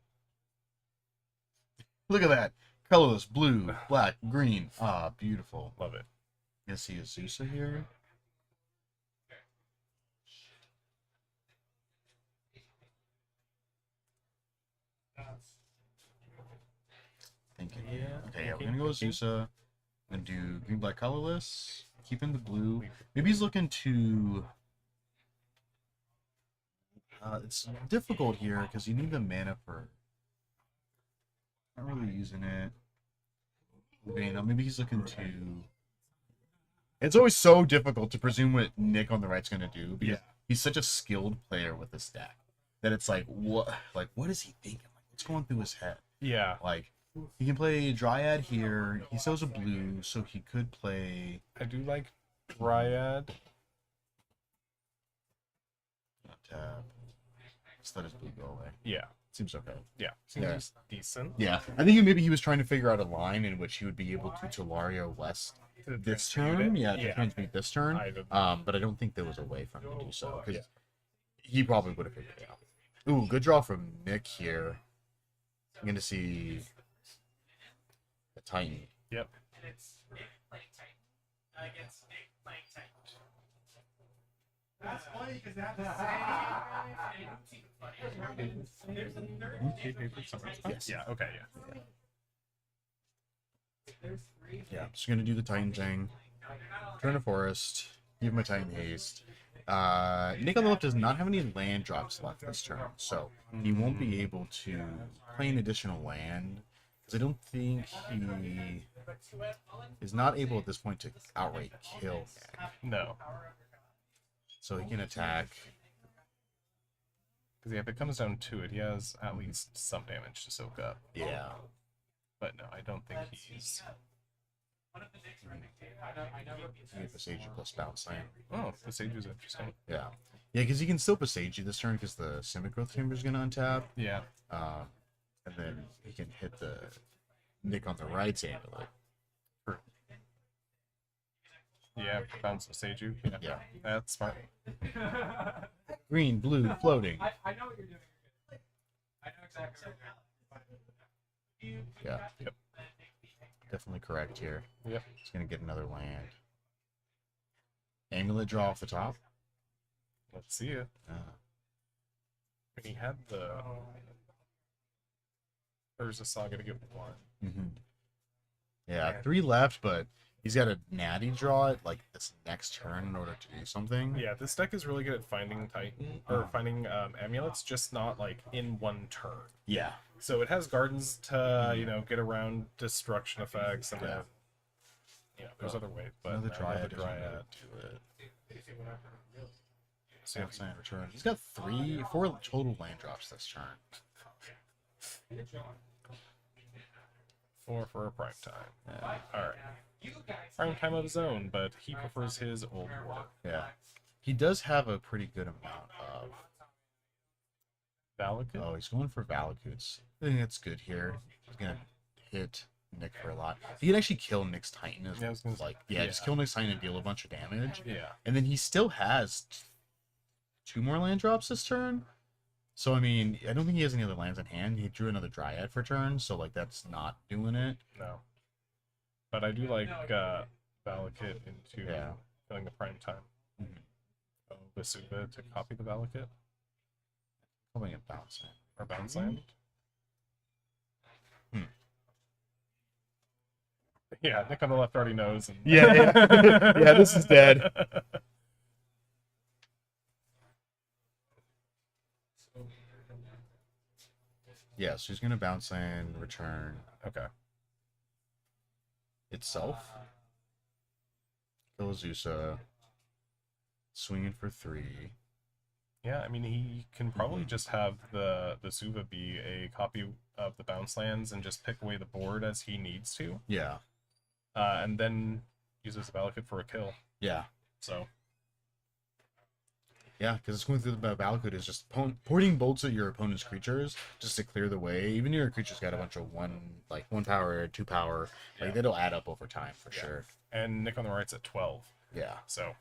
Look at that. Colorless, blue, black, green. Ah, beautiful. Love it. You see Azusa here. Thinking. Okay, yeah, we're gonna go with Azusa. I'm gonna do green, black, colorless. Keeping the blue. Maybe he's looking to. It's difficult here because you need the mana for. Not really using it. Maybe he's looking to. It's always so difficult to presume what Nick on the right's gonna do because he's such a skilled player with this deck that it's like what is he thinking? Like what's going through his head? Yeah. Like he can play Dryad here. He still has a blue, so he could play. I do like Dryad. Tap. Just let his blue go away. Yeah. Seems okay. Yeah. Seems decent. Yeah. I think maybe he was trying to figure out a line in which he would be able to Tolaria West this turn. To transmute this turn. But I don't think there was a way for him to do so. Because he probably would have figured it out. Ooh, good draw from Nick here. I'm going to see a Titan. Yep. That's funny because that's the same. Yes. Yeah, okay, Yeah, I'm just going to do the Titan thing. Turn to Forest. Give my Titan haste. Nick on the left does not have any land drops left this turn, so he won't be able to play an additional land. Because I don't think he is not able at this point to outright kill Nick. No. So he can attack. Because if it comes down to it, he has at least some damage to soak up. Yeah. But no, I don't think he's... Passage plus bounce land. Oh, Passage is interesting. Yeah. Yeah, because he can still Passage you this turn because the Simic Growth Chamber is going to untap. Yeah. And then he can hit the Nick on the right's amulet. Yeah, bounce Passage you. Yeah. That's smart. Green, blue, floating. I know what you're doing. I know exactly what you're doing. Yeah. Yep. Definitely correct here. Yep. He's going to get another land. Amulet draw off the top. Let's see it. When he had the Urza Saga to get one. Mm-hmm. Yeah, 3 left, but he's got a natty draw it like this next turn in order to do something. Yeah, this deck is really good at finding Titan or finding amulets, just not like in one turn. Yeah. So it has gardens to get around destruction effects and then there's other ways, but another Dryad. Do it. So return. He's got 4 total land drops this turn. 4 for a prime time. Yeah. All right. Prime time of his own, but he prefers his old war. Yeah. He does have a pretty good amount of Valakut? Oh, he's going for Valakuts. I think that's good here. He's gonna hit Nick for a lot. He can actually kill Nick's Titan as just kill Nick's Titan and deal a bunch of damage. Yeah. And then he still has 2 more land drops this turn. So I mean, I don't think he has any other lands in hand. He drew another Dryad for turn, so like that's not doing it. No. But I do like Valakut into killing the prime time. Oh, Vesuva to copy the Valakut. Probably a bounce land. Or bounce land. Yeah, Nick on the left already knows. And... Yeah, this is dead. Yeah, so he's gonna bounce land, return. Okay. Itself. Kill Azusa. Swinging for 3. Yeah, I mean, he can probably just have the Zuva be a copy of the bounce lands and just pick away the board as he needs to. Yeah. And then uses the Valakut for a kill. Yeah. So. Yeah, because it's going through the Valakut is just porting bolts at your opponent's creatures just to clear the way. Even your creature's got a bunch of 1 power, 2 power. Like that'll add up over time for sure. And Nick on the right's at 12. Yeah. So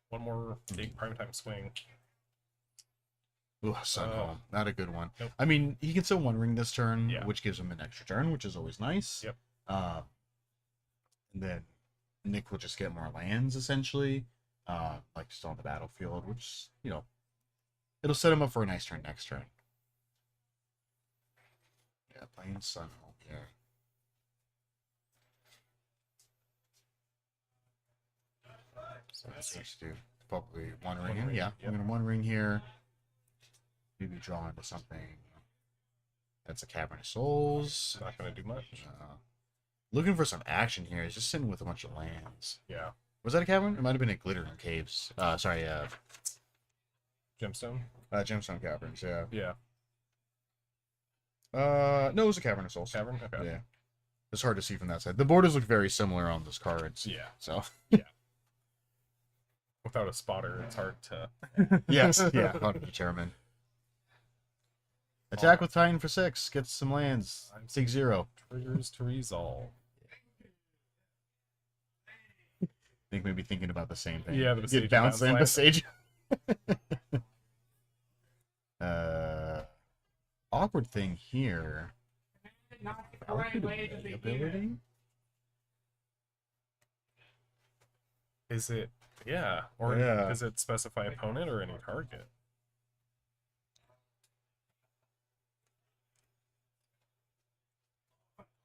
1 more big primetime swing. Ooh, Sun Home. Not a good one. Nope. I mean, he can still one ring this turn, Yeah. which gives him an extra turn, which is always nice. Yep. And then Nick will just get more lands, essentially. Like, still on the battlefield, which, you know, it'll set him up for a nice turn next turn. Yeah, playing Sun Home here. So let's just do probably one ring. Yeah, Yep. I'm gonna one ring here. Maybe draw into something. That's a Cavern of Souls. Not gonna do much. Looking for some action here. He's just sitting with a bunch of lands. Yeah. Was that a cavern? It might have been a Glittering Caves. Sorry, Gemstone. Gemstone Caverns. Yeah. Yeah. No, it was a Cavern of Souls. Cavern. Okay. Yeah. It's hard to see from that side. The borders look very similar on those cards. Yeah. So. Yeah. Without a spotter, it's hard to. Yes. Yeah. Hard to determine. Attack with Titan for 6. Gets some lands. 6-0. Triggers to resolve. I think maybe thinking about the same thing. Yeah, the Get Besage bounce land bounce Besage. Awkward thing here. Ability? Is it? Yeah. Or Yeah. does it specify opponent or any target?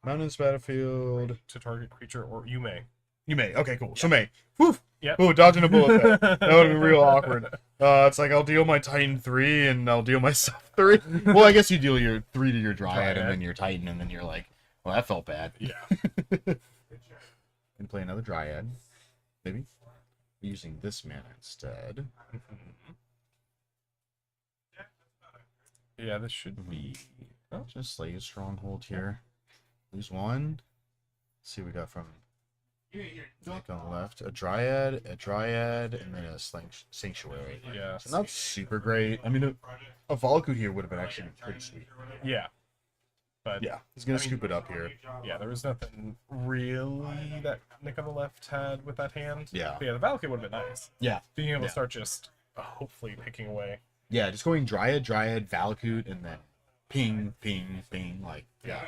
Mountains battlefield. To target creature, or you may. You may. Okay, cool. So may. Woof. Yep. Ooh, dodging a bullet there. That would have been real awkward. It's like I'll deal my Titan 3 and I'll deal myself 3. Well, I guess you deal your 3 to your Dryad and then your Titan, and then you're like, well, that felt bad. Yeah. And play another Dryad. Maybe. Using this mana instead. Yeah, this should be. Oh, just Slay Stronghold here. Lose 1. Let's see what we got from Nick on the left. A Dryad, and then a Sanctuary. Yeah. So not super great. I mean, a Volkut here would have been actually pretty sweet. Yeah. But yeah, he's gonna scoop it up here. Yeah, there was nothing really that Nick on the left had with that hand. Yeah. But yeah, the Valkyrie would have been nice. Yeah. Being able to start just hopefully picking away. Yeah, just going Dryad, Valakut, and then ping, ping, ping. Like, yeah.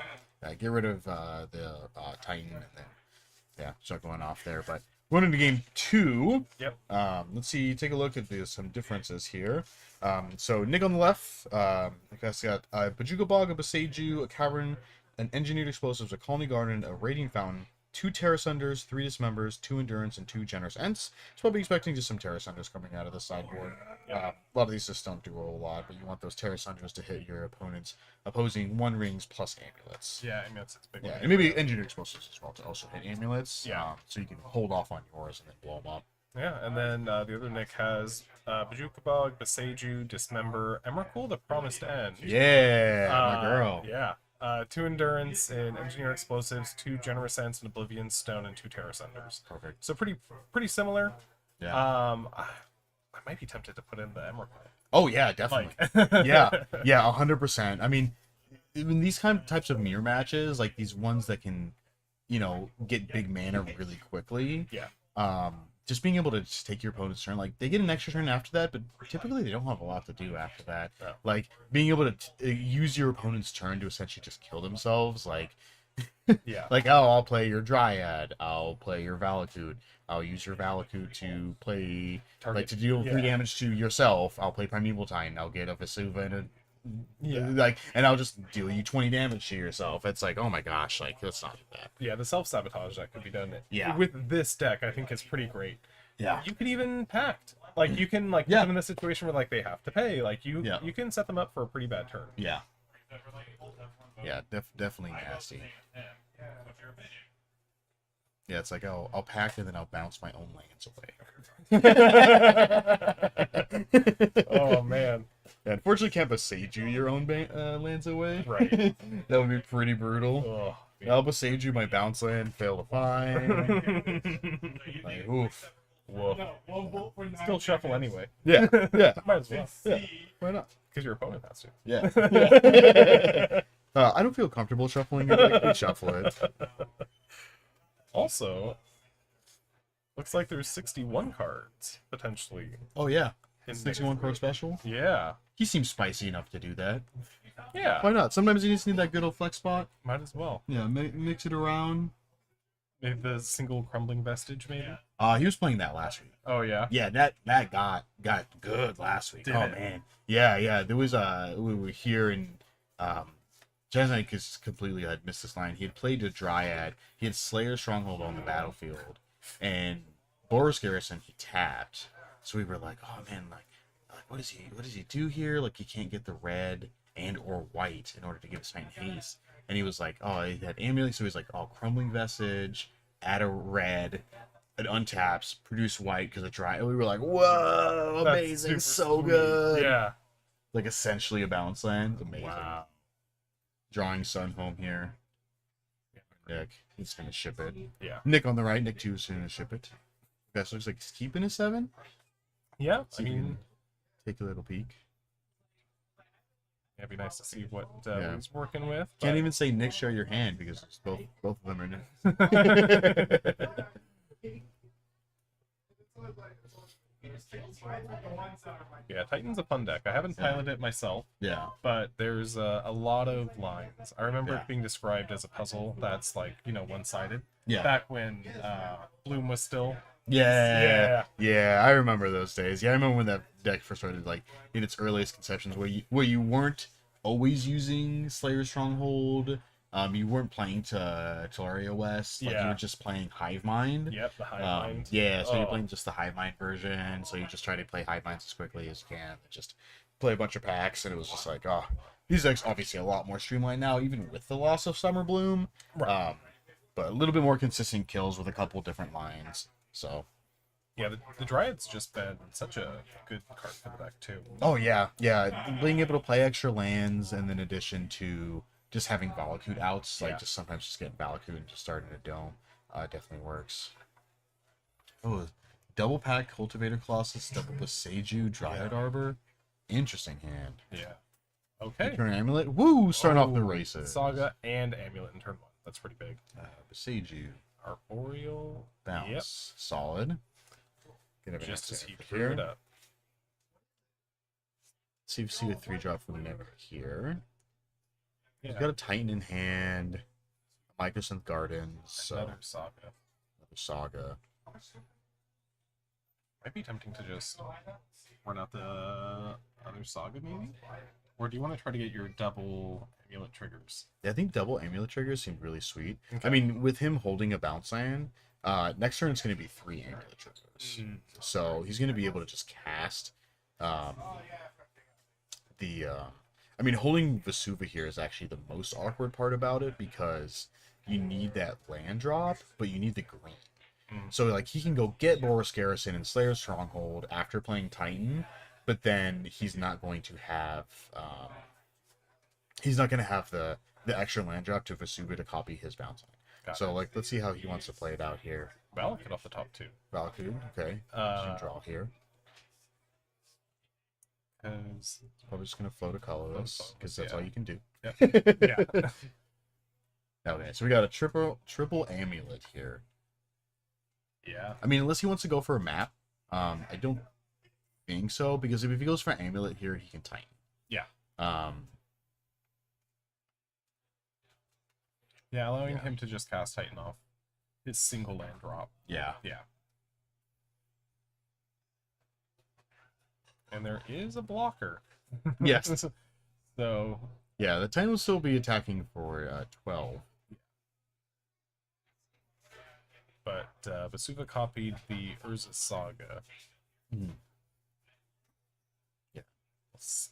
Get rid of the Titan, and then, start going off there. But going into game 2. Yep. Let's see, take a look at some differences here. So Nick on the left, I guess got a Bajuka Bog, a Beseiju, a Cavern, an Engineered Explosives, a Colony Garden, a Radiant Fountain, 2 Terra Sunders, 3 Dismembers, 2 Endurance, and 2 Generous Ents. So probably expecting just some Terra Sunders coming out of the sideboard. A lot of these just don't do a whole lot, but you want those Terra Sunders to hit your opponent's opposing 1 rings plus amulets. Yeah, amulets is big. Yeah, and maybe Engineered Explosives as well to also hit amulets. Yeah. So you can hold off on yours and then blow them up. Yeah, and then the other Nick has Bajuka Bog, Beseiju, Dismember, Emrakul, the Promised End. Yeah, my girl. Yeah. 2 Endurance and Engineer Explosives, 2 Generous Ents and Oblivion Stone, and 2 Terra Sunders. Perfect. So pretty similar. Yeah. I might be tempted to put in the Emrakul. Oh yeah, definitely. yeah, 100%. I mean, in these types of mirror matches, like these ones that can, get big mana really quickly. Yeah. Just being able to just take your opponent's turn, like they get an extra turn after that, but typically they don't have a lot to do after that. Yeah. Like being able to use your opponent's turn to essentially just kill themselves, like. Yeah. Like, oh, I'll play your Dryad. I'll play your Valakut. I'll use your Valakut to play, like, to deal 3 damage to yourself. I'll play Primeval Titan. I'll get a Vesuva and and I'll just deal you 20 damage to yourself. It's like, oh my gosh, like, let's not do that. Yeah, the self-sabotage that could be done. Yeah. With this deck, I think is pretty great. Yeah. You could even pact. Like, you can, like, put them in a situation where, like, they have to pay. Like, you can set them up for a pretty bad turn. Yeah. Yeah, definitely nasty. Yeah, it's like, I'll pack and then I'll bounce my own lands away. Oh, man. Yeah, unfortunately, can't Beseiju your own lands away. Right. That would be pretty brutal. Oh, I'll Beseiju my bounce land, fail to find. Like, oof. Whoa. Still shuffle anyway. Yeah. Might as well. Yeah. Why not? Because your opponent has to. Yeah. I don't feel comfortable shuffling it. Like, we shuffle it. Also, looks like there's 61 cards, potentially. Oh, yeah. 61 pro special. Yeah. He seems spicy enough to do that. Yeah. Why not? Sometimes you just need that good old flex spot. Might as well. Yeah, mix it around. Maybe the single crumbling vestige, maybe. He was playing that last week. Oh yeah. Yeah, that got good last week. Did oh it? Man. Yeah. There was we were here in Jeznik is completely had missed this line. He had played a Dryad. He had Slayer Stronghold on the battlefield, and Boros Garrison he tapped. So we were like, oh man, like what does he do here? Like he can't get the red and or white in order to give his Titan haste. And he was like, oh, he had amulet, so he's like, oh, crumbling vestige, add a red, it untaps, produce white because of dry. And we were like, whoa, amazing, so sweet. good. Yeah. Like essentially a balance land. Amazing. Wow. Drawing Sun home here. Nick, he's gonna ship it. Yeah. Nick on the right, Nick 2 is gonna ship it. Best looks like he's keeping a 7. Yeah. So you can take a little peek. It'd be nice to see what Yeah. he's working with. Can't even say Nick share your hand because it's both of them are Nick. Yeah, Titan's a fun deck. I haven't piloted it myself. Yeah. But there's a lot of lines. I remember Yeah. it being described as a puzzle that's like, one-sided. Yeah. Back when Bloom was still. Yeah, I remember those days. Yeah, I remember when that deck first started, like in its earliest conceptions, where you weren't always using Slayer Stronghold. You weren't playing to Tolaria West. Like you were just playing Hive Mind. Yep, the Hive Mind. Yeah, so you're playing just the Hive Mind version. So you just try to play Hive Minds as quickly as you can. And just play a bunch of packs, and it was just like, oh, these decks obviously a lot more streamlined now, even with the loss of Summer Bloom. Right. But a little bit more consistent kills with a couple different lines. So, yeah, the Dryad's just been such a good card for the deck too. oh yeah, being able to play extra lands, and in addition to just having Valakut outs, like just sometimes just getting Valakut and just starting a dome, definitely works. Oh, double pack Cultivator Colossus, double Boseiju, Dryad Arbor, interesting hand. Yeah. Okay. Turn Amulet, woo! Starting off the races. Saga and Amulet in turn 1. That's pretty big. Boseiju. Arboreal. Bounce. Yep. Solid. Just as he drew it up. See if see a 3-drop from Never here. Yeah. He's got a Titan in hand. Microsynth Gardens. So Another Saga. Another Saga. Might be tempting to just run out the other Saga maybe? Or do you want to try to get your double Amulet triggers? Yeah, I think double Amulet triggers seem really sweet. Okay. I mean, with him holding a bounce land, next turn it's going to be 3 Amulet triggers. So he's going to be able to just cast I mean, holding Vesuva here is actually the most awkward part about it, because you need that land drop, but you need the green. So like he can go get Boros Garrison and Slayer Stronghold after playing Titan, but then he's not going to have the extra land drop to Vesuva to copy his bounce line. So like let's see how he wants to play it out here. Valakut off the top 2. Valakut, okay. Draw here. Because probably just gonna float a colorless because that's all you can do. Yep. Yeah. Okay, so we got a triple amulet here. Yeah. I mean, unless he wants to go for a map, I don't think so, because if he goes for amulet here, he can Titan. Yeah. Yeah, allowing him to just cast Titan off his single land drop. Yeah. Yeah. And there is a blocker. Yes. So. Yeah, the Titan will still be attacking for 12. But Vesuva copied the Urza Saga. Yeah.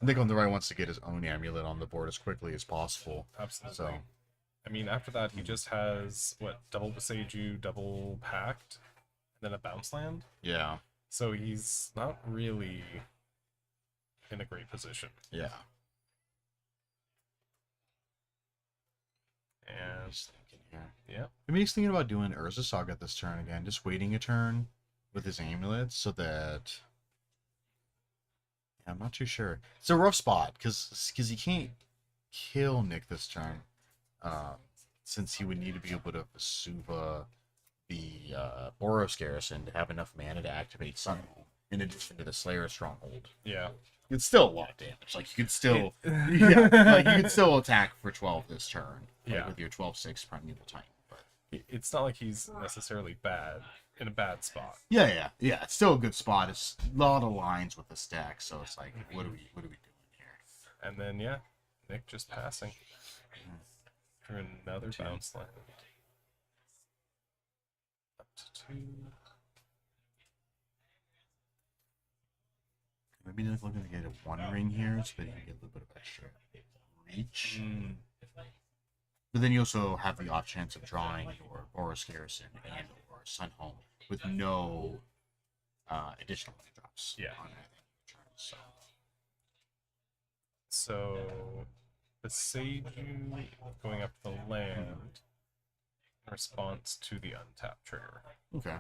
Nick on the right wants to get his own amulet on the board as quickly as possible. Absolutely. So, I mean, after that, he just has, double Boseiju, double Pact, and then a bounce land? Yeah. So he's not really in a great position. Yeah. And yeah. Maybe he's thinking about doing Urza Saga this turn again, just waiting a turn with his amulet so that. Yeah, I'm not too sure. It's a rough spot because he can't kill Nick this turn, since he would need to be able to Vesuva the Boros Garrison to have enough mana to activate Sun. in addition to the Slayer Stronghold. Yeah. It's still a lot of damage. Like, you could still... yeah, like, you could still attack for 12 this turn. Like, Yeah. with your 12/6 Primeval Titan. But It's not like he's necessarily in a bad spot. yeah. It's still a good spot. It's a lot of lines with the stack, so it's like, what are we doing here? And then, yeah, Nick just passing. For another bounce land. Up to 2. Maybe just looking to get a 1 ring here so that you can get a little bit of extra reach. But then you also have the off chance of drawing your Boros Garrison and or Sunhome with no additional land drops. Yeah. On that turn, So the Seiju going up the land in response to the untap trigger. Okay.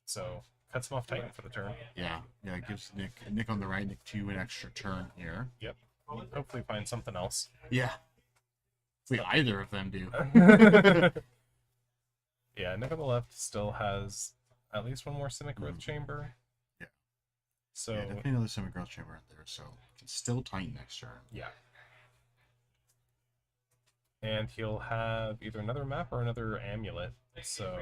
So cuts him off Titan for the turn. Yeah, it gives Nick on the right, Nick 2 an extra turn here. Yep. Hopefully find something else. Yeah. If either of them do. Yeah, Nick on the left still has at least one more Cynic Growth Chamber. Yeah. So yeah, definitely another Cynic Growth Chamber in there, so you can still Titan next turn. Yeah. And he'll have either another map or another amulet. So,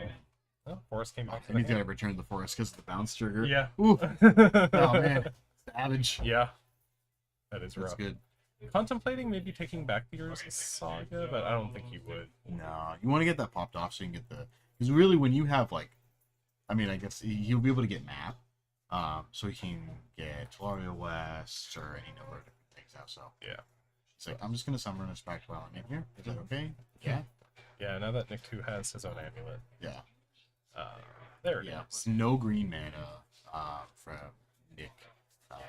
Forest came back. And he's got to return the Forest because of the bounce trigger. Yeah. Ooh. Oh, man. Savage. Yeah. That is rough. That's good. Contemplating maybe taking back the Urza Saga, but I don't think he would. No, you want to get that popped off so you can get the... Because really, when you have, like... I mean, I guess you'll be able to get map. So you can get Tolaria West or any number of different things out, so... Yeah. It's like, I'm just going to summon this back while I'm in here. Is that okay? Yeah? Yeah, now that Nick 2 has his own amulet. Yeah. There it is. It's no green mana from Nick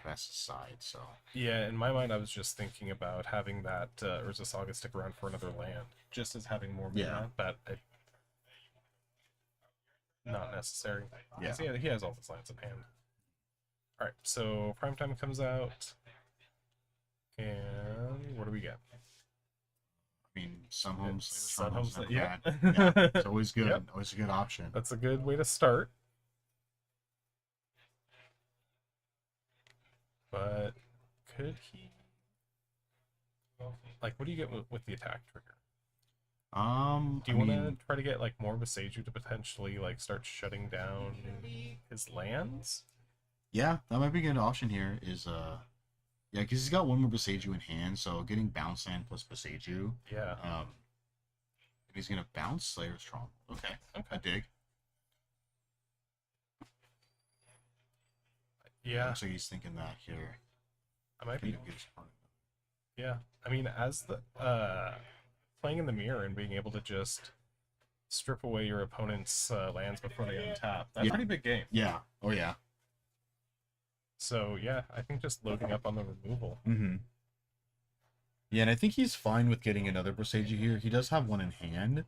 Vest's side, so... Yeah, in my mind, I was just thinking about having that Urza Saga stick around for another land, just as having more mana, but not necessary. Yeah. He has all his lands in hand. Alright, so Primetime comes out, and what do we get? I mean, Sunhome's Sunhome's not yeah. bad. Yeah, it's always good. Yep. Always a good option. That's a good way to start. But could he... Like, what do you get with the attack trigger? Do you want to try to get, like, more of a Seiju to potentially, like, start shutting down his lands? Yeah, that might be a good option here. Yeah, because he's got one more Beseiju in hand, so getting Bounce Land plus Beseiju. Yeah. And he's going to bounce Slayer Strong. Okay, I dig. Yeah. So he's thinking that here. I might be. Yeah. I mean, as the playing in the mirror and being able to just strip away your opponent's lands before they untap, that's a pretty big game. Yeah. Oh, yeah. So, yeah, I think just loading up on the removal. Mm-hmm. Yeah, and I think he's fine with getting another Beseiju here. He does have one in hand,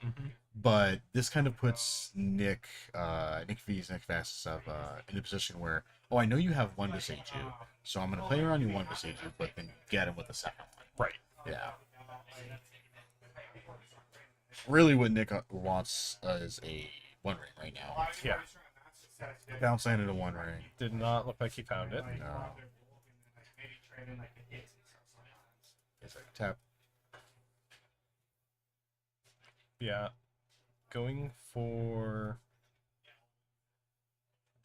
but this kind of puts Nick V's, Nick Vast's in a position where, I know you have one Beseiju, so I'm going to play around your one Beseiju, but then get him with the second one. Right. Yeah. Really what Nick wants is a one ring right now. Yeah. Bounce land into one ring. Did not look like he found it. No. It's like tap. Yeah. Going for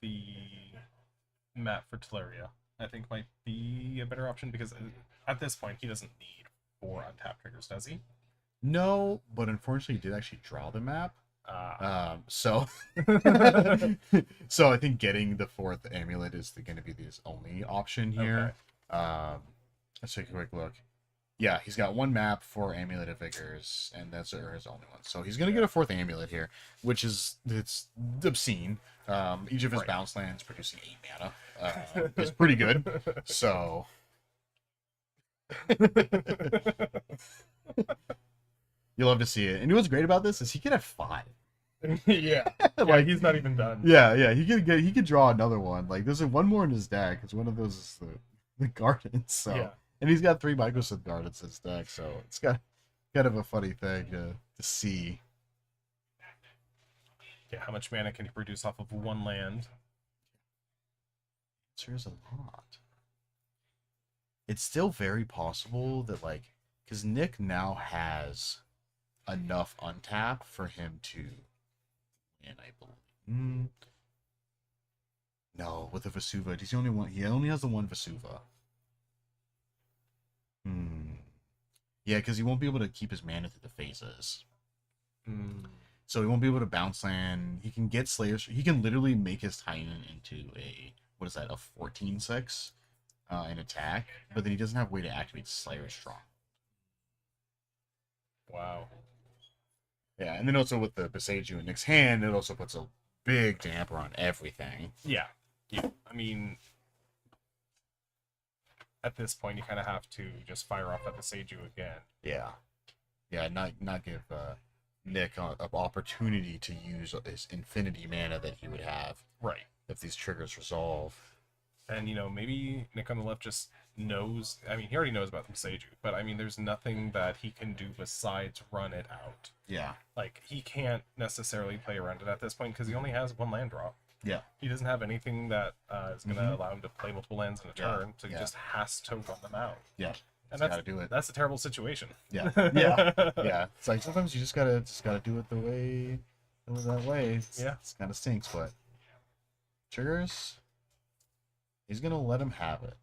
the map for Tolaria, I think might be a better option because at this point he doesn't need 4 untap triggers, does he? No, but unfortunately he did actually draw the map. So I think getting the 4th amulet is going to be the only option here. Okay. Let's take a quick look. Yeah, he's got 1 map, 4 amulet of vigors, and that's his only one. So he's going to get a 4th amulet here, which is it's obscene. Each of his bounce lands producing 8 mana. Is pretty good. So you love to see it. And what's great about this is he could have 5. Yeah. Like he's not even done. Yeah, he could draw another one. Like there's one more in his deck, because one of those is the Gardens. So yeah. And he's got 3 Microsynth Gardens in his deck, so it's got kind of a funny thing to see. Yeah, how much mana can he produce off of 1 land? There's a lot. It's still very possible that, like, because Nick now has enough untap for him to win, I believe. No, with the Vesuva, he's the only one. He only has the one Vesuva. Yeah, because he won't be able to keep his mana through the phases. So he won't be able to bounce land. He can get Slayers. He can literally make his Titan into a, what is that, a 14/6 in attack, but then he doesn't have a way to activate Slayer Strong. Wow. Yeah, and then also with the Beseiju in Nick's hand, it also puts a big damper on everything. Yeah. I mean, at this point, you kind of have to just fire off at Beseiju again. Yeah. Yeah, not give Nick an opportunity to use his infinity mana that he would have. Right. If these triggers resolve. And, you know, maybe Nick on the left just knows... I mean, he already knows about the Beseiju, but, I mean, there's nothing that he can do besides run it out. Yeah. Like, he can't necessarily play around it at this point because he only has one land drop. Yeah. He doesn't have anything that is going to allow him to play multiple lands in a turn, so he just has to run them out. Yeah. And that's gotta do it. That's a terrible situation. Yeah. Yeah. It's like sometimes you just gotta do it the way that way. It's kind of stinks, but triggers. He's gonna let him have it.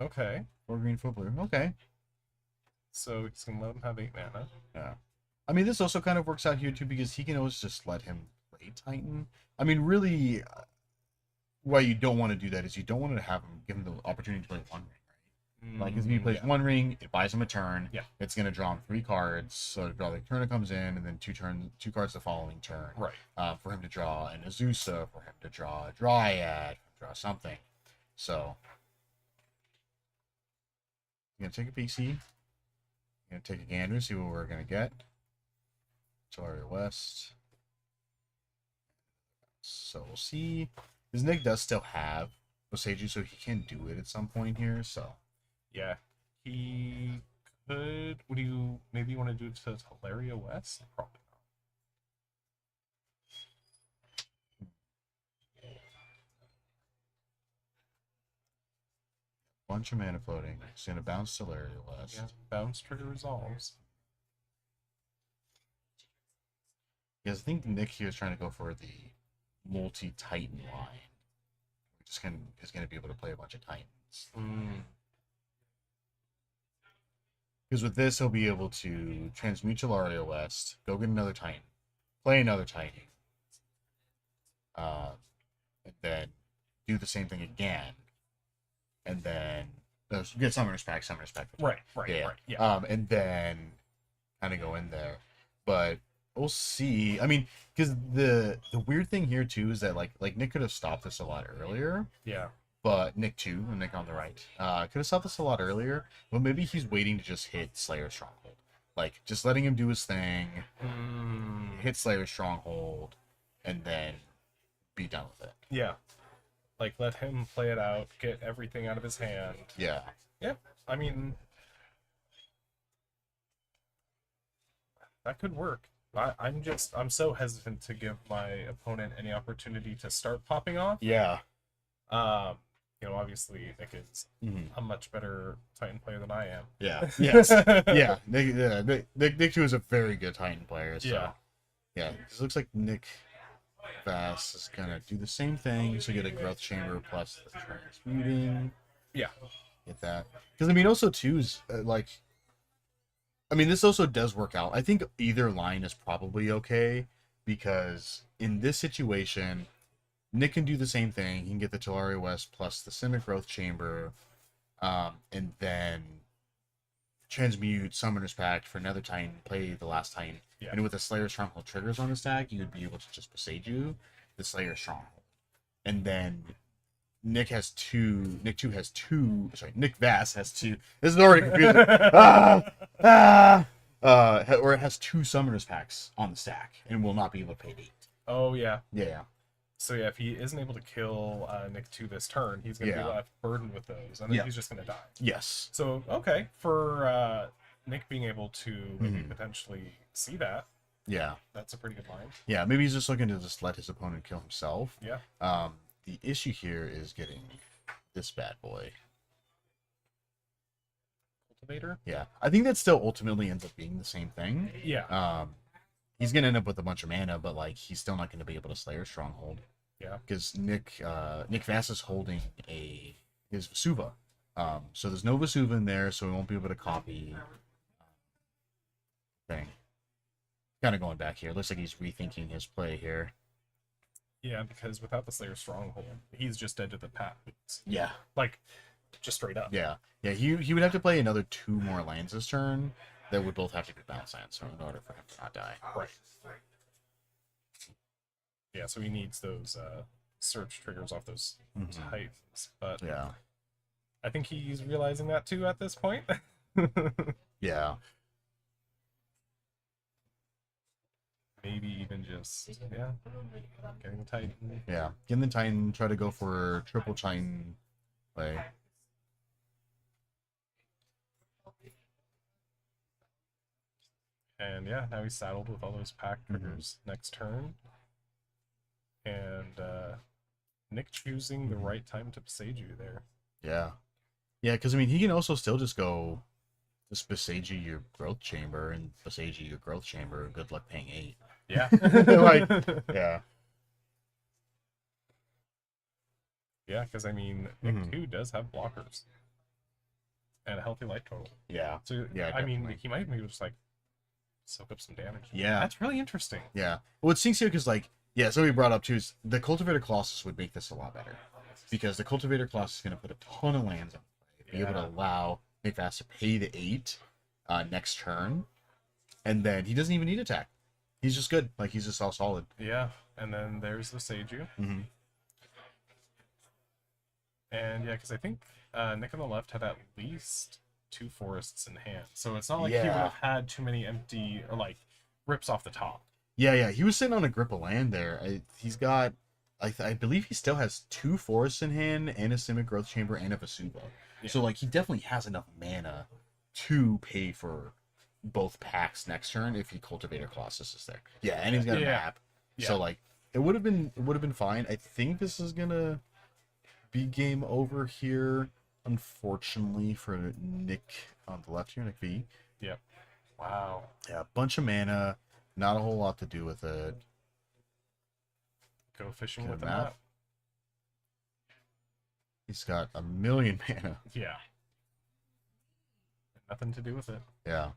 Okay. 4 green, 4 blue. Okay. So he's gonna let him have 8 mana. Yeah. I mean, this also kind of works out here too because he can always just let him play Titan. I mean, really, why you don't want to do that is you don't want to have him give him the opportunity to play One Ring. Like, if he plays One Ring, it buys him a turn. Yeah. It's going to draw him 3 cards. So to draw the turn it comes in, and then 2 cards the following turn. Right. For him to draw an Azusa, for him to draw a Dryad, draw something. So, I'm going to take a PC. I'm going to take a gander, see what we're going to get. Tolaria West. So, we'll see. Because Nick does still have Boseiju, so he can do it at some point here, so... Yeah, he could. Maybe you want to do it to Tolaria West? Probably not. Bunch of mana floating. He's gonna bounce Tolaria West. Yeah, bounce trigger resolves. Because I think Nick here is trying to go for the multi-Titan line. Is gonna be able to play a bunch of Titans. Because with this, he'll be able to transmute Tolaria West, go get another Titan, play another Titan, and then do the same thing again, and then get Summoner's Pact. Right. Yeah. And then kind of go in there, but we'll see. I mean, because the weird thing here too is that like Nick could have stopped this a lot earlier. Yeah. But Nick on the right, could have stopped this a lot earlier, but maybe he's waiting to just hit Slayer Stronghold. Like, just letting him do his thing, hit Slayer Stronghold, and then be done with it. Yeah. Like, let him play it out, get everything out of his hand. Yeah. Yeah. I mean, that could work. I'm so hesitant to give my opponent any opportunity to start popping off. Yeah. You know, obviously Nick is a much better Titan player than I am. Yeah. Yes. Yeah. Nick too is a very good Titan player. So. Yeah. It looks like Nick Vass is gonna do the same thing. So get a Growth Chamber plus the transmuting. Yeah. Get that. Because I mean, also too is this also does work out. I think either line is probably okay because in this situation, Nick can do the same thing. He can get the Tolaria West plus the Simic Growth Chamber, and then transmute Summoner's Pact for another Titan, play the last Titan. Yeah. And with the Slayer Stronghold triggers on the stack, you would be able to just Beseiju the Slayer Stronghold. And then Nick Vass has 2. This is already confusing. Or it has 2 Summoner's Pacts on the stack and will not be able to pay 8. Oh, yeah. Yeah. So yeah, if he isn't able to kill Nick 2 this turn, he's going to be left burdened with those, and then he's just going to die. Yes. So, okay, for Nick being able to maybe potentially see that, that's a pretty good line. Yeah, maybe he's just looking to just let his opponent kill himself. Yeah. The issue here is getting this bad boy. Cultivator? Yeah. I think that still ultimately ends up being the same thing. Yeah. He's gonna end up with a bunch of mana, but like he's still not gonna be able to Slayer Stronghold. Yeah. Because Nick Vass is holding his Vesuva. So there's no Vesuva in there, so we won't be able to copy thing. Kind of going back here. Looks like he's rethinking his play here. Yeah, because without the Slayer Stronghold, he's just dead to the path. Yeah. Like, just straight up. Yeah. Yeah, he would have to play another 2 more lands this turn that would both have to be bounce lands in order for him to not die. Right. Yeah, so he needs those search triggers off those Titans. But yeah, I think he's realizing that too at this point. Yeah. Maybe even just, getting the Titan. Yeah, getting the Titan, try to go for triple Titan play. And yeah, now he's saddled with all those pack triggers next turn. And Nick choosing the right time to Beseiju there. Yeah. Yeah, because I mean, he can also still just go just Beseiju your growth chamber and Beseiju your growth chamber. Good luck paying 8. Yeah. Like, yeah. Yeah, because I mean, Nick 2 does have blockers. And a healthy life total. Yeah. So, yeah, I mean, definitely. he might maybe just like soak up some damage. Yeah. That's really interesting. Yeah. Well, it stinks here because, like, yeah, so we brought up too is the Cultivator Colossus would make this a lot better. Because the Cultivator Colossus is going to put a ton of lands on play, be able to allow Nick Vass to pay the 8 next turn, and then he doesn't even need attack. He's just good. Like, he's just all solid. Yeah, and then there's the Seiju. Mm-hmm. And yeah, because I think Nick on the left had at least 2 forests in hand. So it's not like he would have had too many empty, or like, rips off the top. Yeah, he was sitting on a grip of land there. He's got, I believe he still has 2 forests in hand, and a Simic Growth Chamber, and a Vesuva. Yeah. So, like, he definitely has enough mana to pay for both packs next turn if he Cultivator Colossus is there. Yeah, and he's got a map. Yeah. So, like, it would have been fine. I think this is gonna be game over here, unfortunately, for Nick on the left here, Nick V. Yep. Wow. Yeah, a bunch of mana, not a whole lot to do with it. Go fishing with the map. He's got a million mana. Yeah. Nothing to do with it. Yeah.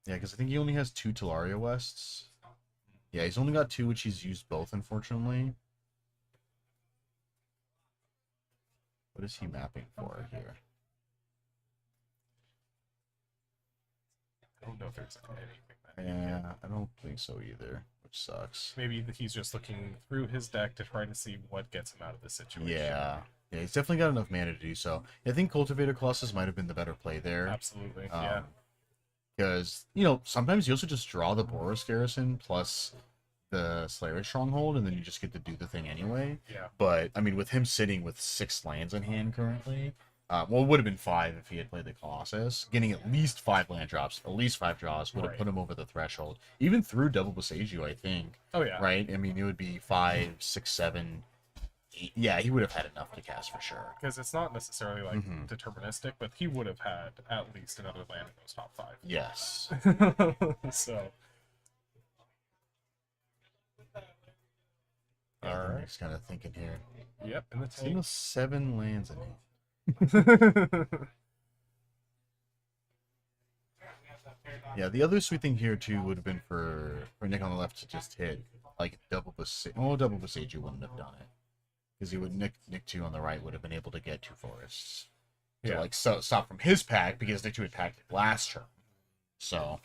Yeah, because I think he only has 2 Talaria Wests. Yeah, he's only got 2, which he's used both, unfortunately. What is he mapping for here? I don't know if there's anything. Yeah, I don't think so either, which sucks. Maybe he's just looking through his deck to try to see what gets him out of this situation. Yeah, he's definitely got enough mana to do so. I think Cultivator Colossus might have been the better play there. Absolutely, yeah. Because, sometimes you also just draw the Boros Garrison plus the Slayer Stronghold, and then you just get to do the thing anyway. Yeah. But, I mean, with him sitting with 6 lands in hand currently, well, it would have been 5 if he had played the Colossus. Getting at least 5 land drops, at least 5 draws, would have put him over the threshold. Even through double Beseiju, I think. Oh, yeah. Right? I mean, it would be 5, 6, 7, 8. Yeah, he would have had enough to cast for sure. Because it's not necessarily, like, deterministic, but he would have had at least another land in those top 5. Yes. So... Alright. He's kind of thinking here. Yep, in the tank. 7 lands in it. Yeah, the other sweet thing here too would have been for Nick on the left to just hit like double Beseiju wouldn't have done it, because he would Nick 2 on the right would have been able to get 2 forests. So stop from his pack, because Nick 2 had packed it last turn. So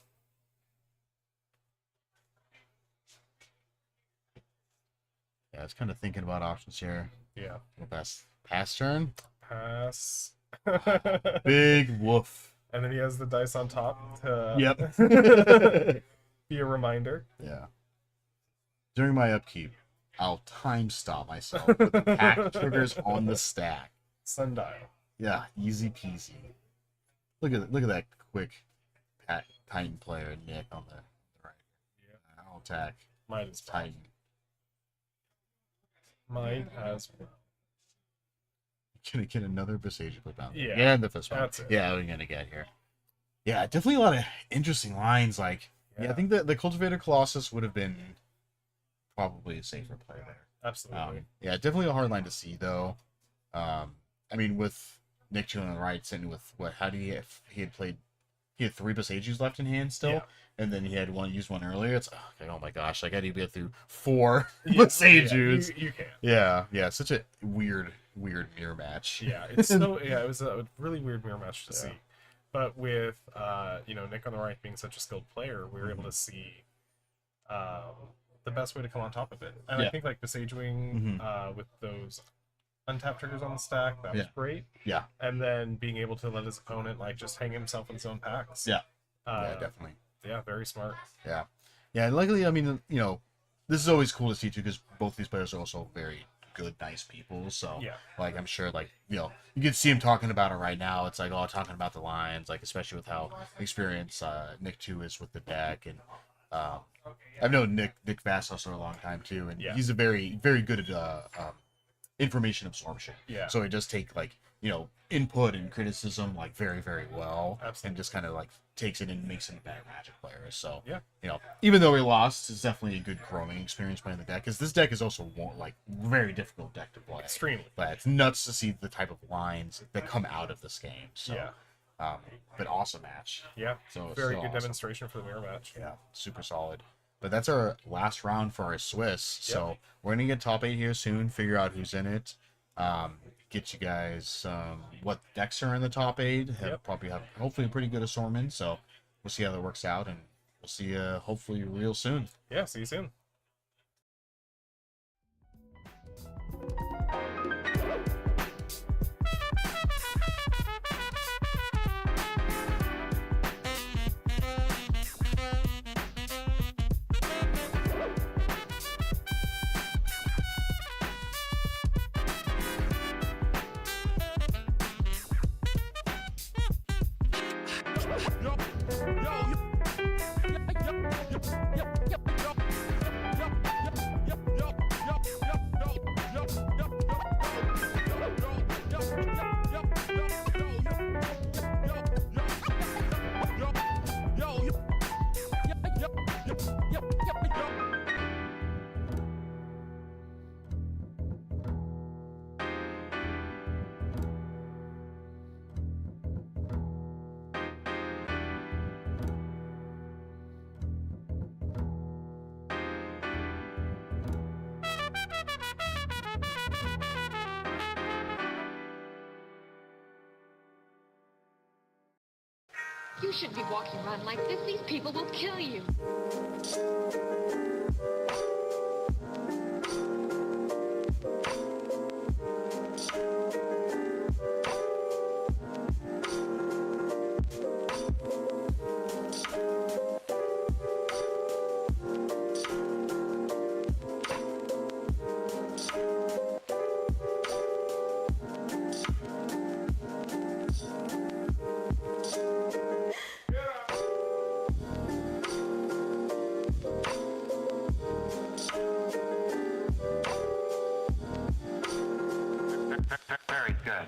yeah, it's kind of thinking about options here. Yeah. Pass turn. Pass. Big woof. And then he has the dice on top to be a reminder. Yeah. During my upkeep, I'll time stop myself with the pack triggers on the stack. Sundial. Yeah, easy peasy. Look at that quick Titan player, Nick, on the right. Yeah. I'll attack. Mine is Titan. Mine has gonna get another Besage for bounty. Yeah, and the fist bump. that's it. Yeah, we're gonna get here. Yeah, definitely a lot of interesting lines. Like, yeah, I think that the Cultivator Colossus would have been probably a safer play there. Absolutely. Yeah, definitely a hard line to see though. I mean, with Nick 2 on the right, sitting with what? How do you? He had 3 Besages left in hand still, and then he had used one earlier. It's okay. Oh my gosh! Like I need to get through 4 Besages. You can. Yeah. Such a weird mirror match. Yeah, it's so it was a really weird mirror match to see. But with Nick on the right being such a skilled player, we were able to see the best way to come on top of it. And I think like Besaging with those untapped triggers on the stack, that was great. Yeah. And then being able to let his opponent like just hang himself in his own packs. Yeah. Definitely. Yeah, very smart. Yeah. And luckily, I mean, this is always cool to see too, because both these players are also very good, nice people. So like I'm sure like you can see him talking about it right now. It's like talking about the lines, like especially with how experienced Nick 2 is with the deck. And I've known Nick Vassos for a long time too, and he's a very, very good at information absorption. Yeah. So he does take like input and criticism like very, very well. Absolutely. And just kind of like takes it and makes him a better Magic player. So yeah, even though he lost, it's definitely a good growing experience playing the deck, because this deck is also like very difficult deck to play. Extremely. But it's nuts to see the type of lines that come out of this game. So, but awesome match. Yeah. So very good awesome. demonstration for the mirror match. Yeah, super solid. But that's our last round for our Swiss. So we're gonna get top 8 here soon. Figure out who's in it. Get you guys what decks are in the top 8. Probably have hopefully a pretty good assortment. So we'll see how that works out, and we'll see you hopefully real soon. Yeah, see you soon. You shouldn't be walking around like this. These people will kill you. Very good.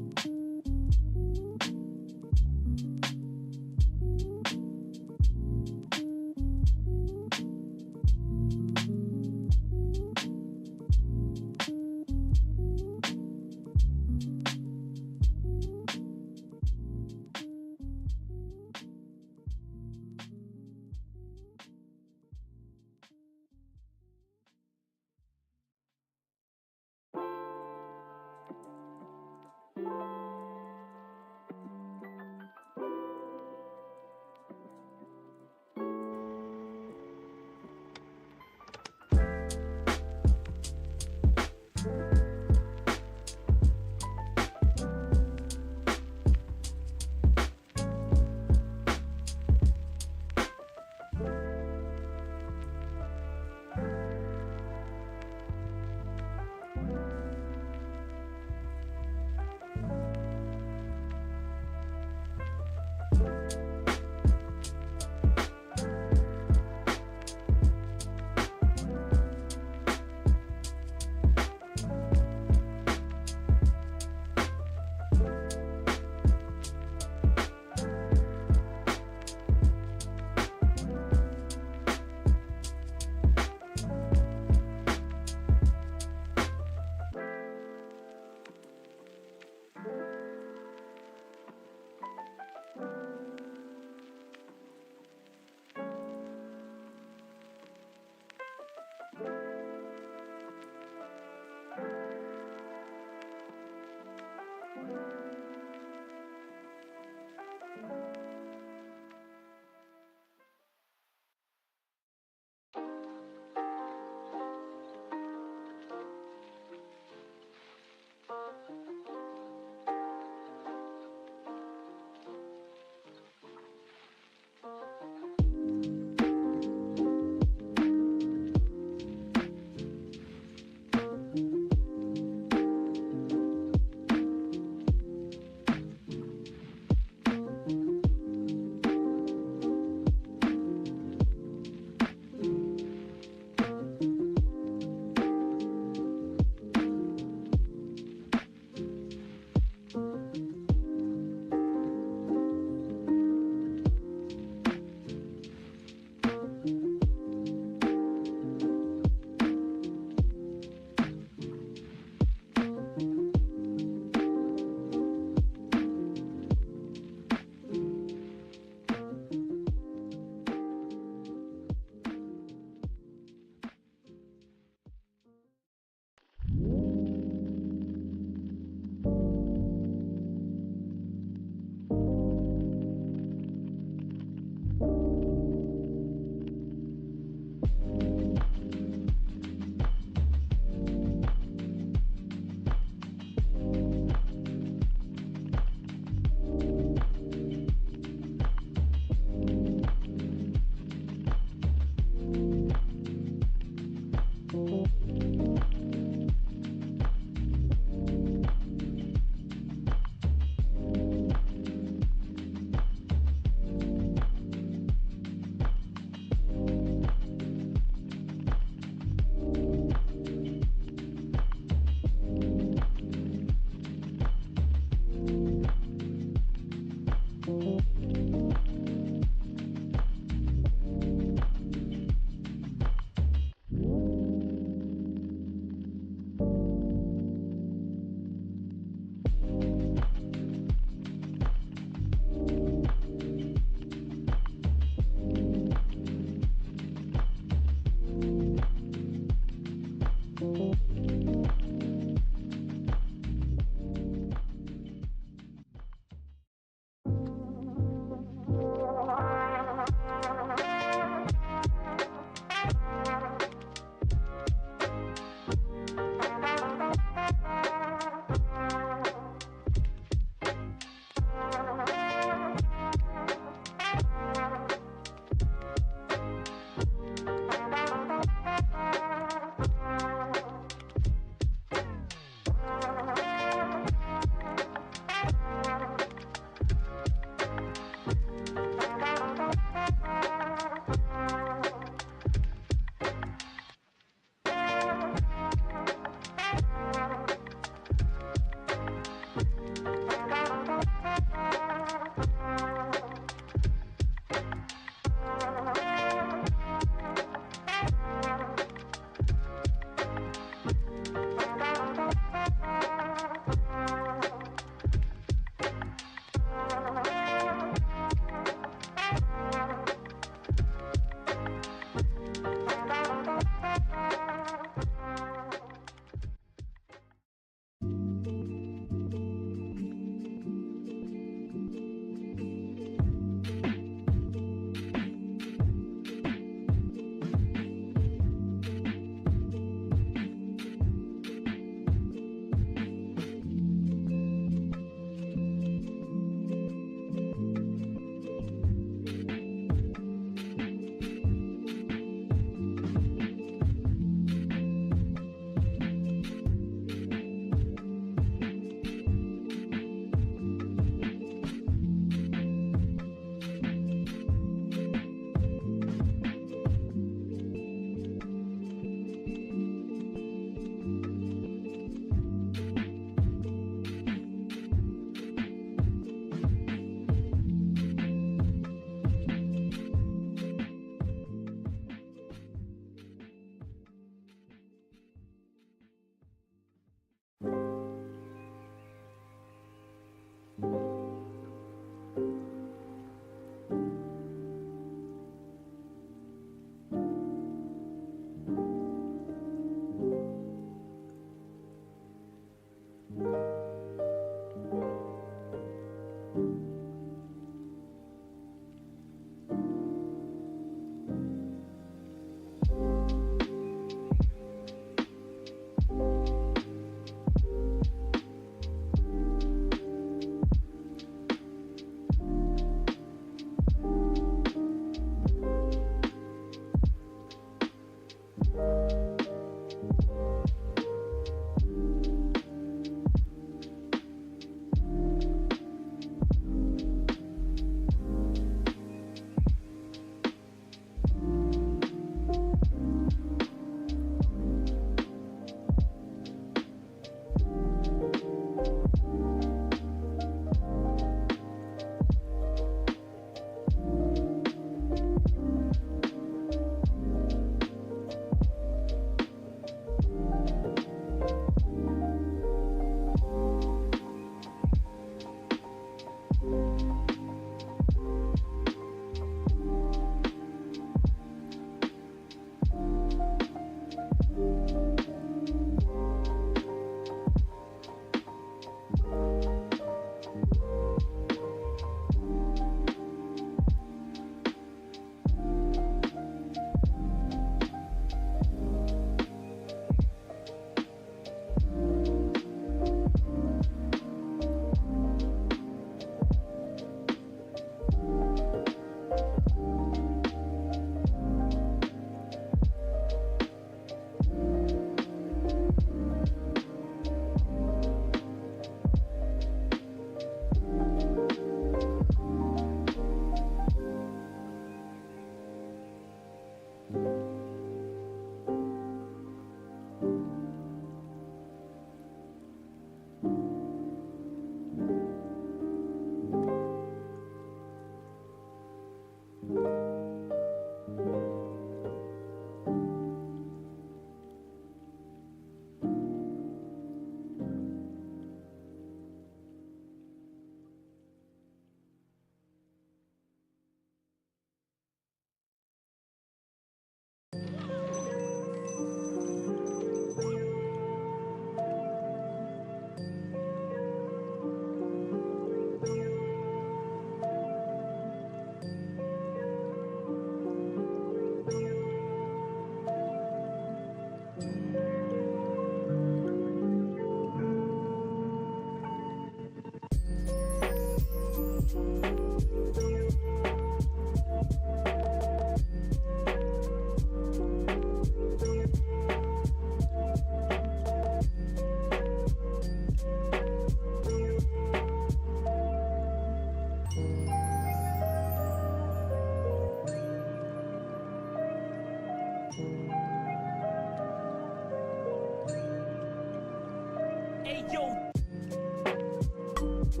All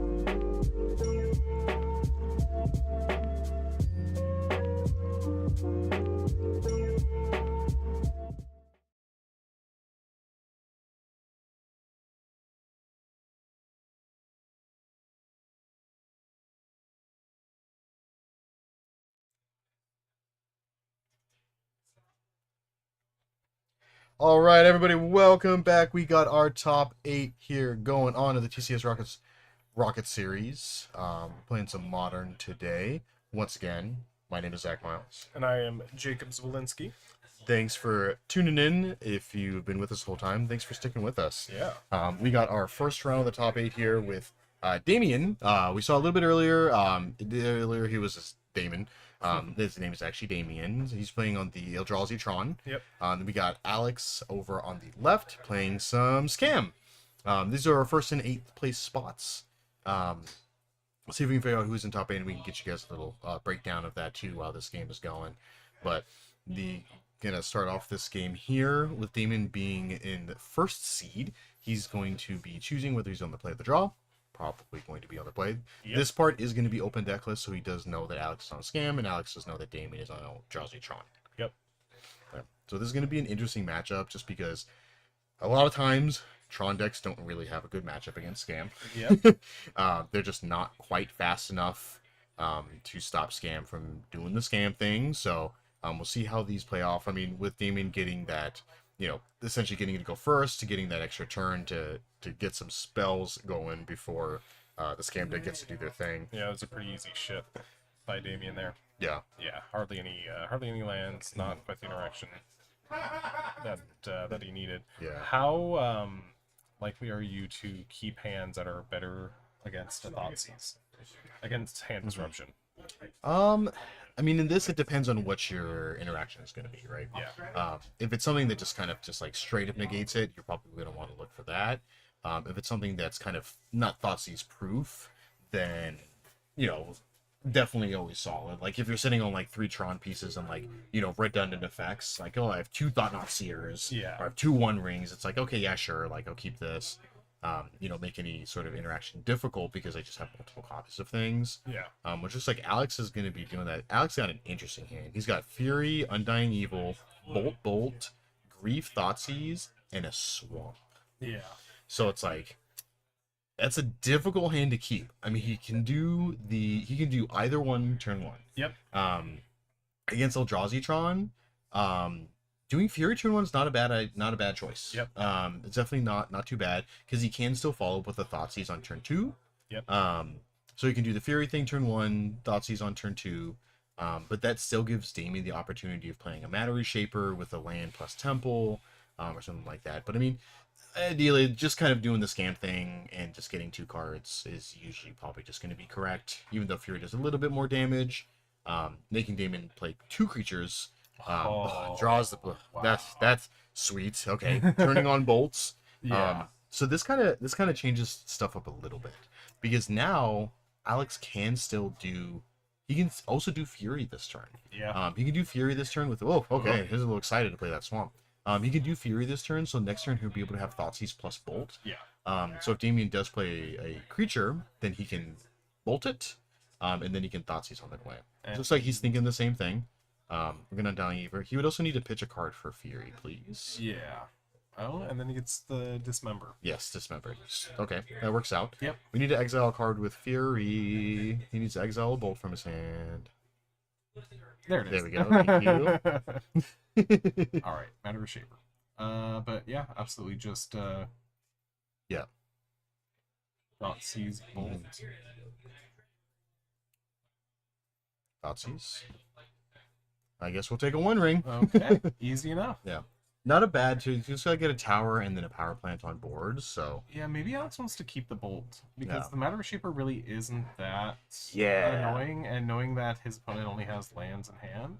right, everybody, welcome back. We got our top 8 here going on in the TCS Rocket series. Playing some Modern today. Once again, my name is Zach Miles. And I am Jacob Zwolinski. Thanks for tuning in. If you've been with us the whole time, thanks for sticking with us. Yeah. We got our first round of the top 8 here with Damien. We saw a little bit earlier. Earlier he was Damon. His name is actually Damien. He's playing on the Eldrazi Tron. Yep. Then we got Alex over on the left playing some Scam. These are our first and 8th place spots. Let's see if we can figure out who's in top 8 and we can get you guys a little breakdown of that too while this game is going. But gonna start off this game here with Damon being in the first seed. He's going to be choosing whether he's on the play of the draw. Probably going to be on the play. Yep. This part is going to be open decklist, so he does know that Alex is on Scam, and Alex does know that Damien is on Eldrazi Tron. Yep. Yeah. So this is going to be an interesting matchup, just because a lot of times Tron decks don't really have a good matchup against Scam. Yep. They're just not quite fast enough to stop Scam from doing the Scam thing. So we'll see how these play off. I mean, with Damien getting that, essentially getting to go first, to getting that extra turn to get some spells going before the Scam deck gets to do their thing. Yeah, it was a pretty easy ship by Damien there. Yeah. Yeah, hardly any lands, not quite the interaction that he needed. Yeah. How likely are you to keep hands that are better against a Thoughtseize? Against hand disruption? I mean, in this, it depends on what your interaction is going to be, right? Yeah. If it's something that just kind of like straight up negates it, you're probably going to want to look for that. If it's something that's kind of not Thoughtseize proof, then, definitely always solid. Like, if you're sitting on, like, 3 Tron pieces and, like, redundant effects, like, oh, I have 2 Thought-Knot Seers, yeah, or I have 2 One Rings, it's like, okay, yeah, sure, like, I'll keep this. Make any sort of interaction difficult because I just have multiple copies of things. Yeah. Which looks like Alex is going to be doing that. Alex got an interesting hand. He's got Fury, Undying Evil, Bolt, Grief, Thoughtseize, and a Swamp. Yeah. So it's like, that's a difficult hand to keep. I mean, he can do either one turn 1. Yep. Against Eldrazi Tron, doing Fury turn 1 is not a bad choice. Yep. It's definitely not too bad because he can still follow up with the Thoughtseize on turn 2. Yep. So he can do the Fury thing turn 1, Thoughtseize on turn 2. But that still gives Damien the opportunity of playing a Matter Reshaper with a land plus Temple, or something like that. But I mean, ideally, just kind of doing the Scam thing and just getting 2 cards is usually probably just going to be correct. Even though Fury does a little bit more damage, making Damien play 2 creatures. Draws the wow. That's sweet. Okay, turning on bolts. Yeah. So this kind of changes stuff up a little bit because now Alex can still do. He can also do Fury this turn. Yeah. He can do Fury this turn with. Oh, okay. He's a little excited to play that Swamp. He can do Fury this turn, so next turn he'll be able to have Thoughtseize plus Bolt. Yeah. So if Damien does play a creature, then he can Bolt it, and then he can Thoughtseize on the way. It looks like he's thinking the same thing. We're gonna Undying Evil. He would also need to pitch a card for Fury, please. Yeah. Oh, and then he gets the Dismember. Yes, Dismember. Okay, that works out. Yep. We need to exile a card with Fury. He needs to exile a Bolt from his hand. There it is. There we go. Thank you. All right, Matter Reshaper. But yeah, absolutely just yeah. Thoughtseize Bolt. Thoughtseize. I guess we'll take a One Ring. Okay, easy enough. Yeah, not a bad two. You just gotta get a tower and then a power plant on board. So yeah, maybe Alex wants to keep the Bolt because the Matter Reshaper really isn't that annoying, and knowing that his opponent only has lands in hand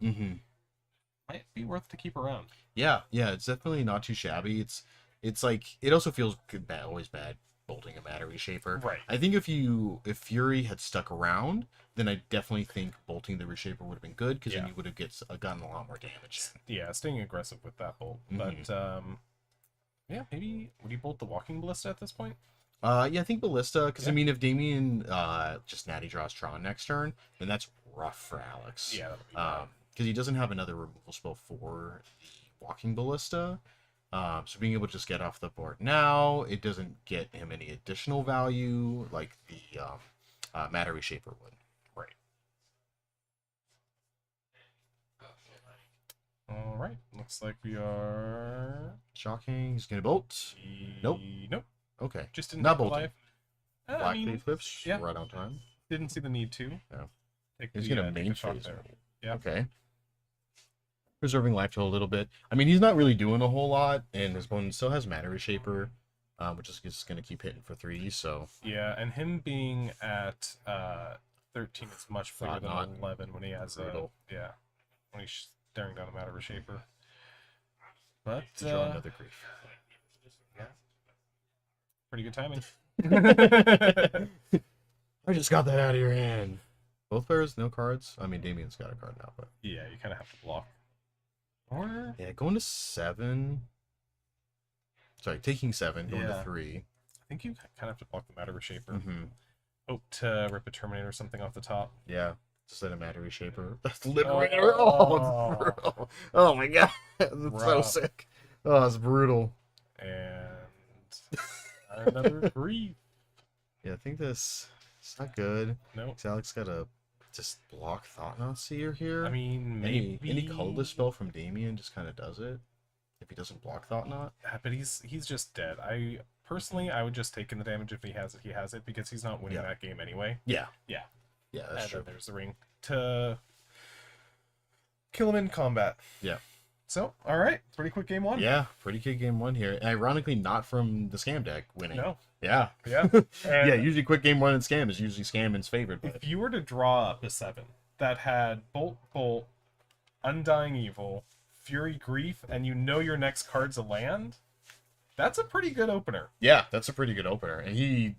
might be worth to keep around. Yeah, it's definitely not too shabby. It's like it also feels good, always bad bolting a Matter Reshaper. Right. I think if Fury had stuck around, then I definitely think bolting the Reshaper would have been good because then you would have gotten a lot more damage. Yeah, staying aggressive with that bolt. But yeah, maybe would you bolt the Walking Ballista at this point? Yeah, I think Ballista, because I mean, if Damien just natty draws Tron next turn, then that's rough for Alex. Yeah, that'll be bad. Because he doesn't have another removal spell for the Walking Ballista. So being able to just get off the board now, it doesn't get him any additional value like the Matter Reshaper would. Right. All right. Looks like we are Shocking. He's gonna bolt. Nope. Nope. Okay. Just didn't Not take the bolting. life. Black Blade Flips. yeah. Right on time. Didn't see the need to. Yeah. Take He's the, gonna take the main shot phase. there. Yeah. Okay. Preserving life to a little bit. I mean, he's not really doing a whole lot, and his opponent still has Matter Reshaper, which is just going to keep hitting for 3, so... Yeah, and him being at 13 is much better than 11 when he has brutal. Yeah, when he's staring down a Matter Reshaper. But, Draw another grief. Yeah. Pretty good timing. I just got that out of your hand. Both players, no cards. I mean, Damien's got a card now, but... Yeah, you kind of have to block. Or... Yeah, going to 7... Sorry, taking 7, going to 3. I think you kind of have to block the Matter Reshaper. Hope to rip a Terminator or something off the top. Yeah, just let a Matter Reshaper. Liberator! Oh, it's brutal. Oh my god, that's so sick. Oh, it's brutal. And another grief. Yeah, I think it's not good. Nope. Alex got to just block Thought-Knot Seer here. I mean, maybe... Any colorless spell from Damien just kind of does it. If he doesn't block Thought-Knot. Yeah, but he's just dead. Personally, I would just take in the damage if he has it, because he's not winning that game anyway. Yeah. Yeah. Yeah, that's true. There's the ring to kill him in combat. Yeah. So, all right, pretty quick game 1. Yeah, pretty quick game 1 here. And ironically, not from the Scam deck winning. No. Yeah. Yeah. Yeah, usually quick game 1 in Scam is usually Scamming's favored. But... If you were to draw up a 7 that had Bolt, Undying Evil, Fury Grief, and you know your next card's a land, that's a pretty good opener. Yeah, that's a pretty good opener. And he,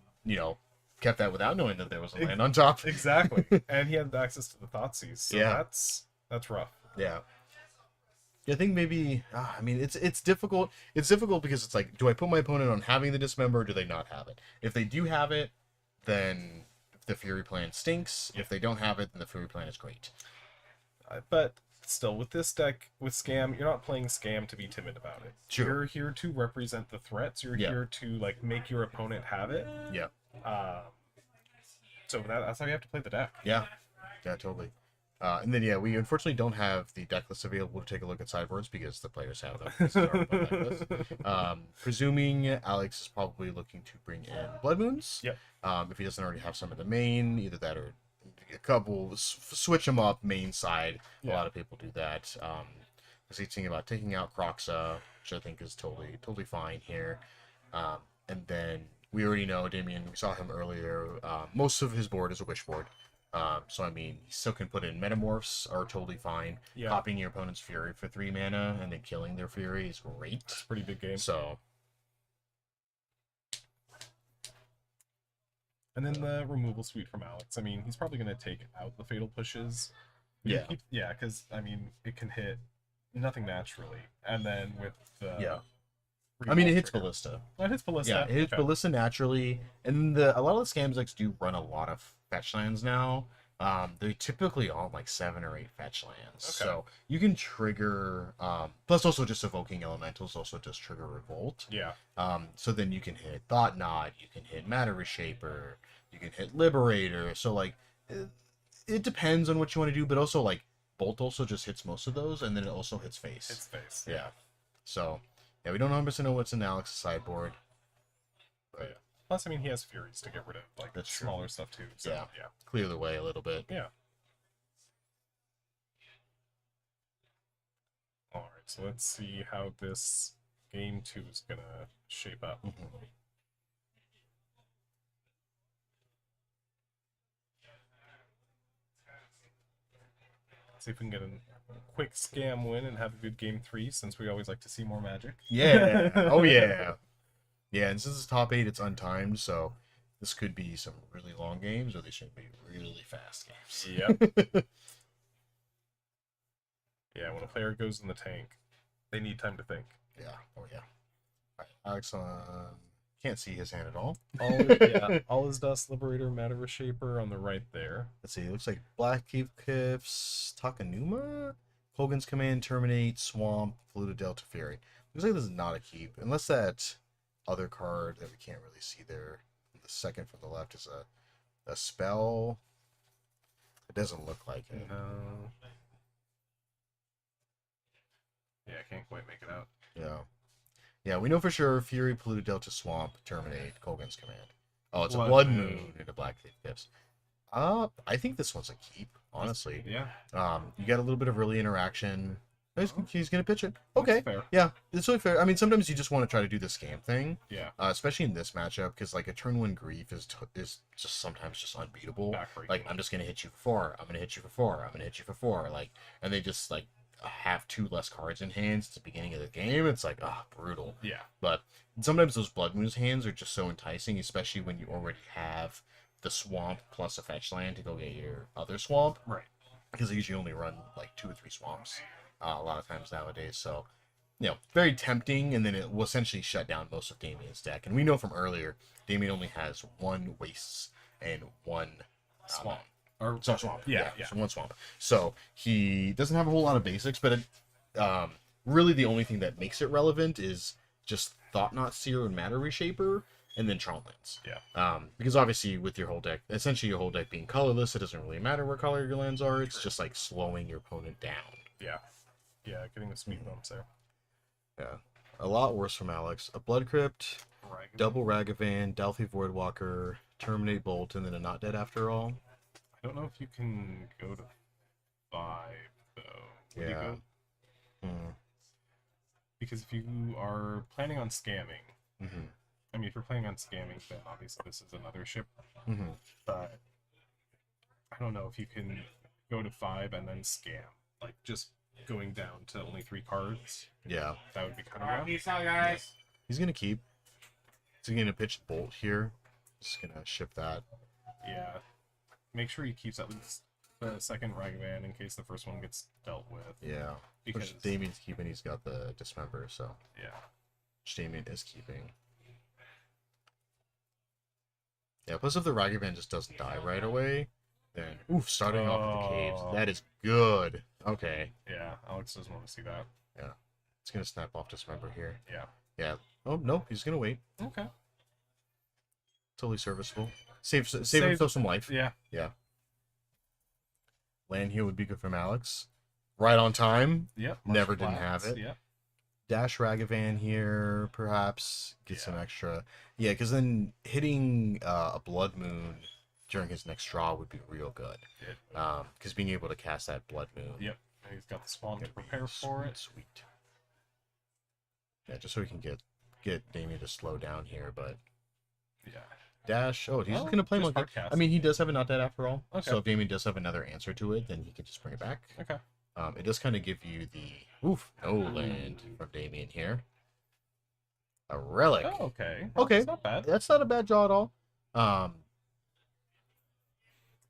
kept that without knowing that there was a land on top. Exactly. And he had access to the Thoughtseize. So that's rough. Yeah. I think maybe, I mean, it's difficult. It's difficult because it's like, do I put my opponent on having the Dismember or do they not have it? If they do have it, then the Fury plan stinks. If they don't have it, then the Fury plan is great. But still, with this deck, with Scam, you're not playing Scam to be timid about it. Sure. You're here to represent the threats. You're here to make your opponent have it. Yeah. So that's how you have to play the deck. Yeah. Yeah, totally. And then, we unfortunately don't have the deck list available to take a look at sideboards because the players have them. This is our deck list. Presuming Alex is probably looking to bring in Blood Moons. Yep. If he doesn't already have some in the main, either that or a couple, switch them up main side. A lot of people do that. He's thinking about taking out Croxa, which I think is totally fine here. And then we already know Damien, we saw him earlier, most of his board is a Wish board. So I mean, he still can put in Metamorphs are totally fine. Yeah. Copying your opponent's Fury for 3 mana and then killing their Fury is great. It's a pretty big game. So. And then the removal suite from Alex. I mean, he's probably going to take out the Fatal Pushes. Yeah. Yeah, because, I mean, it can hit nothing naturally. And then with the... I mean, it hits Ballista. Oh, it hits Ballista. Yeah, it hits Ballista naturally. And a lot of the Scams decks do run a lot of fetch lands now. They're typically all like 7 or 8 fetch lands. So you can trigger... plus also just Evoking Elementals also just trigger Revolt. Yeah. So then you can hit Thought-Knot, you can hit Matter Reshaper, you can hit Liberator. So like, it depends on what you want to do, but also like, Bolt also just hits most of those, and then it also hits Face. Hits Face. Yeah. So... yeah, we don't 100% know what's in Alex's sideboard. But yeah. Plus, I mean, he has Furies to get rid of, like, that's smaller stuff, too. So, yeah. Clear the way a little bit. Yeah. Alright, so let's see how this game 2 is going to shape up. See if we can get a quick Scam win and have a good game 3, since we always like to see more Magic. Yeah. Oh, yeah. Yeah, and since it's top 8, it's untimed, so this could be some really long games, or they should be really fast games. Yep. Yeah, when a player goes in the tank, they need time to think. Yeah. Oh, yeah. All right, Alex on Can't see his hand at all. All is Dust, Liberator, Metaverse Shaper on the right there. Let's see. It looks like Black Cave Cliffs, Takanuma, Hogan's Command, Terminate, Swamp, Polluted Delta Fury. Looks like this is not a keep, unless that other card that we can't really see there, the second from the left, is a spell. It doesn't look like it. No. Yeah, I can't quite make it out. Yeah. Yeah, we know for sure Fury, Polluted Delta, Swamp, Terminate, Kogan's Command. Oh, it's a Blood Moon into Black Cave Cliffs. I think this one's a keep, honestly. Yeah. You got a little bit of early interaction. He's going to pitch it. Okay. That's fair. Yeah, it's really fair. I mean, sometimes you just want to try to do the scam thing. Yeah. Especially in this matchup, because like a turn 1 Grief is just sometimes just unbeatable. Like, I'm just going to hit you for 4. I'm going to hit you for 4. I'm going to hit you for 4. Like, and they just like have 2 less cards in hands at the beginning of the game. It's like, brutal. Yeah. But sometimes those Blood Moon's hands are just so enticing, especially when you already have the swamp plus a fetch land to go get your other swamp. Right. Because they usually only run like 2 or 3 swamps a lot of times nowadays. So, very tempting, and then it will essentially shut down most of Damien's deck. And we know from earlier, Damien only has 1 Wastes and 1 Swamp. Swamp. Yeah. So 1 swamp. So he doesn't have a whole lot of basics, but really the only thing that makes it relevant is just Thought-Knot Seer and Matter Reshaper, and then Tron lands. Yeah. Because obviously with your whole deck, essentially your whole deck being colorless, it doesn't really matter what color your lands are. It's just like slowing your opponent down. Yeah. Yeah, getting the speed bumps there. Yeah. A lot worse from Alex. A Blood Crypt, double Ragavan, Delphi Voidwalker, Terminate Bolt, and then a Not Dead After All. I don't know if you can go to 5, though. Would you go? Because if you are planning on scamming, I mean, if you're planning on scamming, then obviously this is another ship. But I don't know if you can go to 5 and then scam. Like, just going down to only 3 cards. Yeah. That would be kind of rough. Peace out, guys. He's going to keep. He's going to pitch Bolt here. Just going to ship that. Yeah. Make sure he keeps at least the second Ragavan in case the first one gets dealt with. Yeah. Because Which Damien's keeping, he's got the Dismember, so. Yeah. Which Damien is keeping. Yeah, plus if the Ragavan just doesn't die right away, then, starting off with the caves. That is good. Okay. Yeah, Alex doesn't want to see that. Yeah. It's going to snap off Dismember here. Yeah. Yeah. Oh, no, he's going to wait. Okay. Totally serviceable. Save himself some life. Yeah. Yeah. Land here would be good from Alex. Right on time. Yep. Never didn't have it. Yep. Dash Ragavan here, perhaps. Get some extra. Yeah, because then hitting a Blood Moon during his next draw would be real good. Because being able to cast that Blood Moon. Yep. And he's got the Swamp to prepare for it. Sweet. Yeah, just so we can get Damien to slow down here, but... Yeah. Dash. Oh, he's going to play Monkey. I mean, he does have a Not Dead after all. Okay. So if Damien does have another answer to it, then he can just bring it back. Okay. It does kind of give you the... no land from Damien here. A Relic. Oh, okay. Okay. That's not bad. That's not a bad draw at all.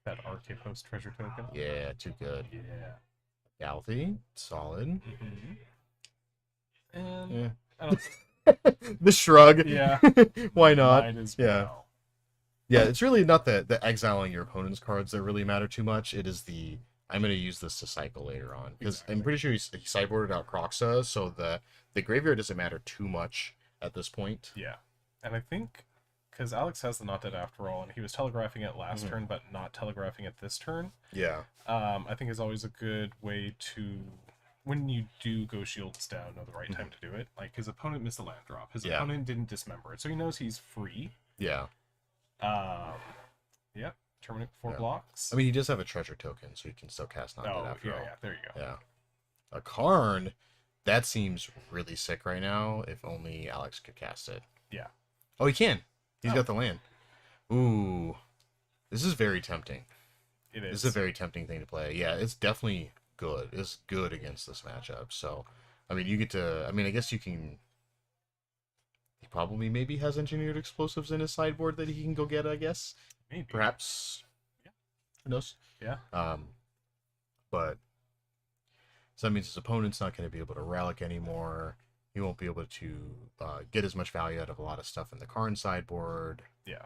That RK Post treasure token. Yeah, too good. Yeah. Galthy. Solid. And Yeah. I don't the shrug. Yeah. Why not? Might as Yeah. well. Yeah, it's really not the exiling your opponent's cards that really matter too much. It is the I'm going to use this to cycle later on. Because I'm pretty sure he sideboarded out Croxa, so the graveyard doesn't matter too much at this point. Yeah. And I think, because Alex has the Not Dead after all, and he was telegraphing it last turn, but not telegraphing it this turn. Yeah. I think is always a good way to, when you do go shields down, know the right time to do it. Like, his opponent missed a land drop. His opponent didn't dismember it, so he knows he's free. Yeah. Yeah. Terminate 4 blocks. I mean, he does have a treasure token, so he can still cast Not Dead after all. Yeah, there you go. Yeah. A Karn, that seems really sick right now, if only Alex could cast it. Yeah. Oh, he can. He's got the land. Ooh. This is very tempting. It is. This is a very tempting thing to play. Yeah, it's definitely good. It's good against this matchup. So, I mean, you get to... I mean, I guess you can... He probably maybe has engineered explosives in his sideboard that he can go get, I guess. Maybe. Perhaps. Yeah. Who knows? Yeah. But... So that means his opponent's not going to be able to relic anymore. he won't be able to get as much value out of a lot of stuff in the Karn sideboard. Yeah.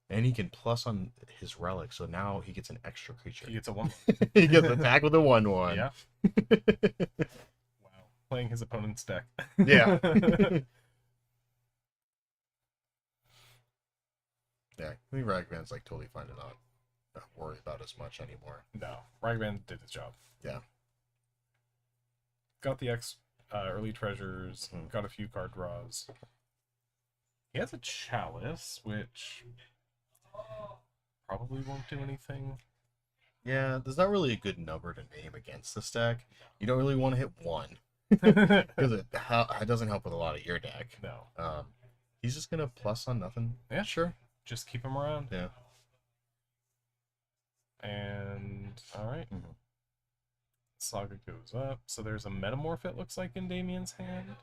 And he can plus on his relic, so now he gets an extra creature. He gets a 1/1. He gets attack with a 1/1. Yeah. Wow. Playing his opponent's deck. Yeah. Yeah, I think Ragman's like totally fine to not worry about as much anymore. No, Ragman did his job. Yeah. Got the early treasures, got a few card draws. He has a chalice, which probably won't do anything. Yeah, there's not really a good number to name against this deck. You don't really want to hit 1. Because it doesn't help with a lot of your deck. No. He's just going to plus on nothing. Yeah, sure. Just keep him around. Yeah. And, alright. Saga goes up. So there's a Metamorph, it looks like, in Damien's hand.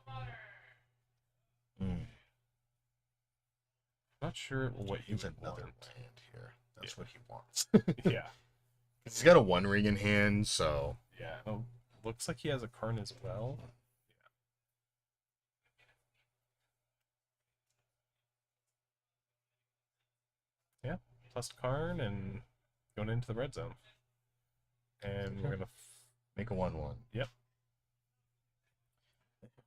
Not sure what he would another want. land here. That's what he wants. Yeah. He's got a 1 ring in hand, so... Yeah. Oh, looks like he has a Karn as well. Yeah. Plus Karn and going into the red zone. And we're gonna make a 1/1. Yep.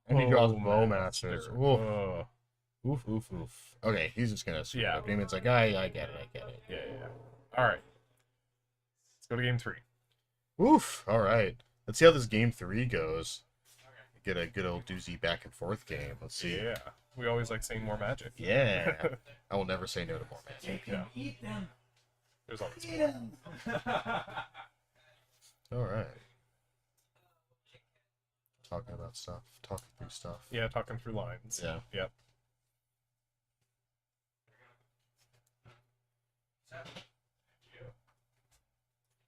And he draws Bowmasters. Oof. Oof, oof, oof. Okay, he's just gonna screw it Yeah. up. Damien's like, I get it. Yeah. Alright. Let's go to game 3. Oof. Alright. Let's see how this game 3 goes. Get a good old doozy back and forth game. Let's see. Yeah. We always like saying more Magic. Yeah. I will never say no to more Magic. Yeah. Eat them. There's always Eat more. them. Alright. Talking about stuff. Talking through stuff. Yeah, talking through lines. Yeah. Yep.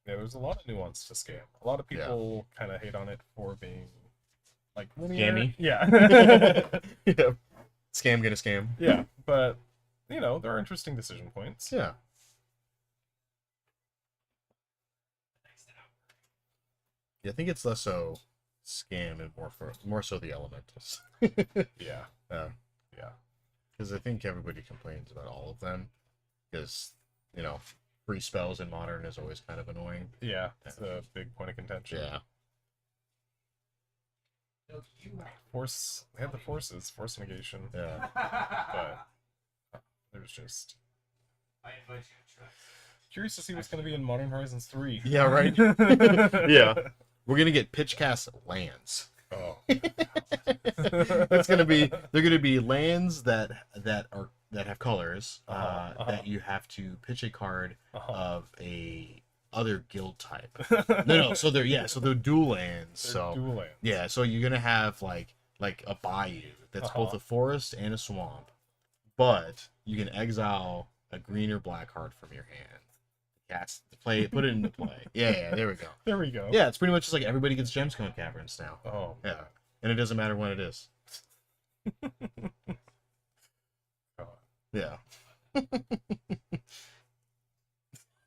Yeah, there's a lot of nuance to Scam. A lot of people kind of hate on it for being like Scammy. Yeah. Yeah. Scam gonna scam. Yeah, but you know, there are interesting decision points. Yeah. Yeah, I think it's less so scam and more so the elementals. Yeah. Yeah. Because I think everybody complains about all of them. Because, you know, free spells in Modern is always kind of annoying. Yeah, it's a big point of contention. Yeah. Force, they have the forces, force negation. Yeah. But there's just... Curious to see what's going to be in Modern Horizons 3. Yeah, right? Yeah. We're going to get pitchcast lands. Oh. It's going to be, they're going to be lands that have colors, that you have to pitch a card of a other guild type. No, so they're dual lands. So dual lands. Yeah, so you're going to have like a bayou that's both a forest and a swamp, but you can exile a green or black card from your hand. Put it into play. Yeah, there we go. There we go. Yeah, it's pretty much just like everybody gets Gemstone Caverns now. Oh. Yeah. And it doesn't matter when it is. Yeah.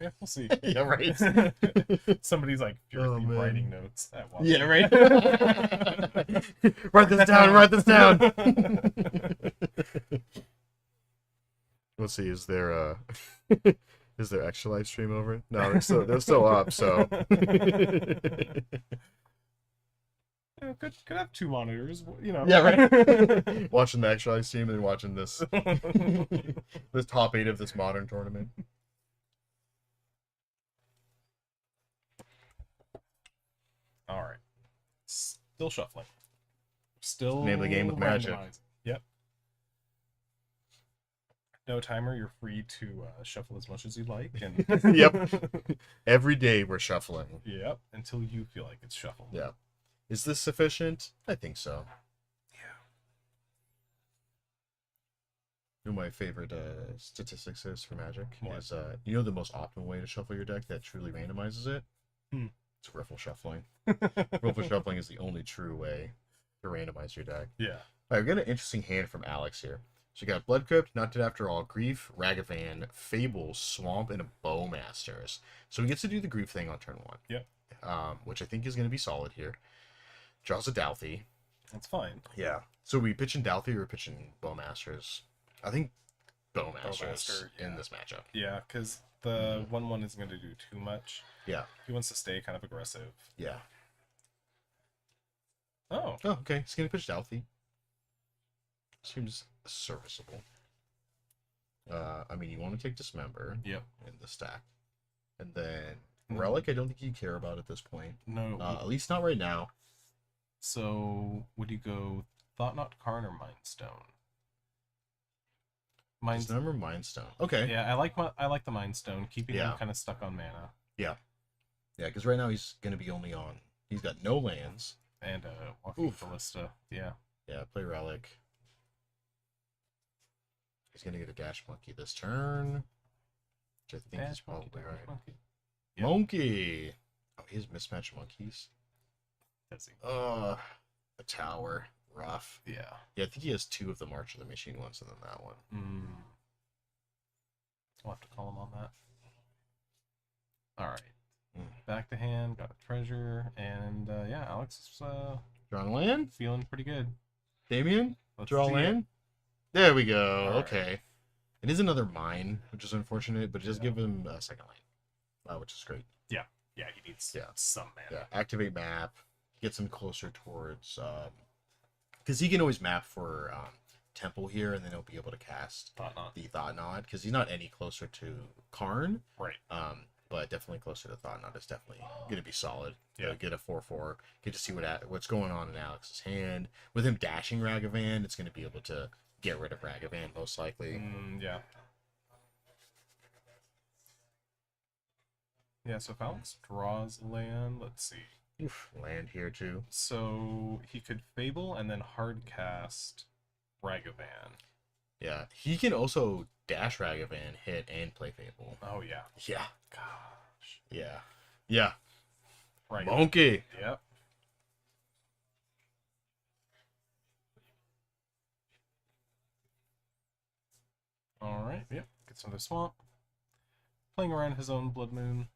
Yeah, we'll see. Yeah, right. Somebody's like furiously writing notes at once. Yeah, right. Write this down. Write this down. Let's see. Is there extra live stream over it? No, they're still up. So. Yeah, could have 2 monitors, you know. Yeah, right. Watching the extra live stream and then watching this this top 8 of this Modern tournament. All right. Still shuffling. Still Name of the game with Magic. randomizing. Yep. No timer. You're free to shuffle as much as you like. And Yep. Every day we're shuffling. Yep. Until you feel like it's shuffled. Yeah. Is this sufficient? I think so. Yeah. You know my favorite statistics is for Magic What? is you know the most optimal way to shuffle your deck that truly randomizes it? It's riffle shuffling. Riffle shuffling is the only true way to randomize your deck. Yeah. All right, we've got an interesting hand from Alex here. So you got Blood Crypt, Not Dead After All, Grief, Ragavan, Fable, Swamp, and a Bowmasters. So he gets to do the Grief thing on turn 1. Yep. Which I think is going to be solid here. Draws a Dalthy. That's fine. Yeah. So we pitching Dalthy or pitching Bowmasters? I think Bowmasters in this matchup. Yeah, because the 1/1 isn't going to do too much. Yeah. He wants to stay kind of aggressive. Yeah. Oh. Oh, okay. He's going to pitch Dalthy. Seems serviceable. I mean, you want to take Dismember. Yep. In the stack. And then Relic, I don't think you care about at this point. No. At least not right now. So, would you go Thought Knot, Karn, or Mind Stone? Dismember, Mind Stone. Okay. Yeah, I like the Mind Stone, keeping him kind of stuck on mana. Yeah. Yeah, because right now he's going to be only on... He's got no lands. And Walking Ballista. Yeah. Yeah, play Relic. He's going to get a Dash Monkey this turn. Which I think is probably right. Monkey. Yep. Monkey! Oh, he has mismatched monkeys. Does he? A tower. Rough. Yeah. Yeah, I think he has 2 of the March of the Machine ones and then that one. I'll have to call him on that. Alright. Back to hand, got a treasure, and yeah, Alex is drawing a land? Feeling pretty good. Damien? Let's draw a see land? There we go. All okay. right. It is another mine, which is unfortunate, but it does give him a second lane, which is great. Yeah. Yeah, he needs some mana. Yeah, activate map, gets him closer towards... Because he can always map for Temple here, and then he'll be able to cast the Thought Knot, because he's not any closer to Karn. Right. But definitely closer to Thought Knot is definitely going to be solid. Yeah. Get a 4/4, get to see what's going on in Alex's hand. With him dashing Ragavan, it's going to be able to get rid of Ragavan, most likely. Yeah. Yeah, so if Alex draws land, let's see. Oof, land here too. So he could Fable and then hard cast Ragavan. Yeah, he can also dash Ragavan, hit, and play Fable. Oh, yeah. Yeah. Gosh. Yeah. Yeah. Right. Monkey. Yep. Alright, yep. Gets another swamp. Playing around his own Blood Moon.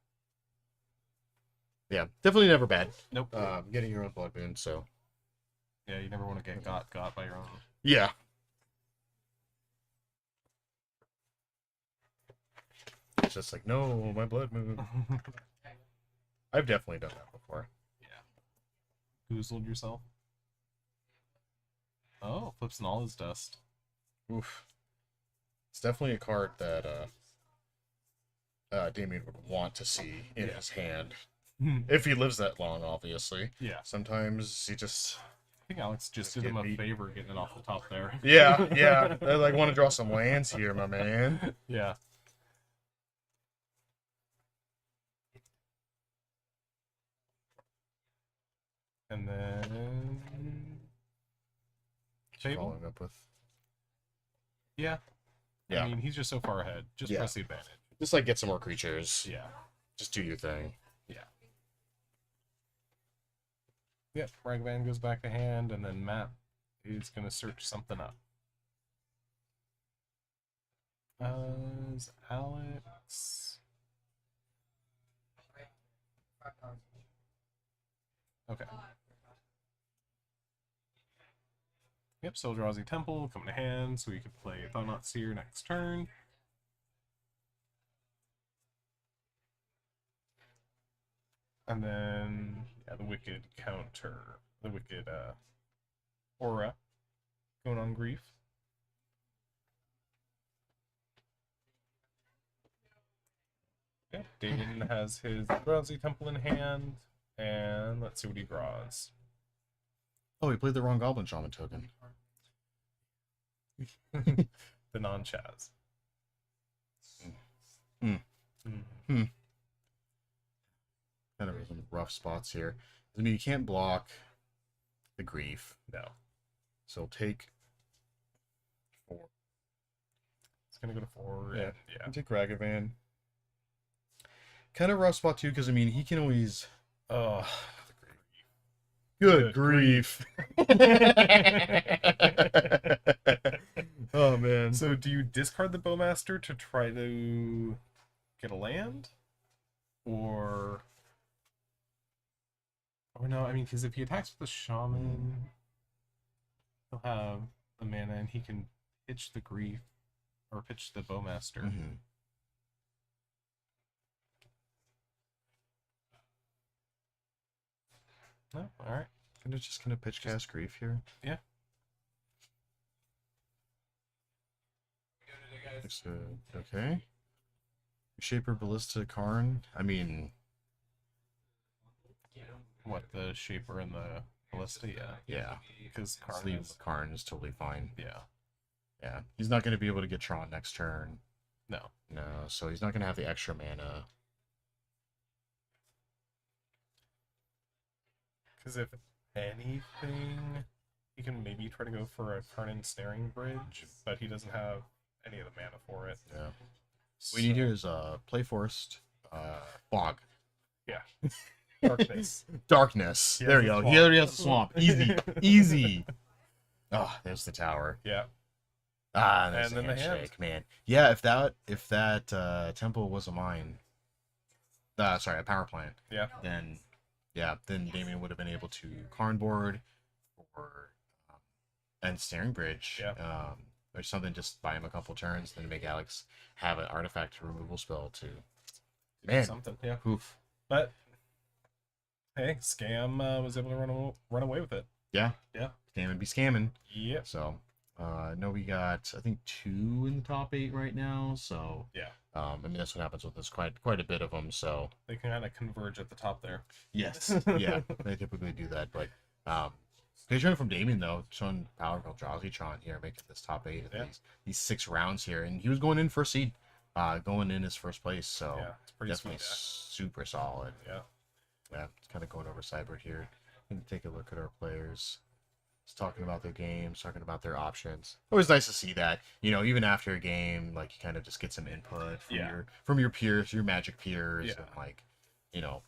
Yeah, definitely never bad. Nope. Getting your own Blood Moon, so. Yeah, you never want to get got by your own. Yeah. It's just like, no, my Blood Moon. I've definitely done that before. Yeah. Goozled yourself. Oh, flips in all his dust. Oof. It's definitely a card that Damien would want to see in his hand. If he lives that long, obviously. Yeah. Sometimes he just... I think Alex just did him a favor getting it off the top there. Yeah, yeah. I like want to draw some lands here, my man. Yeah. And then Following up with... Yeah. Yeah. I mean, he's just so far ahead. Just press the advantage. Just like get some more creatures. Yeah. Just do your thing. Yeah. Yep, Ragavan goes back to hand, and then Matt is going to search something up. Is Alex... Okay. Yep, so Eldrazi Temple, coming to hand, so we could play Thought Seer next turn. And then, yeah, the Wicked counter. The Wicked, Aura. Going on Grief. Yeah, Damien has his Eldrazi Temple in hand, and let's see what he draws. Oh, he played the wrong Goblin Shaman token. The non-Chaz. Kind of some rough spots here. I mean, you can't block the Grief. No. So take 4. It's going to go to 4. Yeah. Yeah. Take Ragavan. Kind of rough spot, too, because, I mean, he can always... Oh, good grief. Oh, man. So do you discard the Bowmaster to try to get a land? Or no, No, I mean, because if he attacks with the shaman, he'll have the mana, and he can pitch the grief, or pitch the bowmaster. Mm-hmm. No, all right. Just gonna pitch cast grief here. Yeah. Okay. Shaper Ballista Karn. I mean, what, the Shaper and the Ballista? Yeah. Yeah. Because Karn is totally fine. Yeah. Yeah. He's not gonna be able to get Tron next turn. No. No. So he's not gonna have the extra mana. Because if anything, he can maybe try to go for a Karn Snaring Bridge, but he doesn't have any of the mana for it. Yeah. What we need here is Play Forest, Fog. Yeah. Darkness. Darkness. There you go. He already has a swamp. Easy. Easy. Oh, there's the tower. Yeah. Ah, there's and the then handshake, man. Yeah, if that temple was a mine, sorry, a power plant. Yeah. Then Damien would have been able to Karn board or and Snaring Bridge. Yeah. Or something, just buy him a couple turns, then make Alex have an artifact removal spell to man something. Yeah. Oof. But hey, Scam was able to run away with it. Yeah. Yeah. Scamming be scamming. Yep. So no, we got I think 2 in the top 8 right now. So yeah. I mean that's what happens with this quite a bit of them. So they can kind of converge at the top there. Yes. Yeah. They typically do that, but good turn from Damien though, showing powerful Eldrazi Tron here, making this top 8 of these 6 rounds here, and he was going in first seed, going in his first place. So yeah, it's pretty definitely super solid. Yeah. Yeah, it's kind of going over Cyber here. I'm gonna take a look at our players. Just talking about their games, talking about their options. Always nice to see that. You know, even after a game, like you kind of just get some input from your peers, your Magic peers, and like, you know,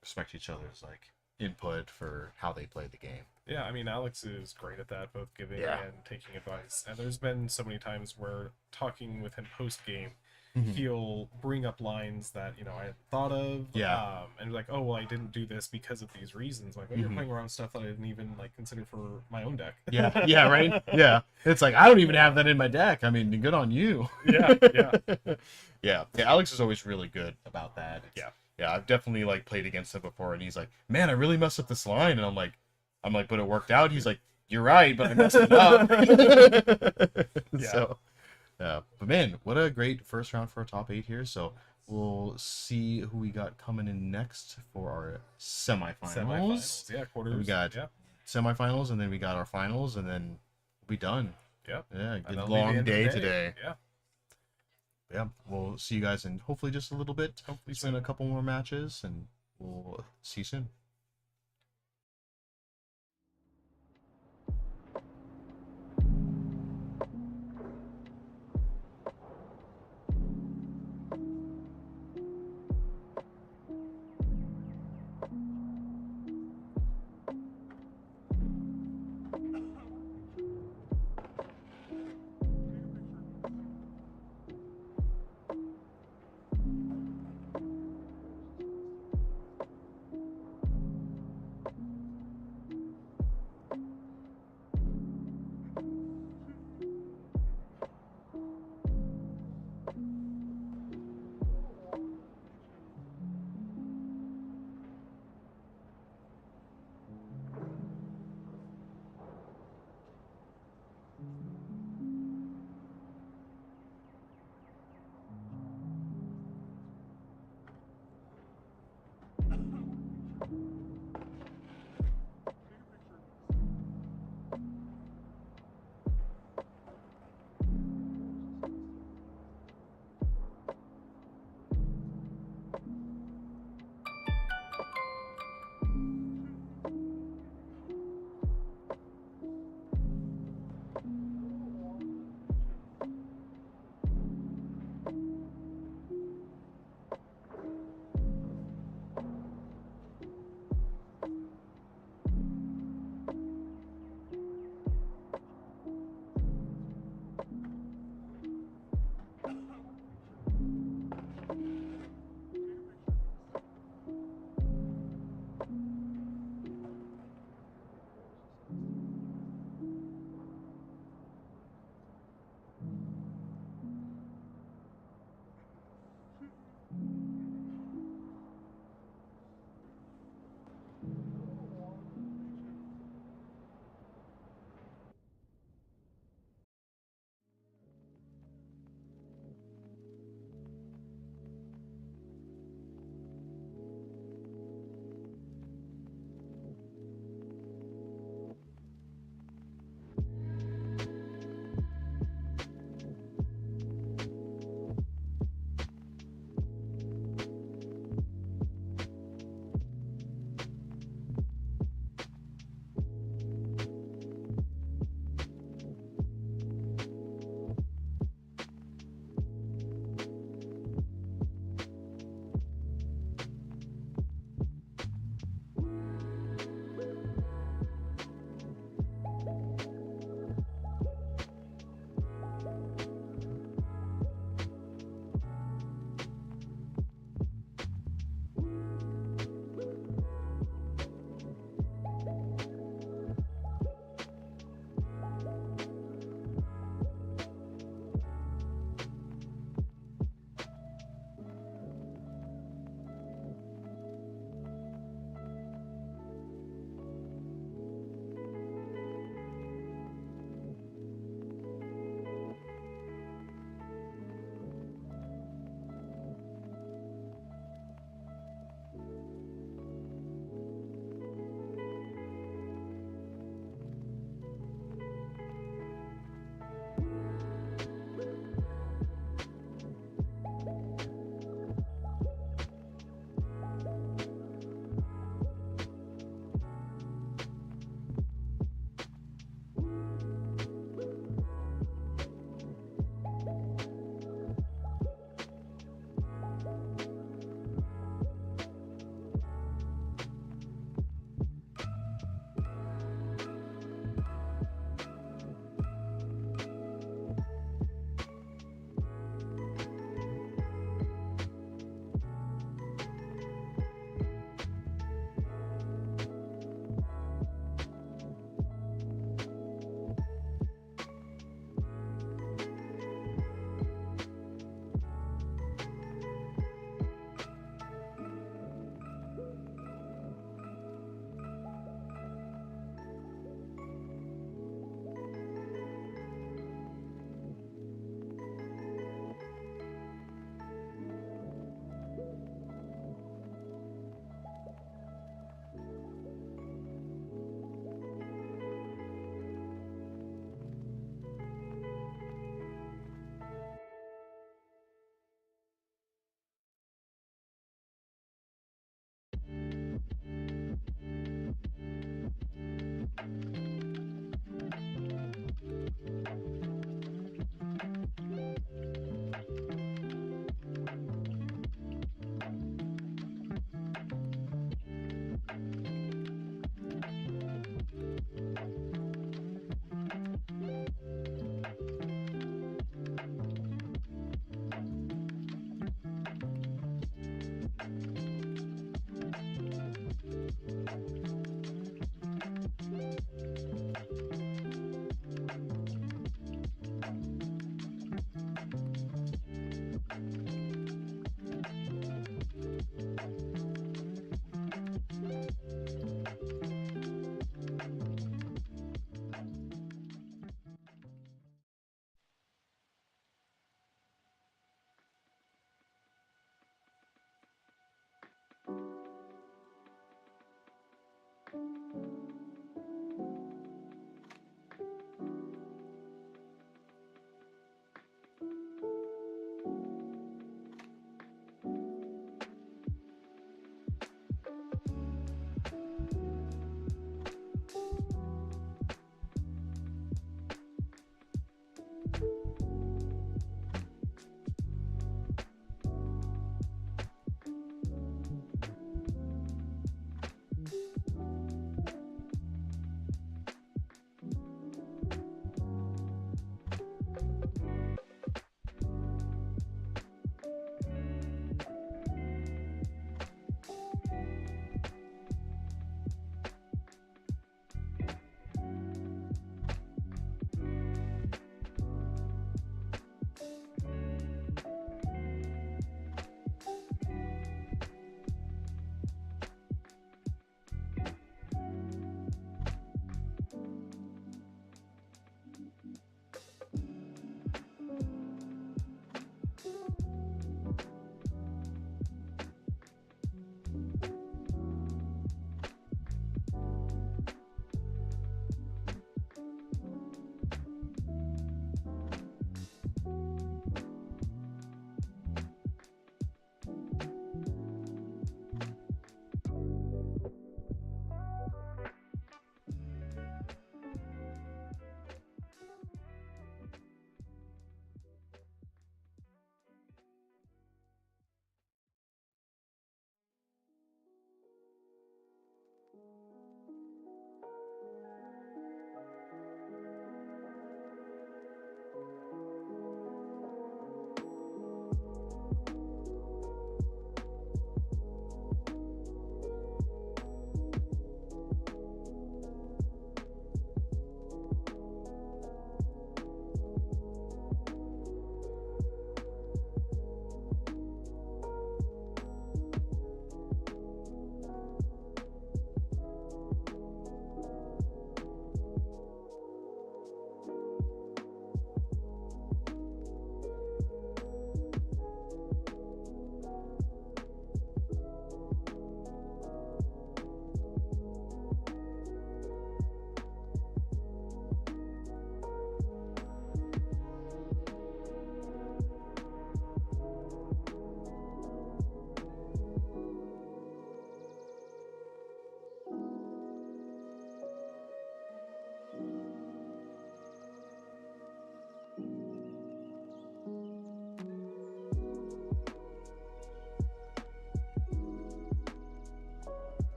respect each other's like input for how they play the game. Yeah, I mean, Alex is great at that, both giving and taking advice. And there's been so many times where talking with him post-game, he'll bring up lines that, you know, I hadn't thought of. Yeah. And like, oh, well, I didn't do this because of these reasons. Like, oh, you're playing around stuff that I didn't even, like, consider for my own deck. Yeah, yeah, right? Yeah. It's like, I don't even have that in my deck. I mean, good on you. Yeah, yeah. Yeah, Alex is always really good about that. Yeah. Yeah, I've definitely, like, played against him before, and he's like, man, I really messed up this line. And I'm like, but it worked out. He's like, you're right, but I messed it up. Yeah. So, but man, what a great first round for a top 8 here. So we'll see who we got coming in next for our semifinals. Yeah, quarters. We got semifinals, and then we got our finals, and then we'll be done. Yep. Yeah, good long day today. Yeah. Yeah, we'll see you guys in hopefully just a little bit. Hopefully spend a couple more matches, and we'll see you soon.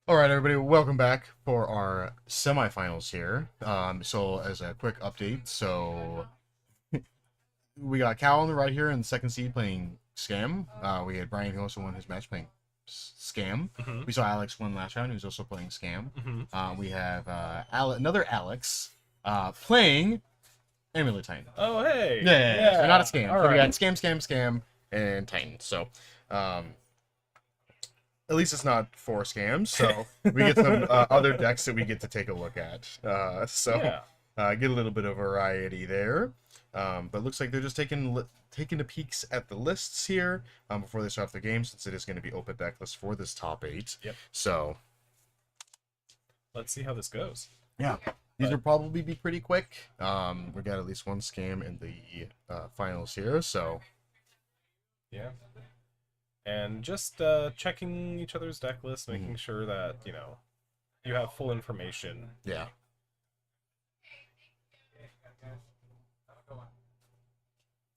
All right, everybody, welcome back for our semifinals here. So as a quick update, so we got Cal on the right here in the second seed playing Scam. We had Brian who also won his match playing Scam. Mm-hmm. We saw Alex won last round, who's also playing Scam. Mm-hmm. We have another Alex playing Amulet Titan. Oh, hey! Yeah. So not a Scam. All So we right. got Scam, and Titan. So at least it's not 4 scams, so we get some other decks that we get to take a look at. Get a little bit of variety there. But looks like they're just taking the peeks at the lists here before they start the game, since it is going to be open deck list for this top 8. Yep. So let's see how this goes. Yeah. These will probably be pretty quick. We got at least one scam in the finals here, so Yeah. And just checking each other's deck lists, making sure that, you know, you have full information. Yeah.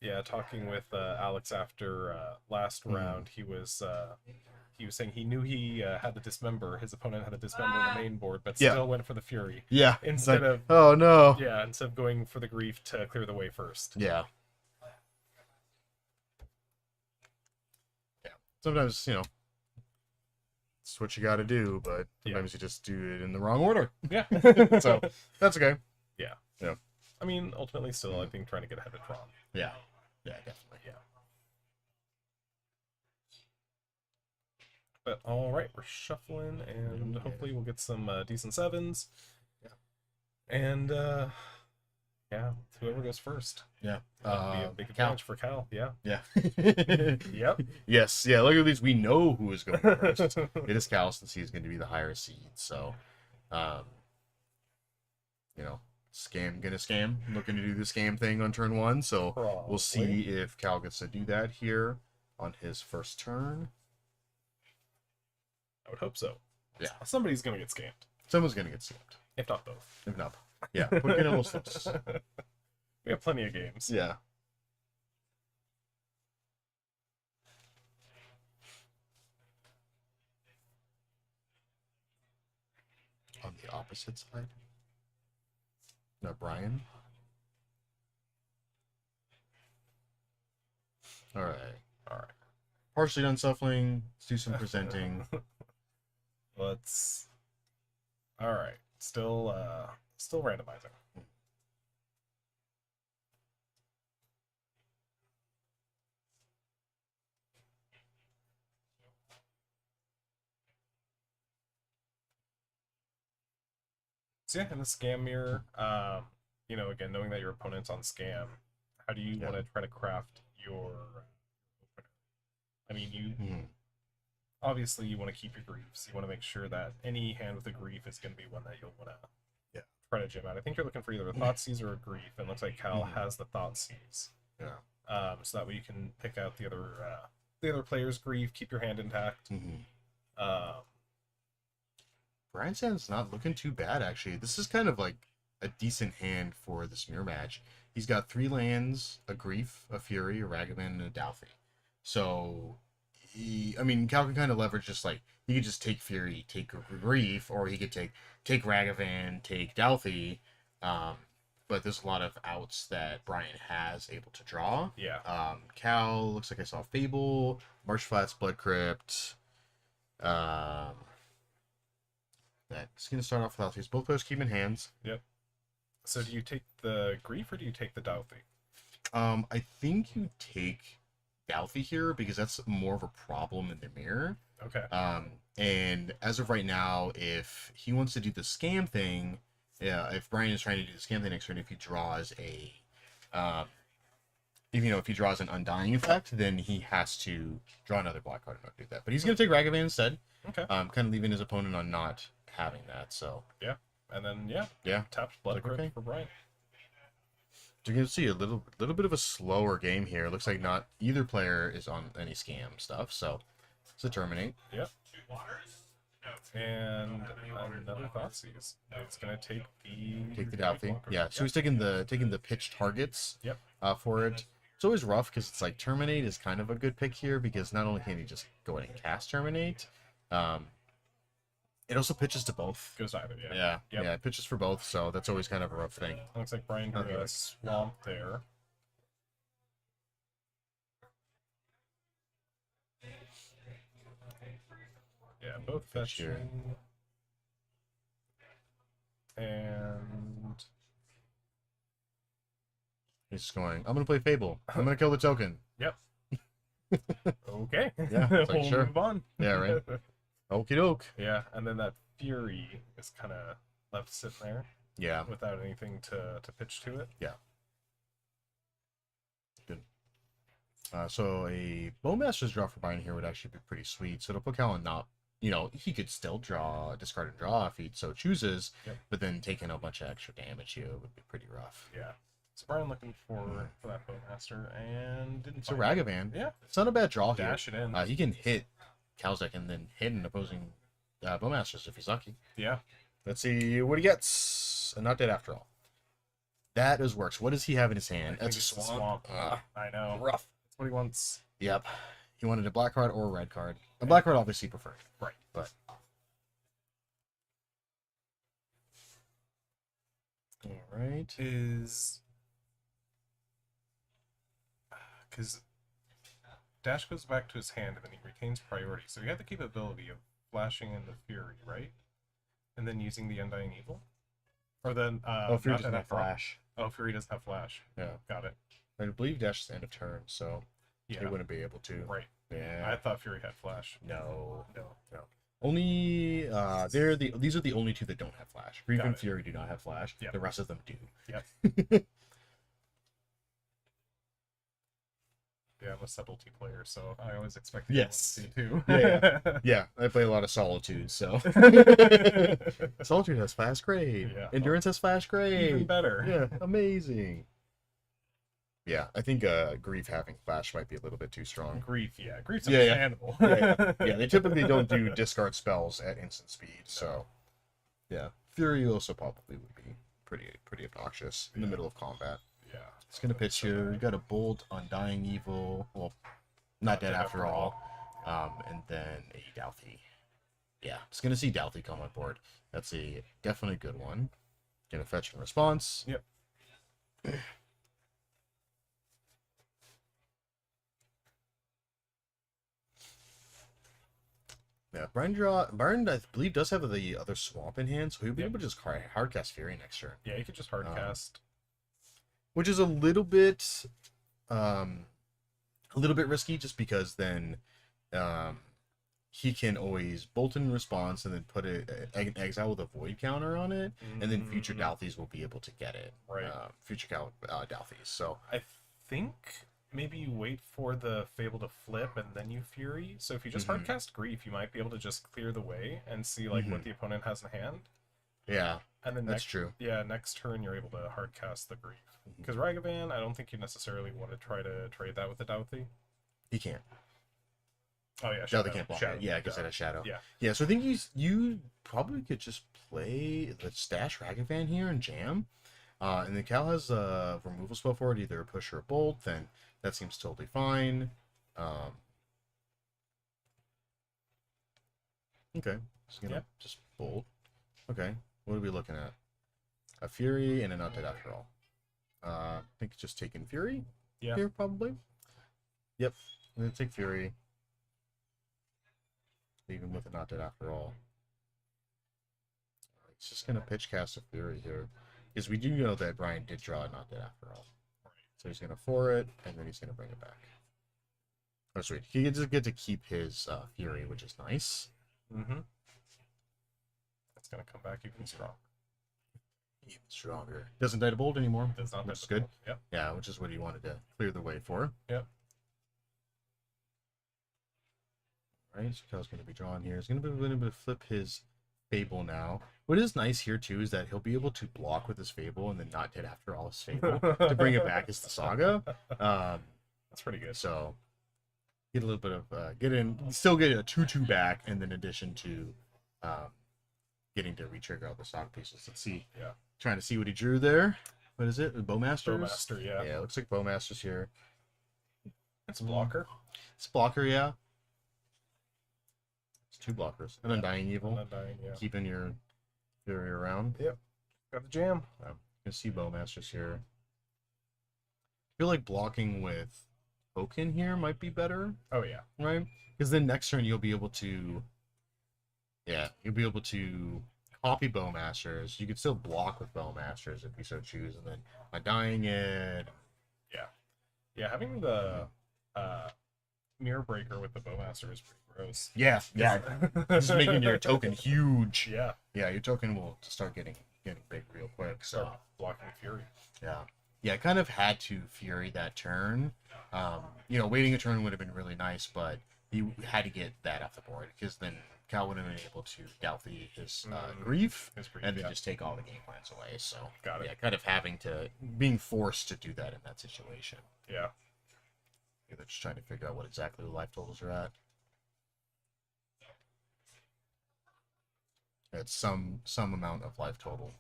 Yeah, talking with Alex after last round, he was saying he knew he had to dismember, his opponent had to dismember the main board, but still went for the Fury. Yeah. Instead of, oh no. Yeah, instead of going for the Grief to clear the way first. Yeah. Yeah. Sometimes, you know, it's what you got to do, but sometimes you just do it in the wrong order. Yeah. So that's okay. Yeah. Yeah. I mean, ultimately, still, I think trying to get ahead of Tron. Yeah. Yeah, definitely. Yeah. But all right, we're shuffling, and hopefully we'll get some decent sevens. Yeah. And yeah, whoever goes first. Yeah. Be a big advantage for Cal. Yeah. Yeah. Yep. Yes. Yeah. Look at these. We know who is going first. It is Cal, since he's going to be the higher seed. So, you know, scam. Looking to do the scam thing on turn 1. So we'll see if Cal gets to do that here on his first turn. I would hope so. Yeah. Somebody's going to get scammed. Someone's going to get scammed. If not both. If not. Yeah. We're getting almost close. We have plenty of games. Yeah. On the opposite side? No, Brian. All right. Partially done shuffling. Let's do some presenting. Let's. All right. Still randomizing. So yeah, in the scam mirror, you know, again, knowing that your opponent's on scam, how do you want to try to craft your opener? I mean, you obviously you want to keep your griefs. You want to make sure that any hand with a grief is going to be one that you'll want to try to jam out. I think you're looking for either a Thoughtseize or a grief, and it looks like Cal has the Thoughtseize. Yeah. So that way you can pick out the other player's grief, keep your hand intact. Brian's hand's not looking too bad, actually. This is kind of like a decent hand for this mirror match. He's got 3 lands, a Grief, a Fury, a Ragavan, and a Dalthy. So, I mean, Cal can kind of leverage just like, he could just take Fury, take Grief, or he could take Ragavan, take Dalthy. But there's a lot of outs that Brian has able to draw. Yeah. Cal, looks like I saw Fable, Marsh Flats, Blood Crypt. That's going to start off with Dalthy. Both players keep in hands. Yep. So do you take the Grief or do you take the Dalthy? I think you take Dalthy here because that's more of a problem in the mirror. Okay. And as of right now, if he wants to do the scam thing, if Brian is trying to do the scam thing next turn, if he draws if he draws an Undying effect, then he has to draw another black card in order to do that. But he's going to take Ragavan instead. Okay. Kind of leaving his opponent on not having that. So yeah, and then tapped Blood Crypt for Brian. You're going to see a little bit of a slower game here. It looks like not either player is on any scam stuff. So it's a terminate. Yep. And another Thoughtseize. It's going to take the Dalthy. Yeah. So he's taking the pitch targets. Yep. For it. It's always rough because it's like Terminate is kind of a good pick here because not only can he just go ahead and cast Terminate, it also pitches to both. Goes either, yeah. Yeah, yep. Yeah, it pitches for both, so that's always kind of a rough thing. Looks like Brian got a swamp there. Yeah, both fetching. And he's just going, I'm going to play Fable. I'm going to kill the token. Yep. Okay. Yeah, it's like, we'll sure. move on. Yeah, right. Okie doke. Yeah, and then that Fury is kind of left sitting there. Yeah. Without anything to pitch to it. Yeah. Good. So a Bowmaster's draw for Brian here would actually be pretty sweet. So it'll put Cal on not, he could still draw, discard and draw if he so chooses, but then taking a bunch of extra damage here would be pretty rough. Yeah. So Brian looking for that Bowmaster. Bowmaster and didn't. It's a find it. Ragavan. Yeah. It's not a bad draw here. Dash it in. He can hit Cal's deck and then hit an opposing Bowmasters if he's lucky. Yeah. Let's see what he gets. A Not Dead After All. That is works. What does he have in his hand? That's a swamp. I know. Rough. That's what he wants. Yep. He wanted a black card or a red card. A black card obviously preferred. Right. But. Alright. Because Dash goes back to his hand and then he retains priority. So he had the capability of flashing in the Fury, right? And then using the Undying Evil? Or then Fury doesn't have flash. Oh, Fury does have flash. Yeah. Got it. I believe Dash is end of turn, so he wouldn't be able to. Right. Yeah. I thought Fury had flash. No. Only these are the only two that don't have flash. Grief and Fury do not have flash. Yep. The rest of them do. Yep. Yeah, I'm a subtlety player, so I always expect the Yes. too. Yeah. I play a lot of Solitude, so Solitude has flash grade. Yeah. Endurance has flash grade. Even better. Yeah, amazing. Yeah, I think Grief having flash might be a little bit too strong. Grief's understandable. Yeah, they typically don't do discard spells at instant speed, so yeah. Fury also probably would be pretty obnoxious in the middle of combat. Yeah. It's gonna pitch here. You got a Bolt, Undying Evil, well, not dead after all, and then a Douthie. Yeah, it's gonna see Douthie come on board. That's a definitely good one. Gonna fetch and response. Yep. Yeah, Byron, I believe, does have the other swamp in hand, so he'll be able to just hardcast Fury next turn. Yeah, he could just hardcast. Which is a little bit risky, just because then he can always bolt in response and then put an exile with a void counter on it, and then future Douthies will be able to get it. Right. Future Douthies. So I think maybe you wait for the Fable to flip and then you Fury. So if you just hardcast Grief, you might be able to just clear the way and see like what the opponent has in hand. Yeah, and then that's true. Yeah, next turn you're able to hardcast the Grief. Because Ragavan, I don't think you necessarily want to try to trade that with the Douthie. He can't. Oh yeah, Shadow can't block it. Yeah, because it has Shadow. Yeah. Yeah, so I think you probably could just play the stash Ragavan here and jam. And then Cal has a removal spell for it, either a push or a bolt, then that seems totally fine. Okay, just gonna just bolt. Okay, what are we looking at? A Fury and a Not Dead After All. I think just taking Fury here, probably. Yep, I'm gonna take Fury. Even with a Not Dead After All. It's just gonna pitch cast a Fury here. Because we do know that Brian did draw a Not Dead After All. So he's gonna 4 it, and then he's gonna bring it back. Oh sweet. He just get to keep his Fury, which is nice. That's gonna come back even stronger. Even stronger. Doesn't die to bolt anymore. Does not. Which is good. Yep. Yeah, which is what he wanted to clear the way for. Yep. Right, so Cal's going to be drawn here. He's going to be able to flip his Fable now. What is nice here, too, is that he'll be able to block with his Fable and then Not Dead After All his Fable to bring it back as the Saga. That's pretty good. So, get a little bit of, still get a 2-2 back, and then in addition to getting to retrigger all the Saga pieces. Let's see. Yeah. Trying to see what he drew there. What is it? Bowmasters? Bowmaster, yeah. Yeah, it looks like Bowmasters here. It's a blocker. It's a blocker, yeah. 2 blockers. An Undying Evil. Undying, yeah. Keeping your Fury around. Yep. Got the jam. You can see Bowmasters here. I feel like blocking with Token here might be better. Oh, yeah. Right? Because then next turn you'll be able to... Yeah, you'll be able to copy Bowmasters. You can still block with Bowmasters if you so choose. And then Undying it. Yeah. Yeah, having the... Mirror Breaker with the Bowmaster is pretty gross. Yeah. Just making your token huge. Yeah. Yeah, your token will start getting big real quick. So start blocking Fury. Yeah, I kind of had to Fury that turn. Waiting a turn would have been really nice, but you had to get that off the board because then Cal would have been able to Douthie his grief, and then yeah. just take all the game plans away. So Got it. yeah, kind of being forced to do that in that situation. Yeah. They're just trying to figure out what exactly the life totals are at. It's some amount of life total.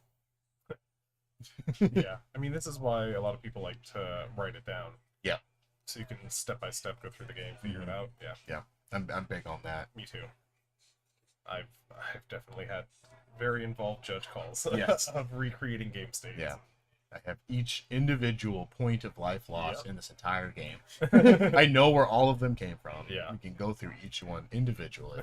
Yeah, I mean, this is why a lot of people like to write it down. Yeah. So you can step by step go through the game, figure it out. Yeah. Yeah, I'm big on that. Me too. I've definitely had very involved judge calls Yes. of recreating game states. Yeah. I have each individual point of life loss in this entire game. I know where all of them came from. Yeah. We can go through each one individually.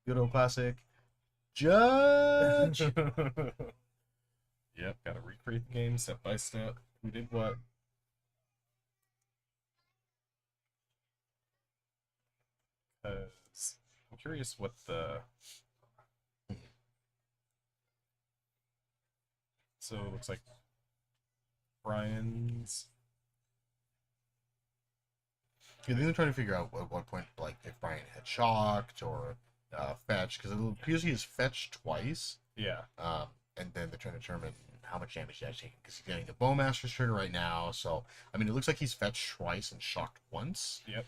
Good old classic. Judge! Yep, gotta recreate the game step by step. Who did what? Because I'm curious what the... So it looks like Brian's... I think they're trying to figure out at what point, like, if Brian had shocked or fetched, because it appears he has fetched twice. Yeah. And then they're trying to determine how much damage he's actually taking, because he's getting the Bowmaster's trigger right now. So, I mean, it looks like he's fetched twice and shocked once. Yep.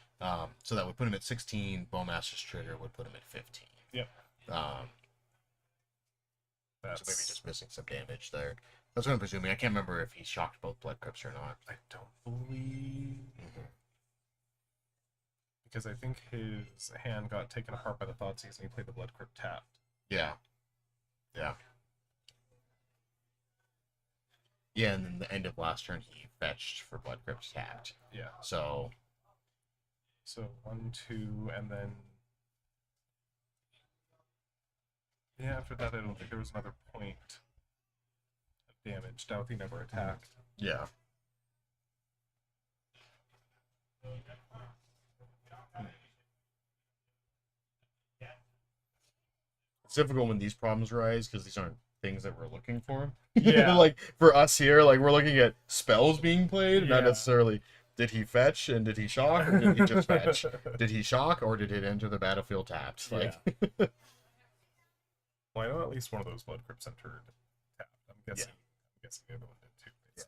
So that would put him at 16. Bowmaster's trigger would put him at 15. Yep. So maybe just missing some damage there. That's what I'm presuming. I can't remember if he shocked both Blood Crypts or not. I don't believe... Because I think his hand got taken apart by the Thoughtseize and he played the Blood Crypt tapped. Yeah. Yeah. Yeah, and then the end of last turn he fetched for Blood Crypt tapped. Yeah. So 1, 2, and then... Yeah, after that I don't think there was another point of damage. Douthie never attacked. Yeah. It's difficult when these problems arise because these aren't things that we're looking for. Yeah. Like for us here, like we're looking at spells being played, not Yeah. necessarily did he fetch and did he shock or did he just fetch? Did he shock or did it enter the battlefield tapped? Like Well, I know at least one of those Blood Crypts entered tapped. I'm guessing the other one did too. Yeah.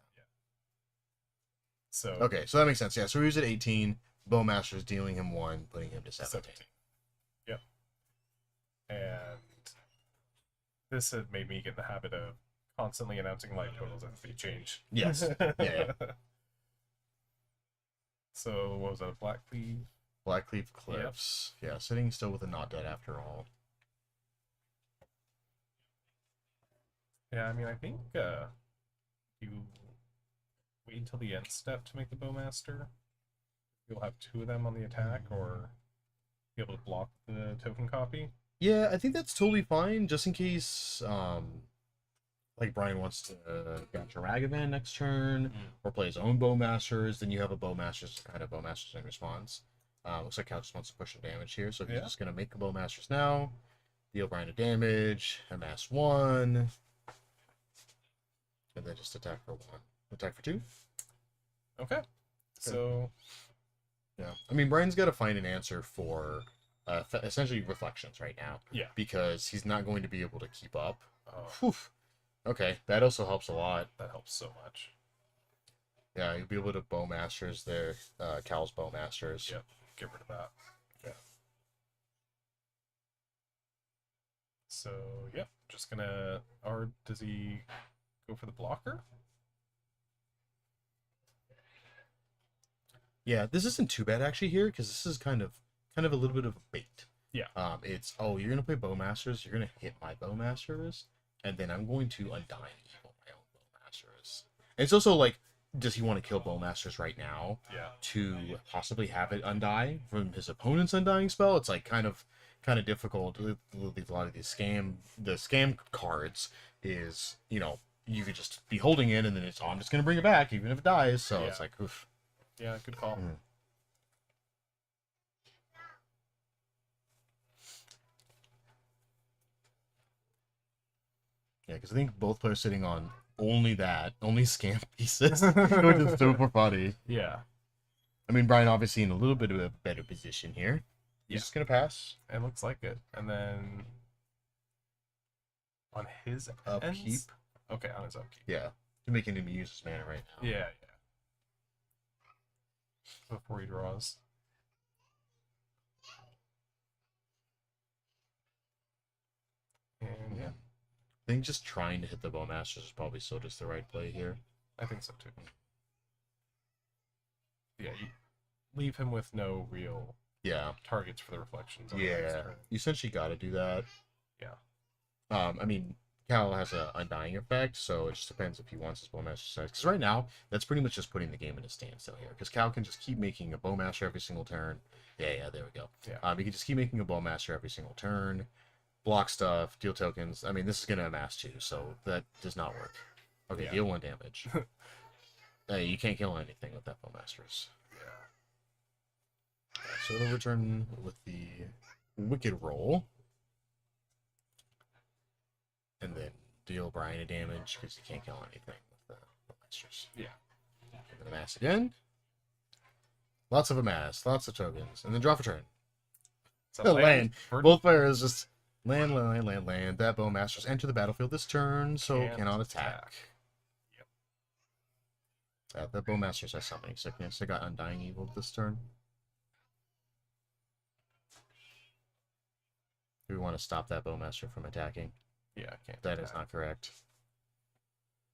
So okay, so that makes sense. Yeah, so he was at 18. Bowmaster's dealing him 1, putting him to 17. Yep. And this had made me get in the habit of constantly announcing life totals as they change. Yes. Yeah. So what was that? Blackcleave? Blackcleave Cliffs. Yeah, sitting still with a not dead after all. Yeah, I mean, I think you wait until the end step to make the Bowmaster. You'll have 2 of them on the attack, or be able to block the token copy. Yeah, I think that's totally fine, just in case, like Brian wants to get Ragavan next turn, or play his own Bowmasters, then you have a Bowmasters kind of Bowmasters in response. Looks like Cal just wants to push some damage here, so he's just going to make the Bowmasters now, deal Brian a damage, amass 1, and then just attack for 1. Attack for 2. Okay. So... Yeah. I mean, Brian's got to find an answer for essentially Reflections right now. Yeah. Because he's not going to be able to keep up. Oh. Okay, that also helps a lot. That helps so much. Yeah, you'll be able to Bowmasters there. Cal's Bowmasters. Yep. Get rid of that. Yeah. So, yep. Just gonna... Or does he go for the blocker? Yeah, this isn't too bad actually here, because this is kind of a little bit of a bait. Yeah. It's, oh, you're gonna play Bowmasters, you're gonna hit my Bowmasters, and then I'm going to Undying Evil my own Bowmasters. And it's also like, does he want to kill Bowmasters right now? Yeah. To possibly have it undie from his opponent's Undying spell? It's like kind of difficult with a lot of these scam cards is, you know, you could just be holding it and then it's, oh, I'm just gonna bring it back even if it dies. So it's like, oof. Yeah, good call. Yeah, because I think both players sitting on only scam pieces, which is super funny. Yeah. I mean, Brian obviously in a little bit of a better position here. He's just gonna pass. It looks like it. And then on his Upkeep. ends? Okay, on his upkeep. Yeah. You're making him use his mana right now. Yeah. Before he draws. And yeah. I think just trying to hit the Bowmasters is probably still just the right play here. I think so too. Yeah, you leave him with no real targets for the reflections. On the next turn. You essentially got to do that. Yeah. I mean, Cal has an Undying effect, so it just depends if he wants his Bowmaster size. Because right now, that's pretty much just putting the game in a standstill here. Because Cal can just keep making a Bowmaster every single turn. Yeah, there we go. Yeah. He can just keep making a Bowmaster every single turn. Block stuff, deal tokens. I mean, this is going to amass 2, so that does not work. Okay, deal 1 damage. Hey, you can't kill anything with that Bowmasters. Yeah. So it'll return with the Wicked Roll. And then deal Brian a damage, because you can't kill anything with the Bowmasters. Yeah. And then amass again. Lots of amass, lots of tokens. And then draw for turn. Land. Both players just land. That Bowmasters enter the battlefield this turn, so cannot attack. Yep. That Bowmasters has Summoning Sickness. I got Undying Evil this turn. Do we want to stop that Bowmaster from attacking? Yeah, I can't. That is not correct.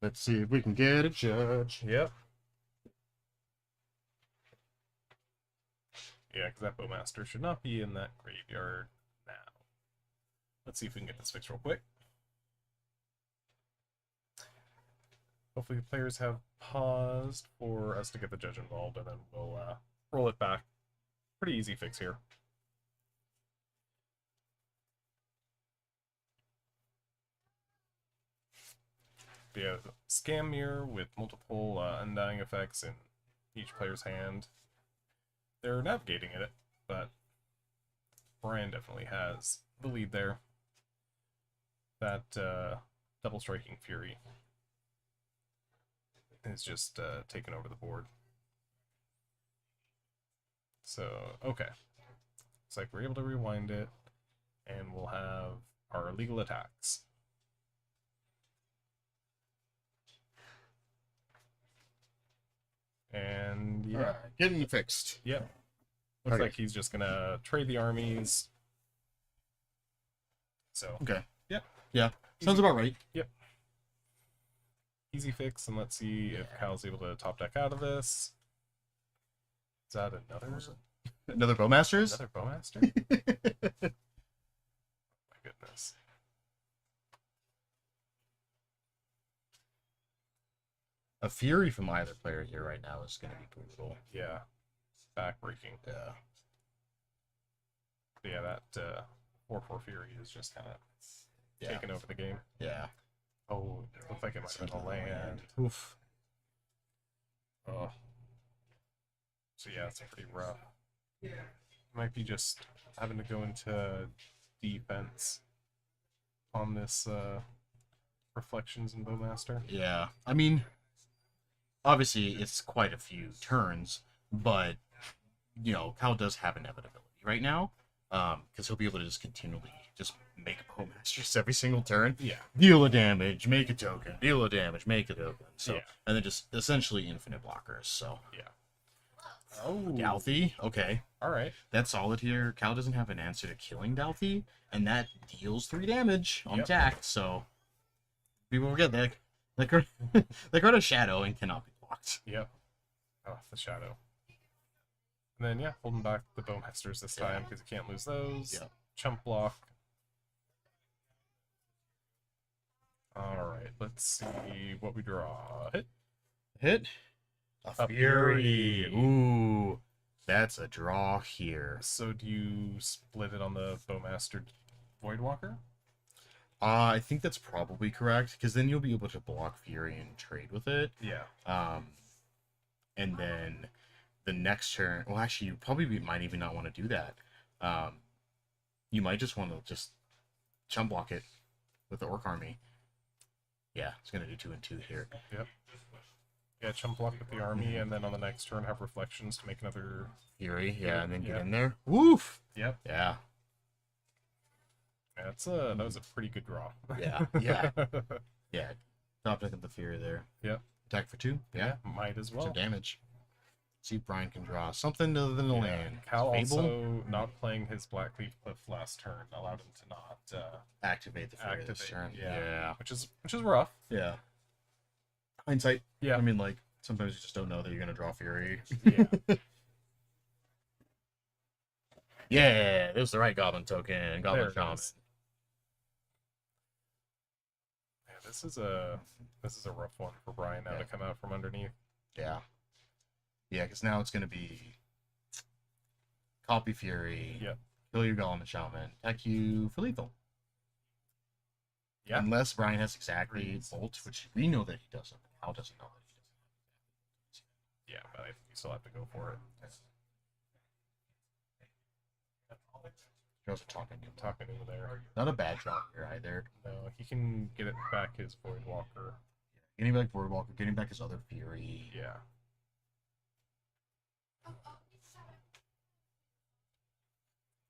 Let's see if we can get a judge. Yep. Yeah, because that Bowmaster should not be in that graveyard now. Let's see if we can get this fixed real quick. Hopefully the players have paused for us to get the judge involved, and then we'll roll it back. Pretty easy fix here. We have Scam Mirror with multiple Undying effects in each player's hand. They're navigating it, but Brian definitely has the lead there. That double striking Fury is just taking over the board. So, okay. Looks like we're able to rewind it, and we'll have our legal attacks. And yeah, right, getting it fixed. Yep. Looks like he's just gonna trade the armies. So okay. Yep. Yeah. Sounds about right. Yep. Easy fix, and let's see if Cal's able to top deck out of this. Is that another Bowmasters? Another Bowmaster? My goodness. A Fury from either player here right now is going to be brutal. Yeah. Backbreaking. Yeah. Yeah, that 4/4 Fury is just kind of taking over the game. Yeah. Oh, it looks like it might have been a land. Oof. Oh. So yeah, it's pretty rough. Might be just having to go into defense on this Reflections and Bowmaster. Yeah. I mean, obviously it's quite a few turns, but you know, Cal does have inevitability right now. Because he'll be able to just continually just make Bowmasters every single turn. Yeah. Deal a damage, make a token. Deal a damage, make a token. So yeah. And then just essentially infinite blockers. So yeah. Oh, Dalthy. Okay. All right. That's solid here. Cal doesn't have an answer to killing Dalthy, and that deals 3 damage on attack. So people forget that they got a shadow and cannot be blocked. Yep. Oh, the shadow. And then, yeah, holding back the Bowmasters this time because you can't lose those. Yeah. Chump block. Alright, let's see what we draw. Hit. A Fury. Ooh. That's a draw here. So do you split it on the Bowmaster Voidwalker? I think that's probably correct, because then you'll be able to block Fury and trade with it. Yeah. And then the next turn, well, actually, you probably might even not want to do that. You might just want to just chump block it with the Orc Army. Yeah, it's going to do 2 and 2 here. Yep. Yeah, chump block with the army, and then on the next turn have reflections to make another Fury. Yeah, and then get Yeah. in there. Woof. Yep. Yeah. Yeah, that was a pretty good draw. Yeah. Yeah. Yeah. Top deck of the Fury there. Yep. Attack for 2. Yeah. Might as well. Some damage. See if Brian can draw something other than a land. Cal Fable? also not playing his Blackleaf Cliff last turn allowed him to not activate the Fury this turn. Yeah. Which is rough. Yeah. Hindsight. Yeah. I mean, like, sometimes you just don't know that you're going to draw Fury. Yeah. Yeah, there's the right Goblin token. Goblin Shaman. Yeah, this is a rough one for Brian now to come out from underneath. Yeah. Yeah, because now it's going to be copy Fury, kill your Golem and Shaman, attack you for lethal. Yeah. Unless Brian has exactly Bolt, which we know that he doesn't. Hal doesn't know that he doesn't. Yeah, but I think you still have to go for it. You're also talking to there. Not a bad draw here either. No, he can get it back his Voidwalker. Getting back Voidwalker, getting back his other Fury. Yeah.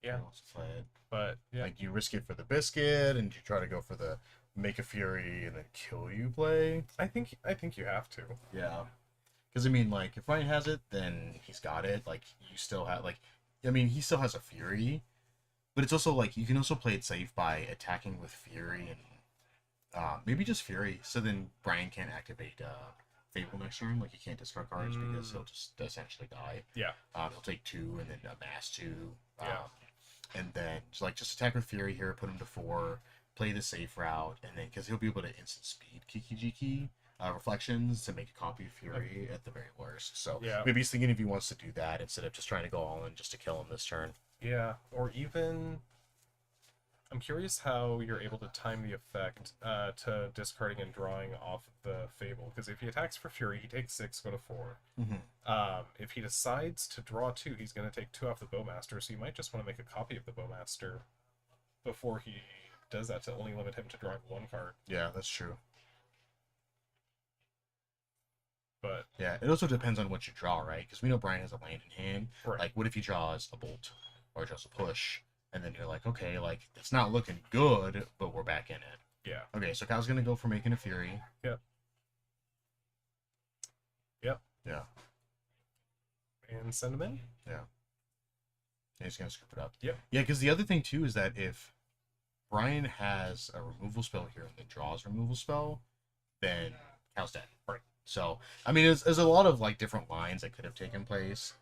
Yeah. But yeah. Like you risk it for the biscuit and you try to go for the make a Fury and then kill you play. I think you have to. Yeah. Because I mean, like, if Ryan has it, then he's got it. Like, you still have, like, I mean, he still has a Fury, but it's also like you can also play it safe by attacking with Fury and maybe just Fury. So then Brian can't activate Fable next turn. Like, he can't discard cards because he'll just essentially die. Yeah. He'll take 2 and then amass 2. And then just attack with Fury here, put him to 4, play the safe route, and then because he'll be able to instant speed Kiki Reflections to make a copy of Fury at the very worst. So maybe he's thinking if he wants to do that instead of just trying to go all in just to kill him this turn. Yeah, or even I'm curious how you're able to time the effect to discarding and drawing off of the Fable, because if he attacks for Fury, he takes 6, go to 4. If he decides to draw 2, he's going to take 2 off the Bowmaster, so you might just want to make a copy of the Bowmaster before he does that to only limit him to drawing 1 card. Yeah, that's true. But yeah, it also depends on what you draw, right? Because we know Brian has a land in hand. Right. Like, what if he draws a Bolt or just a push, and then you're like, okay, like it's not looking good, but we're back in it. Yeah. Okay, so Cal's gonna go for making a Fury. Yep. Yep. Yeah. And send him in. Yeah. And he's gonna scoop it up. Yep. Yeah, because the other thing too is that if Brian has a removal spell here and then draws a removal spell, then Cal's dead. Right. So, I mean, there's a lot of, like, different lines that could have taken place.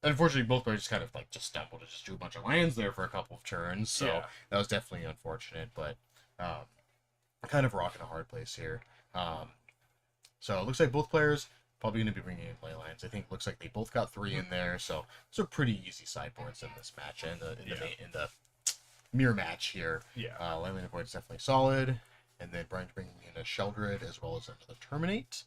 Unfortunately, both players just kind of, like, just stumbled to just do a bunch of lands there for a couple of turns. So, that was definitely unfortunate. But, kind of rocking a hard place here. So, it looks like both players probably going to be bringing in play lines. I think it looks like they both got 3 in there. So, those are pretty easy sideboards in this match. And in the mirror match here. Yeah. Landlane Void is definitely solid. And then Brian's bringing in a Sheldred as well as another Terminate.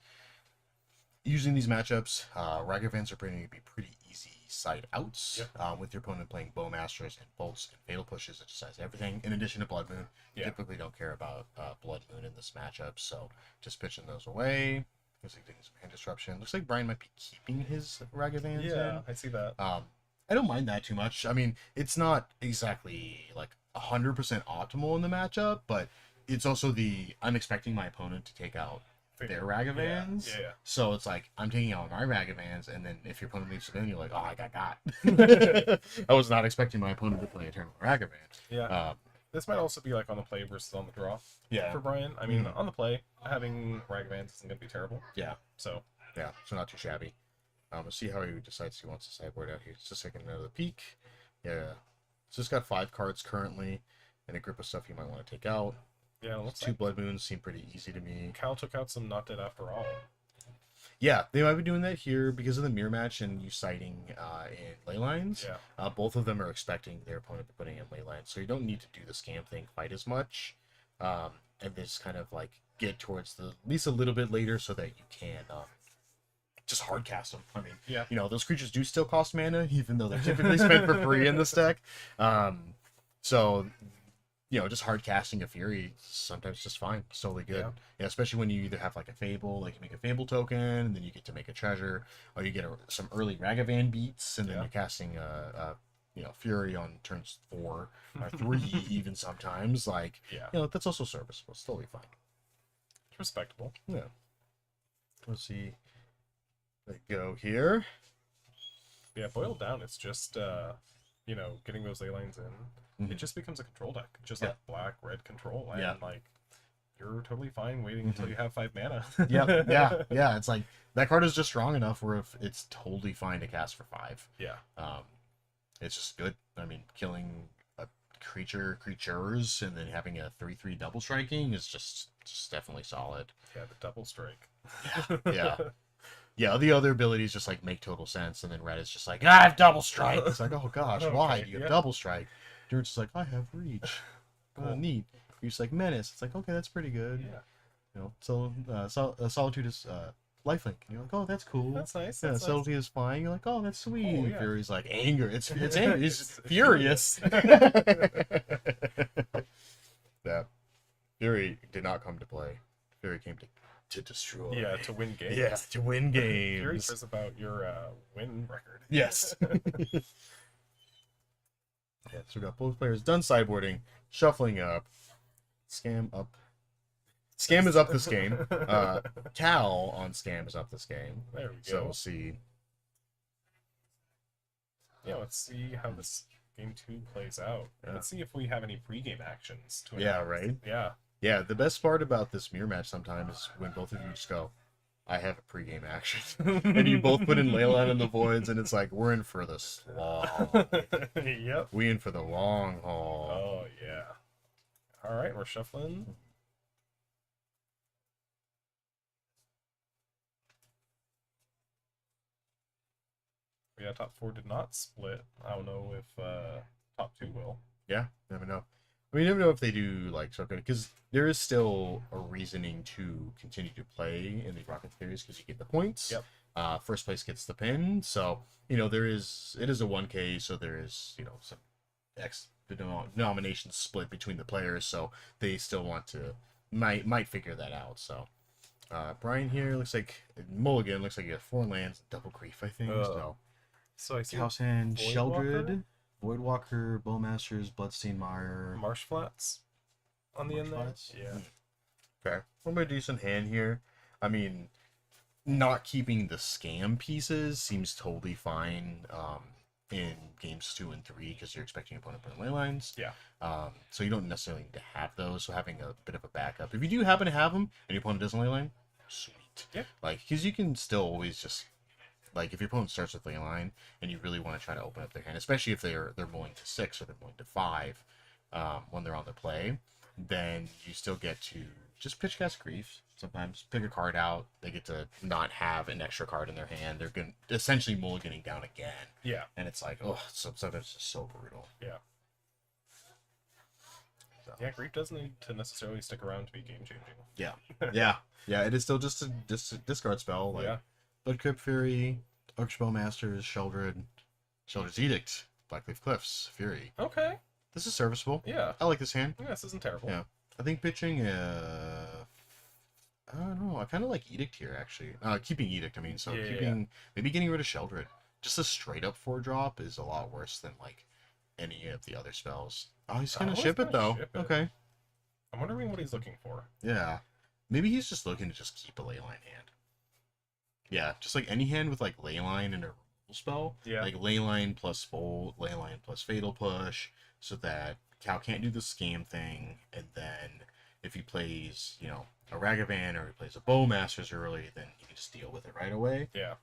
Using these matchups, Ragavans are going to be pretty easy side outs, with your opponent playing Bowmasters and Bolts and Fatal Pushes. It just has everything. In addition to Blood Moon, you typically don't care about Blood Moon in this matchup, so just pitching those away. Looks like getting some hand disruption. Looks like Brian might be keeping his Ragavans in. I see that. I don't mind that too much. I mean, it's not exactly like 100% optimal in the matchup, but it's also I'm expecting my opponent to take out their Ragavans. Yeah. So it's like, I'm taking out my Ragavans, and then if your opponent leaves it in, you're like, oh, I got. I was not expecting my opponent to play a turn with Ragavan. Yeah. This might also be like on the play versus on the draw. Yeah. For Brian. I mean, on the play, having Ragavans isn't going to be terrible. Yeah. So not too shabby. Let's see how he decides he wants to sideboard out here. It's just taking another peek. Yeah. So it's got 5 cards currently, and a grip of stuff you might want to take out. Yeah, it looks 2 Blood Moons seem pretty easy to me. Cal took out some Not Dead After All. Yeah, they might be doing that here because of the mirror match and you sighting in ley lines. Yeah. Both of them are expecting their opponent to be putting in ley lines, so you don't need to do the scam thing quite as much. And just kind of like get towards at least a little bit later so that you can just hard cast them. I mean, those creatures do still cost mana, even though they're typically spent for free in this deck. So just hard casting a Fury sometimes just fine. It's totally good. Yeah, especially when you either have like a Fable, like you make a Fable token, and then you get to make a treasure, or you get some early Ragavan beats, and then you're casting Fury on turns 4 or 3 even sometimes. Like, that's also serviceable. It's totally fine. It's respectable. Yeah. Let's see. Let go here. Yeah, boiled down, it's just getting those ley lines in. It just becomes a control deck, just like black, red control, and like you're totally fine waiting until you have 5 mana. yeah. It's like that card is just strong enough where if it's totally fine to cast for 5. Yeah. It's just good. I mean, killing a creatures, and then having a 3/3 double striking is just definitely solid. Yeah, the double strike. Yeah, the other abilities just like make total sense, and then red is just like, I have double strike. It's like, oh gosh, why do you have double strike? You're just like, I have reach. Cool. Neat. You're just like menace. It's like, okay, that's pretty good. Yeah. Solitude is lifelink. You're like, oh, that's cool. That's nice. Yeah, that's subtlety is flying. You're like, oh, that's sweet. Oh, yeah. Fury's like anger. It's anger. He's furious. Yeah. Fury did not come to play. Fury came to destroy. Yeah, to win games. Yeah, to win games. Fury says about your win record. Yes. Yeah, so we got both players done sideboarding, shuffling up, scam up. Scam is up this game. Cal on Scam is up this game. There we go. So we'll see. Yeah, let's see how this game 2 plays out. Let's see if we have any pregame actions to announce. Right? Yeah. Yeah, the best part about this mirror match sometimes is when both of you just go, I have a pregame action. And you both put in Leyline in the Voids, and it's like, we're in for the slog. Yep. We in for the long haul. Oh, yeah. All right, we're shuffling. Yeah, top 4 did not split. I don't know if top 2 will. Yeah, never know. I mean, you never know if they do, like, so good, because there is still a reasoning to continue to play in the Rocket Series, because you get the points. Yep. First place gets the pin, so, it is a 1K, so there is, some nominations split between the players, so they still want to, might figure that out, so. Brian here, looks like, Mulligan, looks like he got 4 lands, double grief, I think, So I see House Hand, Sheldred, Voidwalker, Bowmasters, Bloodstained Mire, Marsh Flats on the end there. Yeah. Okay. What a decent hand here. I mean, not keeping the scam pieces seems totally fine in games 2 and 3 because you're expecting your opponent to put in ley lines. Yeah. So you don't necessarily need to have those. So having a bit of a backup. If you do happen to have them and your opponent doesn't ley line, sweet. Yeah. Like, because you can still always just, like, if your opponent starts with ley line and you really want to try to open up their hand, especially if they're mulling to 6 or they're mulling to 5 when they're on the play, then you still get to just pitch cast grief. Sometimes pick a card out. They get to not have an extra card in their hand. They're going essentially mulliganing down again. Yeah. And it's like, oh, sometimes it's just so brutal. Yeah. So. Yeah, grief doesn't need to necessarily stick around to be game changing. Yeah. Yeah. It is still just a discard spell. Like, Bloodcrypt Fury, Orcish Bowmasters, Sheldred's Edict, Blackleaf Cliffs, Fury. Okay. This is serviceable. Yeah. I like this hand. Yeah, this isn't terrible. Yeah. I think pitching, I don't know. I kind of like Edict here, actually. Keeping Edict, I mean. So maybe getting rid of Sheldred. Just a straight up 4-drop is a lot worse than, like, any of the other spells. Oh, he's going to ship it, though. Okay. I'm wondering what he's looking for. Yeah. Maybe he's just looking to just keep a leyline hand. Yeah, just like any hand with like leyline and a rule spell. Yeah. Like leyline plus Fold, leyline plus Fatal Push, so that Cal can't do the scam thing. And then if he plays, a Ragavan or he plays a Bowmasters early, then he can just deal with it right away. Yeah.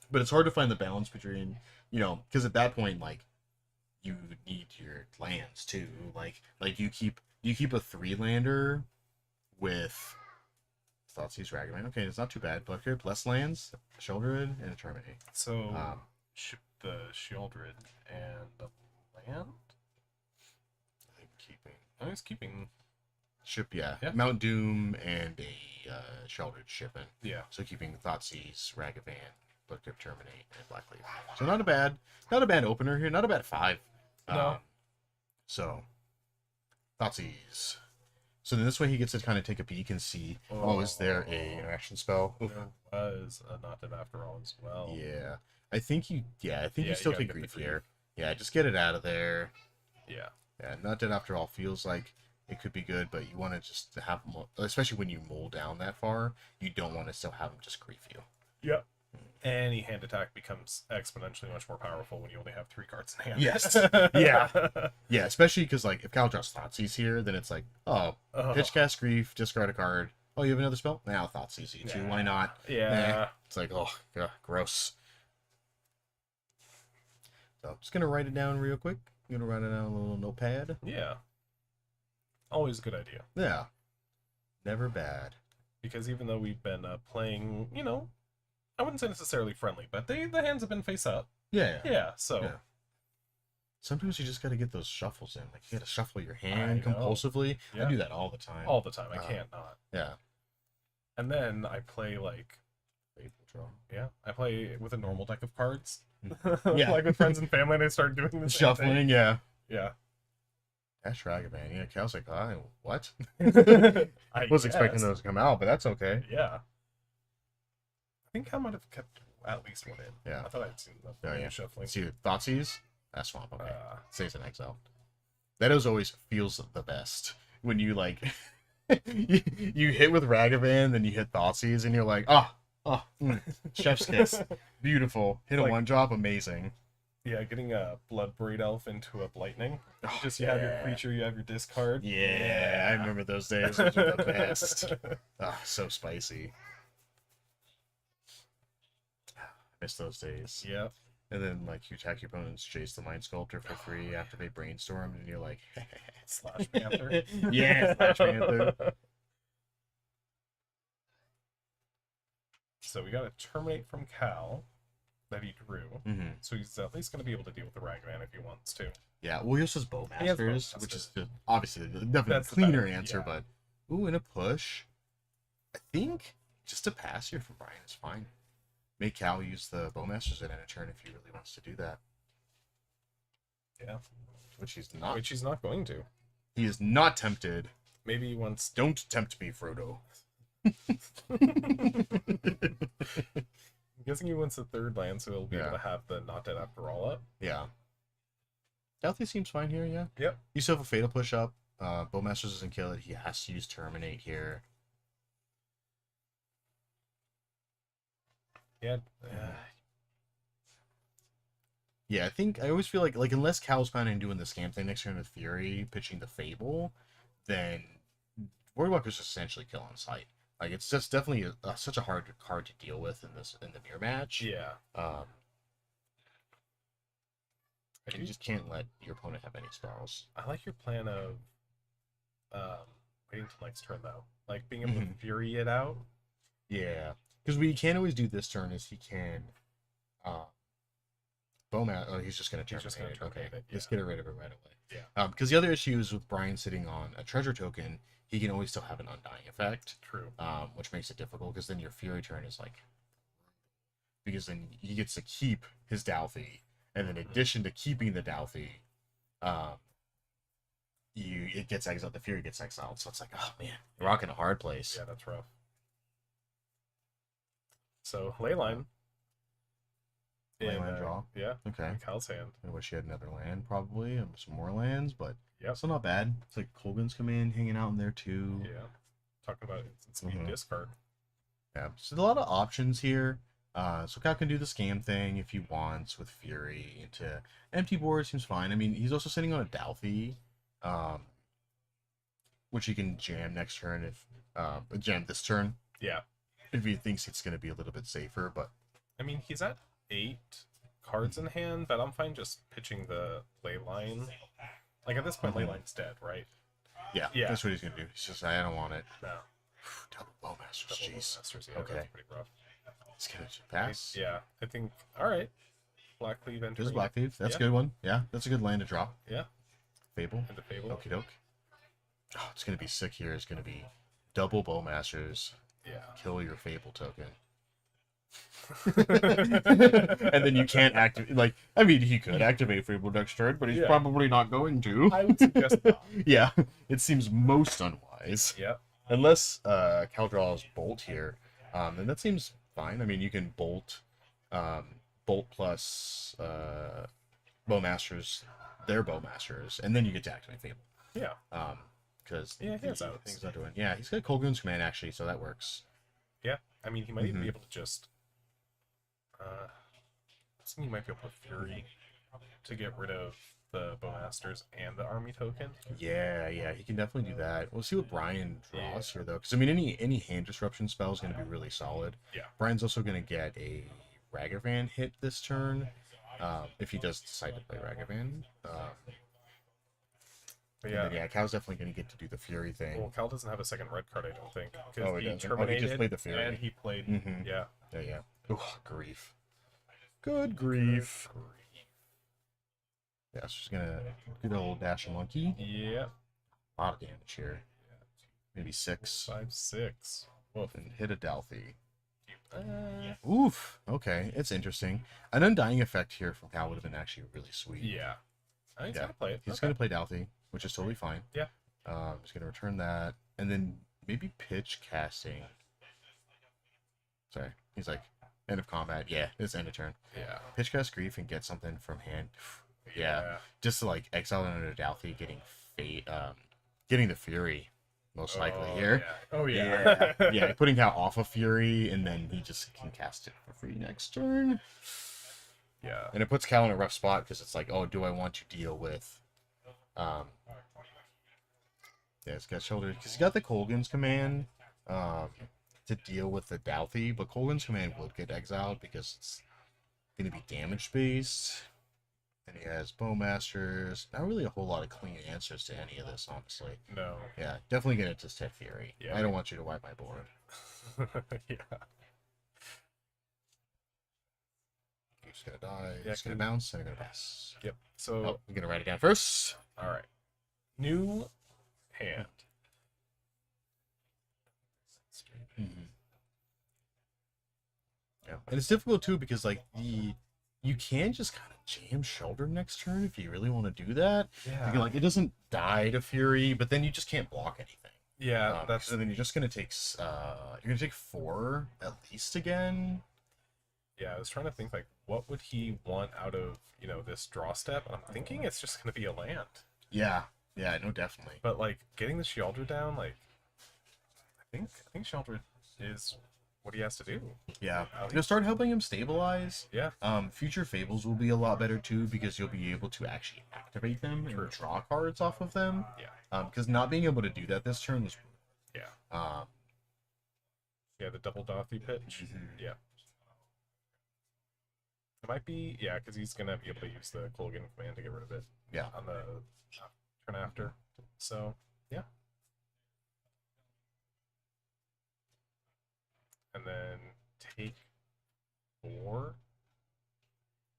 But it's hard to find the balance between, because at that point, like, you need your lands too. Like you keep a 3-lander with Thoughtseize Ragavan. Okay, it's not too bad. Bloodcrypt, less lands, Sheldred, and a Terminate. So ship the Sheldred and the land? I think keeping. I was keeping. Ship, yeah. Mount Doom and a Sheldred shipping. Yeah. So keeping Thoughtseize, Ragavan, Bloodcrypt, Terminate, and Blackleaf. So not a bad opener here. Not a bad 5. No. So, Thoughtseize. So then this way he gets to kind of take a peek and see, is there a interaction spell? There was a not dead after all as well. Yeah. I think you still take grief here. Yeah, just get it out of there. Yeah. Yeah, not dead after all feels like it could be good, but you want to just have them, especially when you mull down that far, you don't want to still have them just grief you. Yep. Any hand attack becomes exponentially much more powerful when you only have 3 cards in hand. Yes. Yeah. Yeah, especially because, like, if Cal draws Thoughtseize here, then it's like, pitch cast grief, discard a card. Oh, you have another spell? Now Thoughtseize you too. Why not? Yeah. Nah. It's like, gross. So I'm just going to write it down real quick. I'm going to write it down on a little notepad. Yeah. Always a good idea. Yeah. Never bad. Because even though we've been playing, I wouldn't say necessarily friendly, but the hands have been face up. Yeah. Yeah, so. Yeah. Sometimes you just got to get those shuffles in. Like, you got to shuffle your hand compulsively. Yeah. I do that all the time. All the time. I can't not. Yeah. And then I play, Yeah, I play with a normal deck of cards. Yeah. Like with friends and family, and I start doing the shuffling, thing. yeah. Yeah. Ash Ragavan. Yeah, Cal's like, what? I was expecting those to come out, but that's okay. Yeah. I think I might have kept at least one in. Yeah. I thought I'd seen the shuffling. See, Thoughtseize? That's Swamp. Okay. Stays in exile. That always feels the best. When you, like, you hit with Ragavan, then you hit Thoughtseize, and you're like, chef's kiss. Beautiful. Hit a 1-drop, amazing. Yeah, getting a Bloodbraid Elf into a Lightning. You have your creature, you have your discard. Yeah, I remember those days. Those were the best. So spicy. Miss those days. Yeah. And then, like, you attack your opponent's Chase the Mind Sculptor for free, activate Brainstorm, and you're like, Slash Panther. Yeah, Slash Panther. So we got a Terminate from Cal that he drew. Mm-hmm. So he's at least going to be able to deal with the Ragavan if he wants to. Yeah, well, he also has Bowmasters, which is obviously definitely a cleaner answer, but... Ooh, and a push. I think just a pass here for Brian is fine. Make Cal use the Bowmasters at end of turn if he really wants to do that. Yeah. Which he's not. Which he's not going to. He is not tempted. Maybe he wants... Don't tempt me, Frodo. I'm guessing he wants the 3rd land, so he'll be able to have the Not Dead After All up. Yeah. Healthy seems fine here, yeah. Yep. You still have a Fatal Push up. Bowmasters doesn't kill it. He has to use Terminate here. Yeah. Yeah, I think I always feel like unless Cal's planning on doing the scam thing next turn with Fury, pitching the Fable, then Voidwalker's just essentially kill on sight. Like, it's just definitely such a hard card to deal with in the mirror match. Yeah. You just can't let your opponent have any spells. I like your plan of waiting till next turn, though. Like, being able to Fury it out. Yeah. Because what he can't always do this turn is he can... he's just going to terminate it. Okay, just get rid of it right away. Yeah. Because the other issue is with Brian sitting on a treasure token, he can always still have an Undying effect. True. Which makes it difficult, because then your Fury turn is like... Because then he gets to keep his Dalthy, and then in addition to keeping the Dalthy, it gets exiled, the Fury gets exiled, so it's like, oh man, you're rocking a hard place. Yeah, that's rough. So, Leyline. Leyline draw. Yeah. Okay. Cal's hand. I wish he had another land, probably, and some more lands, but yep. Still not bad. It's like Colgan's come in, hanging out in there too. Yeah. Talking about instant discard. Yeah. So a lot of options here. So Cal can do the scam thing if he wants with Fury into empty board, seems fine. I mean, he's also sitting on a Dalthy, which he can jam next turn if jam this turn. Yeah. If he thinks it's going to be a little bit safer, but I mean, he's at 8 cards in hand, but I'm fine just pitching the Leyline. Like, at this point, Leyline's dead, right? Yeah, that's what he's going to do. He's just, I don't want it. No. Double Bowmasters, jeez. Yeah, okay. That's pretty rough. It's going to pass. Yeah, I think, alright. Blackleaf entry. There's Blackleaf. That's a good one. Yeah, that's a good land to draw. Yeah. Fable. And the Fable. Okie doke. Oh, it's going to be sick here. It's going to be double Bowmasters. Yeah. Kill your Fable token. And then you can't activate. Like, I mean, he could activate Fable next turn, but he's probably not going to. I would suggest not. Yeah, it seems most unwise. Yeah. Unless Cal draws Bolt here, then that seems fine. I mean, you can Bolt, Bolt plus Bowmasters, their Bowmasters, and then you get to activate Fable. Yeah. Because he has things not doing. Yeah, he's got Kolgun's command actually, so that works. Yeah, I mean, he might even be able to just. I think he might be able to Fury to get rid of the Bowmasters and the army token. Yeah, he can definitely do that. We'll see what Brian draws here, though, because I mean, any hand disruption spell is going to be really solid. Yeah. Brian's also going to get a Ragavan hit this turn, if he does decide to play Ragavan. But yeah, Cal's definitely going to get to do the Fury thing. Well, Cal doesn't have a second red card, I don't think. Oh, he He doesn't? terminated He just played the Fury. and he played. Yeah. Yeah. Oh, grief. Good grief. Yeah, so just gonna good old dash a monkey. Yeah. A lot of damage here. Maybe 6. 5, 6. Woof. And hit a Dalthy. Oof. Okay, it's interesting. An Undying Effect here from Cal would have been actually really sweet. Yeah. He's gonna play it. He's gonna play Dalthy, which is totally fine. Yeah. He's gonna return that, and then maybe pitch casting. Sorry, he's like end of combat. Yeah, it's end of turn. Yeah. Pitch cast Grief and get something from hand. Yeah. Just to like exile another Dalthy, getting the Fury. Most likely here. Yeah. Oh yeah. Yeah, putting Cal off of Fury, and then he just can cast it for free next turn. Yeah. And it puts Cal in a rough spot because it's like, oh, do I want to deal with yeah, it's got shoulder because he's got the Kolgun's command to deal with the Dalthy, but Kolgun's command would get exiled because it's gonna be damage based. And he has Bowmasters. Not really a whole lot of clean answers to any of this, honestly. No. Yeah, definitely gonna just hit Fury. Yeah. I don't want you to wipe my board. Yeah. I'm just gonna die. Yeah, Just gonna bounce and I'm gonna pass. Yep. So I'm gonna write it down first. All right. New hand. Yeah, and it's difficult too because like you can just kind of jam Shoulder next turn if you really want to do that. Yeah. You can, like, it doesn't die to Fury, but then you just can't block anything. Yeah, so then you're just gonna take you're gonna take 4 at least again. Yeah, I was trying to think like what would he want out of this draw step. I'm thinking it's just gonna be a land. Yeah, no, definitely. But like getting the Sheoldred down, like I think Sheoldred is what he has to do. Yeah, you'll start helping him stabilize. Yeah. Future Fables will be a lot better too because you'll be able to actually activate them and draw cards off of them. Yeah. Because not being able to do that this turn was. Yeah. Yeah, the double Dalthy pitch. Yeah. It might be because he's gonna be able to use the Kolgan command to get rid of it. Yeah. On the turn after. So yeah. And then take 4.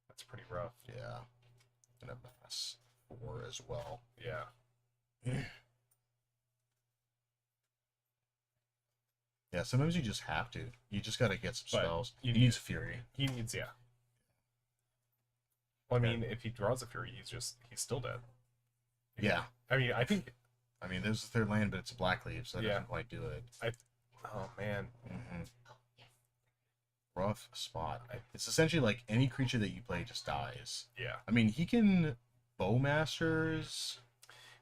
That's pretty rough. Yeah. Gonna pass 4 as well. Yeah. Yeah, sometimes you just have to. You just gotta get some spells. He needs Fury. He needs, yeah. Well, I mean, if he draws a Fury, he's still dead. Yeah. I mean, there's the 3rd land, but it's a black leaf, so that doesn't quite do it. Oh, man. Rough spot. It's essentially like any creature that you play just dies. Yeah. I mean, he can Bowmasters.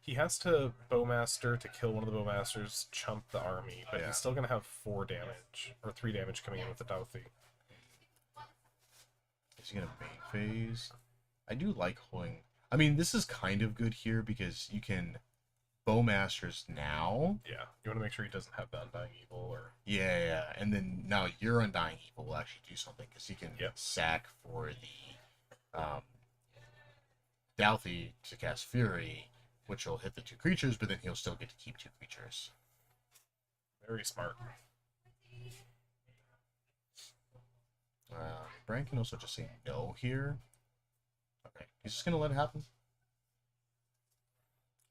He has to Bowmaster to kill one of the Bowmasters, chump the army, but he's still going to have 4 damage, or 3 damage coming in with the Dalthy. Is he going to main phase? I do like holding... I mean, this is kind of good here because you can Bowmasters now. Yeah, you want to make sure he doesn't have the Undying Evil, or... Yeah, and then now your Undying Evil will actually do something because he can sack for the Dalthy to cast Fury, which will hit the 2 creatures, but then he'll still get to keep 2 creatures. Very smart. Brian can also just say no here. Okay, he's just gonna let it happen.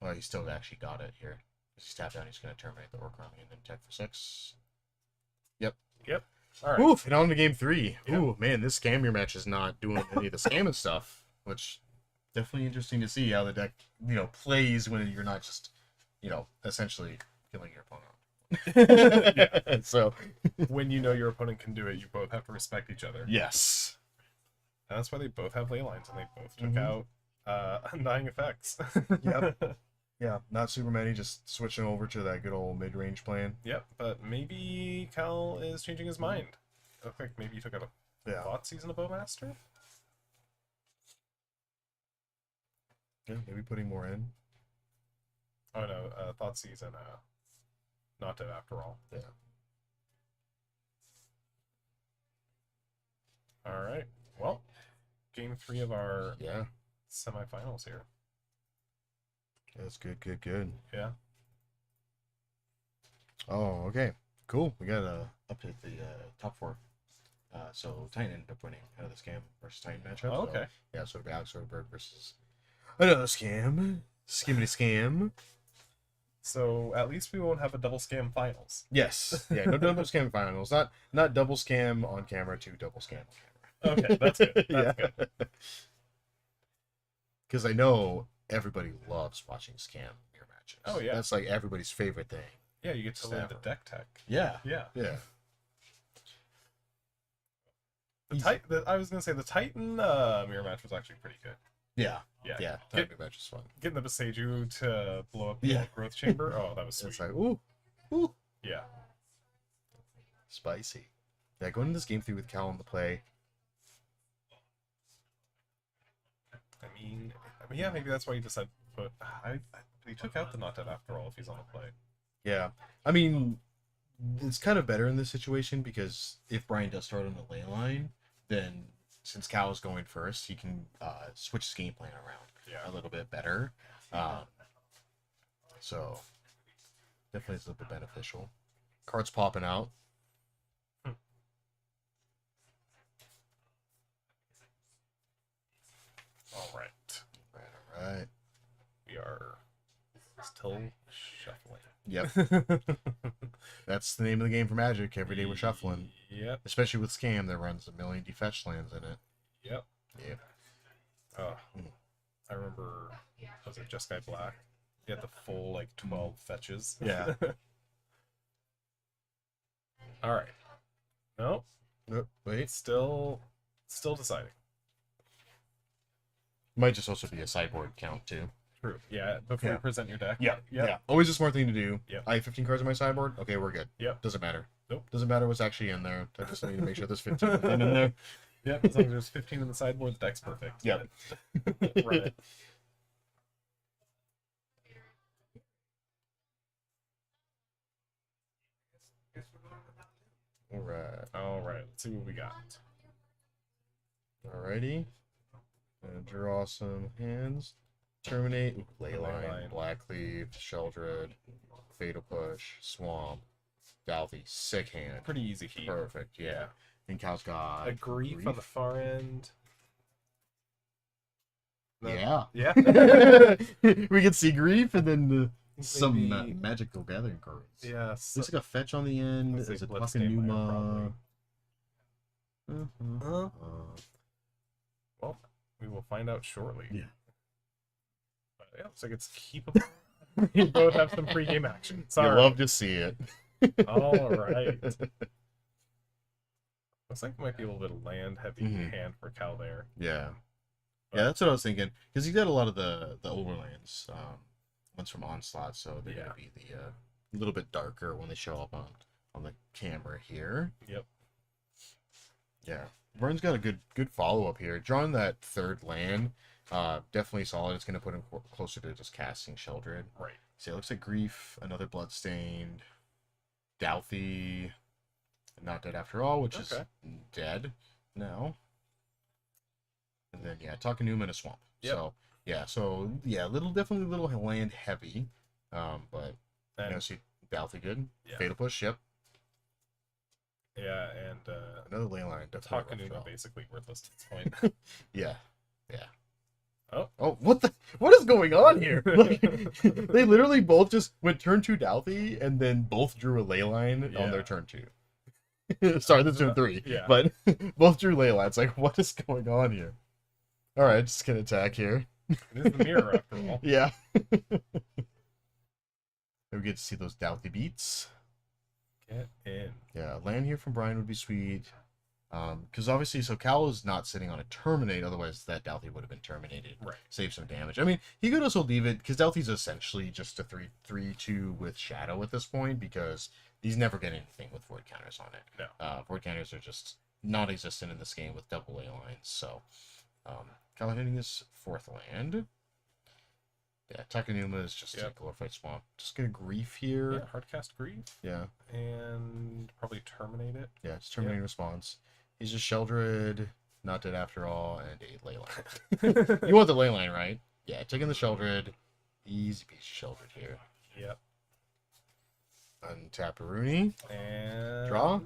Well, he still actually got it here. He's tapped down, he's gonna terminate the Orc Army and then tech for 6. Yep. All right. Oof, and on to game 3. Yeah. Ooh, man, this scam your match is not doing any of the scamming stuff, which definitely interesting to see how the deck, plays when you're not just, essentially killing your opponent. Yeah. So when you know your opponent can do it, you both have to respect each other. yes. And that's why they both have ley lines, and they both took out undying effects. Yep. Yeah, not super many, just switching over to that good old mid-range plan. Yep, but maybe Cal is changing his mind. I think maybe he took out a Thought Season of Bowmaster? Yeah, maybe putting more in. Oh no, Thought Season, not dead after all. Yeah. Alright, well, game 3 of our Yeah. semifinals here. That's good, good, good. Yeah. Oh, okay. Cool. We got up to the top 4. So Titan ended up winning the scam versus Titan matchup. Oh, okay. So, yeah, so it'll be Alex Soderbergh versus another scam. Skimmity scam. So at least we won't have a double scam finals. Yes. Yeah, no double scam finals. Not double scam on camera to double scam on camera. Okay, that's good. That's good. Because I know everybody loves watching scam mirror matches. Oh, yeah. That's like everybody's favorite thing. Yeah, you get to learn the deck tech. Yeah. Yeah. Yeah. I was gonna say the Titan mirror match was actually pretty good. Yeah. Yeah. Yeah. Titan mirror match was fun. Getting the Beseiju to blow up the growth chamber. Oh, that was sweet. It's like, ooh. Yeah. Spicy. Yeah, going into this game 3 with Cal on the play. I mean, yeah, maybe that's why he decided. But he took out the Not Dead after all if he's on the play. Yeah. I mean, it's kind of better in this situation because if Brian does start on the ley line, then since Cal is going first, he can switch his game plan around a little bit better. So definitely it's a little bit beneficial. Cards popping out. All right. All right. We are still shuffling. Yep. That's the name of the game for Magic. Every day we're shuffling. Yep. Especially with Scam that runs a million defetch lands in it. Yep. Yep. I remember, was it Just Guy Black? He had the full, 12 fetches. Yeah. Alright. Nope. Nope. Wait. Still deciding. Might just also be a sideboard count, too. True. Yeah, before you present your deck. Yeah. Always a smart thing to do. Yep. I have 15 cards on my sideboard. Okay, we're good. Yep. Doesn't matter. Nope. Doesn't matter what's actually in there. I just need to make sure there's 15 in there. Yep, as long as there's 15 in the sideboard, the deck's perfect. Yep. Right. Alright, let's see what we got. Alrighty. Draw some hands. Terminate. Leyline, Blackleaf, Sheldred, Fatal Push, Swamp, Dalthy. Sick hand. Pretty easy heat. Perfect, yeah. And Cal's got a grief on the far end. Yeah. Yeah. We can see Grief and then some magical gathering cards. Yeah. Looks like a fetch on the end. There's a fucking Numa. Well, we will find out shortly. Yeah. But yeah, looks like it's keepable. We both have some pre-game action. Sorry. You love to see it. All right. Looks like it might be a little bit of land-heavy hand for Cal there. Yeah. Yeah, that's what I was thinking. Because he's got a lot of the overlands. Ones from Onslaught, so they're going to be a little bit darker when they show up on the camera here. Yep. Yeah. Vern's got a good follow-up here. Drawing that third land, definitely solid. It's going to put him closer to just casting Sheldred. Right. So it looks like Grief, another Bloodstained, Dalthy, Not Dead After All, which is dead now. And then, Takenuma and a Swamp. Yep. So, definitely a little land heavy. But, see Dalthy good. Yeah. Fatal Push, yep. Yeah, and another leyline. Takenuma basically worthless at this point. Yeah. Oh, what is going on here? Like, they literally both just went turn 2 Dalthy and then both drew a leyline on their turn 2. Sorry, this is turn 3. Yeah. But both drew Leyline. Like, what is going on here? All right, just gonna attack here. It is the mirror after all. Yeah. We get to see those Doughty beats. Get in. Yeah, land here from Brian would be sweet. Because obviously, so Cal is not sitting on a terminate, otherwise that Doughty would have been terminated. Right. Save some damage. I mean, he could also leave it, because Doughty's essentially just a 3/3/2 with Shadow at this point, because he's never getting anything with void counters on it. No. Void counters are just non-existent in this game with double A lines, so Cal hitting his 4th land. Yeah, Takanuma is just a glorified swamp. Just gonna grief here. Yeah, hardcast grief. Yeah. And probably terminate it. Yeah, it's terminating response. He's just Sheldred, not dead after all, and a Leyline. You want the Leyline, right? Yeah, taking the Sheldred. Easy piece of Sheldred here. Yep. Untap a Rooney. And draw.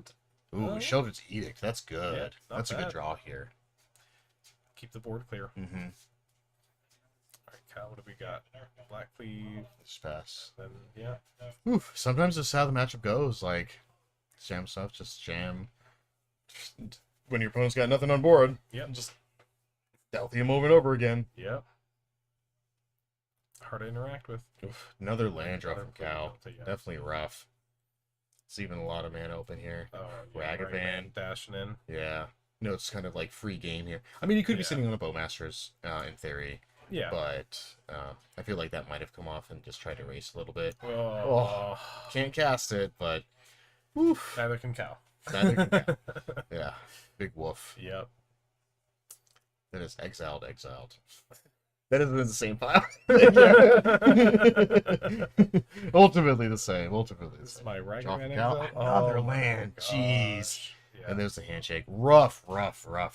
Ooh, Sheldred's Edict. That's good. Yeah, That's a bad. good draw here. Keep the board clear. Mm-hmm. Alright, Cal, what do we got? Black Cleave. Just pass. Then, yeah. Oof. Sometimes this is how the matchup goes. Like, jam stuff, just jam. When your opponent's got nothing on board, just Doughty him over and over again. Yep. Hard to interact with. Oof. Another land draw from Cal. Yeah. Definitely rough. It's even a lot of mana open here. Oh, yeah, Ragavan dashing in. Yeah. No, it's kind of like free game here. I mean, you could be sitting on a Bowmasters in theory. Yeah. But I feel like that might have come off and just tried to race a little bit. Oh. Can't cast it, but oof. Neither can Cal. Neither can Cal. Yeah. Big woof. Yep. That is exiled. That isn't in the same file. Ultimately the same. This is my Ragavan Another exile. land. Jeez. Yeah. And there's the handshake. Rough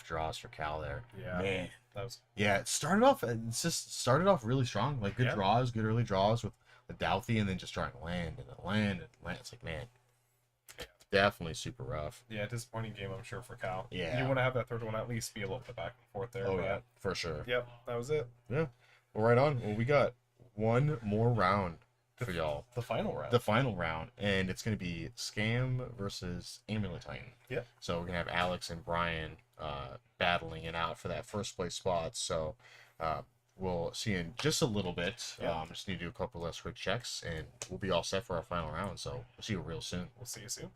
draws for Cal there. Yeah. Man. That was... Yeah, it started off really strong. Like good draws, good early draws with the Doughty, and then just trying to land and then land and land. It's like, man, definitely super rough. Yeah, disappointing game, I'm sure, for Cal. Yeah. You want to have that third one at least be a little bit back and forth there. Oh, but... yeah, for sure. Yep, that was it. Yeah. Well, right on. Well, we got one more round for y'all. The final round. The final round, and it's going to be Scam versus Amulet Titan. Yeah. So we're going to have Alex and Brian battling it out for that first place spot. So we'll see you in just a little bit. Just need to do a couple less quick checks, and we'll be all set for our final round. So we'll see you real soon. We'll see you soon.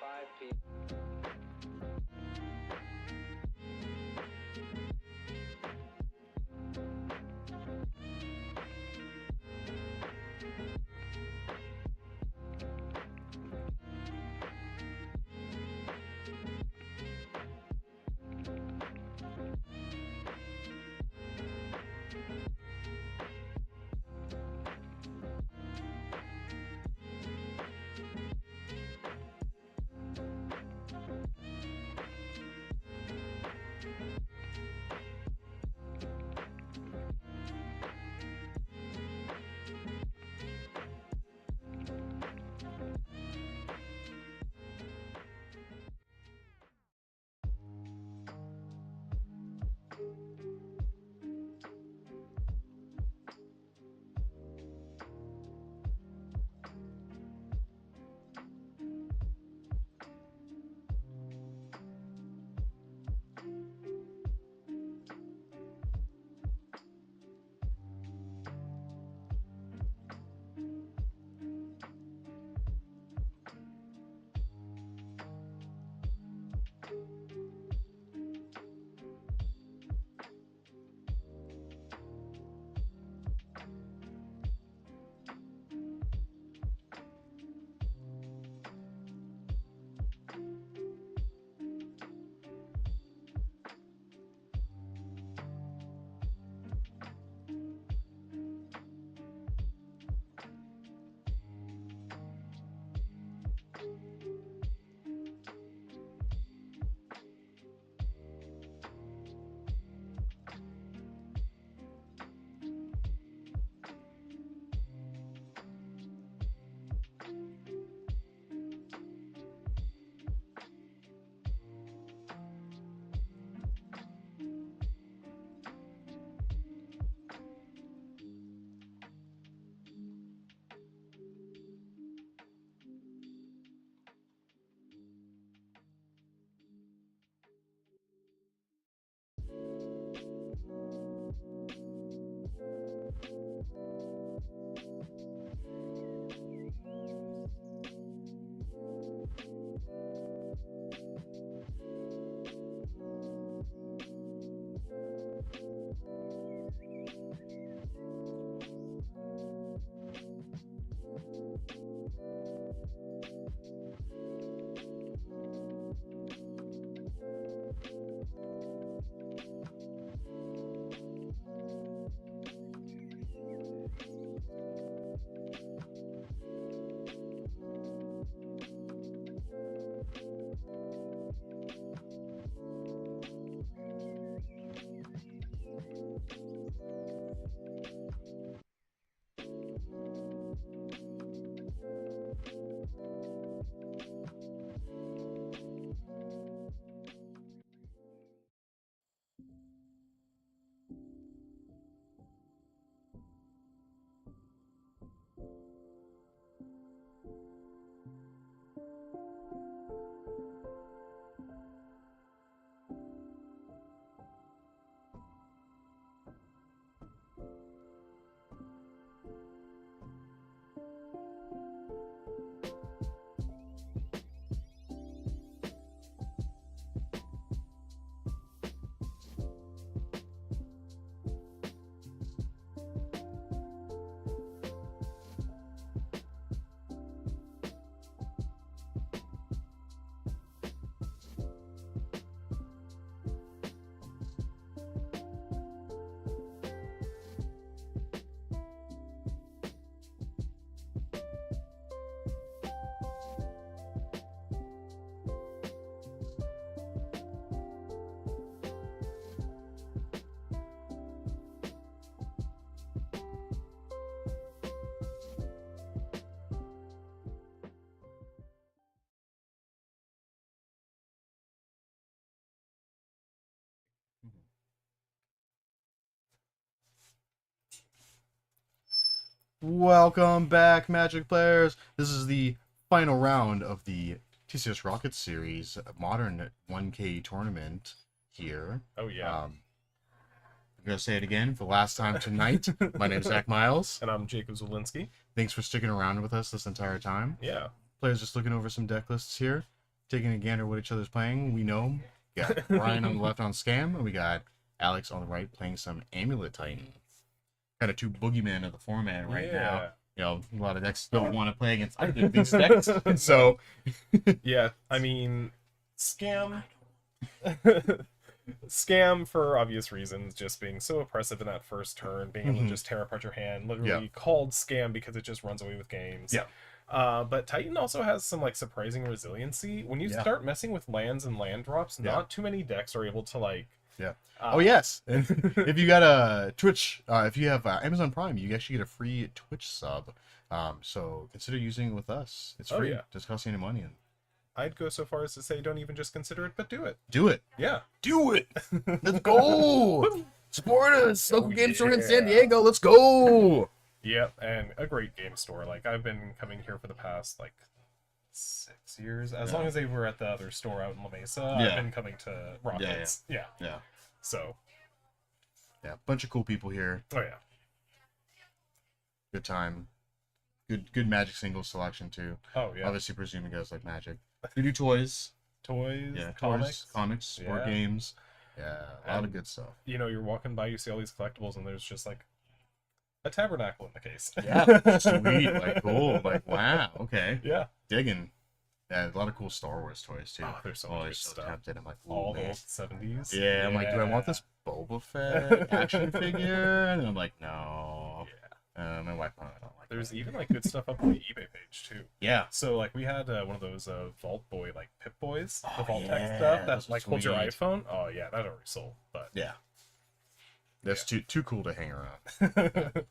5 people. Welcome back, Magic players. This is the final round of the TCS Rocket Series Modern 1K tournament here. Oh yeah. I'm going to say it again for the last time tonight. My name's Zach Miles. And I'm Jacob Zwolinski. Thanks for sticking around with us this entire time. Yeah. Players just looking over some deck lists here, taking a gander at what each other's playing. We know we got Brian on the left on Scam, and we got Alex on the right playing some Amulet Titan. Kind of two boogeymen of the format right now. You know, a lot of decks don't want to play against either of these decks. So, yeah, I mean, Scam... Scam, for obvious reasons, just being so oppressive in that first turn, being able to just tear apart your hand, literally called Scam because it just runs away with games. But Titan also has some like surprising resiliency. When you start messing with lands and land drops, not too many decks are able to like... oh yes, and if you got a Twitch, if you have Amazon Prime, you actually get a free Twitch sub. So consider using it with us. It's free. Doesn't cost you any money. And I'd go so far as to say don't even just consider it, but do it. Do it. Yeah. Do it. Let's go. Support us. Local game store in San Diego. Let's go. Yep, and a great game store. Like, I've been coming here for the past, like, 6 years. As long as they were at the other store out in La Mesa, I've been coming to Rockets. Yeah. So. Yeah, bunch of cool people here. Oh, yeah. Good time. Good Magic singles selection, too. Oh, yeah. Obviously, presuming you guys like Magic. We do toys. Yeah, comics, sport games. Yeah, a lot of good stuff. You know, you're walking by, you see all these collectibles, and there's just, like, a tabernacle in the case. Yeah, sweet. Like, cool. Like, wow. Okay. Yeah. Digging. Yeah, a lot of cool Star Wars toys, too. Oh, there's so much good stuff. Tempted. I'm like, all man. the 70s. Yeah, I'm like, do I want this Boba Fett action figure? And I'm like, no. My wife probably don't like There's even, like, good stuff up on the eBay page, too. Yeah. So, like, we had one of those Vault Boy, like, Pip Boys. The Vault Tech stuff that, like, holds your iPhone. Oh, yeah, that already sold. But yeah. That's too cool to hang around.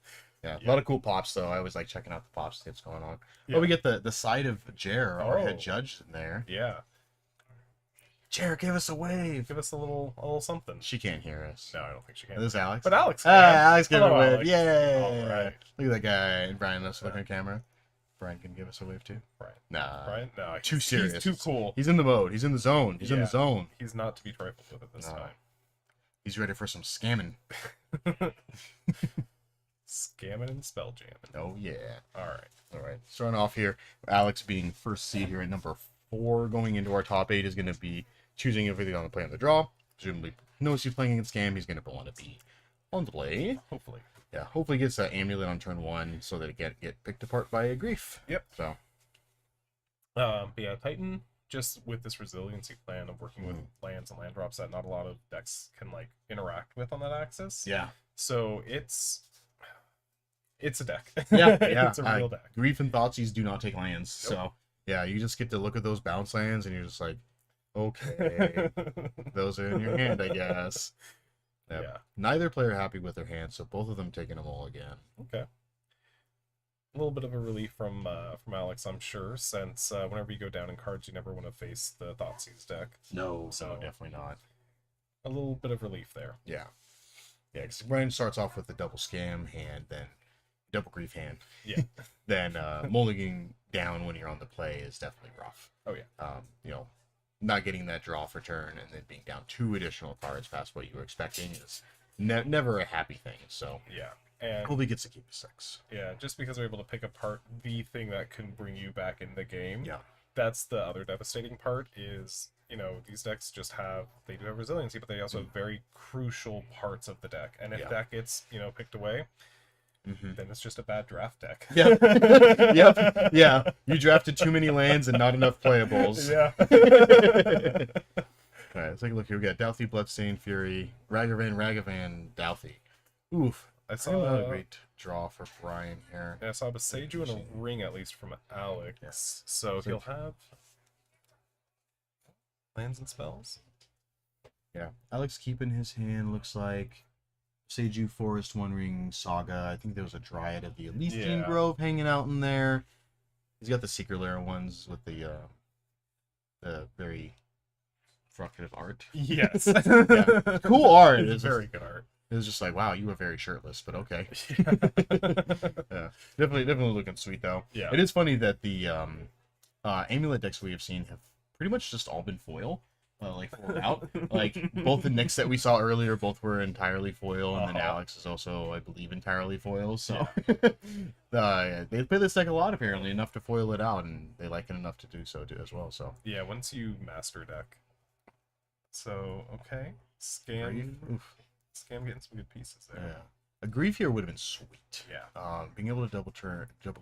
Yeah, a lot of cool pops, though. I always like checking out the pops, see what's going on. Oh, we get the side of Jer, our head judge, in there. Yeah. Jer, give us a wave. Give us a little something. She can't hear us. No, I don't think she can. This is Alex. But Alex can. Alex, give her a wave. Alex. Yay. All right. Look at that guy. And Brian, let's look on camera. Brian can give us a wave, too. Brian. Nah. Brian? No. Too serious. He's too cool. He's in the mode. He's in the zone. He's in the zone. He's not to be trifled with at this time. He's ready for some scamming. Scamming and spell jamming. Oh, yeah. All right. Starting off here, Alex being first seed here at number 4, going into our top 8 is going to be choosing everything on the play on the draw. Presumably, knows he's playing against Scam. He's going to want to be on the play. Hopefully. Yeah, hopefully gets that amulet on turn 1 so that it can't get picked apart by a grief. Yep. So. But yeah, Titan, just with this resiliency plan of working with lands and land drops that not a lot of decks can like interact with on that axis. Yeah. So it's a deck. Yeah. It's a real deck. Grief and Thoughtseize do not take lands. Nope. So yeah, you just get to look at those bounce lands and you're just like, okay, those are in your hand, I guess. Yep. Yeah. Neither player happy with their hand, so both of them taking them all again. Okay. A little bit of a relief from Alex, I'm sure, since whenever you go down in cards, you never want to face the Thoughtseize deck. No, so definitely not. A little bit of relief there. Yeah. Yeah, because Brian starts off with a double Scam hand, then double grief hand. Yeah. Then mulliganing down when you're on the play is definitely rough. Oh, yeah. You know, not getting that draw for turn and then being down 2 additional cards past what you were expecting is never a happy thing. So yeah, and probably gets to keep a 6. Yeah, just because they're able to pick apart the thing that can bring you back in the game. Yeah, that's the other devastating part. Is these decks do have resiliency, but they also have very crucial parts of the deck. And if that gets picked away, then it's just a bad draft deck. Yeah. Yep. Yeah. You drafted too many lands and not enough playables. Yeah. All right, let's take a look here. We got Douthie, Bloodstained Fury, Ragavan, Douthie. Oof. I saw a great draw for Brian here. Yeah, I saw a Beseiju and a ring at least from Alex. Yes. So he'll have lands and spells. Yeah. Alex keeping his hand looks like Seiju, Forest, One Ring, Saga. I think there was a Dryad of the Elysian Grove hanging out in there. He's got the Secret Lair ones with the very provocative art. Yes. Yeah. Cool art. It's very good art. It was just like, wow, you were very shirtless, but okay. Yeah. Definitely looking sweet though. Yeah. It is funny that the amulet decks we have seen have pretty much just all been foil. like foiled out. Like both the Knicks that we saw earlier, both were entirely foil, and then Alex is also, I believe, entirely foil. So yeah, they play this deck a lot apparently, enough to foil it out, and they like it enough to do so too as well. So yeah, once you master deck. So okay, scam getting some good pieces there. Yeah. A grief here would have been sweet. Yeah. Being able to double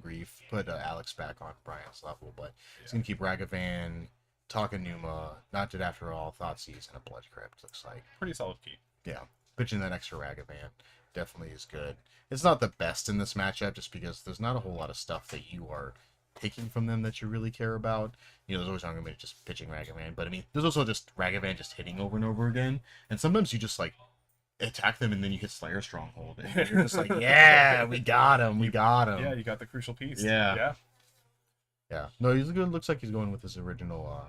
grief, put Alex back on Brian's level, but he's gonna keep Ragavan, Takanuma, Not Dead After All, Thoughtseize, and a Blood Crypt. Looks like pretty solid keep. Yeah, pitching that extra Ragavan definitely is good. It's not the best in this matchup, just because there's not a whole lot of stuff that you are taking from them that you really care about. You know, there's always going to be just pitching Ragavan, but I mean, there's also just Ragavan just hitting over and over again, and sometimes you just like attack them and then you hit Slayer Stronghold and you're just like, yeah, we got him. Yeah, you got the crucial piece. Yeah. No, he's good. Looks like he's going with his original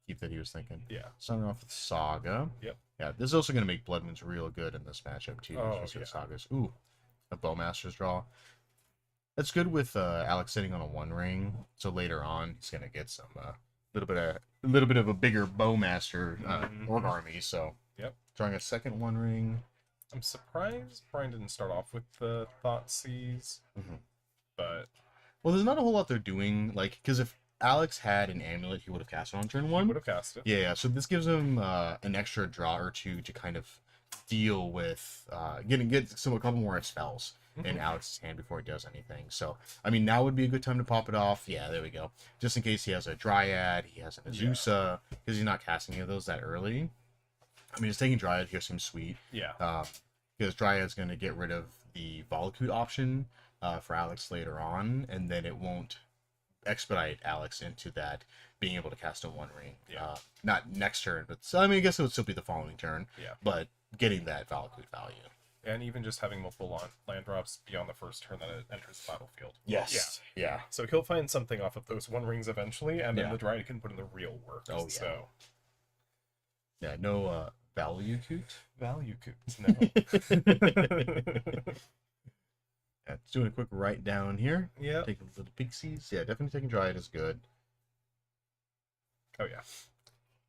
keep that he was thinking. Yeah. Starting off with Saga. Yep. Yeah, this is also going to make Blood Moons real good in this matchup too. Sagas. Ooh, a Bowmaster's draw. That's good with Alex sitting on a one ring, so later on he's going to get some little bit of a bigger Bowmaster org army. So drawing a second one ring. I'm surprised Brian didn't start off with the Thoughtseize, but well, there's not a whole lot they're doing. Like, because if Alex had an amulet, he would have cast it on turn 1. He would have cast it. Yeah. So this gives him an extra draw or two to kind of deal with get a couple more spells in Alex's hand before he does anything. So I mean, now would be a good time to pop it off. Yeah, there we go. Just in case he has a Dryad, he has an Azusa, because he's not casting any of those that early. I mean, just taking Dryad here seems sweet. Yeah. Because Dryad's going to get rid of the Volakut option for Alex later on, and then it won't expedite Alex into that being able to cast a one ring. Not next turn, but so, I mean, I guess it would still be the following turn. Yeah. But getting that Volakut value. And even just having multiple land drops beyond the first turn that it enters the battlefield. Yes. Yeah. So he'll find something off of those one rings eventually, and then the Dryad can put in the real work. Oh, yeah. So. Yeah, no value coot? Value coots, no. Yeah, just doing a quick write down here. Yeah. Taking little pixies. Yeah, definitely taking Dryad is good. Oh, yeah.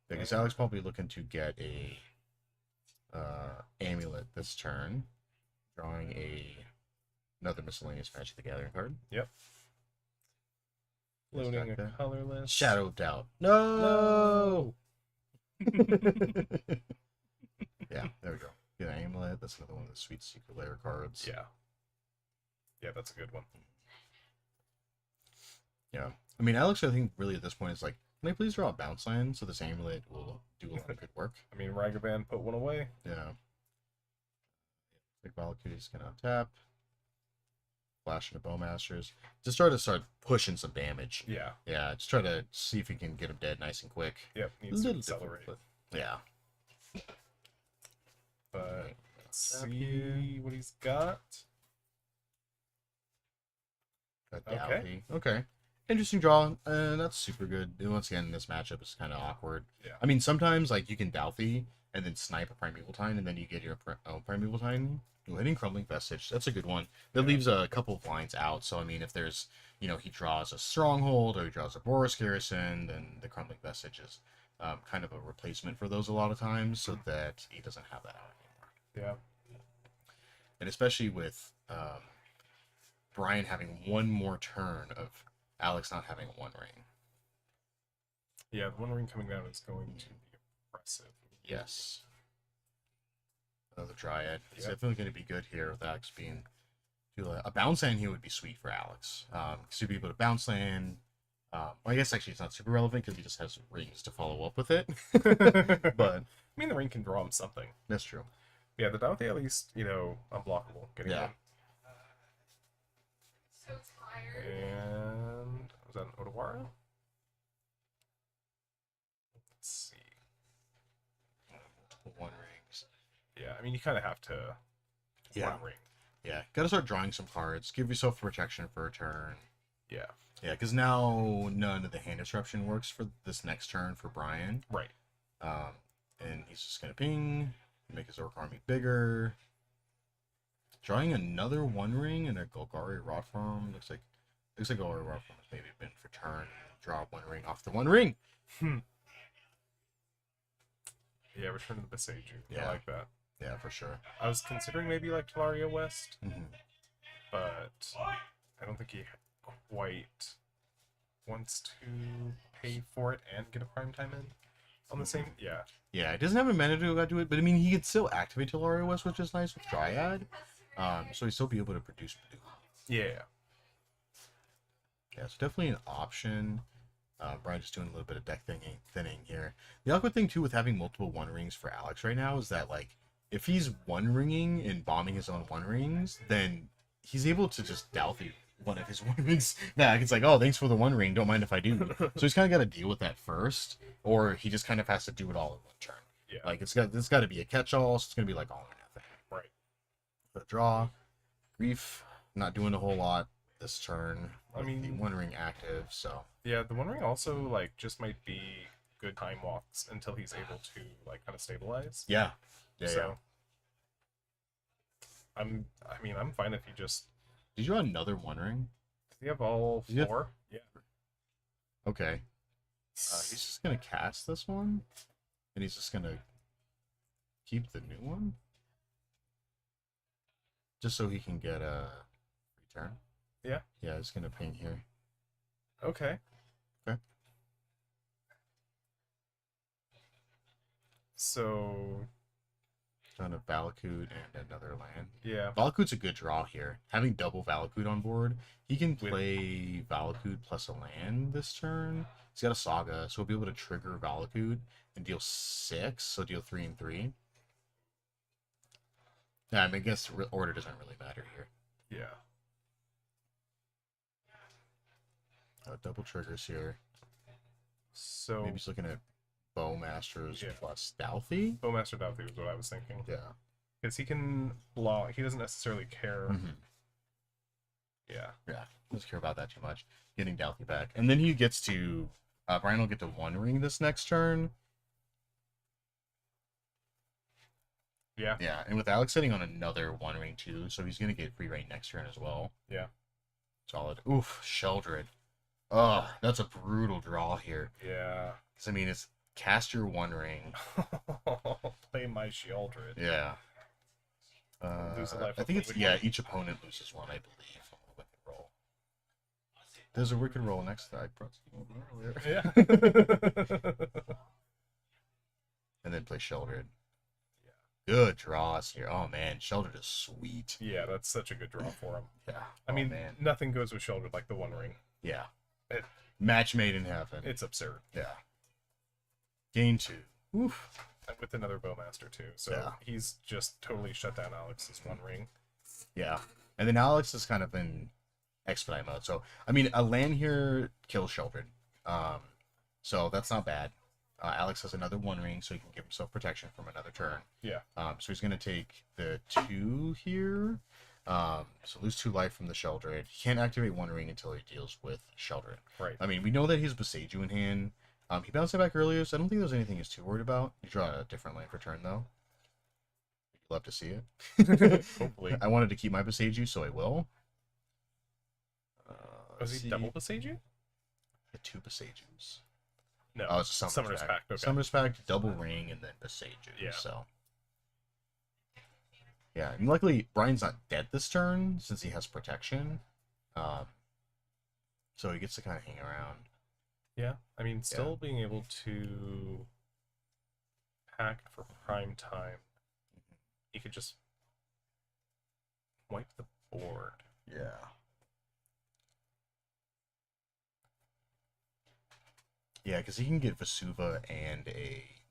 Because Alex probably looking to get a amulet this turn. Drawing another miscellaneous Magic the Gathering card. Yep. Loading a colorless. Shadow of Doubt. No! Yeah, there we go. Get an amulet. That's another one of the sweet secret layer cards. Yeah. Yeah, that's a good one. Yeah. I mean, Alex, I think, really at this point is like, can I please draw a bounce land so this amulet will do a lot of good work? I mean, Ragavan put one away. Yeah. Big Valakut's gonna untap. Flash into Bowmasters. Just try to start pushing some damage. Yeah. Yeah, just try to see if you can get him dead nice and quick. Yep, needs to accelerate. Yeah. But let's see what he's got. Okay. Interesting draw. That's super good. And once again, this matchup is kind of awkward. Yeah. I mean, sometimes like you can Douthie and then snipe a Primeval Tine, and then you get your own Primeval Tine. Hitting Crumbling Vestige, that's a good one. That leaves a couple of lines out. So I mean, if there's, he draws a Stronghold or he draws a Boros Garrison, then the Crumbling Vestige is kind of a replacement for those a lot of times, so that he doesn't have that out anymore. Yeah. And especially with Brian having one more turn of Alex not having a one ring. Yeah, the one ring coming down is going to be impressive. Yes. Another Dryad. It's definitely going to be good here with Alex being... A bounce land here would be sweet for Alex. Because he'd be able to bounce land. Well, I guess actually it's not super relevant because he just has rings to follow up with it. But I mean, the ring can draw him something. That's true. Yeah, the Douthie at least, unblockable. Getting in. So tired. And was that an Odawara? Let's see. One rings. Yeah, I mean, you kind of have to one ring. Yeah, got to start drawing some cards. Give yourself protection for a turn. Yeah. Yeah, because now none of the hand disruption works for this next turn for Brian. Right. And he's just going to ping, make his Orc army bigger. Drawing another one ring and a Golgari Rot Farm. Looks like Golgari Rot Farm has maybe been for turn. Draw one ring off the one ring. Yeah, Return to the Beseiju. Yeah. I like that. Yeah, for sure. I was considering maybe like Talaria West, Mm-hmm. but I don't think he quite wants to pay for it and get a prime time in on the same. Yeah. Yeah, it doesn't have a mana to do it, but I mean, he could still activate Talaria West, which is nice with Dryad. So he'd still be able to produce blue. Yeah. Yeah, it's definitely an option. Brian just doing a little bit of deck thinning here. The awkward thing too with having multiple One Rings for Alex right now is that like if he's One Ringing and bombing his own One Rings, then he's able to just Dalthy one of his One Rings back. It's like, oh, thanks for the One Ring. Don't mind if I do. So he's kind of got to deal with that first, or he just kind of has to do it all in one turn. Yeah. Like it's got to be a catch-all. So it's gonna be like all or nothing. Right. The draw, Grief, not doing a whole lot this turn. I mean, the One Ring active, so. Yeah, the One Ring also like just might be good time walks until he's able to like kind of stabilize. Yeah. Yeah. So I'm fine if you just. Did you have another One Ring? Do you have all four? Yeah. Okay. He's just gonna cast this one, and he's just gonna keep the new one, just so he can get a return. Yeah. Yeah, he's gonna ping here. Okay. Okay. So. Done a Valakut and another land. Yeah. Valakut's a good draw here. Having double Valakut on board, he can play Valakut plus a land this turn. He's got a Saga, so he'll be able to trigger Valakut and deal 6, so deal 3 and 3. Yeah, I mean, I guess order doesn't really matter here. Yeah. Double triggers here. So maybe he's looking at Bowmasters plus Dalthy. Bowmaster Dalthy was what I was thinking. Yeah. Because he can block. He doesn't necessarily care. Mm-hmm. Yeah. Yeah. Doesn't care about that too much. Getting Dalthy back. And then he gets to... Brian will get to One Ring this next turn. Yeah. Yeah. And with Alex sitting on another One Ring too, so he's going to get free reign next turn as well. Yeah. Solid. Oof. Sheldred. Oh, that's a brutal draw here. Yeah. Because, I mean, it's cast your One Ring. Play my Sheldred. Yeah. Lose a life I think it's, each opponent loses one, I believe. Wicked roll. There's a Wicked roll next to that. Yeah. And then play Sheldred. Yeah. Good draws here. Oh, man. Sheldred is sweet. Yeah, that's such a good draw for him. Yeah. I mean, nothing goes with Sheldred like the One Ring. Yeah. Match made in heaven. It's absurd. Yeah. Gain 2. Oof. And with another Bowmaster too. So he's just totally shut down Alex's One Ring. Yeah. And then Alex is kind of in expedite mode. So, I mean, a land here kills Sheldred. So that's not bad. Alex has another One Ring, so he can give himself protection from another turn. Yeah. So he's going to take the 2 here. So lose 2 life from the Sheldred. He can't activate One Ring until he deals with Sheldred. Right. I mean, we know that he's Beseiju in hand. He bounced it back earlier, so I don't think there's anything he's too worried about. You draw a different land for turn, though. You'd love to see it. Hopefully. I wanted to keep my Beseiju, so I will. Was he double Beseiju? The 2 Beseijus. No. Oh, it's a Summoner's Pact. Okay. Summoner's Pact, double ring, and then Beseiju. Yeah. So. Yeah, and luckily Brian's not dead this turn since he has protection. So he gets to kind of hang around. Yeah, I mean, still being able to pack for prime time, he could just wipe the board. Yeah. Yeah, because he can get Vesuva and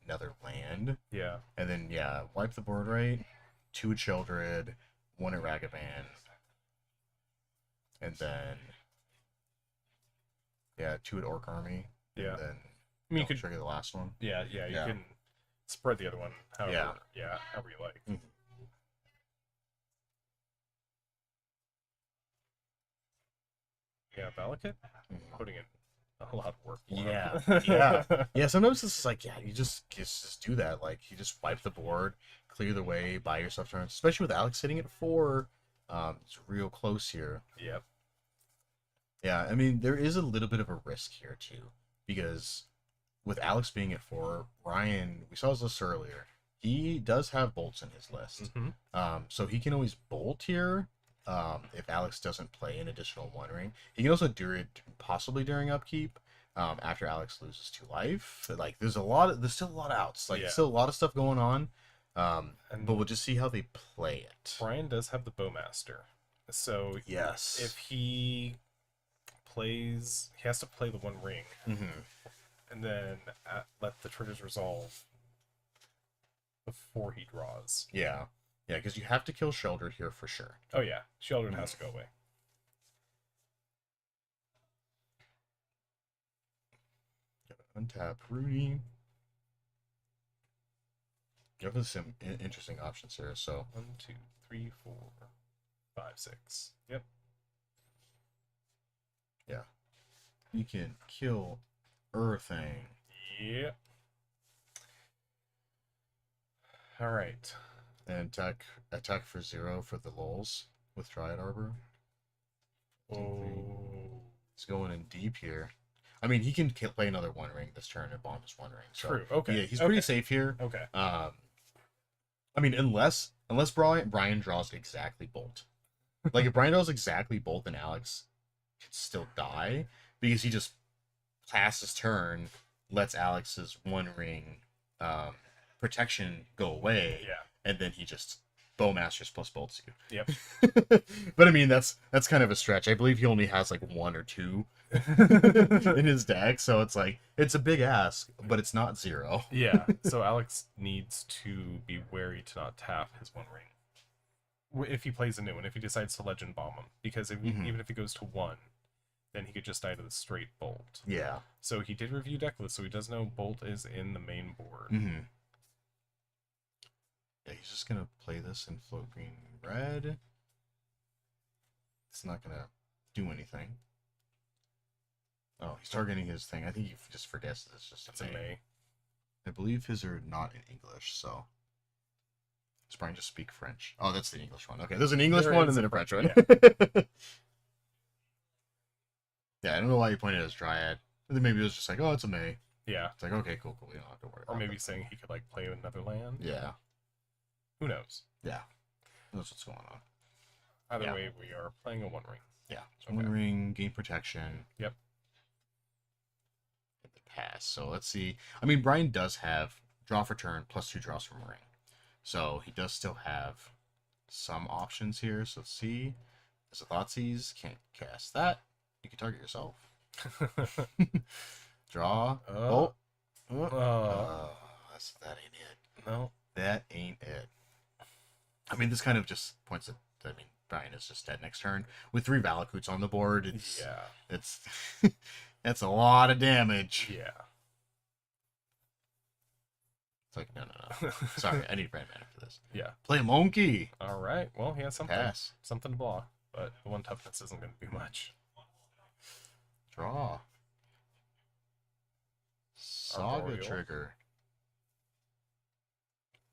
another land. Yeah. And then, wipe the board right. 2 at Sheldred, 1 at Ragavan. And then, 2 at Orc Army. Yeah. And then, I mean, you could trigger the last one. Yeah, you can spread the other one however, however you like. Mm-hmm. Yeah, Valakut? Putting in a lot of work. Yeah. Sometimes it's like, you just do that. Like, you just wipe the board, clear the way, buy yourself turns. Especially with Alex sitting at 4, it's real close here. Yep. Yeah, I mean, there is a little bit of a risk here too, because with Alex being at 4, Ryan, we saw his list earlier. He does have bolts in his list. So he can always bolt here if Alex doesn't play an additional One Ring. He can also do it possibly during upkeep after Alex loses 2 life. Like there's still a lot of outs. Like still a lot of stuff going on. But we'll just see how they play it. Brian does have the Bowmaster. So yes, if he plays, he has to play the One Ring. And then let the triggers resolve before he draws. Yeah, because you have to kill Shelter here for sure. Oh yeah, Shelter has to go away. Untap Rudy. Give us some interesting options here. So 1, 2, 3, 4, 5, 6. Yep. Yeah. You can kill Earthing. Yep. All right. And attack for 0 for the lulls with Dryad Arbor. Oh. He's going in deep here. I mean, he can play another One Ring this turn and bomb his One Ring. So, true. Okay. Yeah, he's pretty safe here. Okay. I mean, unless Brian draws exactly Bolt. Like, if Brian draws exactly Bolt, then Alex could still die because he just passes turn, lets Alex's One Ring protection go away, and then he just Bowmasters plus bolts you. Yep. But I mean, that's kind of a stretch. I believe he only has like 1 or 2 in his deck, so it's like it's a big ask, but it's not 0. Yeah. So Alex needs to be wary to not tap his One Ring if he plays a new one. If he decides to Legend Bomb him, because even if he goes to 1, then he could just die to the straight Bolt. Yeah. So he did review deck list, so he does know Bolt is in the main board. Yeah, he's just gonna play this in float green red. It's not gonna do anything. Oh, he's targeting his thing. I think he just forgets that it's just a May. I believe his are not in English, so does Brian just speak French? Oh, that's the English one. Okay, there's an English one and then a French one. Yeah, I don't know why he pointed as Dryad. I think maybe it was just like, oh, it's a May. Yeah. It's like, okay, cool. We don't have to worry Or about maybe that. saying he could like play another land. Yeah. Who knows? Yeah. That's what's going on. Either way, we are playing a One Ring. Yeah. Okay. One Ring, gain protection. Yep. Hit the pass. So let's see. I mean, Brian does have draw for turn plus 2 draws from a ring. So he does still have some options here. So let's see. As a Thoughtseize, can't cast that. You can target yourself. Draw. Bolt. That ain't it. No. That ain't it. I mean, this kind of just points at, I mean, Brian is just dead next turn. With 3 Valakutes on the board, it's that's a lot of damage. Yeah. It's like, no. Sorry, I need red mana for this. Yeah. Play Monkey. All right. Well, he has something. Pass. Something to block, but the 1 toughness isn't going to do much. Draw. Saga Trigger.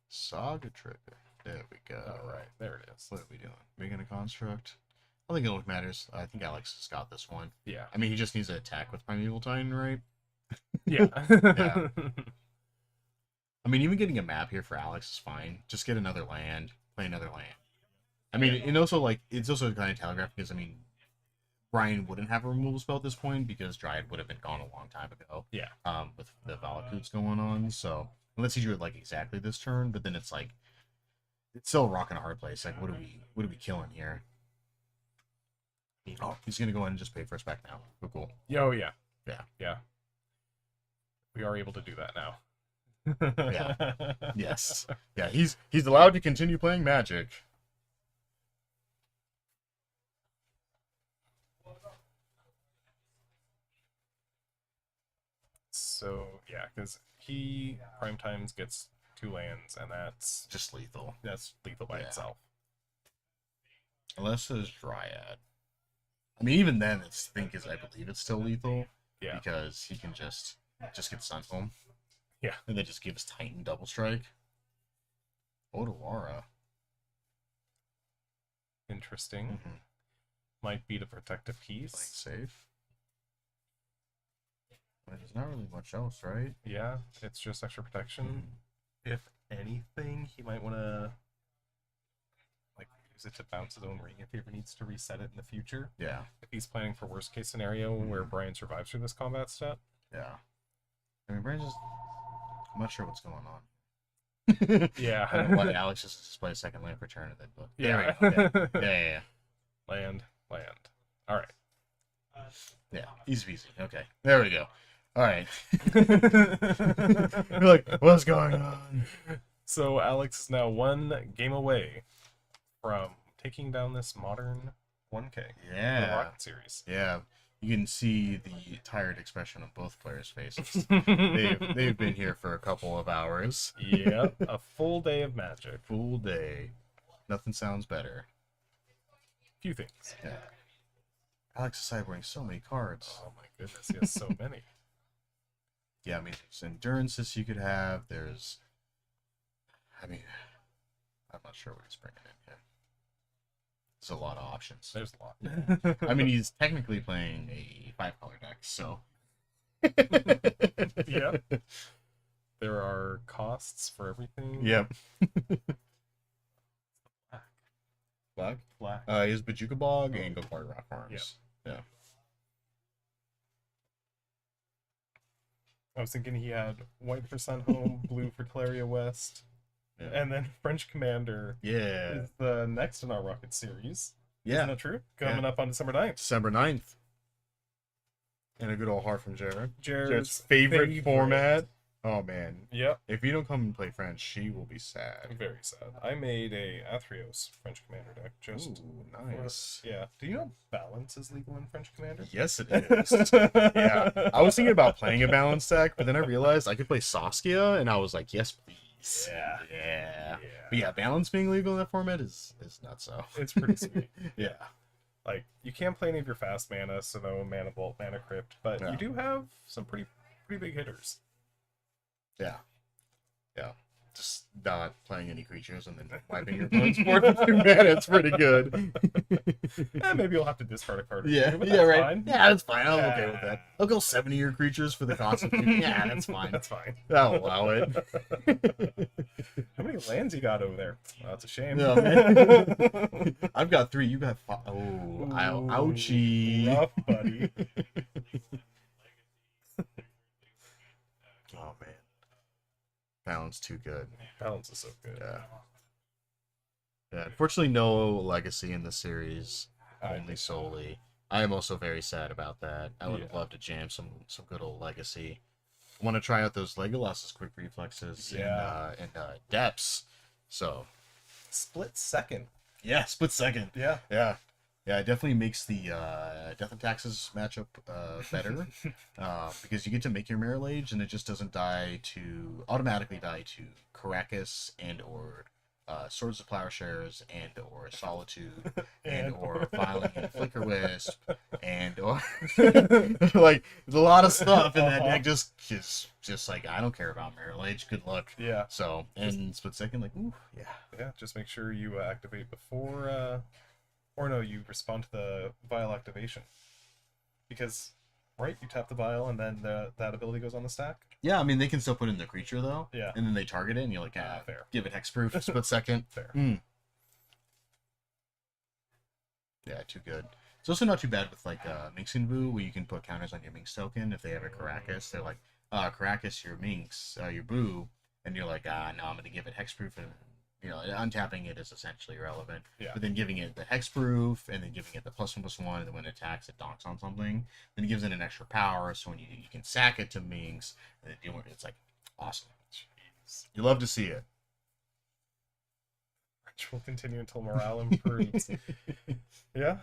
Saga Trigger. There we go. All right, there it is. What are we doing? Making a construct? I don't think it matters. I think Alex has got this one. Yeah. I mean, he just needs to attack with Primeval Titan, right? Yeah. Yeah. I mean, even getting a map here for Alex is fine. Just get another land, play another land. I mean, and also, like, it's also kind of telegraphed because, I mean, Brian wouldn't have a removal spell at this point because Dryad would have been gone a long time ago. Yeah. With the Valakutes going on, so unless he drew it like exactly this turn, but then it's like it's still a rock and a hard place. Like, what are we killing here? Oh, he's gonna go ahead and just pay for us back now. Oh, cool. Oh yeah. Yeah. Yeah. We are able to do that now. Yeah. Yes. Yeah. He's allowed to continue playing Magic. So yeah, because he prime times gets 2 lands, and that's just lethal. That's lethal by itself. Unless it's Dryad. I mean, even then, I believe it's still lethal. Yeah. Because he can just get Sun Home. Yeah. And then just gives Titan double strike. Odawara. Interesting. Might be the protective piece. Playing safe. There's not really much else, right? Yeah, it's just extra protection. If anything, he might want to like use it to bounce his own ring if he ever needs to reset it in the future. Yeah. If he's planning for worst case scenario where Brian survives through this combat step. Yeah. I mean, Brian's just... I'm not sure what's going on. Yeah. I don't know why Alex just display a second land per turn of it, but yeah. Yeah. Land. All right. Yeah, easy peasy. Okay, there we go. All right. You're like, what's going on? So Alex is now 1 game away from taking down this modern 1K. Yeah. For the Rocket Series. Yeah. You can see the tired expression on both players' faces. they've been here for a couple of hours. Yep, a full day of Magic. Full day. Nothing sounds better. Few things. Yeah. Alex is sideboarding so many cards. Oh my goodness, he has so many. Yeah, I mean, there's endurances you could have. There's... I mean, I'm not sure what he's bringing in here. There's a lot of options. There's a lot. I mean, he's technically playing a 5-color deck, so... Yep. There are costs for everything. Yep. Black? Black. He has Bajuka Bog and Gokari Rock Farms. Yep. Yeah. I was thinking he had white for Sunhome, blue for Claria West, and then French Commander is the next in our Rocket Series. Yeah. Isn't that true? Coming up on December 9th. December 9th. And a good old heart from Jared. Jared's favorite format. Oh, man. Yep. If you don't come and play French, she will be sad. Very sad. I made a Athreos French Commander deck. Just nice. Yeah. Do you know Balance is legal in French Commander? Yes, it is. Yeah. I was thinking about playing a Balance deck, but then I realized I could play Saskia, and I was like, yes, please. Yeah. But yeah, Balance being legal in that format is nuts. So it's pretty sweet. Yeah. Like, you can't play any of your fast mana, so no Mana Bolt, Mana Crypt, but you do have some pretty big hitters. Yeah. Just not playing any creatures and then wiping your opponent's board for 2 mana. It's pretty good. Maybe you'll have to discard a card. Yeah, but yeah, that's right. fine. Yeah, that's fine. I'm okay with that. I'll go 70-year creatures for the Constitution. Yeah, that's fine. That's fine. I'll allow it. How many lands you got over there? Well, that's a shame. Yeah, man. I've got 3. You got 5. Oh, ouchie. Rough, buddy. Oh, man. Balance too good. Balance is so good. Yeah. Unfortunately, no legacy in the series. Only solely. I am also very sad about that. I would have loved to jam some good old legacy. I want to try out those Legolas's quick reflexes and depths. So split second. Yeah, split second. Yeah. Yeah, it definitely makes the Death and Taxes matchup better because you get to make your Mirror Age and it just doesn't automatically die to Caracas and or Swords of Plowshares and or Solitude and or Filing and Flicker Wisp and or like there's a lot of stuff in that deck just like I don't care about Mirror Age, good luck. Yeah. So and split second like ooh yeah. Just make sure you activate before. Or no, you respond to the vial activation. Because, right, you tap the vial and then that ability goes on the stack? Yeah, I mean, they can still put in the creature, though. Yeah. And then they target it, and you're like, fair. Give it hexproof, split second. Fair. Yeah, too good. It's also not too bad with, like, Minx and Boo, where you can put counters on your Minx token. If they have a Caracas, they're like, Caracas, your Minx, your Boo. And you're like, no, I'm going to give it hexproof and... You know, untapping it is essentially irrelevant. Yeah. But then giving it the hexproof, and then giving it the +1/+1, and then when it attacks, it donks on something. Then it gives it an extra power, so when you can sack it to Minx, and then it's like awesome. Jeez. You love to see it. Which will continue until morale improves. Yeah.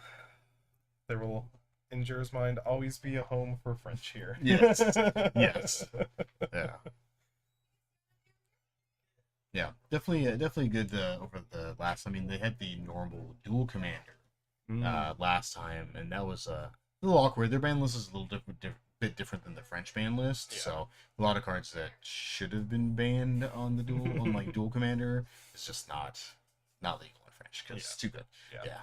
There will, in Jur's mind, always be a home for French here. Yes. Yes. Yeah. Yeah, definitely good over the last. I mean, they had the normal dual commander last time, and that was a little awkward. Their ban list is a little bit different than the French ban list, so a lot of cards that should have been banned on the dual commander is just not legal in French because it's too good. Yeah.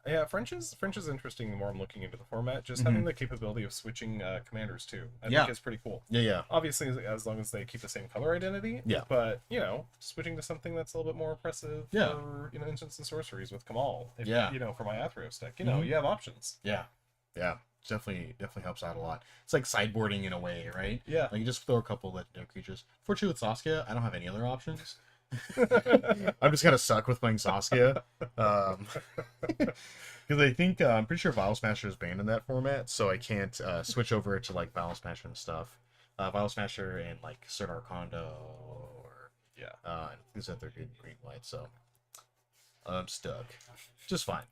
Yeah, French is interesting the more I'm looking into the format. Just having the capability of switching commanders too, I think is pretty cool. Yeah. Obviously, as long as they keep the same color identity. Yeah. But, you know, switching to something that's a little bit more oppressive for, you know, instants and sorceries with Kamal. If, you know, for my Athreos deck, you know, you have options. Yeah. Definitely helps out a lot. It's like sideboarding in a way, right? Yeah. Like you just throw a couple legendary creatures. Fortunately with Saskia, I don't have any other options. I'm just kind of stuck with playing Saskia. Because I think, I'm pretty sure Vial Smasher is banned in that format, so I can't switch over to like Vial Smasher and stuff. Vial Smasher and like Serdar Kondo or these other good green white, so I'm stuck. Just fine.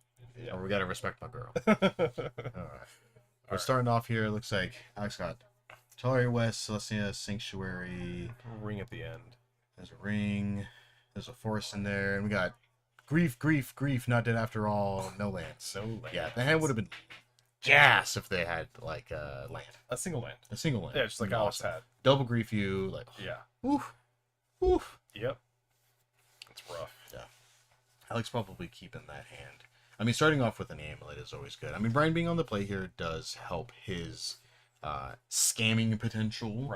Yeah. We gotta respect my girl. Alright. We're starting off here. Looks like Alex got Tolari West, Celestia, Sanctuary. Ring at the end. There's a ring. There's a forest in there. And we got Grief, not dead after all. No lands. No lands. Yeah, the hand would have been gas if they had, like, land. A single land. A single land. Yeah, just like Alex had. Double Grief you, like, oof. Yep. It's rough. Yeah. Alex probably keeping that hand. I mean, starting off with an amulet is always good. I mean, Brian being on the play here does help his scamming potential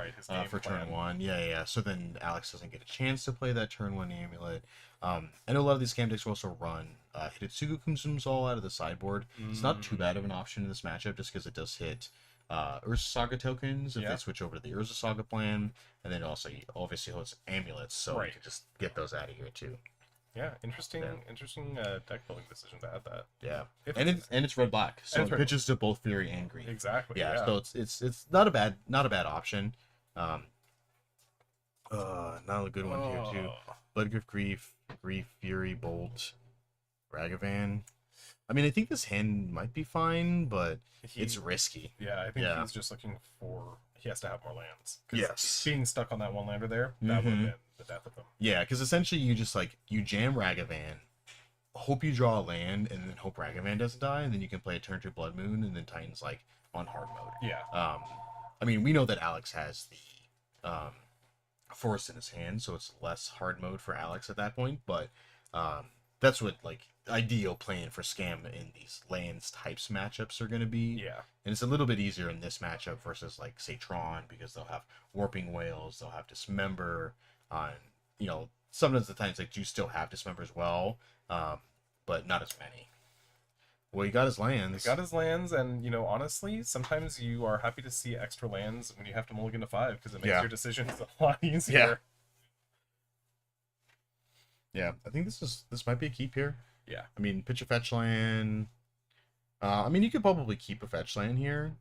for turn 1. Yeah. So then Alex doesn't get a chance to play that turn 1 amulet. I know a lot of these scam decks will also run Hidetsugu consumes all out of the sideboard. It's not too bad of an option in this matchup just because it does hit Urza Saga tokens if they switch over to the Urza Saga plan. And then also, obviously, holds amulets, so you can just get those out of here too. Yeah, interesting deck building decision to add that. Yeah, and it's red black, so it pitches to both Fury and Green. Exactly. Yeah, so it's not a bad option. Not a good one here too. Bloodgriff, Grief, Fury, Bolt, Ragavan. I mean, I think this hand might be fine, but it's risky. Yeah, I think he's just looking for. He has to have more lands. Yes. Being stuck on that one lander there, that would have been the death of him. Yeah, because essentially you just you jam Ragavan, hope you draw a land, and then hope Ragavan doesn't die, and then you can play a turn 2 Blood Moon, and then Titan's on hard mode. Yeah. I mean, we know that Alex has the Forest in his hand, so it's less hard mode for Alex at that point, but that's what ideal playing for scam in these lands types matchups are going to be. Yeah. And it's a little bit easier in this matchup versus say Tron, because they'll have Warping Whales, they'll have Dismember, sometimes the times you still have Dismember as well, but not as many. Well, he got his lands. And honestly, sometimes you are happy to see extra lands when you have to mulligan to 5 because it makes your decisions a lot easier. Yeah, I think this might be a keep here. Yeah. I mean, pitch a fetch land. I mean, you could probably keep a fetch land here,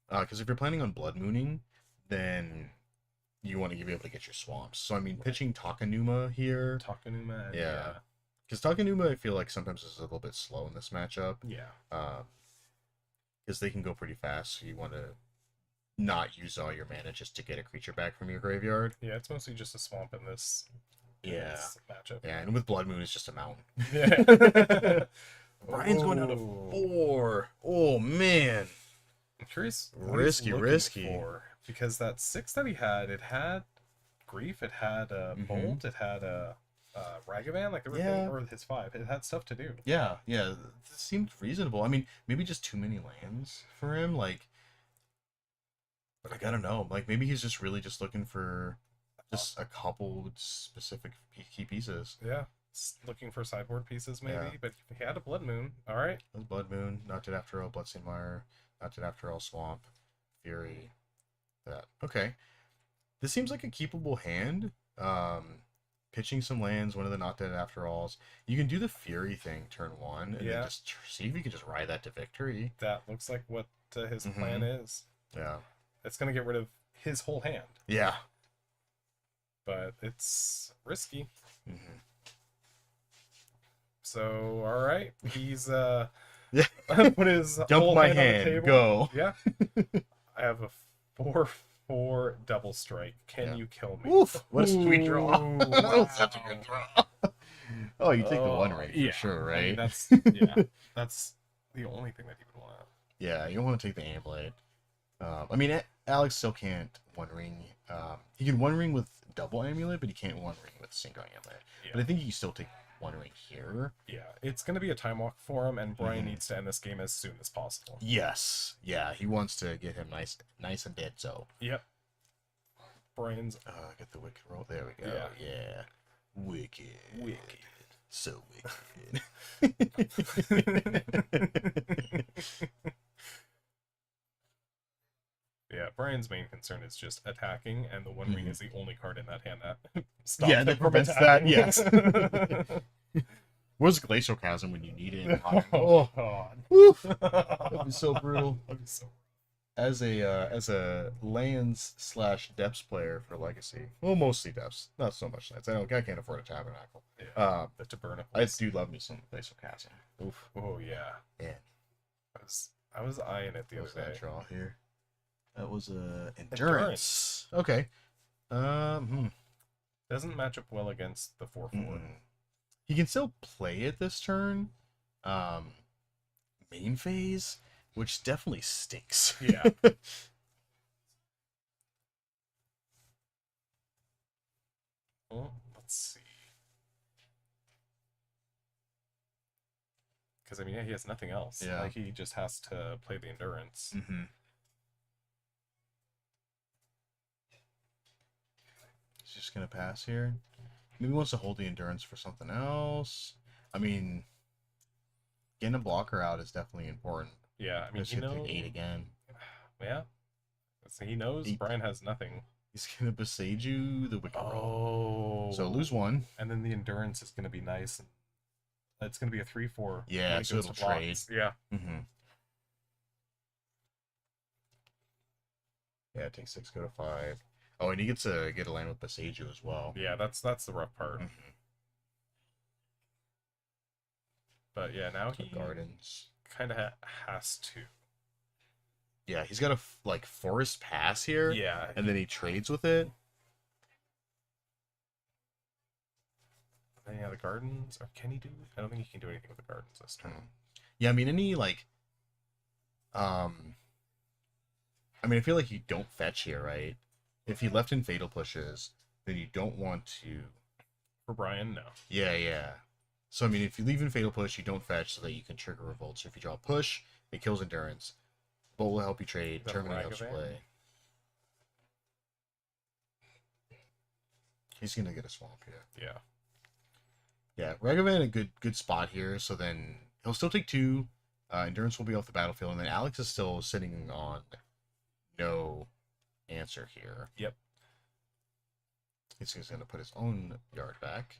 because if you're planning on blood mooning, then you want to be able to get your swamps. So I mean, pitching Takanuma here. Yeah. Because Takanuma, I feel like sometimes is a little bit slow in this matchup. Yeah. Because they can go pretty fast, so you want to not use all your mana just to get a creature back from your graveyard. Yeah, it's mostly just a swamp in this. Matchup. Yeah, and with Blood Moon, it's just a mountain. Yeah. Brian's going down to 4. Oh, man. I'm curious. Risky. Because that 6 that he had, it had Grief, it had Bolt, it had Ragavan, everything, or his 5. It had stuff to do. Yeah. This seemed reasonable. I mean, maybe just too many lands for him. But I don't know. Maybe he's just really just looking for just a couple specific key pieces. Yeah. Looking for sideboard pieces, maybe. But if he had a Blood Moon, all right. Blood Moon, Not Dead After All, Bloodstained Mire, Not Dead After All, Swamp, Fury. That. Okay. This seems like a keepable hand. Pitching some lands, one of the Not Dead After Alls. You can do the Fury thing turn 1, and then just see if you can just ride that to victory. That looks like what his plan is. Yeah. It's going to get rid of his whole hand. Yeah. But it's risky. So, all right, he's put his dump my hand hand, on the table. Go. Yeah, I have a 4/4 double strike. Can you kill me? Oof! What a sweet draw! Wow. Such a good draw. Oh, you take the 1 ring for sure, right? I mean, that's the only thing that he would want. Yeah, you don't want to take the amulet. I mean, Alex still can't 1 ring. He can 1 ring with double amulet, but he can't 1 ring with single amulet. But I think he can still take One Ring here. Yeah, it's going to be a time walk for him, and Brian needs to end this game as soon as possible. Yes. Yeah, he wants to get him nice and dead, so. Yep. Brian's... Get the Wicked roll. There we go. Yeah. Wicked. So wicked. Yeah, Brian's main concern is just attacking, and the One Ring is the only card in that hand that stops that him from prevents that, attacking. yes. Where's Glacial Chasm when you need it? Oh, God. Woo! That'd be so brutal. That'd be so... As a lands / depths player for Legacy, well, mostly depths, not so much lands. I can't afford a Tabernacle. Yeah, the Tabernacle. I do love me some Glacial Chasm. Oof. Oh yeah. Yeah. I was eyeing it the other day. That draw here. That was endurance. Okay. Doesn't match up well against the 4/4. He can still play it this turn. Main phase, which definitely stinks. Yeah. Well, let's see. Because I mean, yeah, he has nothing else. Yeah. Like he just has to play the endurance. He's just gonna pass here. Maybe he wants to hold the endurance for something else. I mean, getting a blocker out is definitely important. Yeah, I mean, you know, 8 again. Yeah. So he knows Brian has nothing. He's gonna besage you the Wicked roll. Oh. So lose 1. And then the endurance is gonna be nice. And it's gonna be a 3/4. Yeah, so it'll trade. Yeah. Yeah, take 6, go to 5. Oh, and he gets to get a land with besage you as well. Yeah, that's the rough part. But yeah, now he Gardens kind of has to. Yeah, he's got a like forest pass here. Yeah, and then he trades with it. Any other gardens? Or can he do? I don't think he can do anything with the gardens this turn. Yeah, I mean any like, I mean I feel like you don't fetch here, right? If he left in fatal pushes, then you don't want to. For Brian, no. Yeah. So I mean, if you leave in fatal push, you don't fetch so that you can trigger revolt. So if you draw a push, it kills endurance. Bolt will help you trade. Terminate helps you play. He's gonna get a swamp here. Yeah, Ragavan a good spot here. So then he'll still take 2. Endurance will be off the battlefield, and then Alex is still sitting on no answer here. Yep. He's just gonna put his own yard back.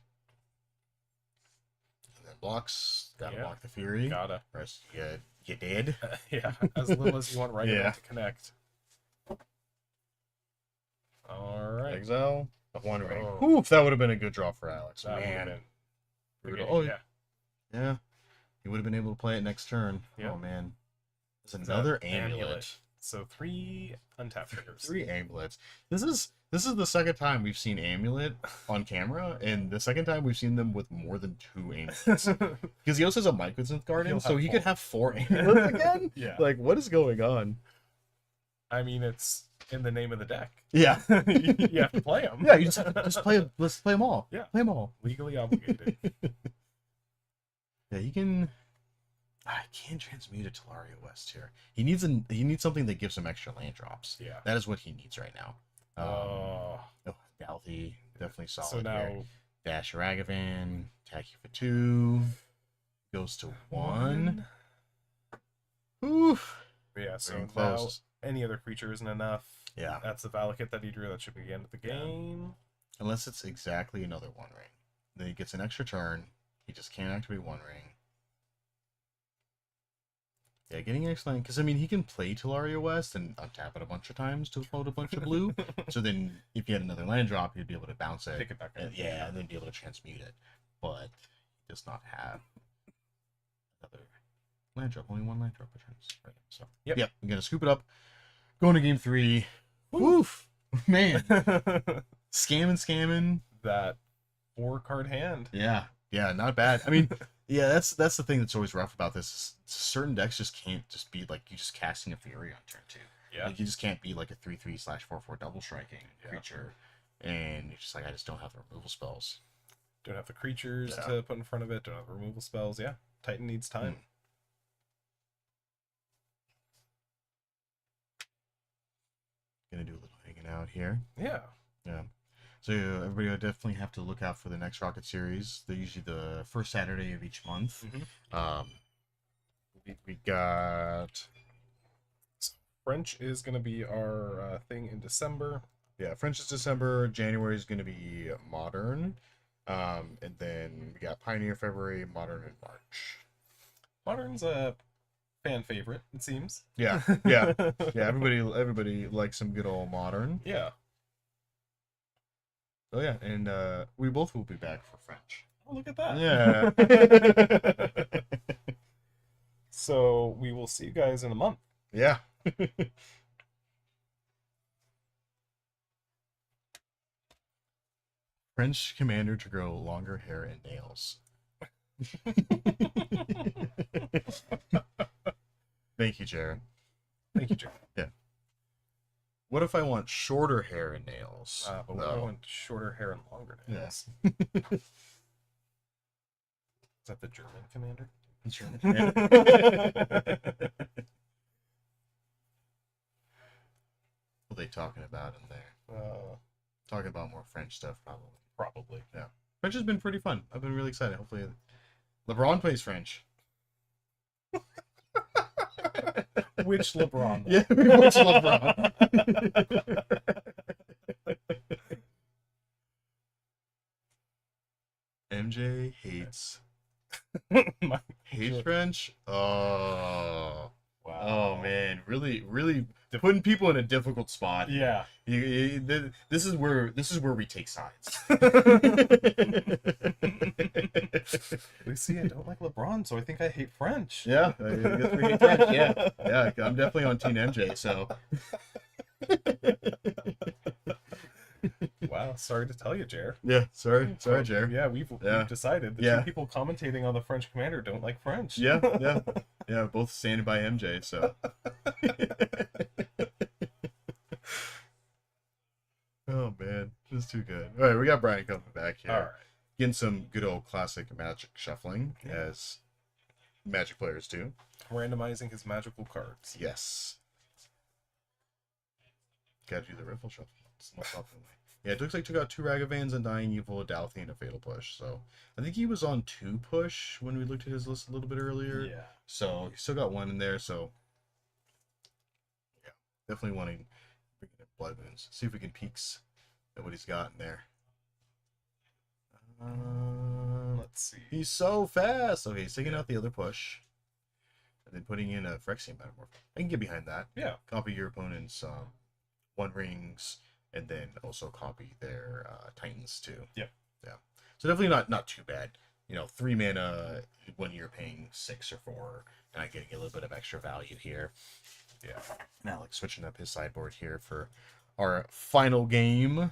And then blocks. Gotta block the Fury. Gotta. Rest you did. Yeah, as little as you want right to connect. Alright. Exile. The One Ring. Oof, that would have been a good draw for Alex. That Man. Brutal. Oh, yeah. He would have been able to play it next turn. Yep. Oh, man. There's another amulet. So 3 untapped triggers. 3 amulets. This is the second time we've seen amulet on camera, and the second time we've seen them with more than 2 amulets. Because he also has a Mycosynth Garden, so he could have 4 amulets again? Yeah. Like, what is going on? I mean, it's in the name of the deck. Yeah. You have to play them. Yeah, you just play. Let's play them all. Yeah. Play them all. Legally obligated. Yeah, you can. I can't transmute a Tolaria West here. He needs something that gives him extra land drops. Yeah. That is what he needs right now. Dalthy, definitely solid. So now here. Dash Ragavan, attack you for 2. Goes to 1. Oof. Yeah, so Very now close. any other creature isn't enough. Yeah. That's the Valakut that he drew. That should be the end of the game. Unless it's exactly another One Ring. Then he gets an extra turn. He just can't activate One Ring. Yeah, getting excellent, because I mean he can play Tolaria West and untap it a bunch of times to float a bunch of blue. So then if you had another land drop, you'd be able to bounce it. Pick it back up. And then be able to transmute it. But he does not have another land drop. Only 1 land drop returns. Right. So yep, I'm gonna scoop it up. Going to game 3. Woof! Man. Scamming. That 4-card hand. Yeah, not bad. I mean, yeah, that's the thing that's always rough about this. Is certain decks just can't just be like you just casting a Fury on turn 2. Yeah. Like you just can't be like a 3/3/4/4 double striking creature, and you're just like I just don't have the removal spells. Don't have the creatures to put in front of it. Don't have removal spells. Yeah, Titan needs time. Gonna do a little hanging out here. Yeah. So everybody will definitely have to look out for the next Rocket Series. They're usually the first Saturday of each month. We got French is gonna be our thing in December. Yeah, French is December. January is gonna be Modern, and then we got Pioneer February, Modern in March. Modern's a fan favorite, it seems. Yeah. Everybody likes some good old Modern. Yeah. Oh yeah, and we both will be back for French. Oh, look at that. Yeah. So we will see you guys in a month. Yeah. French commander to grow longer hair and nails. Thank you, Jared. Thank you, Jared. Yeah. What if I want shorter hair and nails? But what if I want shorter hair and longer nails? Yeah. Is that the German commander? German. What are they talking about in there? Talking about more French stuff, probably. Probably. Yeah. French has been pretty fun. I've been really excited. Hopefully, LeBron plays French. Which LeBron? Yeah, which LeBron? MJ hates French. Oh. Wow. Oh man, really putting people in a difficult spot. Yeah. This is where we take sides. You see, I don't like LeBron, so I think I hate French. Yeah, I guess we hate French. Yeah, I'm definitely on Team MJ. So. Wow, sorry to tell you, Jer. Yeah, sorry, Jer. Yeah, we've decided the two people commentating on the French commander don't like French. Yeah, both standing by MJ. So. Oh man, this is too good. All right, we got Brian coming back here. All right, getting some good old classic Magic shuffling as Magic players do. Randomizing his magical cards. Yes. Gotta do the riffle shuffle. Most often. Yeah, it looks like took out 2 Ragavans, and Dying Evil, a Dalthy, and a Fatal Push. So I think he was on 2 push when we looked at his list a little bit earlier. Yeah. So he still got 1 in there. So yeah, definitely wanting to bring in Blood Moons. See if we can peeks at what he's got in there. Let's see. He's so fast. Okay, he's taking out the other push, and then putting in a Phyrexian Metamorph. I can get behind that. Yeah. Copy your opponent's 1 rings. And then also copy their Titans too. Yep. Yeah. So definitely not too bad. 3 mana when you're paying 6 or 4, and I'm getting a little bit of extra value here. Yeah. And Alex switching up his sideboard here for our final game.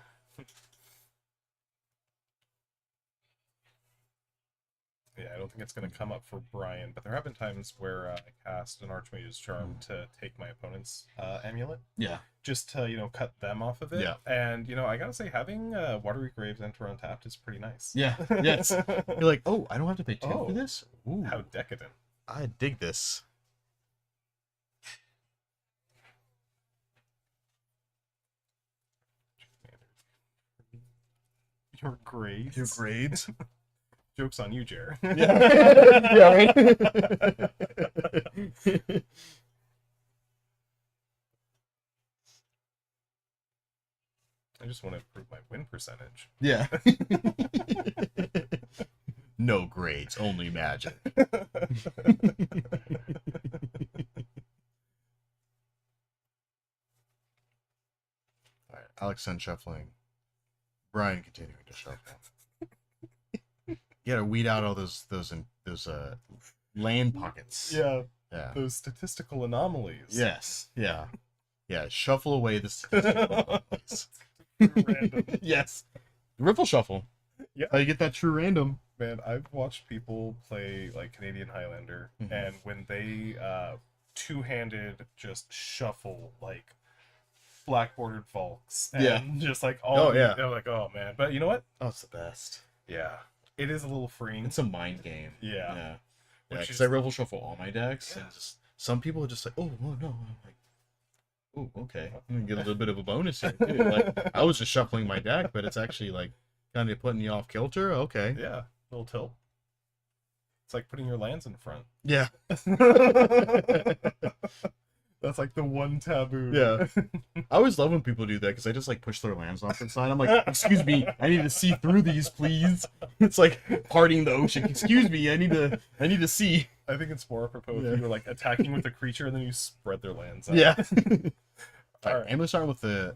Yeah, I don't think it's going to come up for Brian, but there have been times where I cast an Archmage's Charm to take my opponent's amulet. Yeah. Just to, cut them off of it. Yeah. And, I gotta say, having Watery Graves enter untapped is pretty nice. Yeah. Yes. You're like, oh, I don't have to pay 2 for this? Ooh. How decadent. I dig this. Your grades? Your grades? Joke's on you, Jer. Yeah. Yeah, right? I just want to improve my win percentage. Yeah. No grades, only magic. Alright, Alex shuffling. Brian continuing to shuffle. You gotta weed out all those land pockets. Yeah. Yeah. Those statistical anomalies. Yes. Yeah. Yeah. Shuffle away the statistical anomalies. Random. Yes. Riffle shuffle. Yeah. How you get that true random. Man, I've watched people play like Canadian Highlander, and when they two-handed just shuffle like black bordered Volks, and just like they're like, oh man. But you know what? Oh, it's the best. Yeah. It is a little freeing. It's a mind game. Yeah. Yeah. Which Because is- I rival shuffle all my decks, and just some people are just like, oh no. I'm like, oh, okay. I'm gonna get a little bit of a bonus here too. Like, I was just shuffling my deck, but it's actually like kind of putting you off kilter. Okay. Yeah, little tilt. It's like putting your lands in front. Yeah. That's like the one taboo. Yeah. I always love when people do that because I just like push their lands off to the side. I'm like, excuse me, I need to see through these, please. It's like parting the ocean. Excuse me, I need to see. I think it's more apropos if you were like attacking with a creature and then you spread their lands out. Yeah. All right. Amulet starting with the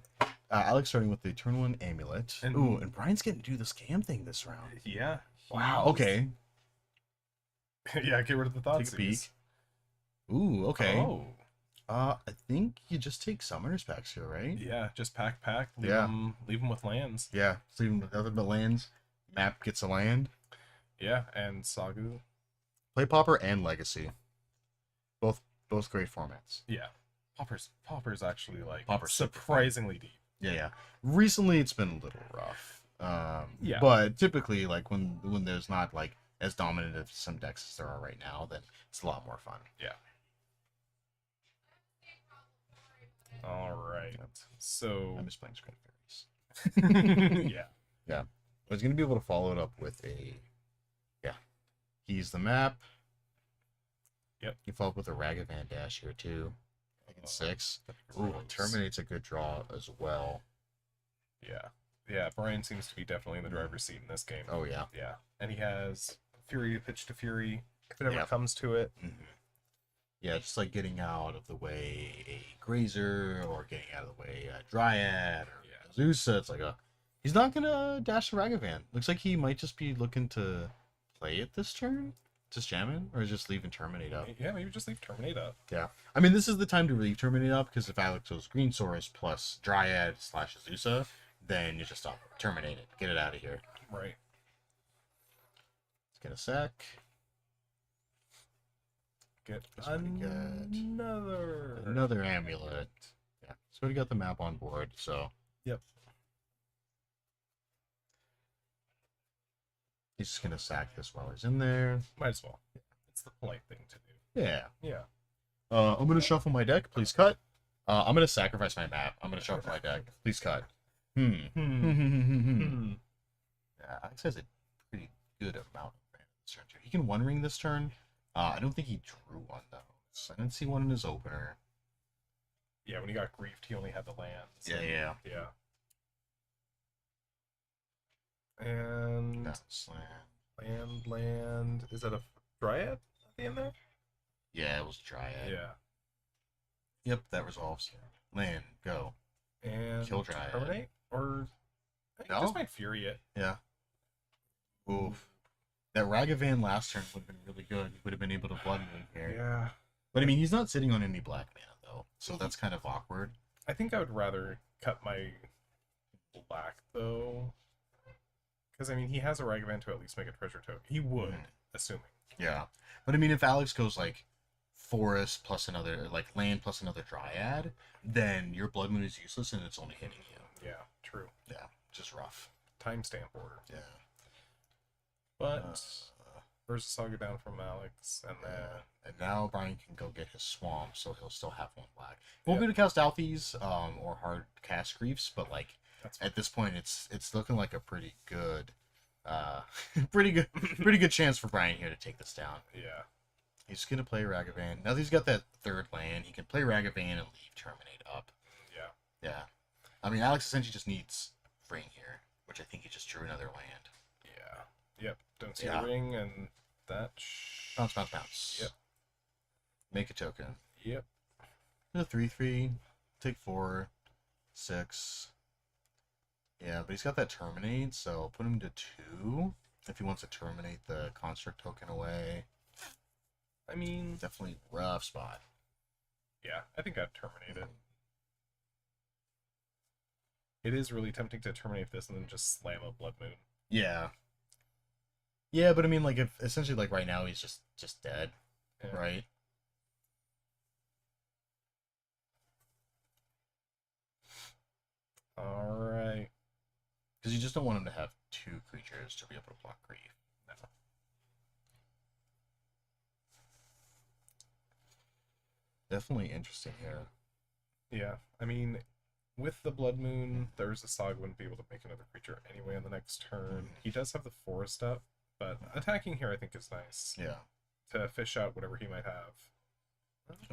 Alex starting with the turn 1 amulet. And- Ooh, and Brian's getting to do the scam thing this round. Yeah. Wow. Okay. Yeah, get rid of the thought Take a peek. Ooh, okay. Oh. I think you just take summoners packs here, right? Yeah, just pack. Leave Yeah. them with lands. Yeah. Leave them with nothing but lands. Map gets a land. Yeah, and Sagu. Play Pauper and Legacy. Both great formats. Yeah. Pauper's actually like Pauper's super surprisingly deep. Yeah. Recently it's been a little rough. Yeah. But typically, like when there's not like as dominant of some decks as there are right now, then it's a lot more fun. Yeah. All right. So I'm just playing Screen Fairies. yeah. Yeah. I was gonna be able to follow it up with He's the map. Yep. You follow up with a Ragavan Dash here too. And 6. Ooh, Terminate's a good draw as well. Yeah. Yeah, Brian seems to be definitely in the driver's seat in this game. Oh yeah. Yeah. And he has Fury to pitch to Fury if it ever Yep. comes to it. Mm-hmm. Yeah, just like getting out of the way a Grazer or getting out of the way a Dryad or Zeus. It's like he's not gonna dash the Ragavan. Looks like he might just be looking to play it this turn. Just jam it or just leave and terminate up. Yeah, maybe just leave Terminate up. Yeah. I mean, this is the time to leave terminate up because if Alex goes Green Source plus Dryad / Azusa, then you just stop. Terminate it. Get it out of here. Right. Let's get a sec. Get That's pretty good. another Another amulet. Yeah. So we got the map on board, so. Yep. He's just gonna sack this while he's in there. Might as well. It's the polite thing to do. Yeah. Yeah. I'm gonna shuffle my deck. Please cut. I'm gonna sacrifice my map. I'm gonna shuffle my deck. Please cut. Yeah, Alex has a pretty good amount of mana this turn too. He can one ring this turn. I don't think he drew one though. So I didn't see one in his opener. Yeah, when he got griefed, he only had the lands. Yeah. Yeah. And That's land. land. Is that a Dryad at the end there? Yeah, it was Dryad. Yeah. Yep, that resolves. Land, go. And Kill Dryad. Terminate? Or No? just might Fury it. Yeah. Oof. That Ragavan last turn would have been really good. He would have been able to Blood Moon here. Yeah. But I mean, he's not sitting on any black mana though, so that's kind of awkward. I think I would rather cut my black though. Because I mean, he has a Ragavan to at least make a treasure token. He would, assuming. Yeah. But I mean, if Alex goes like forest plus another, like land plus another Dryad, then your Blood Moon is useless and it's only hitting you. Yeah, true. Yeah, just rough. Timestamp order. Yeah. But versus Saga down from Alex, and then and now Brian can go get his swamp, so he'll still have one black. He won't be able to cast Althys, or hard cast Griefs, but like at this point, it's looking like a pretty good, pretty good chance for Brian here to take this down. Yeah. He's gonna play Ragavan. Now that he's got that third land, he can play Ragavan and leave Terminate up. Yeah. Yeah. I mean, Alex essentially just needs Ring here, which I think he just drew another land. Yeah. Yep. Don't see the ring, and that. Bounce, bounce, bounce. Yep. Make a token. Yep. A 3/3. Take 4, 6. Yeah, but he's got that Terminate, so put him to 2 if he wants to terminate the Construct token away. I mean, definitely rough spot. Yeah, I think I'd terminate it. It is really tempting to terminate this and then just slam a Blood Moon. Yeah. Yeah, but I mean, like, if essentially, like, right now he's just dead, right? All right. Because you just don't want him to have 2 creatures to be able to block Grief. definitely interesting here. Yeah, I mean, with the Blood Moon, Urza wouldn't be able to make another creature anyway on the next turn. He does have the forest up, but attacking here I think is nice. Yeah. To fish out whatever he might have.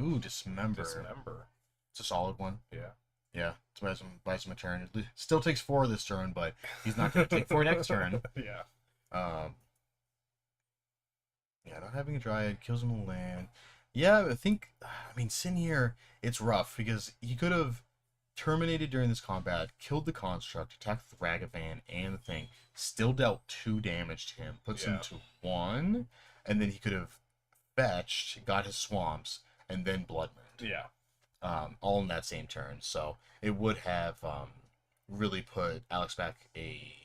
Ooh, Dismember. Dismember. It's a solid one. Yeah. Yeah, to buy some a turn. It still takes 4 this turn, but he's not going to take 4 next turn. Yeah. Yeah, not having a Dryad kills him a land. Yeah, I mean, Sin here, it's rough because he could have terminated during this combat, killed the Construct, attacked the Ragavan and the thing, still dealt 2 damage to him, puts him to 1, and then he could have fetched, got his swamps, and then Blood Moon. Yeah. All in that same turn. So it would have really put Alex back a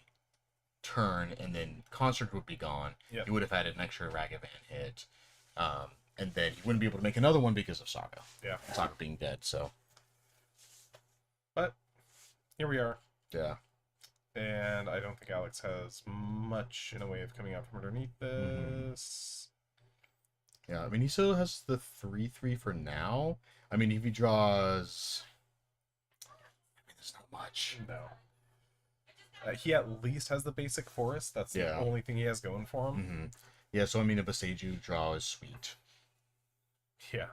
turn, and then Construct would be gone. Yep. He would have had an extra Ragavan hit. And then he wouldn't be able to make another one because of Saga. Yeah. Saga being dead, so. But here we are. Yeah. And I don't think Alex has much in a way of coming out from underneath this. Yeah, I mean, he still has the 3/3 for now. I mean, if he draws... I mean, there's not much. No. He at least has the basic forest. That's the only thing he has going for him. Yeah, so I mean, a Boseiju draw is sweet. Yeah.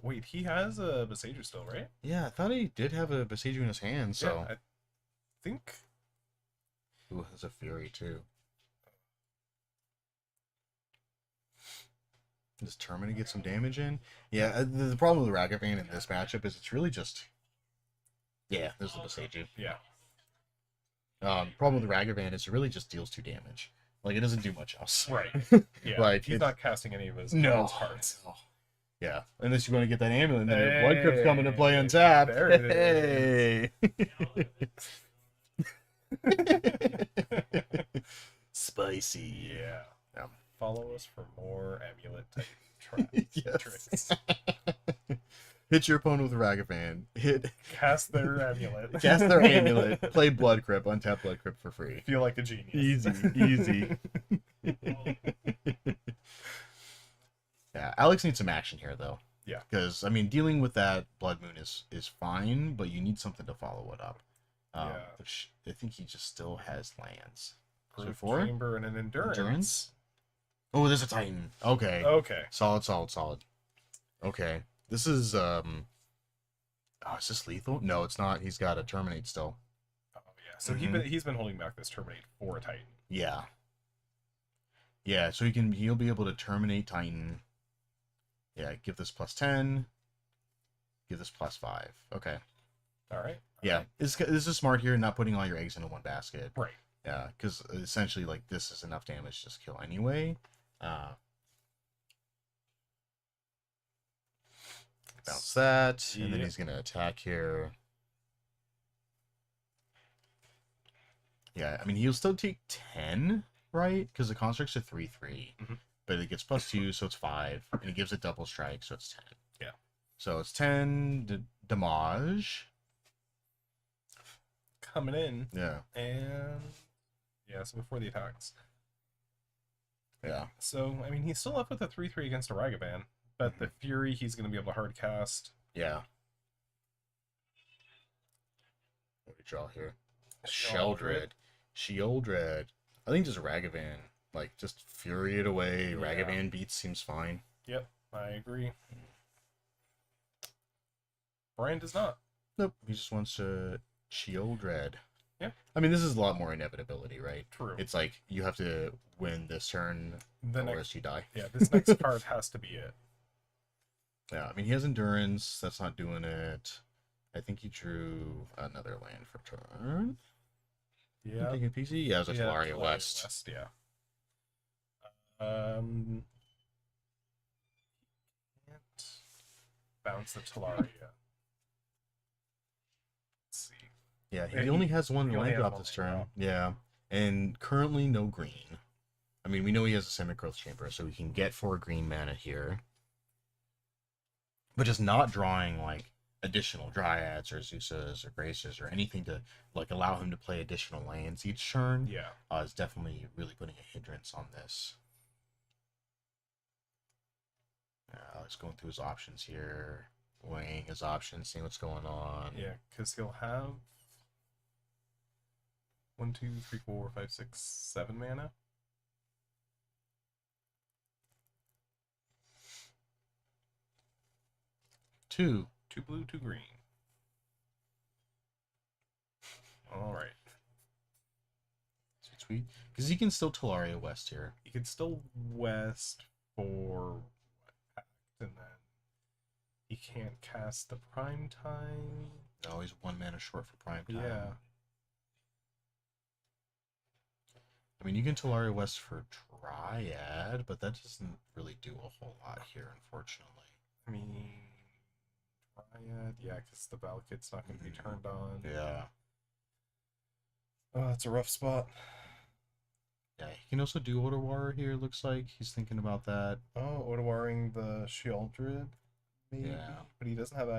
Wait, he has a Boseiju still, right? Yeah, I thought he did have a Boseiju in his hand, so... Yeah, I think... Ooh, has a Fury, too. Does Termina get some damage in? Yeah, the problem with Ragavan in this matchup is it's really just... Yeah, there's the Boseiju. Yeah. Problem with Ragavan is it really just deals 2 damage. Like, it doesn't do much else. Right. Yeah, like, he's not casting any of his cards. No. Yeah, unless you want to get that amulet, and then your Blood Crypt's coming to play untapped. There it is. Spicy. Yeah. Follow us for more amulet type tricks. Hit your opponent with Ragavan. Cast their amulet. Cast their amulet. Play Blood Crypt. Untap Blood Crypt for free. Feel like a genius. Easy. Yeah, Alex needs some action here, though. Yeah. Because, I mean, dealing with that Blood Moon is fine, but you need something to follow it up. Which I think he just still has lands. Proof 4? Chamber and an Endurance. Oh, there's a Titan. Okay. Okay. Solid. Okay. This is, oh, is this lethal? No, it's not. He's got a Terminate still. Oh, yeah. So he's been holding back this Terminate for a Titan. Yeah. Yeah, so he'll be able to Terminate Titan. Yeah, give this +10. Give this +5. Okay. All right. This is smart here, not putting all your eggs into one basket. Right. Yeah, because essentially, like, this is enough damage to just kill anyway. Bounce that, and then he's going to attack here. Yeah, I mean, he'll still take 10, right? Because the Construct's a 3/3. But it gets +2, so it's 5. And it gives it double strike, so it's 10. Yeah. So it's 10 damage. Coming in. Yeah. And... yeah, so before the attacks. Yeah. So, I mean, he's still left with a 3/3 against a Ragavan. But the Fury, he's going to be able to hard cast. Yeah. What do we draw here? Sheoldred. I think just Ragavan. Like, just Fury it away. Yeah. Ragavan beats seems fine. Yep, I agree. Brian does not. Nope, he just wants to Sheoldred. Yeah. I mean, this is a lot more inevitability, right? True. It's like, you have to win this turn, or else you die. Yeah, this next card has to be it. Yeah, I mean, he has Endurance. That's not doing it. I think he drew another land for turn. Yeah. Taking PC? Yeah, it was a Talaria West. Yeah. Can't bounce the Talaria. Let's see. Yeah, he only has one land drop this turn. Yeah, and currently no green. I mean, we know he has a Semi-Growth Chamber, so we can get 4 green mana here. But just not drawing, like, additional Dryads or Zeusas or Graces or anything to, like, allow him to play additional lands each turn. Yeah. Is definitely really putting a hindrance on this. Let's go through his options here. weighing his options, seeing what's going on. Yeah, because he'll have 1, 2, 3, 4, 5, 6, 7 mana. Two. 2 blue, 2 green. All right. Sweet. Because he can still Talaria West here. He could still West for Pact, and then he can't cast the Prime Time. No, he's 1 mana short for Prime Time. Yeah. I mean, you can Talaria West for Dryad, but that doesn't really do a whole lot here, unfortunately. I mean, Dryad, yeah, because the Valakut's not going to be turned on. Yeah. Oh, that's a rough spot. Yeah, he can also do Otawara here, looks like. He's thinking about that. Oh, Otawaring the Sheoldred, maybe? Yeah. But he doesn't have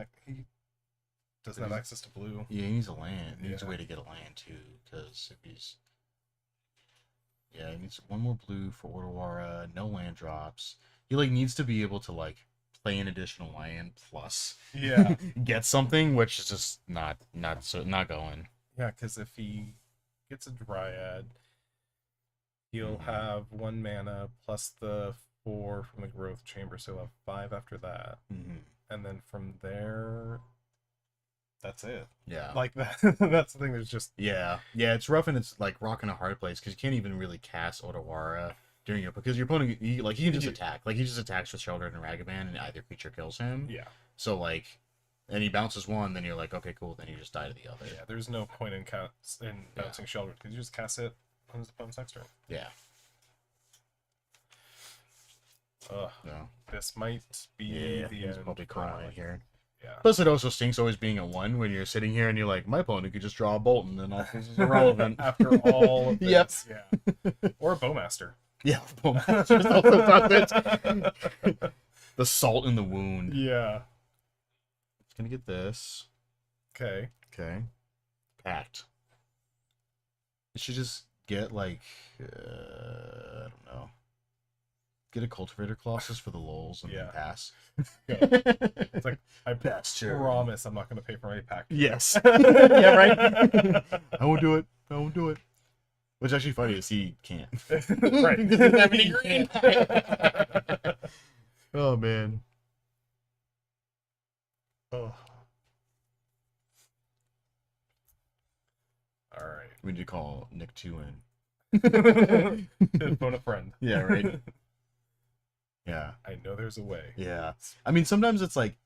access to blue. Yeah, he needs a land. He needs a Yeah. way to get a land, too, because if he's... Yeah, he needs 1 more blue for Otawara, no land drops. He, like, needs to be able to, like, play an additional land plus Yeah. get something, which is just not going. Yeah, because if he gets a Dryad, he'll have 1 mana plus the 4 from the Growth Chamber, so he'll have 5 after that. And then from there, that's it. Yeah. Like, that. That's the thing, there's just... Yeah, it's rough, and it's like rocking a hard place because you can't even really cast Otawara during your, because your opponent, he can just attack. Like, he just attacks with Sheldred and Ragavan, and either creature kills him. Yeah. So, like, and he bounces 1, then you're like, okay, cool, then you just die to the other. Yeah, there's no point in bouncing Sheldred, because you just cast it on his opponent's next turn. Yeah. Ugh. No. This might be the he's end. probably calling it here. Yeah. Plus, it also stinks always being a 1 when you're sitting here and you're like, my opponent could just draw a Bolton, and all this is irrelevant. After all of this. Yep. Yeah. Or a Bowmaster. Yeah, Bowmaster's also done it. The salt in the wound. Yeah. It's gonna get this. Okay. Pact. It should just get, like, I don't know. Get a Cultivator Colossus for the lulz and then pass. It's like, I Sure. promise I'm not going to pay for my pack. Yes. Yeah, right? I won't do it. What's actually funny is he can't. Right. He doesn't have any green. Oh, man. Oh. All right. We need to call Nick 2 in. Phone a friend. Yeah, right? Yeah. I know there's a way. Yeah. I mean, sometimes it's like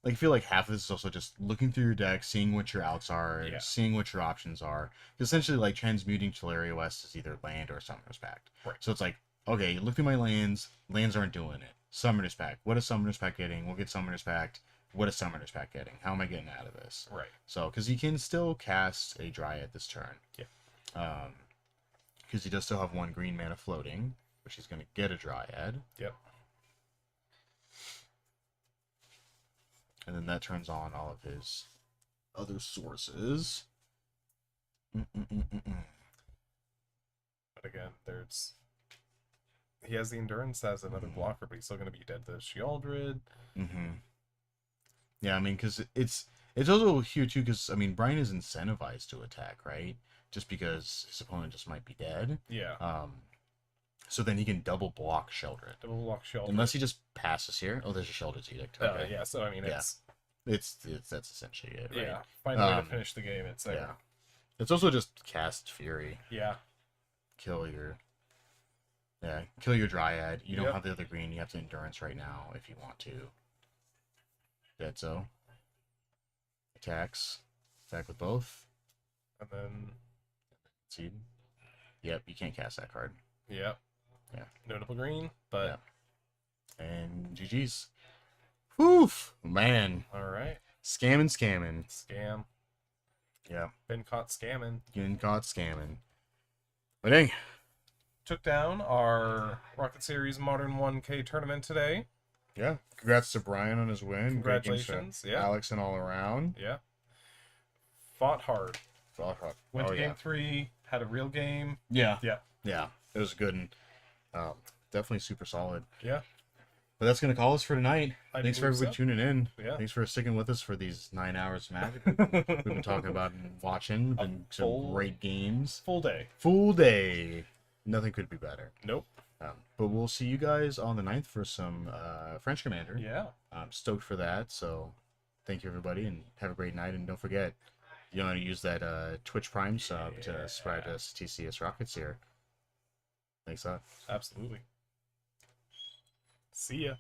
I feel like half of this is also just looking through your deck, seeing what your outs are, seeing what your options are. Essentially, like, transmuting Talaria West is either land or Summoner's Pact. Right. So it's like, okay, look through my lands. Lands aren't doing it. Summoner's Pact. What is Summoner's Pact getting? We'll get Summoner's Pact. What is Summoner's Pact getting? How am I getting out of this? Right. So, because he can still cast a Dryad this turn. Yeah. Because he does still have 1 green mana floating, which he's going to get a Dryad. Yep. And then that turns on all of his other sources. But again, he has the Endurance as another blocker, but he's still going to be dead to Sheoldred. Yeah, I mean, because it's also here too, because I mean, Brian is incentivized to attack, right? Just because his opponent just might be dead. Yeah. So then he can double block Sheldred. Unless he just passes here. Oh, there's a Sheldred's Edict. Okay. Yeah, so I mean, that's essentially it, right? Yeah, find a way to finish the game. It's yeah. It's also just cast Fury. Yeah. Kill your Dryad. You don't have the other green. You have the Endurance right now if you want to. Dead so. Attack with both. And then Seed. Yep, you can't cast that card. Yep. Yeah. Notable green, but and GG's. Woof, man. All right. Scam. Scam. Yeah. Been caught scamming. Getting caught scamming. But dang. Took down our Rocket Series Modern 1K tournament today. Yeah. Congrats to Brian on his win. Congratulations. Yeah. Alex and all around. Yeah. Fought hard. Went to game 3. Had a real game. Yeah. Yeah. Yeah. It was good and definitely super solid. Yeah. But that's going to call us for tonight. I Thanks for believe everybody so. tuning in. Yeah. Thanks for sticking with us for these 9 hours of Magic. We've been talking about and watching. Been some great games. Full day. Full day. Nothing could be better. Nope. But we'll see you guys on the 9th for some French Commander. Yeah. I'm stoked for that. So thank you, everybody, and have a great night. And don't forget, you want to use that Twitch Prime sub to spread us TCS Rockets here. Thanks, Absolutely. See ya.